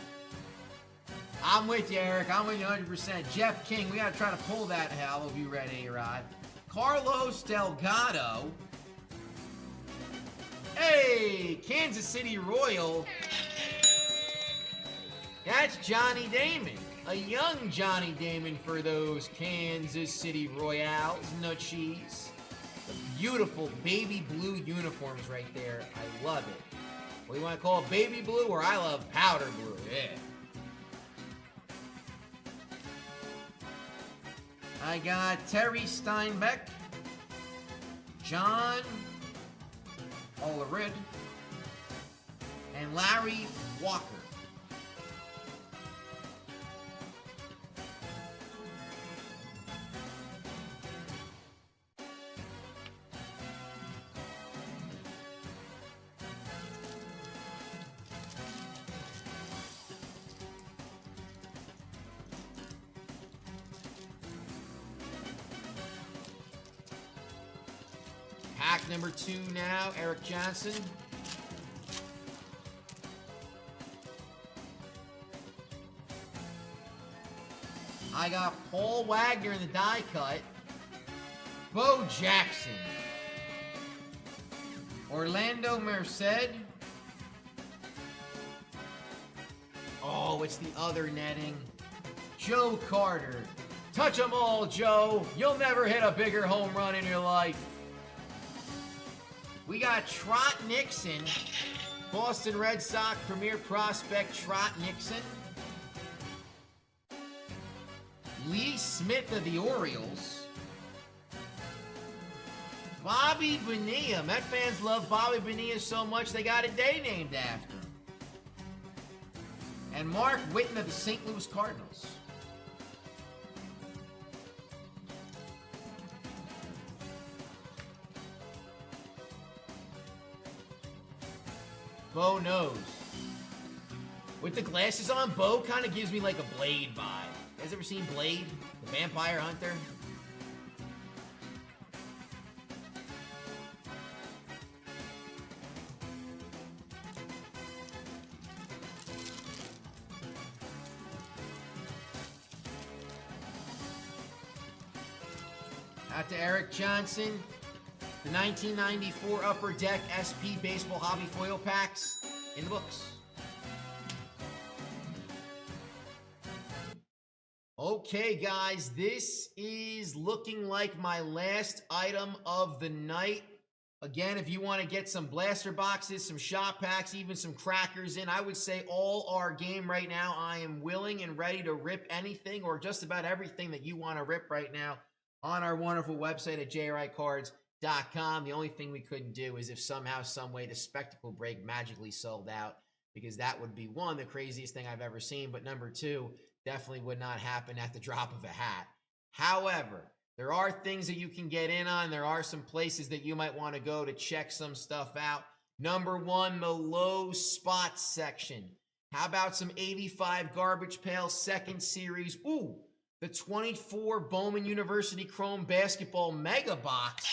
I'm with you, Eric. I'm with you 100%. Jeff King, we gotta try to pull that hell if you ready, Rod. Carlos Delgado. Hey, Kansas City Royal. That's Johnny Damon. A young Johnny Damon for those Kansas City Royales. No cheese. Beautiful baby blue uniforms right there. I love it. What do you want to call it? Baby blue, or I love powder blue. Yeah. I got Terry Steinbeck, John Olarid, and Larry Walker. Pack number 2 now, Eric Johnson. I got Paul Wagner in the die cut. Bo Jackson. Orlando Merced. Oh, it's the other netting. Joe Carter. Touch 'em all, Joe. You'll never hit a bigger home run in your life. We got Trot Nixon, Boston Red Sox premier prospect Trot Nixon. Lee Smith of the Orioles. Bobby Bonilla. Met fans love Bobby Bonilla so much they got a day named after him. And Mark Whitten of the St. Louis Cardinals. Bo knows. With the glasses on, Bo kind of gives me like a Blade vibe. You guys ever seen Blade? The Vampire Hunter? Out to Eric Johnson. The 1994 Upper Deck SP Baseball Hobby Foil Packs in the books. Okay, guys, this is looking like my last item of the night. Again, if you want to get some blaster boxes, some shop packs, even some crackers in, I would say all our game right now. I am willing and ready to rip anything or just about everything that you want to rip right now on our wonderful website at JRICards.com. The only thing we couldn't do is if somehow, some way, the spectacle break magically sold out, because that would be one, the craziest thing I've ever seen, but number two, definitely would not happen at the drop of a hat. However, there are things that you can get in on. There are some places that you might want to go to check some stuff out. Number one, the low spots section. How about some 85 Garbage Pail second series? Ooh, the 24 Bowman University Chrome Basketball Mega Box.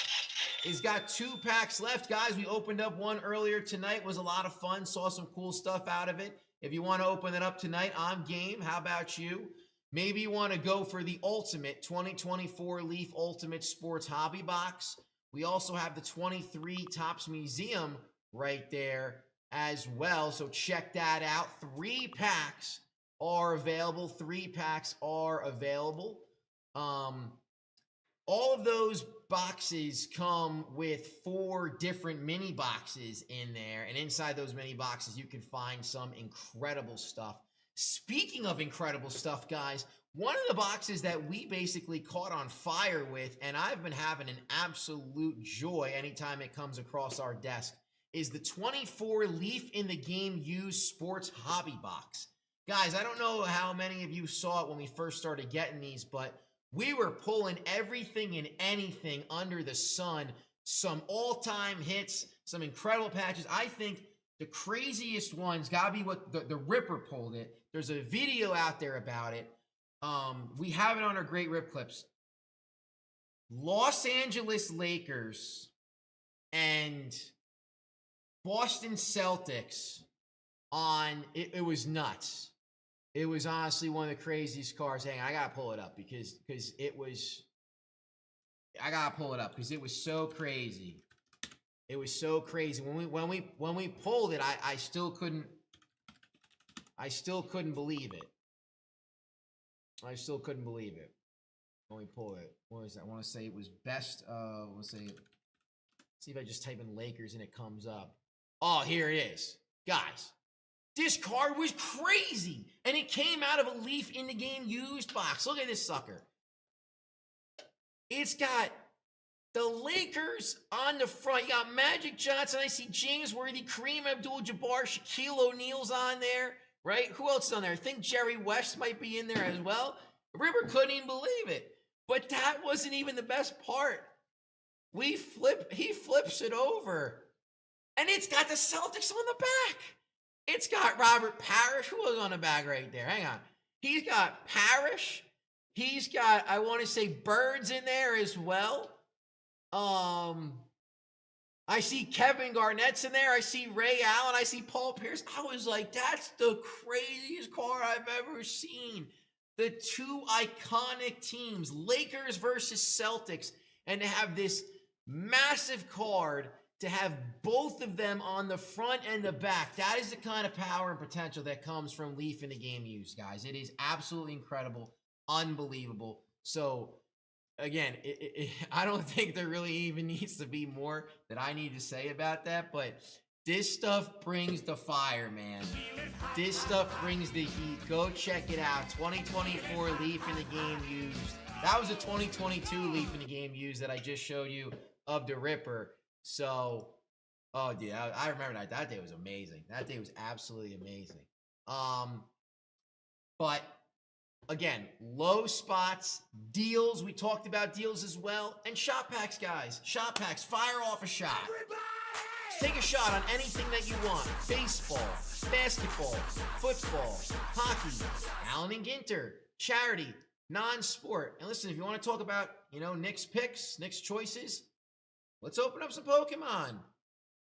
It's got 2 packs left, guys. We opened up one earlier tonight. It was a lot of fun. Saw some cool stuff out of it. If you want to open it up tonight, I'm game. How about you? Maybe you want to go for the ultimate 2024 Leaf Ultimate Sports Hobby Box. We also have the 23 Topps Museum right there as well. So check that out. 3 packs are available. 3 packs are available. All of those boxes come with 4 different mini boxes in there. And inside those mini boxes, you can find some incredible stuff. Speaking of incredible stuff, guys, one of the boxes that we basically caught on fire with, and I've been having an absolute joy anytime it comes across our desk, is the 24 Leaf in the Game Used Sports Hobby Box. Guys, I don't know how many of you saw it when we first started getting these, but we were pulling everything and anything under the sun. Some all-time hits, some incredible patches. I think the craziest one's got to be what the Ripper pulled it. There's a video out there about it. We have it on our Great Rip Clips. Los Angeles Lakers and Boston Celtics on, it was nuts. It was honestly one of the craziest cards. Hang on, I gotta pull it up because it was. I gotta pull it up because it was so crazy. It was so crazy when we pulled it. I still couldn't. I still couldn't believe it. I still couldn't believe it when we pulled it. What was that? I want to say it was best. Let's say. See if I just type in Lakers and it comes up. Oh, here it is, guys. This card was crazy, and it came out of a Leaf in the Game Used box. Look at this sucker. It's got the Lakers on the front. You got Magic Johnson. I see James Worthy, Kareem Abdul-Jabbar, Shaquille O'Neal's on there, right? Who else is on there? I think Jerry West might be in there as well. River couldn't even believe it. But that wasn't even the best part. He flips it over, and it's got the Celtics on the back. It's got Robert Parrish. Who was on the back right there? Hang on. He's got Parrish. He's got, I want to say, Birds in there as well. I see Kevin Garnett's in there. I see Ray Allen. I see Paul Pierce. I was like, that's the craziest card I've ever seen. The 2 iconic teams, Lakers versus Celtics, and to have this massive card, to have both of them on the front and the back. That is the kind of power and potential that comes from Leaf in the Game Used, guys. It is absolutely incredible, unbelievable. So, again, I don't think there really even needs to be more that I need to say about that, but this stuff brings the fire, man. This stuff brings the heat. Go check it out. 2024 Leaf in the Game Used. That was a 2022 Leaf in the Game Used that I just showed you of the Ripper. So, oh, dude, I remember that. That day was amazing. That day was absolutely amazing. But, again, low spots, deals. We talked about deals as well. And shot packs, guys. Shot packs. Fire off a shot. Take a shot on anything that you want. Baseball, basketball, football, hockey, Allen and Ginter, charity, non-sport. And listen, if you want to talk about, Nick's picks, Nick's choices, let's open up some Pokemon.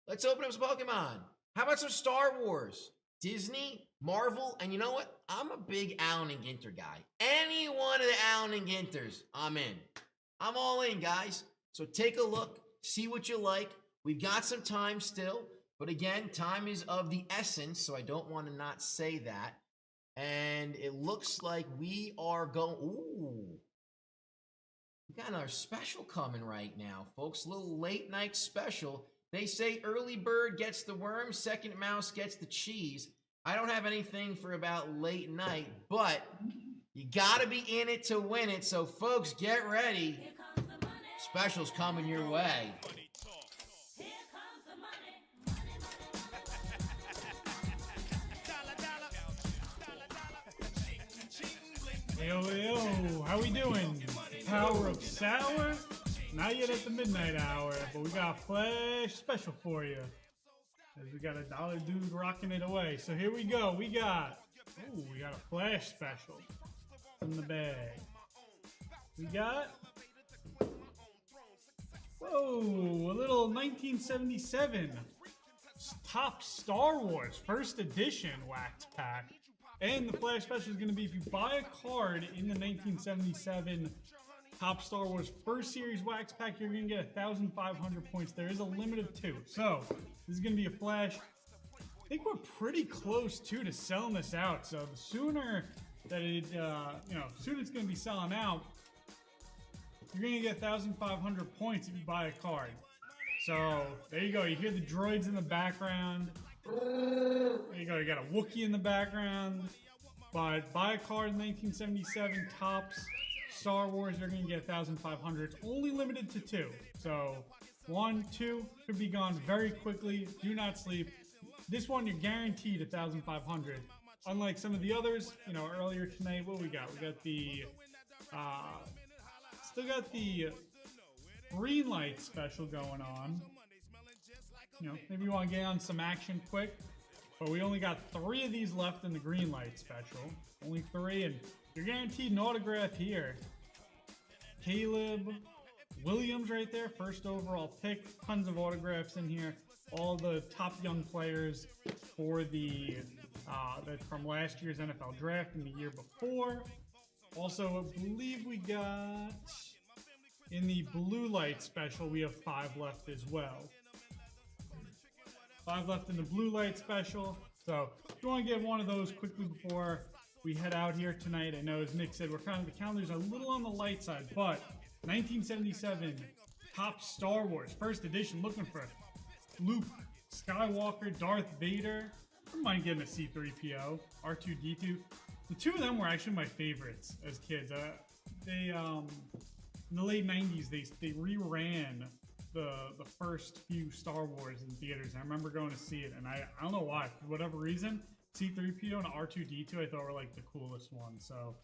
How about some Star Wars? Disney, Marvel, and you know what? I'm a big Allen and Ginter guy. Any one of the Allen and Ginters, I'm in. I'm all in, guys. So take a look, see what you like. We've got some time still, but again, time is of the essence, so I don't want to not say that. And it looks like we are going... Ooh. We got another special coming right now, folks. A little late night special. They say early bird gets the worm, second mouse gets the cheese. I don't have anything for about late night, but you got to be in it to win it. So, folks, get ready. Special's coming your way. Yo, how we doing? Power of Sour? Not yet at the midnight hour, but we got a flash special for you. As we got a dollar dude rocking it away. So here we go. We got a flash special in the bag. We got, a little 1977 Top Star Wars First Edition wax pack. And the flash special is going to be if you buy a card in the 1977 Top Star Wars First Series Wax Pack, you're going to get 1,500 points. There is a limit of 2. So, this is going to be a flash. I think we're pretty close, too, to selling this out. So, the sooner that it, sooner it's going to be selling out, you're going to get 1,500 points if you buy a card. So, there you go. You hear the droids in the background. There you go. You got a Wookiee in the background. But buy a card in 1977 Topps Star Wars, you're going to get 1,500. It's only limited to 2. So, 1, 2 could be gone very quickly. Do not sleep. This one, you're guaranteed 1,500. Unlike some of the others, earlier tonight, what we got? We got the, still got the green light special going on. Maybe you want to get on some action quick. But we only got 3 of these left in the green light special. Only 3, and you're guaranteed an autograph here. Caleb Williams right there, first overall pick. Tons of autographs in here. All the top young players for the from last year's NFL draft and the year before. Also, I believe we got in the blue light special, we have 5 left as well. 5 left in the blue light special. So if you want to get one of those quickly before we head out here tonight, I know as Nick said, the calendars are a little on the light side, but 1977 Top Star Wars First Edition, looking for Luke Skywalker, Darth Vader. I don't mind getting a C-3PO, R2-D2. The 2 of them were actually my favorites as kids. They in the late 90s, they reran the first few Star Wars in theaters. And I remember going to see it, and I don't know why, for whatever reason, C-3PO and R2-D2 I thought were like the coolest ones. So,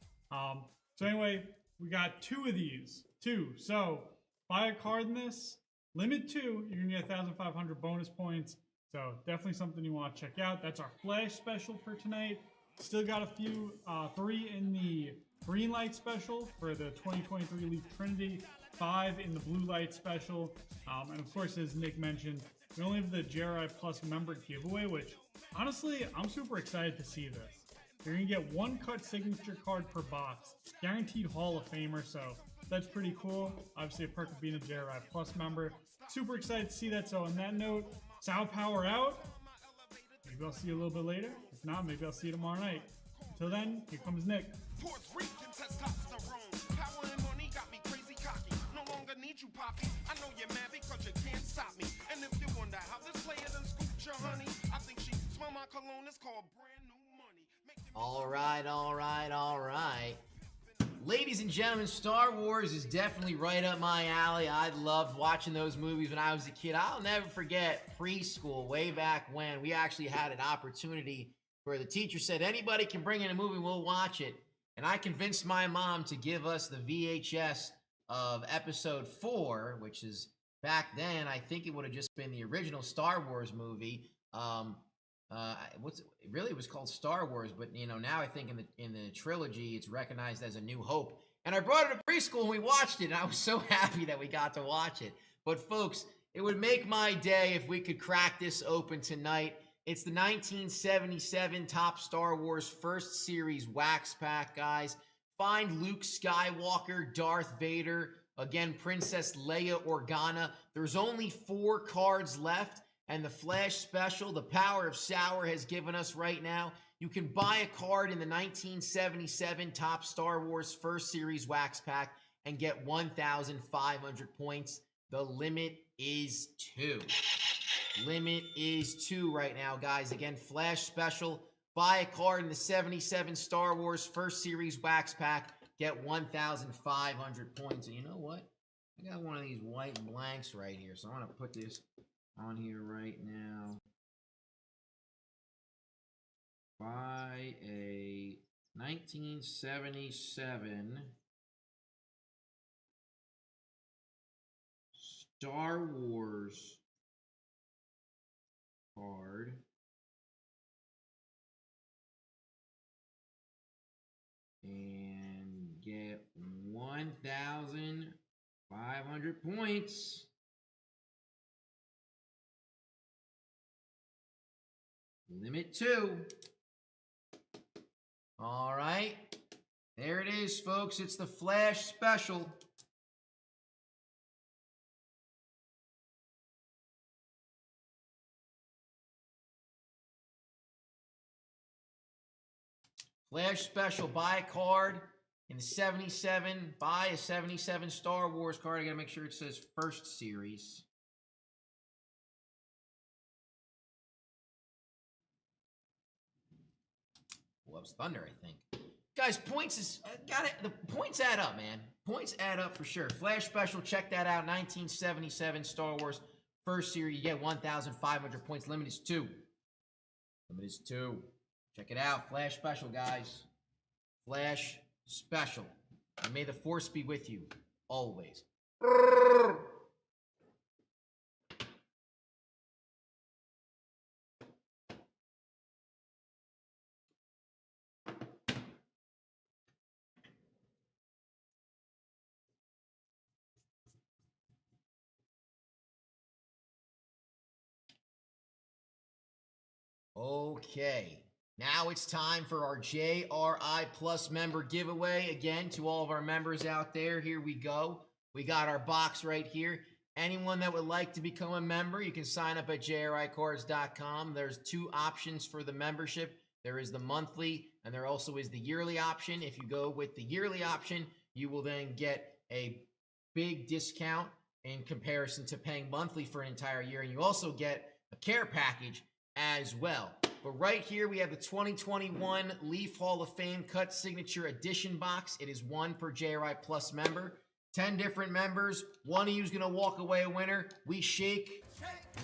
so anyway, we got 2 of these. 2. So buy a card in this. Limit 2. You're gonna get 1,500 bonus points. So definitely something you want to check out. That's our flash special for tonight. Still got a few, 3 in the green light special for the 2023 Leaf Trinity. 5 in the blue light special. And of course, as Nick mentioned, we only have the JRI Plus member giveaway, which honestly, I'm super excited to see this. You're going to get 1 cut signature card per box. Guaranteed Hall of Famer, so that's pretty cool. Obviously, a perk of being a JRI Plus member. Super excited to see that. So on that note, Sao Power out. Maybe I'll see you a little bit later. If not, maybe I'll see you tomorrow night. Until then, here comes Nick. Puerto Rican testosterone. Power and money got me crazy cocky. No longer need you, Poppy. I know you're mad because you can't stop me. And if you wonder how this player done scooped your honey, I think she smell my cologne. It's called brand new money. All right. Ladies and gentlemen, Star Wars is definitely right up my alley. I loved watching those movies when I was a kid. I'll never forget preschool, way back when. We actually had an opportunity where the teacher said, anybody can bring in a movie, we'll watch it. And I convinced my mom to give us the VHS of episode 4, which is back then, I think it would have just been the original Star Wars movie. It was called Star Wars, but now I think in the trilogy it's recognized as A New Hope. And I brought it to preschool and we watched it, and I was so happy that we got to watch it. But folks, it would make my day if we could crack this open tonight. It's the 1977 Top Star Wars First Series Wax Pack, guys. Find Luke Skywalker, Darth Vader, again, Princess Leia Organa. There's only 4 cards left, and the Flash Special, the Power of Sour, has given us right now. You can buy a card in the 1977 Top Star Wars First Series Wax Pack and get 1,500 points. The limit is 2. Limit is 2 right now, guys. Again, Flash Special. Buy a card in the 77 Star Wars First Series Wax Pack. Get 1,500 points. And you know what? I got one of these white blanks right here. So I'm going to put this on here right now. Buy a 1977 Star Wars card. And get 1,500 points. Limit 2. All right. There it is, folks. It's the Flash Special. Flash special, buy a card in the 77, buy a 77 Star Wars card. I gotta make sure it says first series. Loves Thunder, I think. Guys, points is got it. The points add up, man. Points add up for sure. Flash special, check that out. 1977 Star Wars first series. You get 1,500 points. Limit is 2. Limit is 2. Check it out. Flash special, guys. Flash special. And may the force be with you always. Okay, now it's time for our JRI Plus member giveaway. Again, to all of our members out there, here we go. We got our box right here. Anyone that would like to become a member, you can sign up at JRICards.com. There's 2 options for the membership. There is the monthly, and there also is the yearly option. If you go with the yearly option, you will then get a big discount in comparison to paying monthly for an entire year, and you also get a care package as well. But right here we have the 2021 Leaf Hall of Fame Cut Signature Edition box. It is 1 per JRI Plus member. 10 different members. One of you is going to walk away a winner. We shake,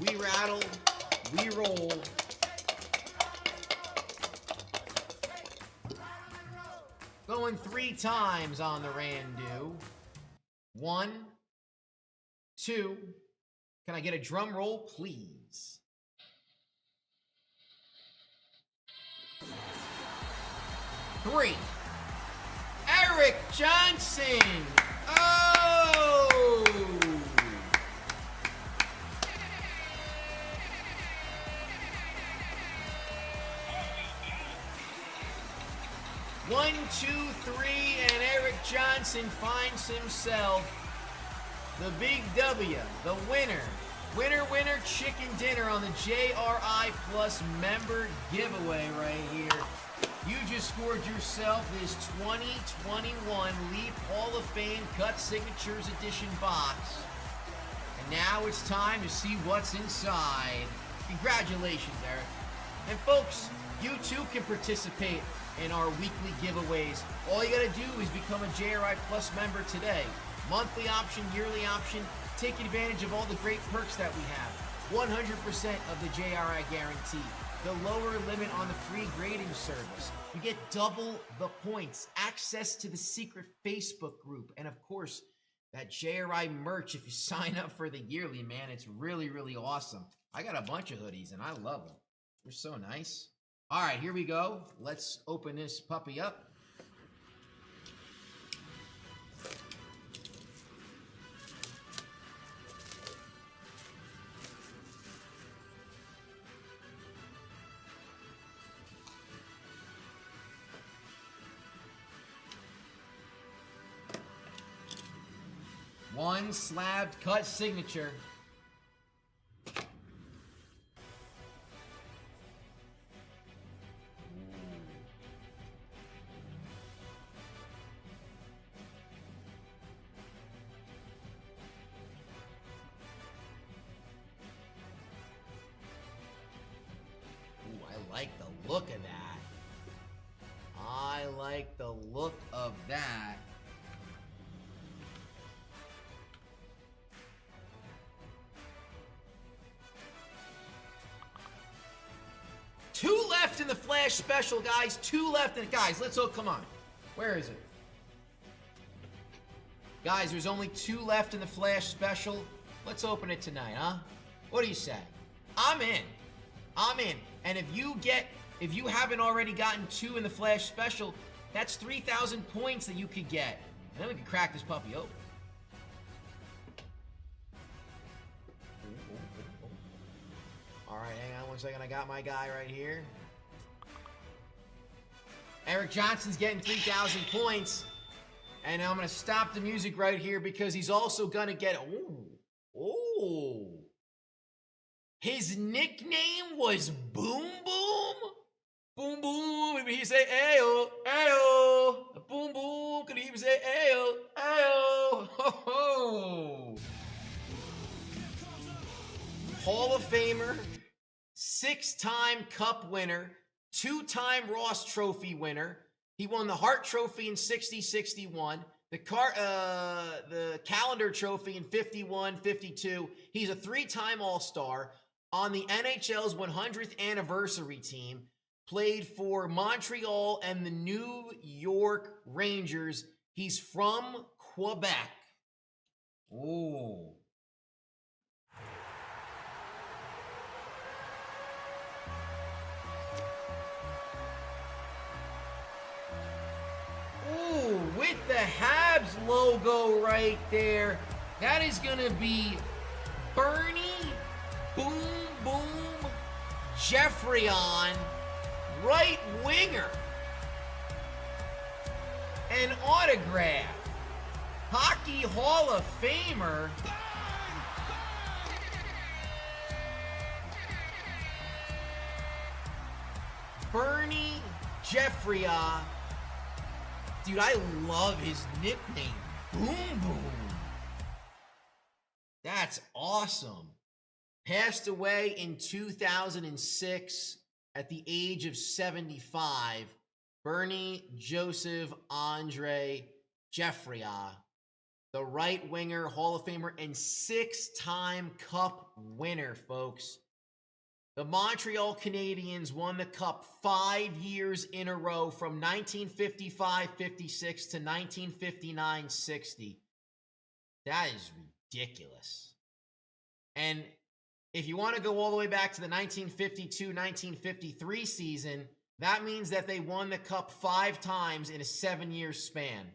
we rattle, we roll. Going 3 times on the Randu. 1, 2. Can I get a drum roll, please? 3. Eric Johnson. Oh! 1, 2, 3, and Eric Johnson finds himself the big W, the winner. Winner, winner, chicken dinner on the JRI Plus member giveaway right here. You just scored yourself this 2021 Leaf Hall of Fame Cut Signatures Edition box. And now it's time to see what's inside. Congratulations, Eric. And folks, you too can participate in our weekly giveaways. All you gotta do is become a JRI Plus member today. Monthly option, yearly option. Take advantage of all the great perks that we have. 100% of the JRI guarantee. The lower limit on the free grading service. You get double the points. Access to the secret Facebook group. And of course, that JRI merch if you sign up for the yearly, man. It's really, really awesome. I got a bunch of hoodies and I love them. They're so nice. All right, here we go. Let's open this puppy up. One slabbed cut signature. Ooh, I like the look of that. I like the look of that. Two left in the Flash special, guys. 2 left in it. Guys, let's all come on. Where is it? Guys, there's only 2 left in the Flash special. Let's open it tonight, huh? What do you say? I'm in. I'm in. And if you haven't already gotten 2 in the Flash special, that's 3,000 points that you could get. And then we can crack this puppy open. All right, hang on one second. I got my guy right here. Eric Johnson's getting 3,000 points. And I'm going to stop the music right here because he's also going to get... Oh. His nickname was Boom Boom? Boom, boom. Maybe he say ayo, ayo. Boom, boom. Could he even say ayo, ayo? Ho, ho. Hall of Famer, 6-time Cup winner, 2-time Ross Trophy winner. He won the Hart Trophy in 60-61, the Calendar Trophy in 51-52. He's a 3-time All-Star on the NHL's 100th anniversary team. Played for Montreal and the New York Rangers. He's from Quebec. Oh. Ooh, with the Habs logo right there. That is going to be Bernie Boom Boom Jeffreyon, right winger. An autograph. Hockey Hall of Famer. Bernie Jeffreyon. Dude, I love his nickname. Boom Boom. That's awesome. Passed away in 2006 at the age of 75. Bernie Joseph Andre Jeffreyon, the right winger, Hall of Famer, and 6-time Cup winner, folks. The Montreal Canadiens won the Cup 5 years in a row from 1955-56 to 1959-60. That is ridiculous. And if you want to go all the way back to the 1952-1953 season, that means that they won the Cup 5 times in a 7-year span.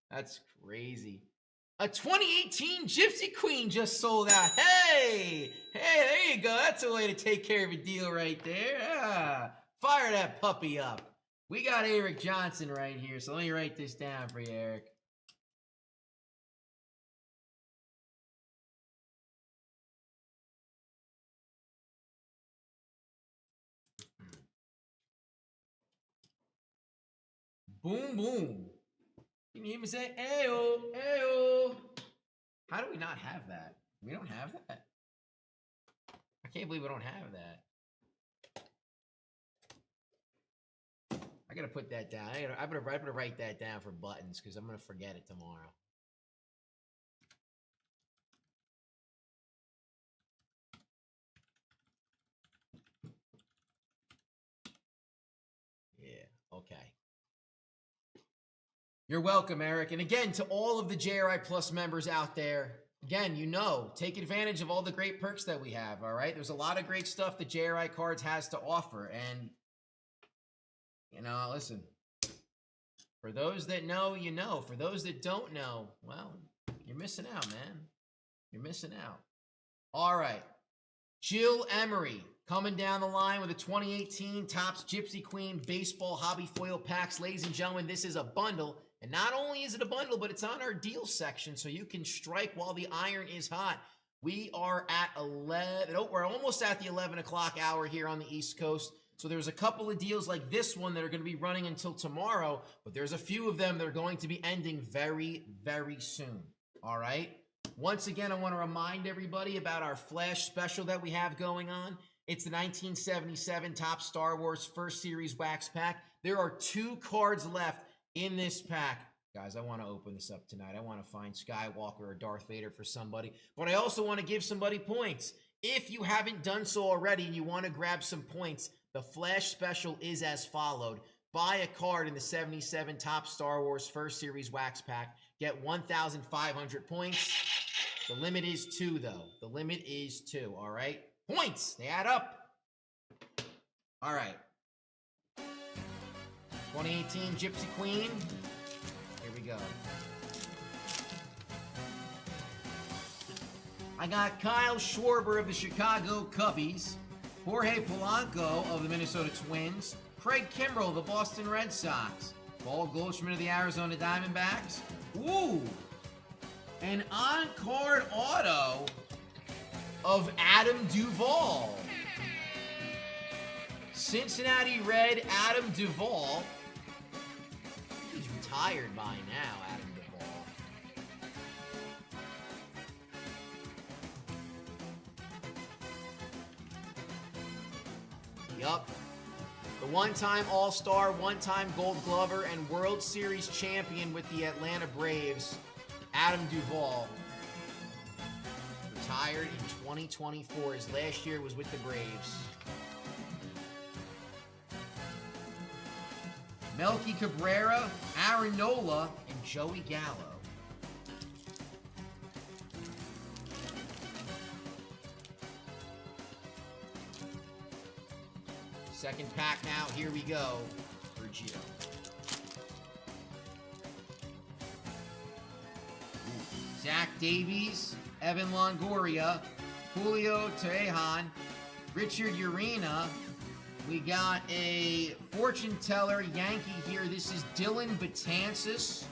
That's crazy. A 2018 Gypsy Queen just sold out. Hey, there you go. That's a way to take care of a deal right there. Fire that puppy up. We got Eric Johnson right here, so let me write this down for you, Eric. Boom, boom. You can even say, ayo, ayo. How do we not have that? We don't have that. I can't believe we don't have that. I gotta put that down. I'm gonna write that down for buttons because I'm gonna forget it tomorrow. Yeah, okay. You're welcome, Eric. And again, to all of the JRI Plus members out there, again, take advantage of all the great perks that we have, all right? There's a lot of great stuff that JRI Cards has to offer. And, listen, for those that know, you know. For those that don't know, well, you're missing out, man. You're missing out. All right. Jill Emery coming down the line with a 2018 Topps Gypsy Queen Baseball Hobby Foil Packs. Ladies and gentlemen, this is a bundle. And not only is it a bundle, but it's on our deal section, so you can strike while the iron is hot. We are at 11. Oh, we're almost at the 11 o'clock hour here on the East Coast. So there's a couple of deals like this one that are going to be running until tomorrow, but there's a few of them that are going to be ending very, very soon. All right? Once again, I want to remind everybody about our flash special that we have going on. It's the 1977 Topps Star Wars First Series Wax Pack. There are 2 cards left in this pack. Guys, I want to open this up tonight. I want to find Skywalker or Darth Vader for somebody, but I also want to give somebody points. If you haven't done so already and you want to grab some points, the flash special is as followed. Buy a card in the 77 Topps Star Wars First Series Wax Pack. Get 1,500 points. The limit is 2, though. The limit is 2, all right? Points, they add up. All right. 2018 Gypsy Queen. Here we go. I got Kyle Schwarber of the Chicago Cubbies, Jorge Polanco of the Minnesota Twins, Craig Kimbrell of the Boston Red Sox, Paul Goldschmidt of the Arizona Diamondbacks. Ooh! An on-card auto of Adam Duvall. Cincinnati Red Adam Duvall. He's retired by now, Adam Duvall. Yup. The one-time All-Star, one-time Gold Glover, and World Series champion with the Atlanta Braves, Adam Duvall. Retired in 2024. His last year was with the Braves. Melky Cabrera, Aaron Nola, and Joey Gallo. Second pack now. Here we go for Gio. Zach Davies, Evan Longoria, Julio Tejan, Richard Urena. We got a fortune teller Yankee here. This is Dylan Betances.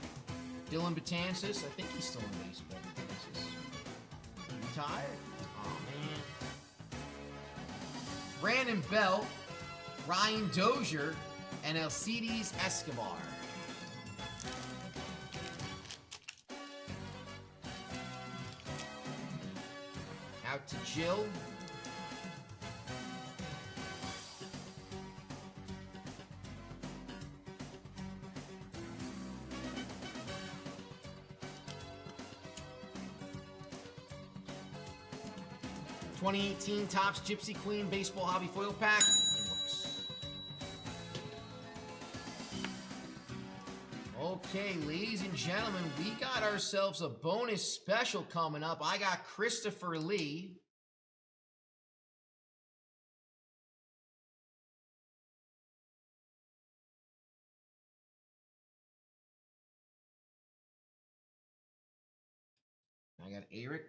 Dylan Betances. I think he's still in baseball. Betances. Retired? Oh, man. Brandon Bell, Ryan Dozier, and Alcides Escobar. Out to Jill. '18 Topps Gypsy Queen Baseball Hobby Foil Pack. Okay, ladies and gentlemen, we got ourselves a bonus special coming up. I got Christopher Lee. I got Eric.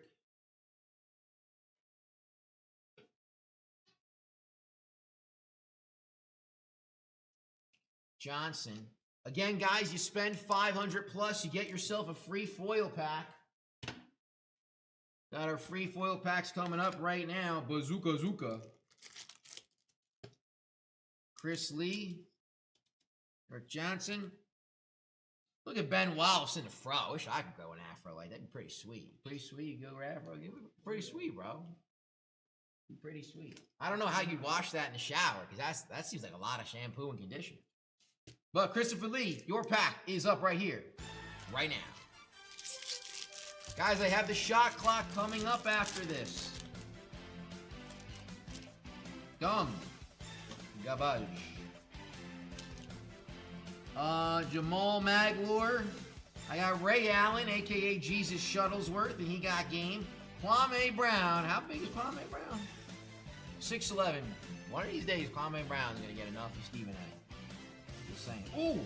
Johnson. Again, guys, you spend 500 plus, you get yourself a free foil pack. Got our free foil packs coming up right now. Bazooka Zuka. Chris Lee. Eric Johnson. Look at Ben Wallace in the fro. I wish I could grow an afro like that. That'd be pretty sweet. Pretty sweet. You go afro. Pretty sweet, bro. Pretty sweet. I don't know how you'd wash that in the shower, because that seems like a lot of shampoo and conditioner. But Christopher Lee, your pack is up right here, right now. Guys, I have the shot clock coming up after this. Gum. Garbage. Jamal Magloire. I got Ray Allen, a.k.a. Jesus Shuttlesworth, and he got game. Kwame Brown. How big is Kwame Brown? 6'11". One of these days, Kwame Brown's going to get enough of Stephen A. Just saying. Ooh!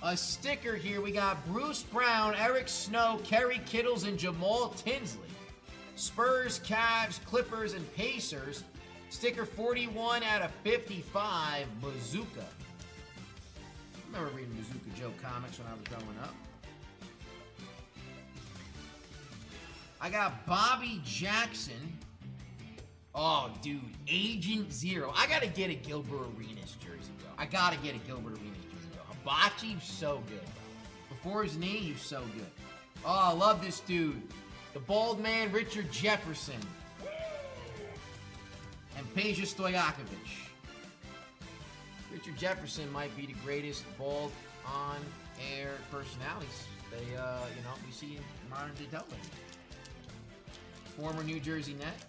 A sticker here. We got Bruce Brown, Eric Snow, Kerry Kittles, and Jamal Tinsley. Spurs, Cavs, Clippers, and Pacers. Sticker 41 out of 55, Bazooka. I remember reading Bazooka Joe comics when I was growing up. I got Bobby Jackson. Oh, dude, Agent Zero. I gotta get a Gilbert Arenas jersey, bro. I gotta get a Gilbert Arenas jersey, bro. Hibachi's so good, bro. Before his knee, he was so good. Oh, I love this dude. The bald man, Richard Jefferson. And Peja Stojakovic. Richard Jefferson might be the greatest bald on-air personalities we see in modern day television. Former New Jersey Net.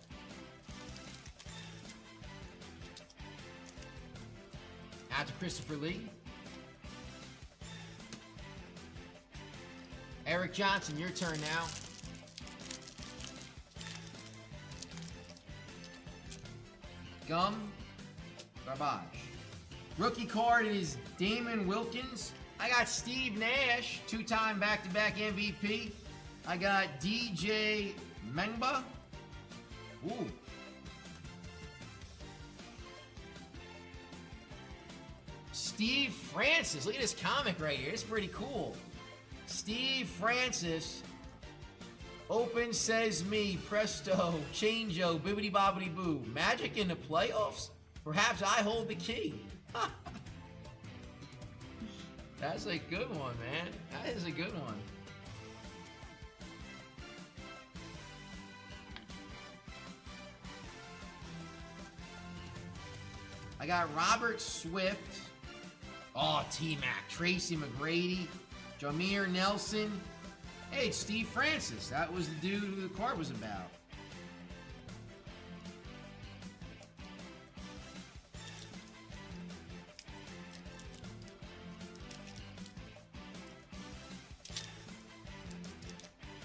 Out to Christopher Lee. Eric Johnson, your turn now. Gum. Garbage. Rookie card is Damon Wilkins. I got Steve Nash, two-time back-to-back MVP. I got DJ Mengba. Ooh. Steve Francis. Look at this comic right here. It's pretty cool. Steve Francis, Open says me, presto, changeo, bibbity bobbity boo. Magic in the playoffs? Perhaps I hold the key. That's a good one, man. That is a good one. I got Robert Swift. Oh, T-Mac. Tracy McGrady. Jameer Nelson. Hey, it's Steve Francis. That was the dude who the card was about.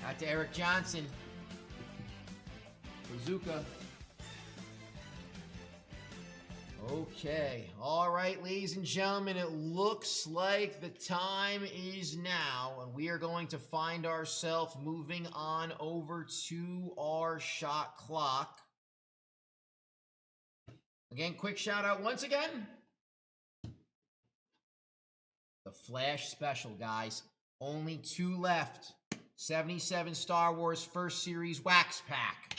Out to Eric Johnson. Bazooka. Okay. All right, ladies and gentlemen, it looks like the time is now, and we are going to find ourselves moving on over to our shot clock. Again, quick shout out once again. The Flash Special, guys. Only 2 left. 77 Star Wars First Series Wax Pack.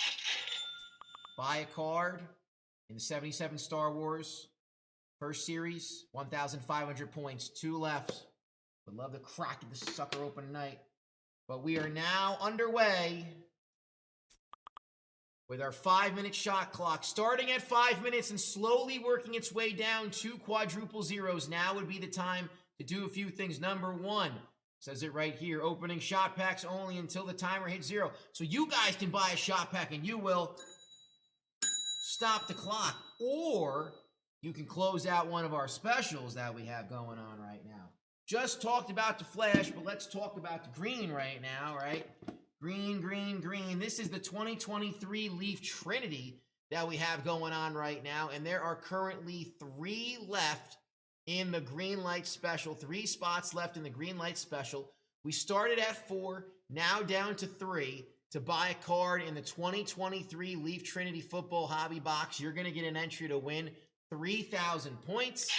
Buy a card in the 77 Star Wars First Series. 1,500 points. 2 left. Would love to crack this sucker open tonight. But we are now underway with our 5-minute shot clock. Starting at 5 minutes and slowly working its way down to quadruple zeros. Now would be the time to do a few things. Number 1. Says it right here, opening shot packs only until the timer hits 0. So you guys can buy a shot pack and you will stop the clock. Or you can close out one of our specials that we have going on right now. Just talked about the Flash, but let's talk about the green right now, right? Green, green, green. This is the 2023 Leaf Trinity that we have going on right now. And there are currently 3 left in the green light special. 3 spots left in the green light special. We started at 4, now down to 3. To buy a card in the 2023 Leaf Trinity Football Hobby Box, you're going to get an entry to win 3,000 points.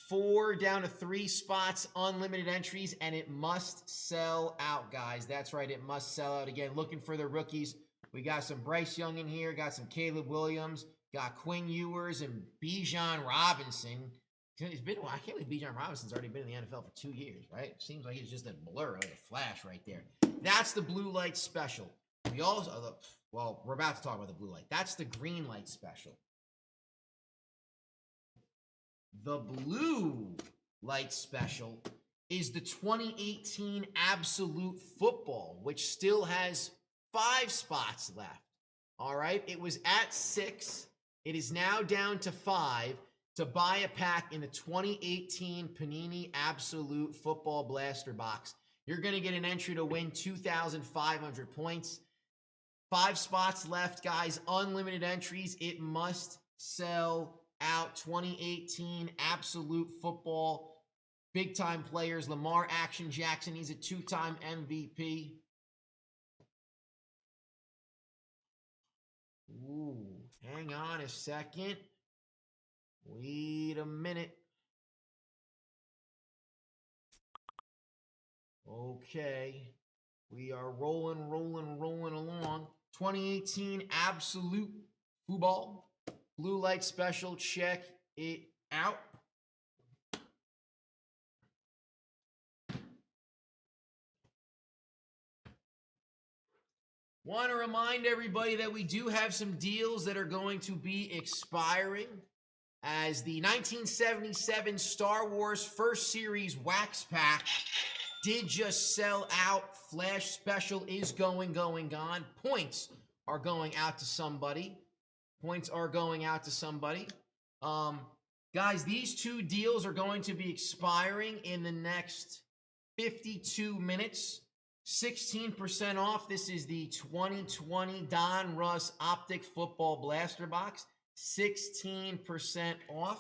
4 down to 3 spots, unlimited entries, and it must sell out, guys. That's right, it must sell out. Again, looking for the rookies. We got some Bryce Young in here, got some Caleb Williams, got Quinn Ewers and Bijan Robinson. It's been a while. I can't believe Bijan Robinson's already been in the NFL for 2 years, right? Seems like he's just a blur, like a flash right there. That's the blue light special. We also, well, we're about to talk about the blue light. That's the green light special. The blue light special is the 2018 Absolute Football, which still has 5 spots left. All right, it was at 6. It is now down to 5 to buy a pack in the 2018 Panini Absolute Football Blaster Box. You're going to get an entry to win 2,500 points. 5 spots left, guys. Unlimited entries. It must sell out. 2018 Absolute Football. Big-time players. Lamar Action Jackson. He's a 2-time MVP. Ooh, hang on a second. Wait a minute. Okay. We are rolling along. 2018 Absolute Football. Blue light special. Check it out. Want to remind everybody that we do have some deals that are going to be expiring, as the 1977 Star Wars First Series Wax Pack did just sell out. Flash Special is gone. Points are going out to somebody. Points are going out to somebody. Guys, these 2 deals are going to be expiring in the next 52 minutes. 16% off. This is the 2020 Don Russ Optic Football Blaster Box. 16% off.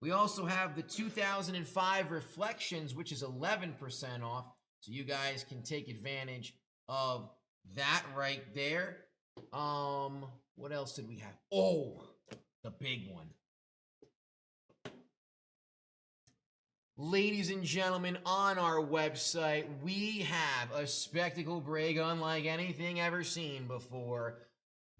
We also have the 2005 Reflections, which is 11% off. So you guys can take advantage of that right there. What else did we have? Oh, the big one. Ladies and gentlemen, on our website, we have a spectacle break unlike anything ever seen before.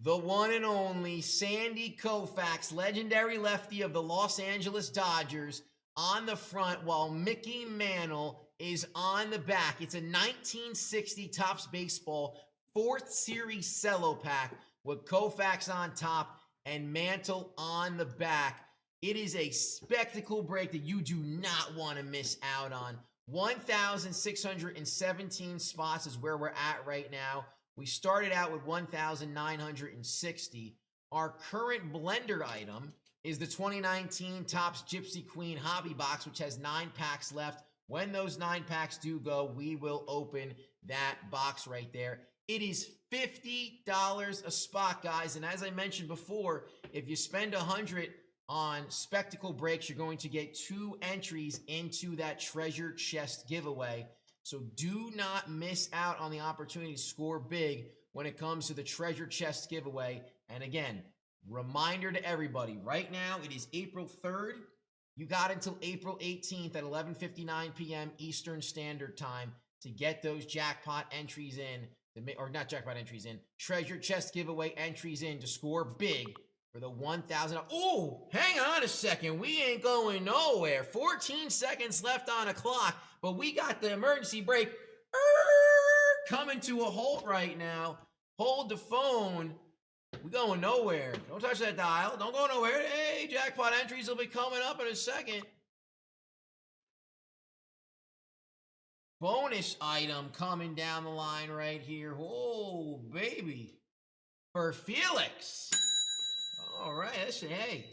The one and only Sandy Koufax, legendary lefty of the Los Angeles Dodgers, on the front while Mickey Mantle is on the back. It's a 1960 Topps Baseball 4th Series cello pack with Koufax on top and Mantle on the back. It is a spectacle break that you do not want to miss out on. 1,617 spots is where we're at right now. We started out with 1,960. Our current blender item is the 2019 Topps Gypsy Queen Hobby Box, which has 9 packs left. When those 9 packs do go, we will open that box right there. It is $50 a spot, guys. And as I mentioned before, if you spend $100 on spectacle breaks, you're going to get 2 entries into that treasure chest giveaway. So do not miss out on the opportunity to score big when it comes to the treasure chest giveaway. And again, reminder to everybody, right now it is April 3rd. You got until April 18th at 11:59 p.m. Eastern Standard Time to get those jackpot entries in, or not jackpot entries in, treasure chest giveaway entries in to score big for the 1,000. Oh, hang on a second. We ain't going nowhere. 14 seconds left on a clock, but we got the emergency brake coming to a halt right now. Hold the phone. We going nowhere. Don't touch that dial. Don't go nowhere. Hey, jackpot entries will be coming up in a second. Bonus item coming down the line right here. Oh, baby. For Felix. All right, listen, hey,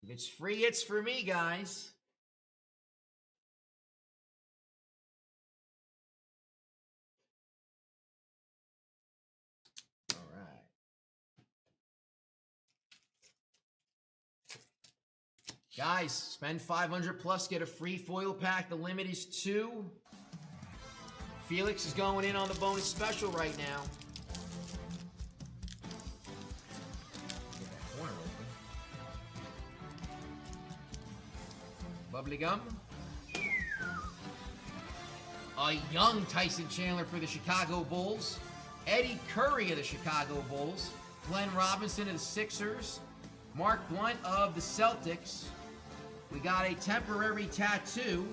if it's free, it's for me, guys. All right. Guys, spend 500 plus, get a free foil pack. The limit is 2. Felix is going in on the bonus special right now. Bubbly gum. A young Tyson Chandler for the Chicago Bulls. Eddie Curry of the Chicago Bulls. Glenn Robinson of the Sixers. Mark Blunt of the Celtics. We got a temporary tattoo.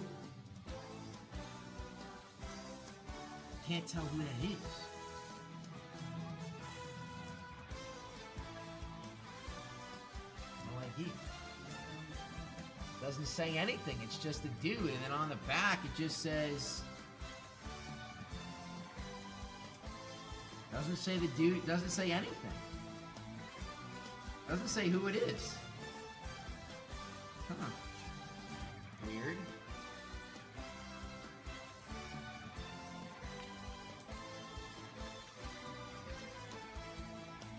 Can't tell who that is. No idea. Doesn't say anything, it's just a dude, and then on the back it just says, doesn't say the dude, doesn't say anything. Doesn't say who it is. Huh. Weird.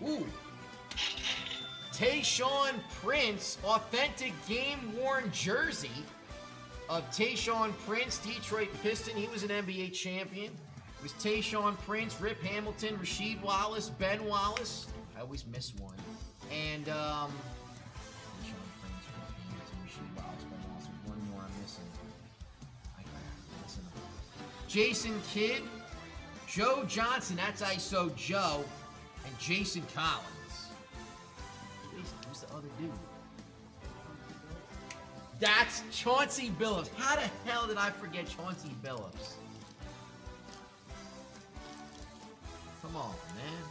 Ooh. Tayshaun Prince, authentic game-worn jersey of Tayshaun Prince, Detroit Piston. He was an NBA champion. It was Tayshaun Prince, Rip Hamilton, Rasheed Wallace, Ben Wallace. I always miss one. And, Tayshaun Prince, Rip Hamilton, Rasheed Wallace, Ben Wallace. There's one more I'm missing. I gotta listen up. Jason Kidd, Joe Johnson, that's ISO Joe, and Jason Collins. Who's the other dude? That's Chauncey Billups. How the hell did I forget Chauncey Billups? Come on, man.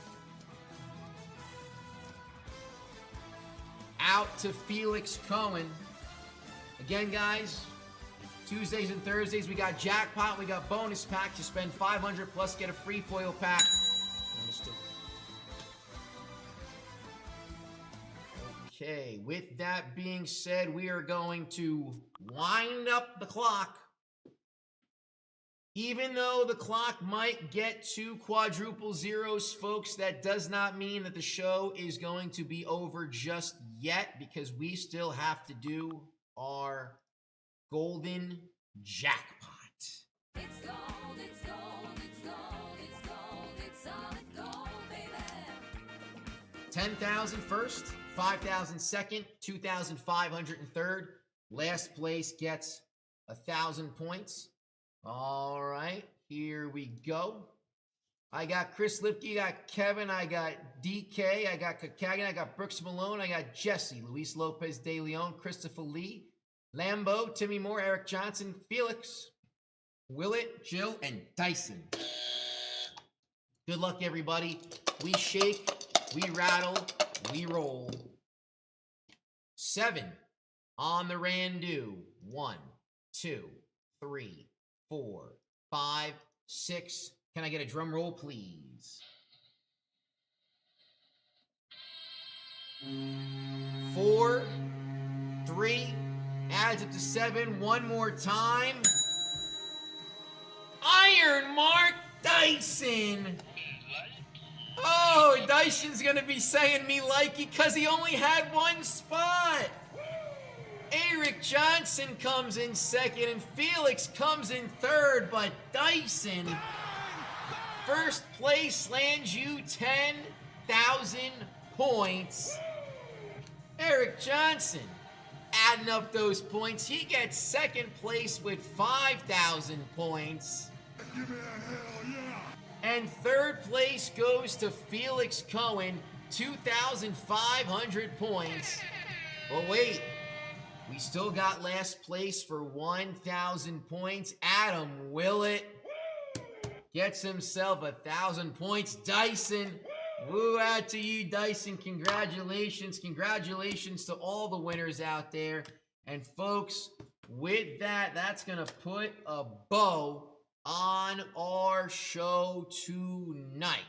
Out to Felix Cohen. Again, guys, Tuesdays and Thursdays, we got jackpot, we got bonus packs. You spend 500 plus, get a free foil pack. Okay, with that being said, we are going to wind up the clock. Even though the clock might get to quadruple zeros, folks, that does not mean that the show is going to be over just yet, because we still have to do our golden jackpot. It's gold, it's gold, it's gold, it's gold, it's solid gold, baby. 10,000 first, 5,000 second, 2,500 third. Last place gets 1,000 points. All right, here we go. I got Chris Lipke, I got Kevin, I got DK, I got Kakagan, I got Brooks Malone, I got Jesse, Luis Lopez De Leon, Christopher Lee, Lambo, Timmy Moore, Eric Johnson, Felix, Willett, Jill, and Dyson. Good luck, everybody. We shake, we rattle, we roll. 7 on the Randu. 1, 2, 3, 4, 5, 6. Can I get a drum roll, please? 4, 3, adds up to 7. One more time. Iron Mark Dyson. Oh, Dyson's gonna be saying me likey because he only had one spot. Eric Johnson comes in second and Felix comes in third, but Dyson, first place, lands you 10,000 points. Eric Johnson, adding up those points, he gets second place with 5,000 points. Give me a hell yeah. And third place goes to Felix Cohen, 2,500 points. But wait, we still got last place for 1,000 points. Adam Willett gets himself 1,000 points. Dyson, woo out to you, Dyson. Congratulations. Congratulations to all the winners out there. And folks, with that, that's going to put a bow on our show tonight.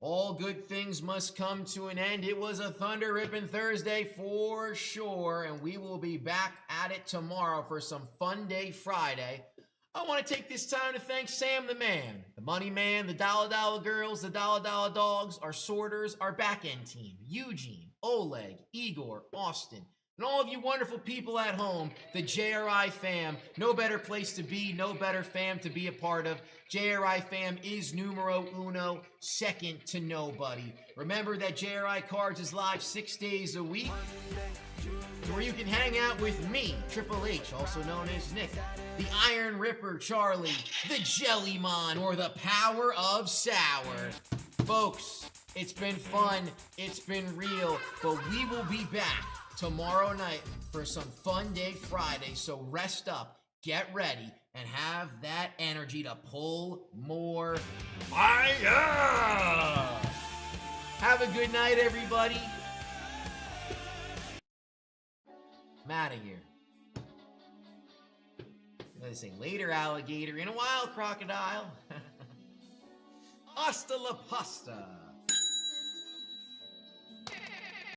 All good things must come to an end. It was a Thunder Rippin' Thursday for sure, and we will be back at it tomorrow for some Fun Day Friday. I want to take this time to thank Sam the Man, the Money Man, the Dollar Dollar Girls, the Dollar Dollar Dogs, our sorters, our back-end team, Eugene, Oleg, Igor, Austin, and all of you wonderful people at home, the JRI fam. No better place to be, no better fam to be a part of. JRI fam is numero uno, second to nobody. Remember that JRI Cards is live 6 days a week, where you can hang out with me, Triple H, also known as Nick, the Iron Ripper Charlie, the Jellymon, or the Power of Sour. Folks, it's been fun, it's been real, but we will be back tomorrow night for some Fun Day Friday, so rest up, get ready, and have that energy to pull more fire! Have a good night, everybody. I'm out of here. They say later, alligator, in a while, crocodile. Hasta la pasta.